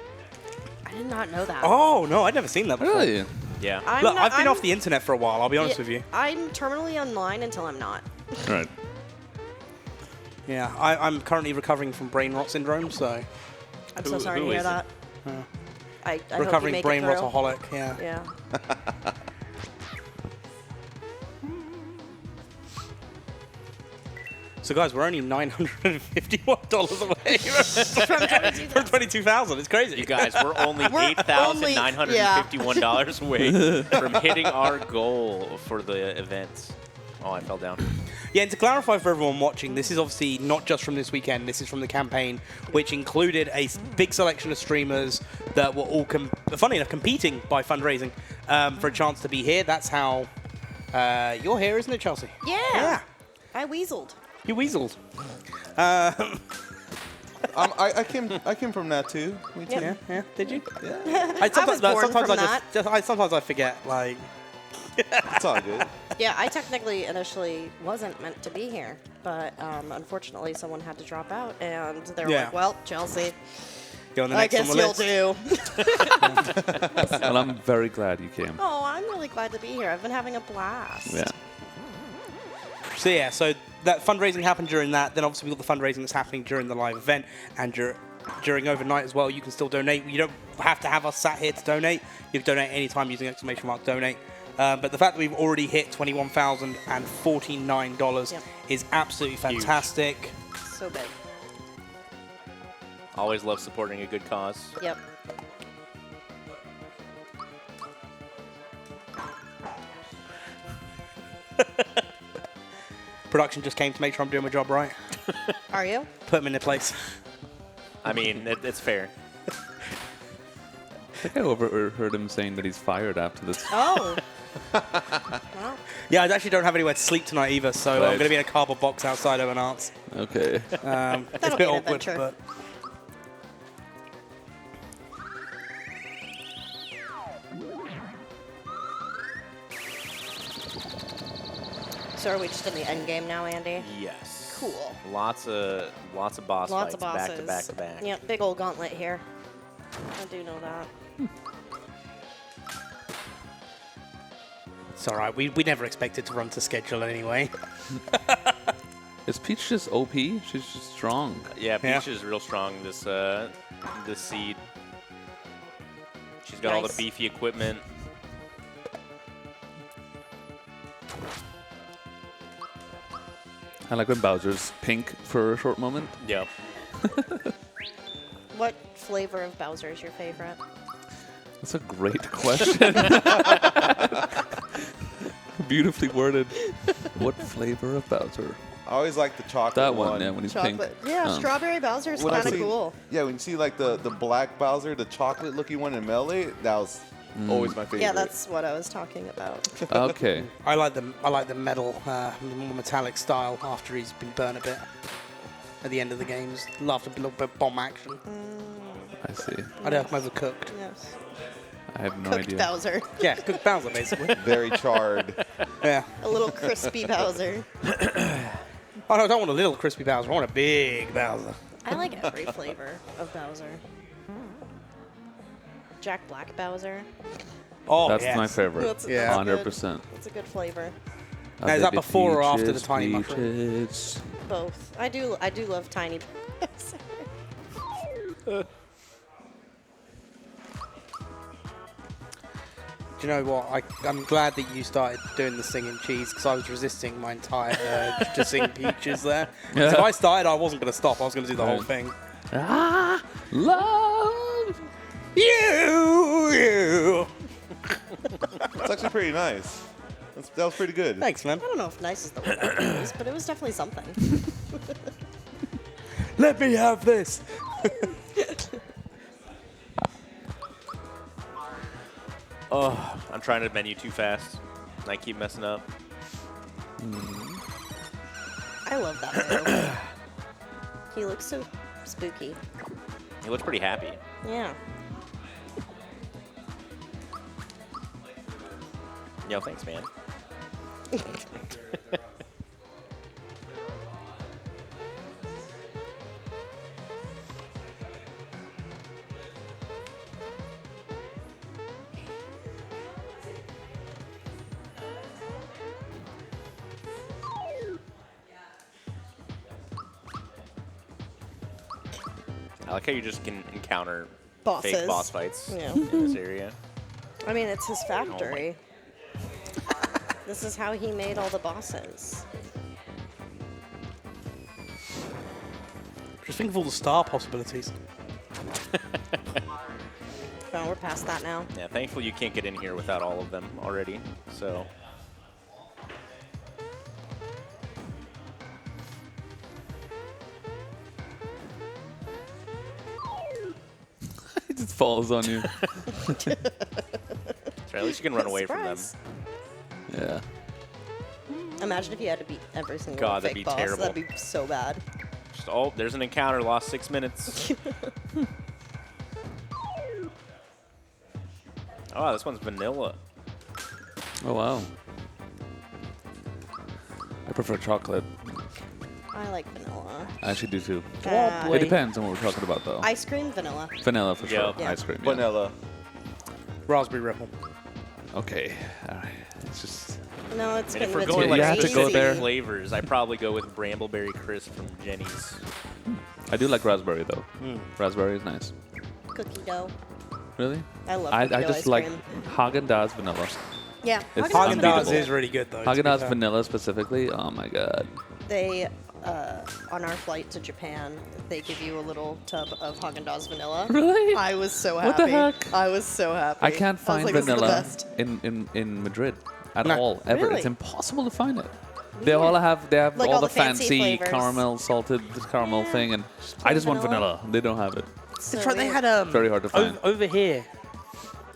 I did not know that. Oh, no, I'd never seen that before. Really? Yeah. Look, I've been off the internet for a while, I'll be honest with you. I'm terminally online until I'm not. Right. Yeah, I'm currently recovering from brain rot syndrome, so I'm so Who- sorry to who hear is that. I hope you recovering make brain it through. rotaholic, yeah. Yeah. So guys, we're only $951 away From from 22,000. It's crazy. You guys, we're only We're $8,951 away from hitting our goal for the event. Oh, I fell down. Yeah, and to clarify for everyone watching, this is obviously not just from this weekend. This is from the campaign, which included a big selection of streamers that were all, funny enough, competing by fundraising for a chance to be here. That's how you're here, isn't it, Chelsea? Yeah. Yeah. I weaseled. You weaseled. I came from that too. Me too. Yeah, yeah. Did you? Yeah. I sometimes, born sometimes from I just sometimes I forget. Like, It's all good. Yeah, I technically initially wasn't meant to be here, but unfortunately someone had to drop out, and they were Yeah. like, well, Chelsea, you're on the I next guess on the you'll list. do. Well, I'm very glad you came. Oh, I'm really glad to be here. I've been having a blast. Yeah. So yeah, so that fundraising happened during that. Then obviously we got the fundraising that's happening during the live event and during overnight as well. You can still donate. You don't have to have us sat here to donate. You can donate anytime using exclamation mark donate. But the fact that we've already hit $21,049 Yep. is absolutely fantastic. So big. Always love supporting a good cause. Yep. Production just came to make sure I'm doing my job right. Are you? Put them in their place. I mean, it's fair. I think I overheard him saying that he's fired after this. Oh. Wow. Yeah, I actually don't have anywhere to sleep tonight either, so I'm Right. going to be in a cardboard box outside of an arts. Okay. It's a That'll bit be an awkward, adventure. but So are we just in the end game now, Andy? Yes. Cool. Lots of boss Lots fights of bosses. back to back to back. Yeah, big old gauntlet here. I do know that. it's all right. We never expected to run to schedule anyway. Is Peach just OP? She's just strong. Yeah, Peach Yeah. is real strong this seed. Got all the Nice. beefy equipment. I like when Bowser's pink for a short moment. Yeah. What flavor of Bowser is your favorite? That's a great question. Beautifully worded. What flavor of Bowser? I always like the chocolate That one, yeah, when he's Chocolate. pink. Yeah, strawberry Bowser's When I kind of see- cool. Yeah, when you see like the black Bowser, the chocolate looking one in Melee, that was always my favorite. Yeah, that's what I was talking about. Okay. I like the metal, more metallic style after he's been burnt a bit. At the end of the games, love a little bit of bomb action. I see. I don't know if overcooked. Yes. I have no Cooked idea. Bowser. Yeah, cooked Bowser basically. very charred. Yeah. A little crispy Bowser. Oh no, I don't want a little crispy Bowser. I want a big Bowser. I like every flavor of Bowser. Jack Black Bowser. Oh, That's yes. my favorite. That's- Yeah. that's 100%. It's a good flavor. Now, is that before or after the tiny mushroom? peaches. Both. I do love tiny Bowser. Do you know what? I'm glad that you started doing the singing cheese because I was resisting my entire urge to sing peaches there. 'Cause if I started, I wasn't going to stop. I was going to do the whole thing. Ah, love. You. It's actually pretty nice. That was pretty good. Thanks, man. I don't know if nice is the word I would use, but it was definitely something. Let me have this. Oh, I'm trying to menu too fast. And I keep messing up. I love that man. He looks so spooky. He looks pretty happy. Yeah. Yo, thanks, man. I like how you just can encounter Bosses. fake boss fights Yeah. in this area. I mean, it's his factory. This is how he made all the bosses. Just think of all the star possibilities. Well, we're past that now. Yeah, thankfully you can't get in here without all of them already. So It just falls on you. sure, at least you can run away from them. Surprise. Yeah. Imagine if you had to beat every single God, that'd fake be boss. terrible. That'd be so bad. Just, oh, there's an encounter. Lost 6 minutes. Oh, this one's vanilla. Oh, wow. I prefer chocolate. I like vanilla. I actually do too. Uh, It depends on what we're talking about, though. Ice cream, vanilla. Vanilla for sure. Yeah. Ice cream. Yeah. Vanilla. Raspberry Ripple. Okay. All right. It's just. No, it's And if been we're it's going you like have to go specific there. flavors, I'd probably go with Brambleberry Crisp from Jenny's. I do like raspberry though. Raspberry is nice. cookie dough. Really? I love I cookie dough just ice like cream. Haagen-Dazs vanilla. Yeah, It's Haagen-Dazs Haagen-Dazs unbeatable. is really good though. to be Haagen-Dazs fair. vanilla specifically. Oh my god. They, on our flight to Japan, they give you a little tub of Haagen-Dazs vanilla. Really? I was so happy. What the heck? I was so happy. I can't was find like, this is the vanilla best. in Madrid at No. all ever. Really? It's impossible to find it. They have Like all all the the fancy fancy flavors. caramel salted caramel Yeah. thing, and Just I just want vanilla. vanilla. They don't have it. So That's right. They weird. had Very hard to find. over here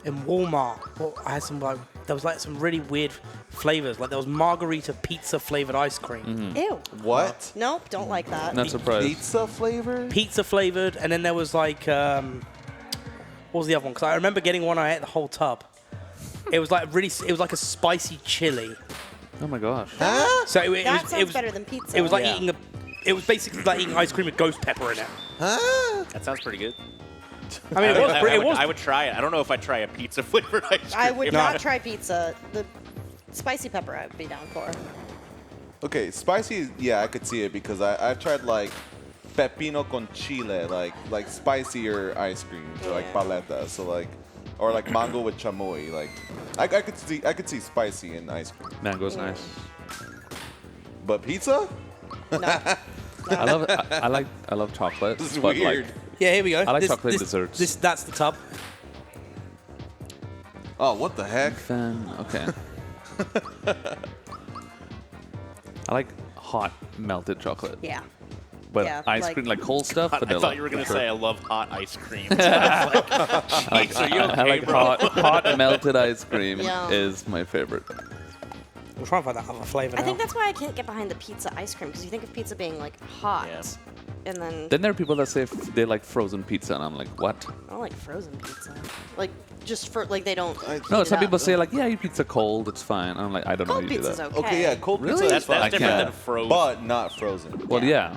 in Walmart. Well, I had some like there was like some really weird flavors. Like there was margarita pizza flavored ice cream, Ew. What? Nope, don't like that. Not surprised. Pizza flavor? pizza flavored, and then there was like what was the other one? Because I remember getting one. I ate the whole tub. It was like really. It was like a spicy chili. Oh my gosh. So it That was. sounds It was. better than pizza. It was like Yeah. eating a. It was basically like eating ice cream with ghost pepper in it. That sounds pretty good. I mean, it was. I would try it. I don't know if I'd try a pizza flavored ice cream. I would No. not try pizza. The spicy pepper I would be down for. Okay, spicy, yeah, I could see it because I've tried like pepino con chile, like spicier ice cream, or like Yeah. paleta. So like or like mango with chamoy. Like I could see spicy in ice cream. Mango's nice. But pizza? I love chocolate. This is but weird. Like, Yeah, here we go. I like chocolate desserts. That's the tub. Oh, what the heck? then okay. I like hot melted chocolate. Yeah. But Yeah, ice like- cream, like cold stuff, I vanilla. thought you were gonna for sure. say I love hot ice cream. So I was like, "Jeez, are you okay, I like bro?" hot melted ice cream Yeah. is my favorite. We'll try and find that other flavor I now. think that's why I can't get behind the pizza ice cream, because you think of pizza being like hot, Yeah. and then Then there are people that say they like frozen pizza, and I'm like, what? I don't like frozen pizza. Like just for like they don't. No, heat some it people up. say like, yeah, you pizza cold, it's fine. I'm like, I don't know how Cold you do pizza's that. okay. Okay, yeah, cold Really? pizza That's is fine. different than can't. frozen. But not frozen. Well, yeah.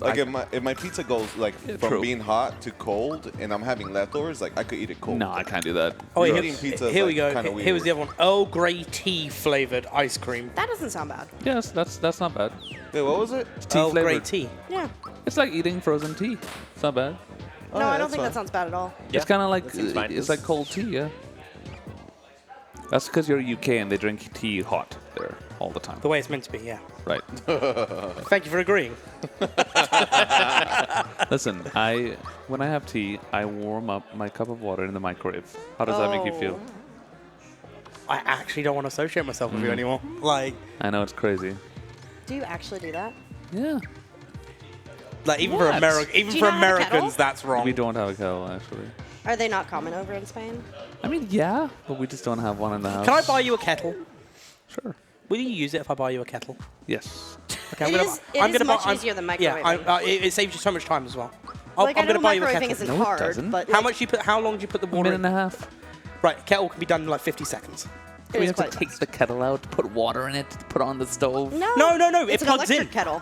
Like if my pizza goes like Yeah, from true. being hot to cold, and I'm having leftovers, like I could eat it cold. No, I can't do that. Oh, wait, Eating pizza is, here we like, go. kinda Here was the weird. other one. Earl Grey tea flavored ice cream. That doesn't sound bad. Yes, that's not bad. Wait, what was it? It's tea Earl Grey flavored. tea. Yeah. It's like eating frozen tea. It's not bad. Oh, No, yeah, I don't that's think fine. that sounds bad at all. Yeah, It's kind of like that seems fine. it's like cold tea, yeah. That's because you're UK and they drink tea hot there all the time. The way it's meant to be, yeah. Right. Thank you for agreeing. Listen, when I have tea, I warm up my cup of water in the microwave. How does that make you feel? I actually don't want to associate myself with you anymore. Like, I know it's crazy. Do you actually do that? Yeah. even for What? Even Do you for not have a kettle? Americans, that's wrong. We don't have a kettle actually. Are they not common over in Spain? I mean, yeah, but we just don't have one in the house. Can I buy you a kettle? Sure. Will you use it if I buy you a kettle? Yes. Okay, It is much easier than Yeah, microwaving. it saves you so much time as well. Like, I I'm know going to buy you a microwaving kettle. isn't No, it hard, doesn't. but How like, much you put? How long do you put the A water minute in? and a half. Right, kettle can be done in like 50 seconds. it We is have to quite take fast. the kettle out, put water in it, put on the stove. No, No, it's it an plugs electric in. kettle.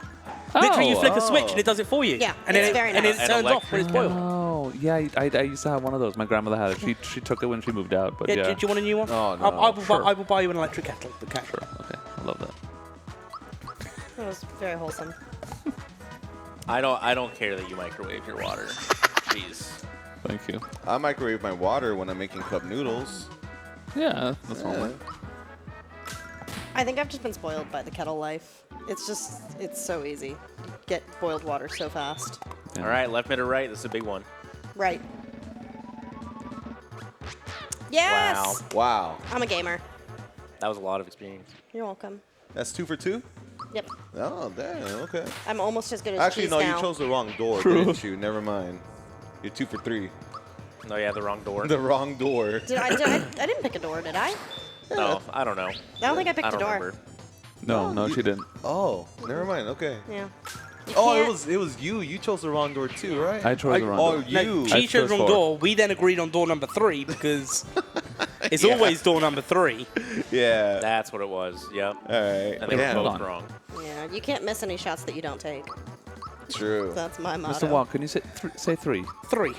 Literally, you Oh. flick a switch and it does it for you. Yeah, and it's then very and nice. it And turns off when it's boiled. Oh, yeah, I used to have one of those. My grandmother had it. She took it when she moved out, but Yeah, yeah. do you want a new one? Oh, no, I will buy you an electric kettle. Okay. Sure. Okay, I love that. That was very wholesome. I don't care that you microwave your water. Jeez. Thank you. I microwave my water when I'm making cup noodles. Yeah, that's normal. I think I've just been spoiled by the kettle life. It's so easy. Get boiled water so fast. Yeah. All right, left, mid, or right? This is a big one. Right. Yes! Wow. I'm a gamer. That was a lot of experience. You're welcome. That's 2 for 2? Yep. Oh, damn. Okay. I'm almost as good as Actually, cheese no, now. you chose the wrong door, didn't you? Never mind. You're 2 for 3. No, yeah, the wrong door. The wrong door. I didn't pick a door, did I? No, I don't know. I don't think I picked I a don't door. remember. No, she didn't. Oh, never mind. Okay. Yeah. You Oh, can't- it was you. You chose the wrong door too, right? I chose the wrong Oh, door. you. No, I she chose chose wrong 4. door. We then agreed on door number 3 because it's always door number 3. Yeah. That's what it was. Yep. All right. And they Damn. were Hold both on. wrong. Yeah, you can't miss any shots that you don't take. True. That's my motto. Mr. Wong, can you say 3? 3.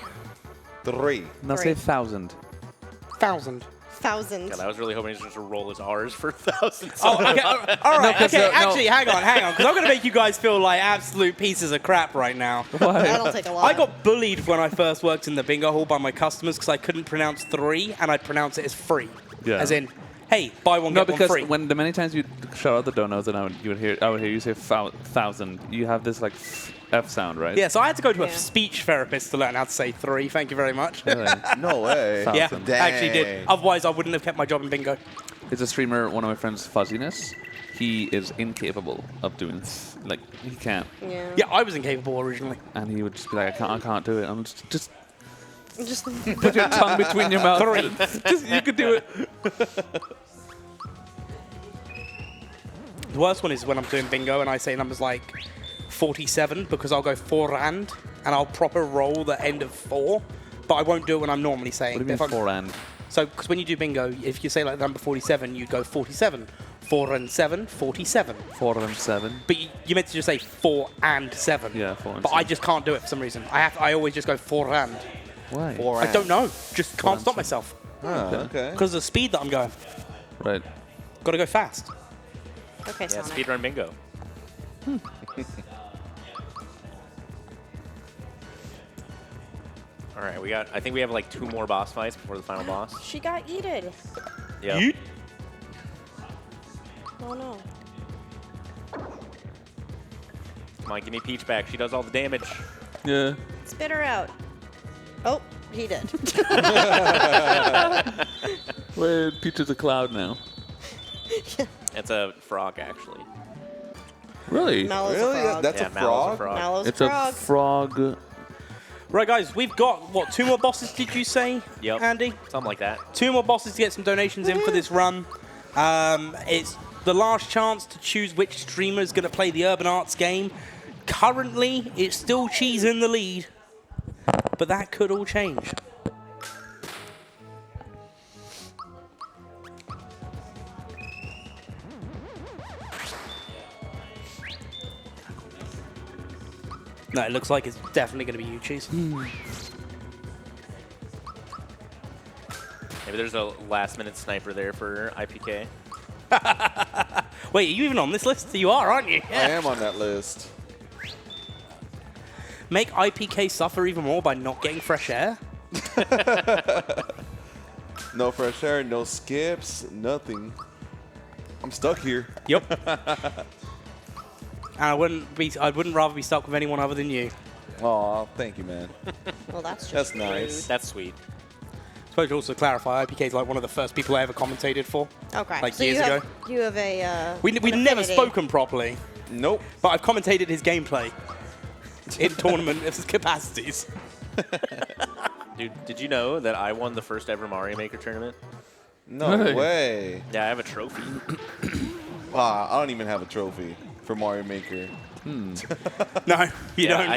3. No, Three. say 1,000. 1,000. Thousands. God, I was really hoping he was just to roll his R's for thousands. Oh, okay. All right. 'cause, Okay. no. Actually, hang on. Because I'm going to make you guys feel like absolute pieces of crap right now. That'll take a lot. I got bullied when I first worked in the bingo hall by my customers because I couldn't pronounce 3 and I'd pronounce it as free. Yeah. As in, hey, buy one, No, get one because free. when the many times you shout out the donuts and I would hear you say 1,000, you have this like F sound, right? Yeah, so I had to go to a Yeah. speech therapist to learn how to say 3. Thank you very much. Really? No way. Yeah, Thousand. actually did. Dang. Otherwise, I wouldn't have kept my job in bingo. It's a streamer, one of my friends, Fuzziness. He is incapable of doing like he can't, Yeah. Yeah, I was incapable originally. and he would just be like, I can't do it. I'm just Just put your tongue between your mouth. 3. Just, you could do it. The worst one is when I'm doing bingo and I say numbers like 47 because I'll go 4 and I'll proper roll the end of 4, but I won't do it when I'm normally saying. What do you If mean I'm- 4 and? So, because when you do bingo, if you say like number 47, you'd go 47. 4 and 7, 47. 4 and 7. But you meant to just say 4 and 7. Yeah, 4 and But I 7. just can't do it for some reason. I always just go 4 and. Why? 4 I don't know. Just can't and stop 7. myself. Okay. Because of the speed that I'm going. Right. Got to go fast. okay, Yeah, Sonic. speedrun bingo. All right, I think we have like 2 more boss fights before the final boss. She got yeeted. Yeah. Oh no. Come on, give me Peach back. She does all the damage. Yeah. Spit her out. Oh, he did. Wait, Peach is a cloud now. It's a frog, actually. Really? Mallow's Really? a frog. That's Yeah, a Mallow's a frog? frog. Mallow's It's a a frog. frog. Right, guys, we've got, what, 2 more bosses, did you say, Yep. Andy? Something like that. 2 more bosses to get some donations in for this run. It's the last chance to choose which streamer is going to play the Urban Arts game. Currently, it's still Cheese in the lead, but that could all change. No, it looks like it's definitely going to be you, Cheese. Maybe there's a last-minute sniper there for IPK. Wait, are you even on this list? You are, aren't you? I am on that list. Make IPK suffer even more by not getting fresh air? No fresh air, no skips, nothing. I'm stuck here. Yep. And I'd wouldn't rather be stuck with anyone other than you. Aw, thank you, man. Well, that's just That's nice. That's sweet. I suppose to also clarify, IPK is like one of the first people I ever commentated for. Okay. Like so years you have, ago. You have a. We've an never affinity. spoken properly, Nope. but I've commentated his gameplay in tournament capacities. Dude, did you know that I won the first ever Mario Maker tournament? No Hey. way. Yeah, I have a trophy. Wow, I don't even have a trophy for Mario Maker. No, you Yeah, don't.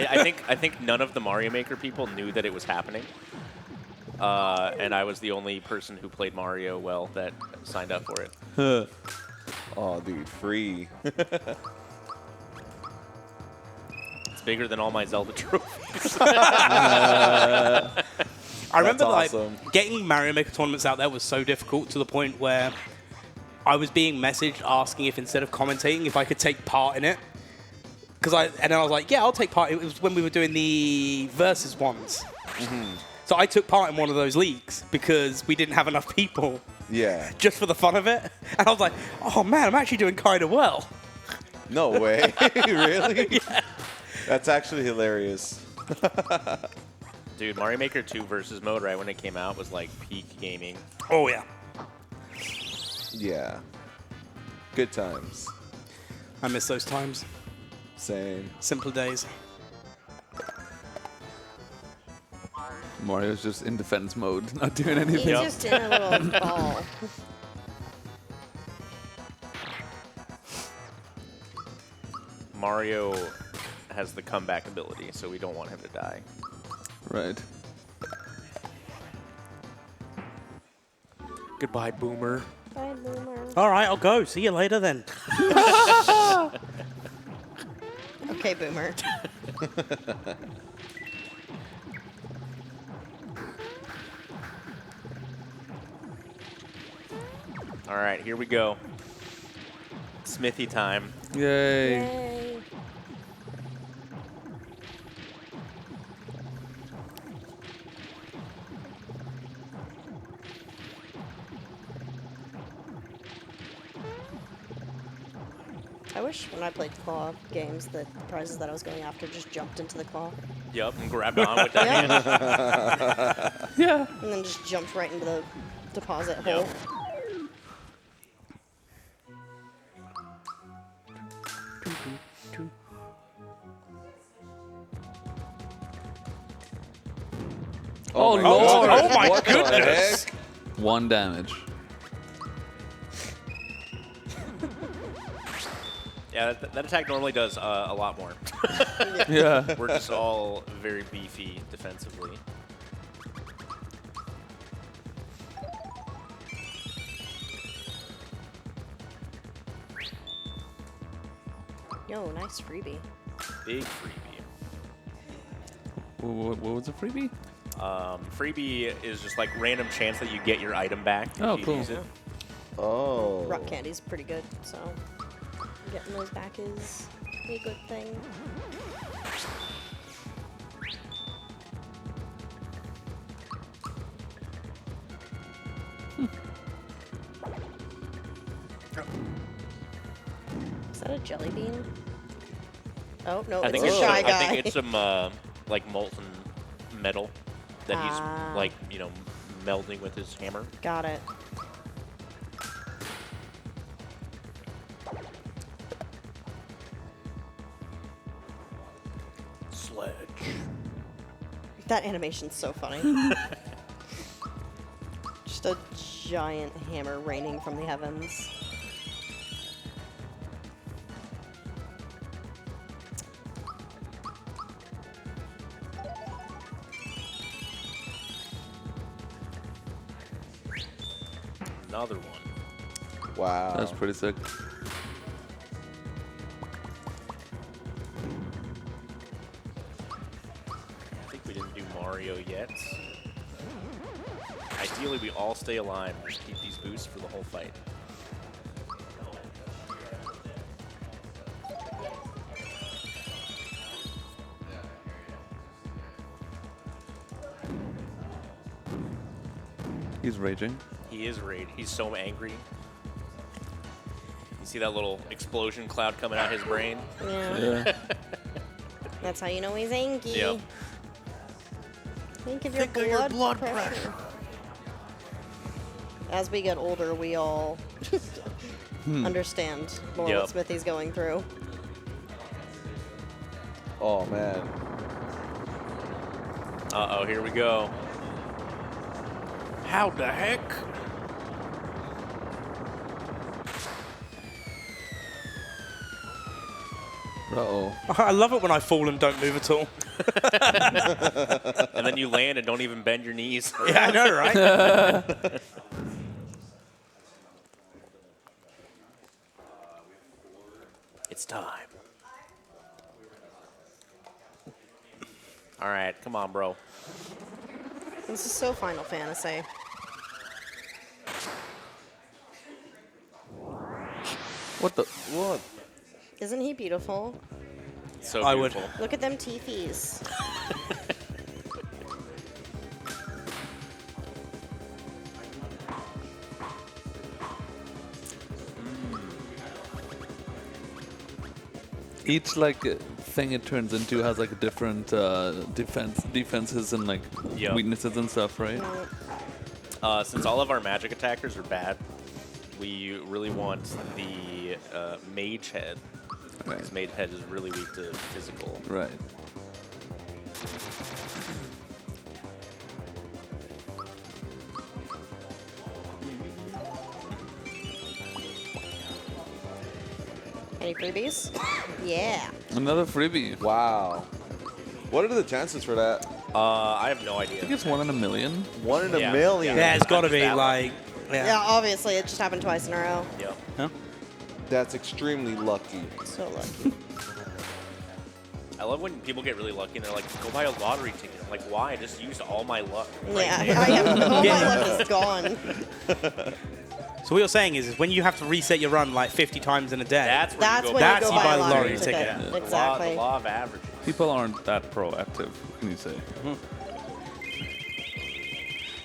I think none of the Mario Maker people knew that it was happening. And I was the only person who played Mario well that signed up for it. Oh, dude, free. It's bigger than all my Zelda trophies. I remember That's awesome. like getting Mario Maker tournaments out there was so difficult to the point where I was being messaged asking if instead of commentating if I could take part in it. And then I was like, yeah, I'll take part. It was when we were doing the versus ones. So I took part in one of those leagues because we didn't have enough people Yeah. just for the fun of it. And I was like, oh man, I'm actually doing kind of well. No way. Really? Yeah. That's actually hilarious. Dude, Mario Maker 2 versus mode right when it came out was like peak gaming. Oh yeah. Yeah. Good times. I miss those times. Same. Simple days. Mario's just in defense mode, not doing He's anything. just in a little ball. Mario has the comeback ability, so we don't want him to die. Right. Goodbye, Boomer. Bye, Boomer. All right, I'll go. See you later then. Okay, Boomer. All right, here we go. Smithy time. Yay. Yay. I wish when I played claw games that the prizes that I was going after just jumped into the claw. Yup, and grabbed on with that Yeah. hand. Yeah. And then just jumped right into the deposit Yep. hole. Oh, my Lord. God. Oh, my What the goodness. heck? 1 damage. Yeah, that attack normally does a lot more. Yeah. We're just all very beefy defensively. Yo, nice freebie. Big freebie. What was a freebie? Freebie is just like random chance that you get your item back Oh, if you cool. use it. Oh. Rock candy's pretty good, so getting those back is a good thing. Is that a jelly bean? Oh, no, I it's think your it's shy some, guy. I think it's some like molten metal that Ah. he's like melding with his hammer. Got it. Sledge. That animation's so funny. Just a giant hammer raining from the heavens. Another one. Wow. That's pretty sick. I think we didn't do Mario yet. Ideally, we all stay alive and just keep these boosts for the whole fight. He's raging. He is raging. He's so angry. You see that little explosion cloud coming out his brain? Yeah. Yeah. That's how you know he's angry. Yep. Think of your blood pressure. As we get older, we all understand more Yep. what Smithy's going through. Oh man. Uh-oh, here we go. How the heck? Uh-oh. I love it when I fall and don't move at all. And then you land and don't even bend your knees. Yeah, I know, right? It's time. All right, come on, bro. This is so Final Fantasy. What the? What? Isn't he beautiful? So I would. beautiful. Look at them teethies. Each like thing it turns into has like a different defenses and like Yep. weaknesses and stuff, right? Since all of our magic attackers are bad, we really want the mage head. Right. Because mage head is really weak to physical. Right. Any freebies? Yeah. Another freebie. Wow. What are the chances for that? I have no I idea. think it's 1 in a million. 1 in a Yeah. million. Yeah, it's got to Just be that one. like. Yeah, obviously, it just happened twice in a row. Yep. That's extremely lucky. So lucky. I love when people get really lucky and they're like, go buy a lottery ticket. I'm like, why? I just used all my luck. right Yeah, there. I have, all Yeah. my luck is gone. So what you're saying is when you have to reset your run like 50 times in a day. That's where That's you go when That's you go you buy buy a the lottery lottery ticket. ticket. The Exactly. law of averages. People aren't that proactive, what can you say?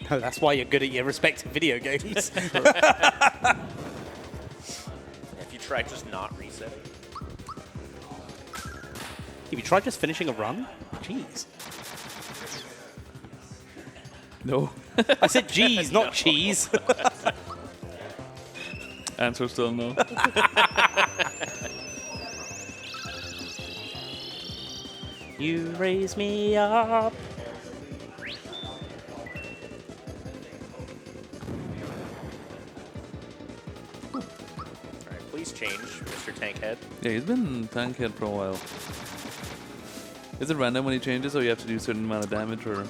No, that's why you're good at your respective video games. If you try just not resetting. Have you tried just finishing a run? Jeez. No. I said G's, not cheese. Answer still no. You raise me up. All right, please change, Mr. Tankhead. Yeah, he's been tank head for a while. Is it random when he changes, or you have to do a certain amount of damage, or?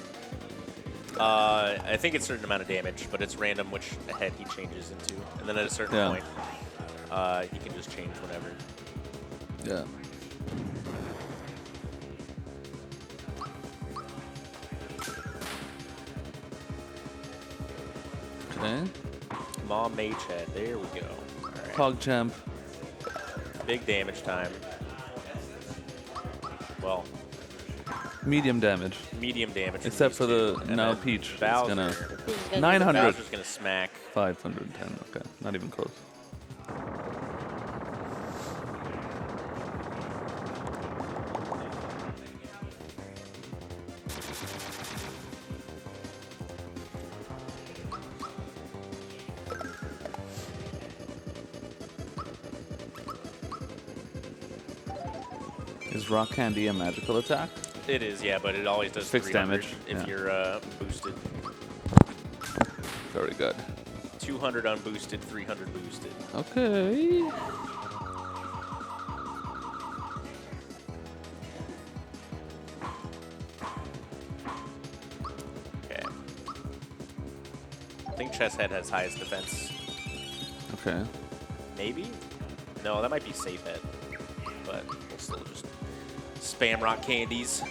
I think it's a certain amount of damage, but it's random which head he changes into. And then at a certain Yeah. point, he can just change whenever. Yeah. Okay. Mom Mage Head, there we go. All right. Pog champ. Big damage time. Well, Medium damage. medium damage. from Except these for the two. And now then Peach. It's Bowser. gonna He's gonna do 900. Bowser's gonna smack. 510. Okay, not even close. Is Rock Candy a magical attack? It is, yeah, but it always does Fixed 300 damage, if yeah. you're boosted. Very good. 200 unboosted, 300 boosted. Okay. Okay. I think Chesshead has highest defense. Okay. Maybe? No, that might be safe head. But we'll still just spam rock candies.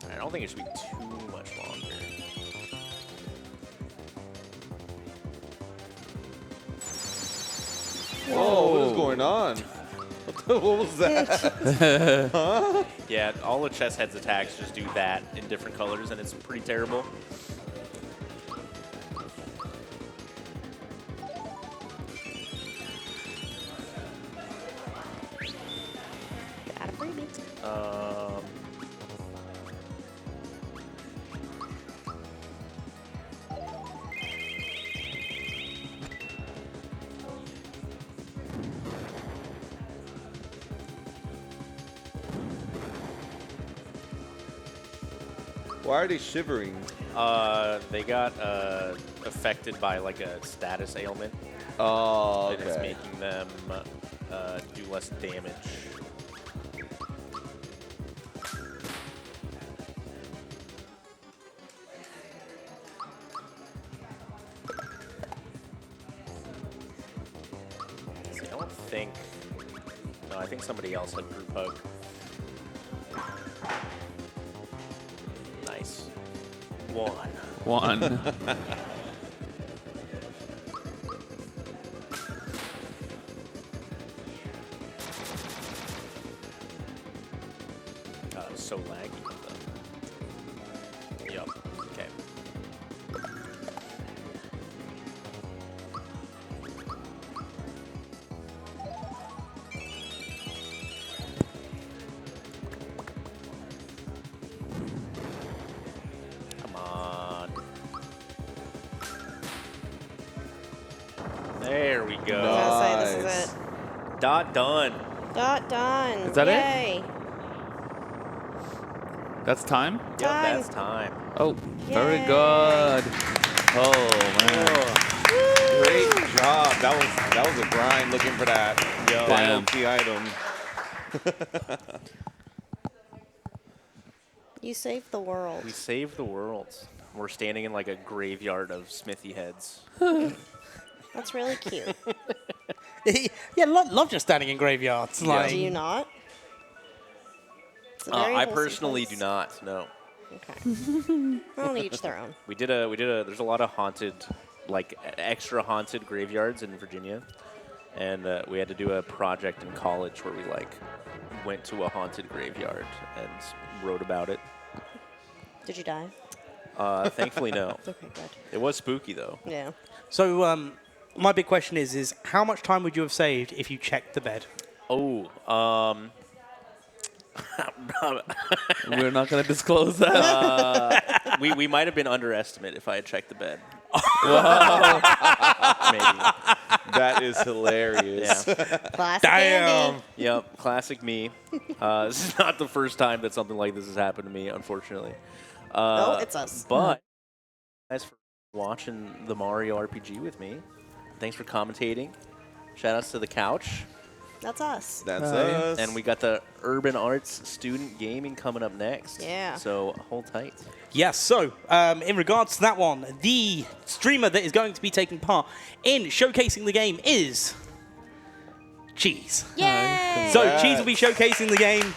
I don't think it should be too much longer. Whoa, what is going on? What was that? Yeah, all of Chesshead's attacks just do that in different colors, and it's pretty terrible. Got a freebie. Why are they shivering? They got affected by like a status ailment, Oh, and it's okay. making them do less damage. See, I don't think. No, I think somebody else had group hug. Nice. One. One. God, it was so laggy. Yup. Okay. Come on. There we go. I was gonna say, this is Nice. it. Dot done. Dot done. Is that it? Yay. That's time? Yep, Time. that's time. Oh, very Yay. good. Oh, man. Great job. That was a grind looking for that final Damn. key item. You saved the world. We saved the world. We're standing in like a graveyard of smithy heads. That's really cute. Yeah, love just standing in graveyards. Like, Do you not? It's a very I wholesome personally place. do not. No. Okay. Well, each their own. We did a. There's a lot of haunted, like extra haunted graveyards in Virginia, and we had to do a project in college where we like went to a haunted graveyard and wrote about it. Did you die? Thankfully, no. Okay, good. It was spooky though. Yeah. So, my big question is how much time would you have saved if you checked the bed? Oh, We're not going to disclose that. we might have been underestimate if I had checked the bed. Maybe. That is hilarious. Yeah. Classic Damn. Andy. Yep, classic me. This is not the first time that something like this has happened to me, unfortunately. No, it's us. But thanks for watching the Mario RPG with me. Thanks for commentating. Shout outs to the couch. That's us. That's us. And we got the Urban Arts Student Gaming coming up next. Yeah. So hold tight. Yes, so in regards to that one, the streamer that is going to be taking part in showcasing the game is Cheese. Yay! So Cheese will be showcasing the game.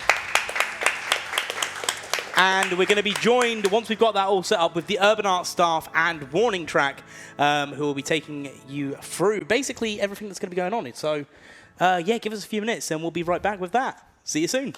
And we're going to be joined, once we've got that all set up, with the Urban Art staff and Warning Track, who will be taking you through basically everything that's going to be going on. So, yeah, give us a few minutes and we'll be right back with that. See you soon.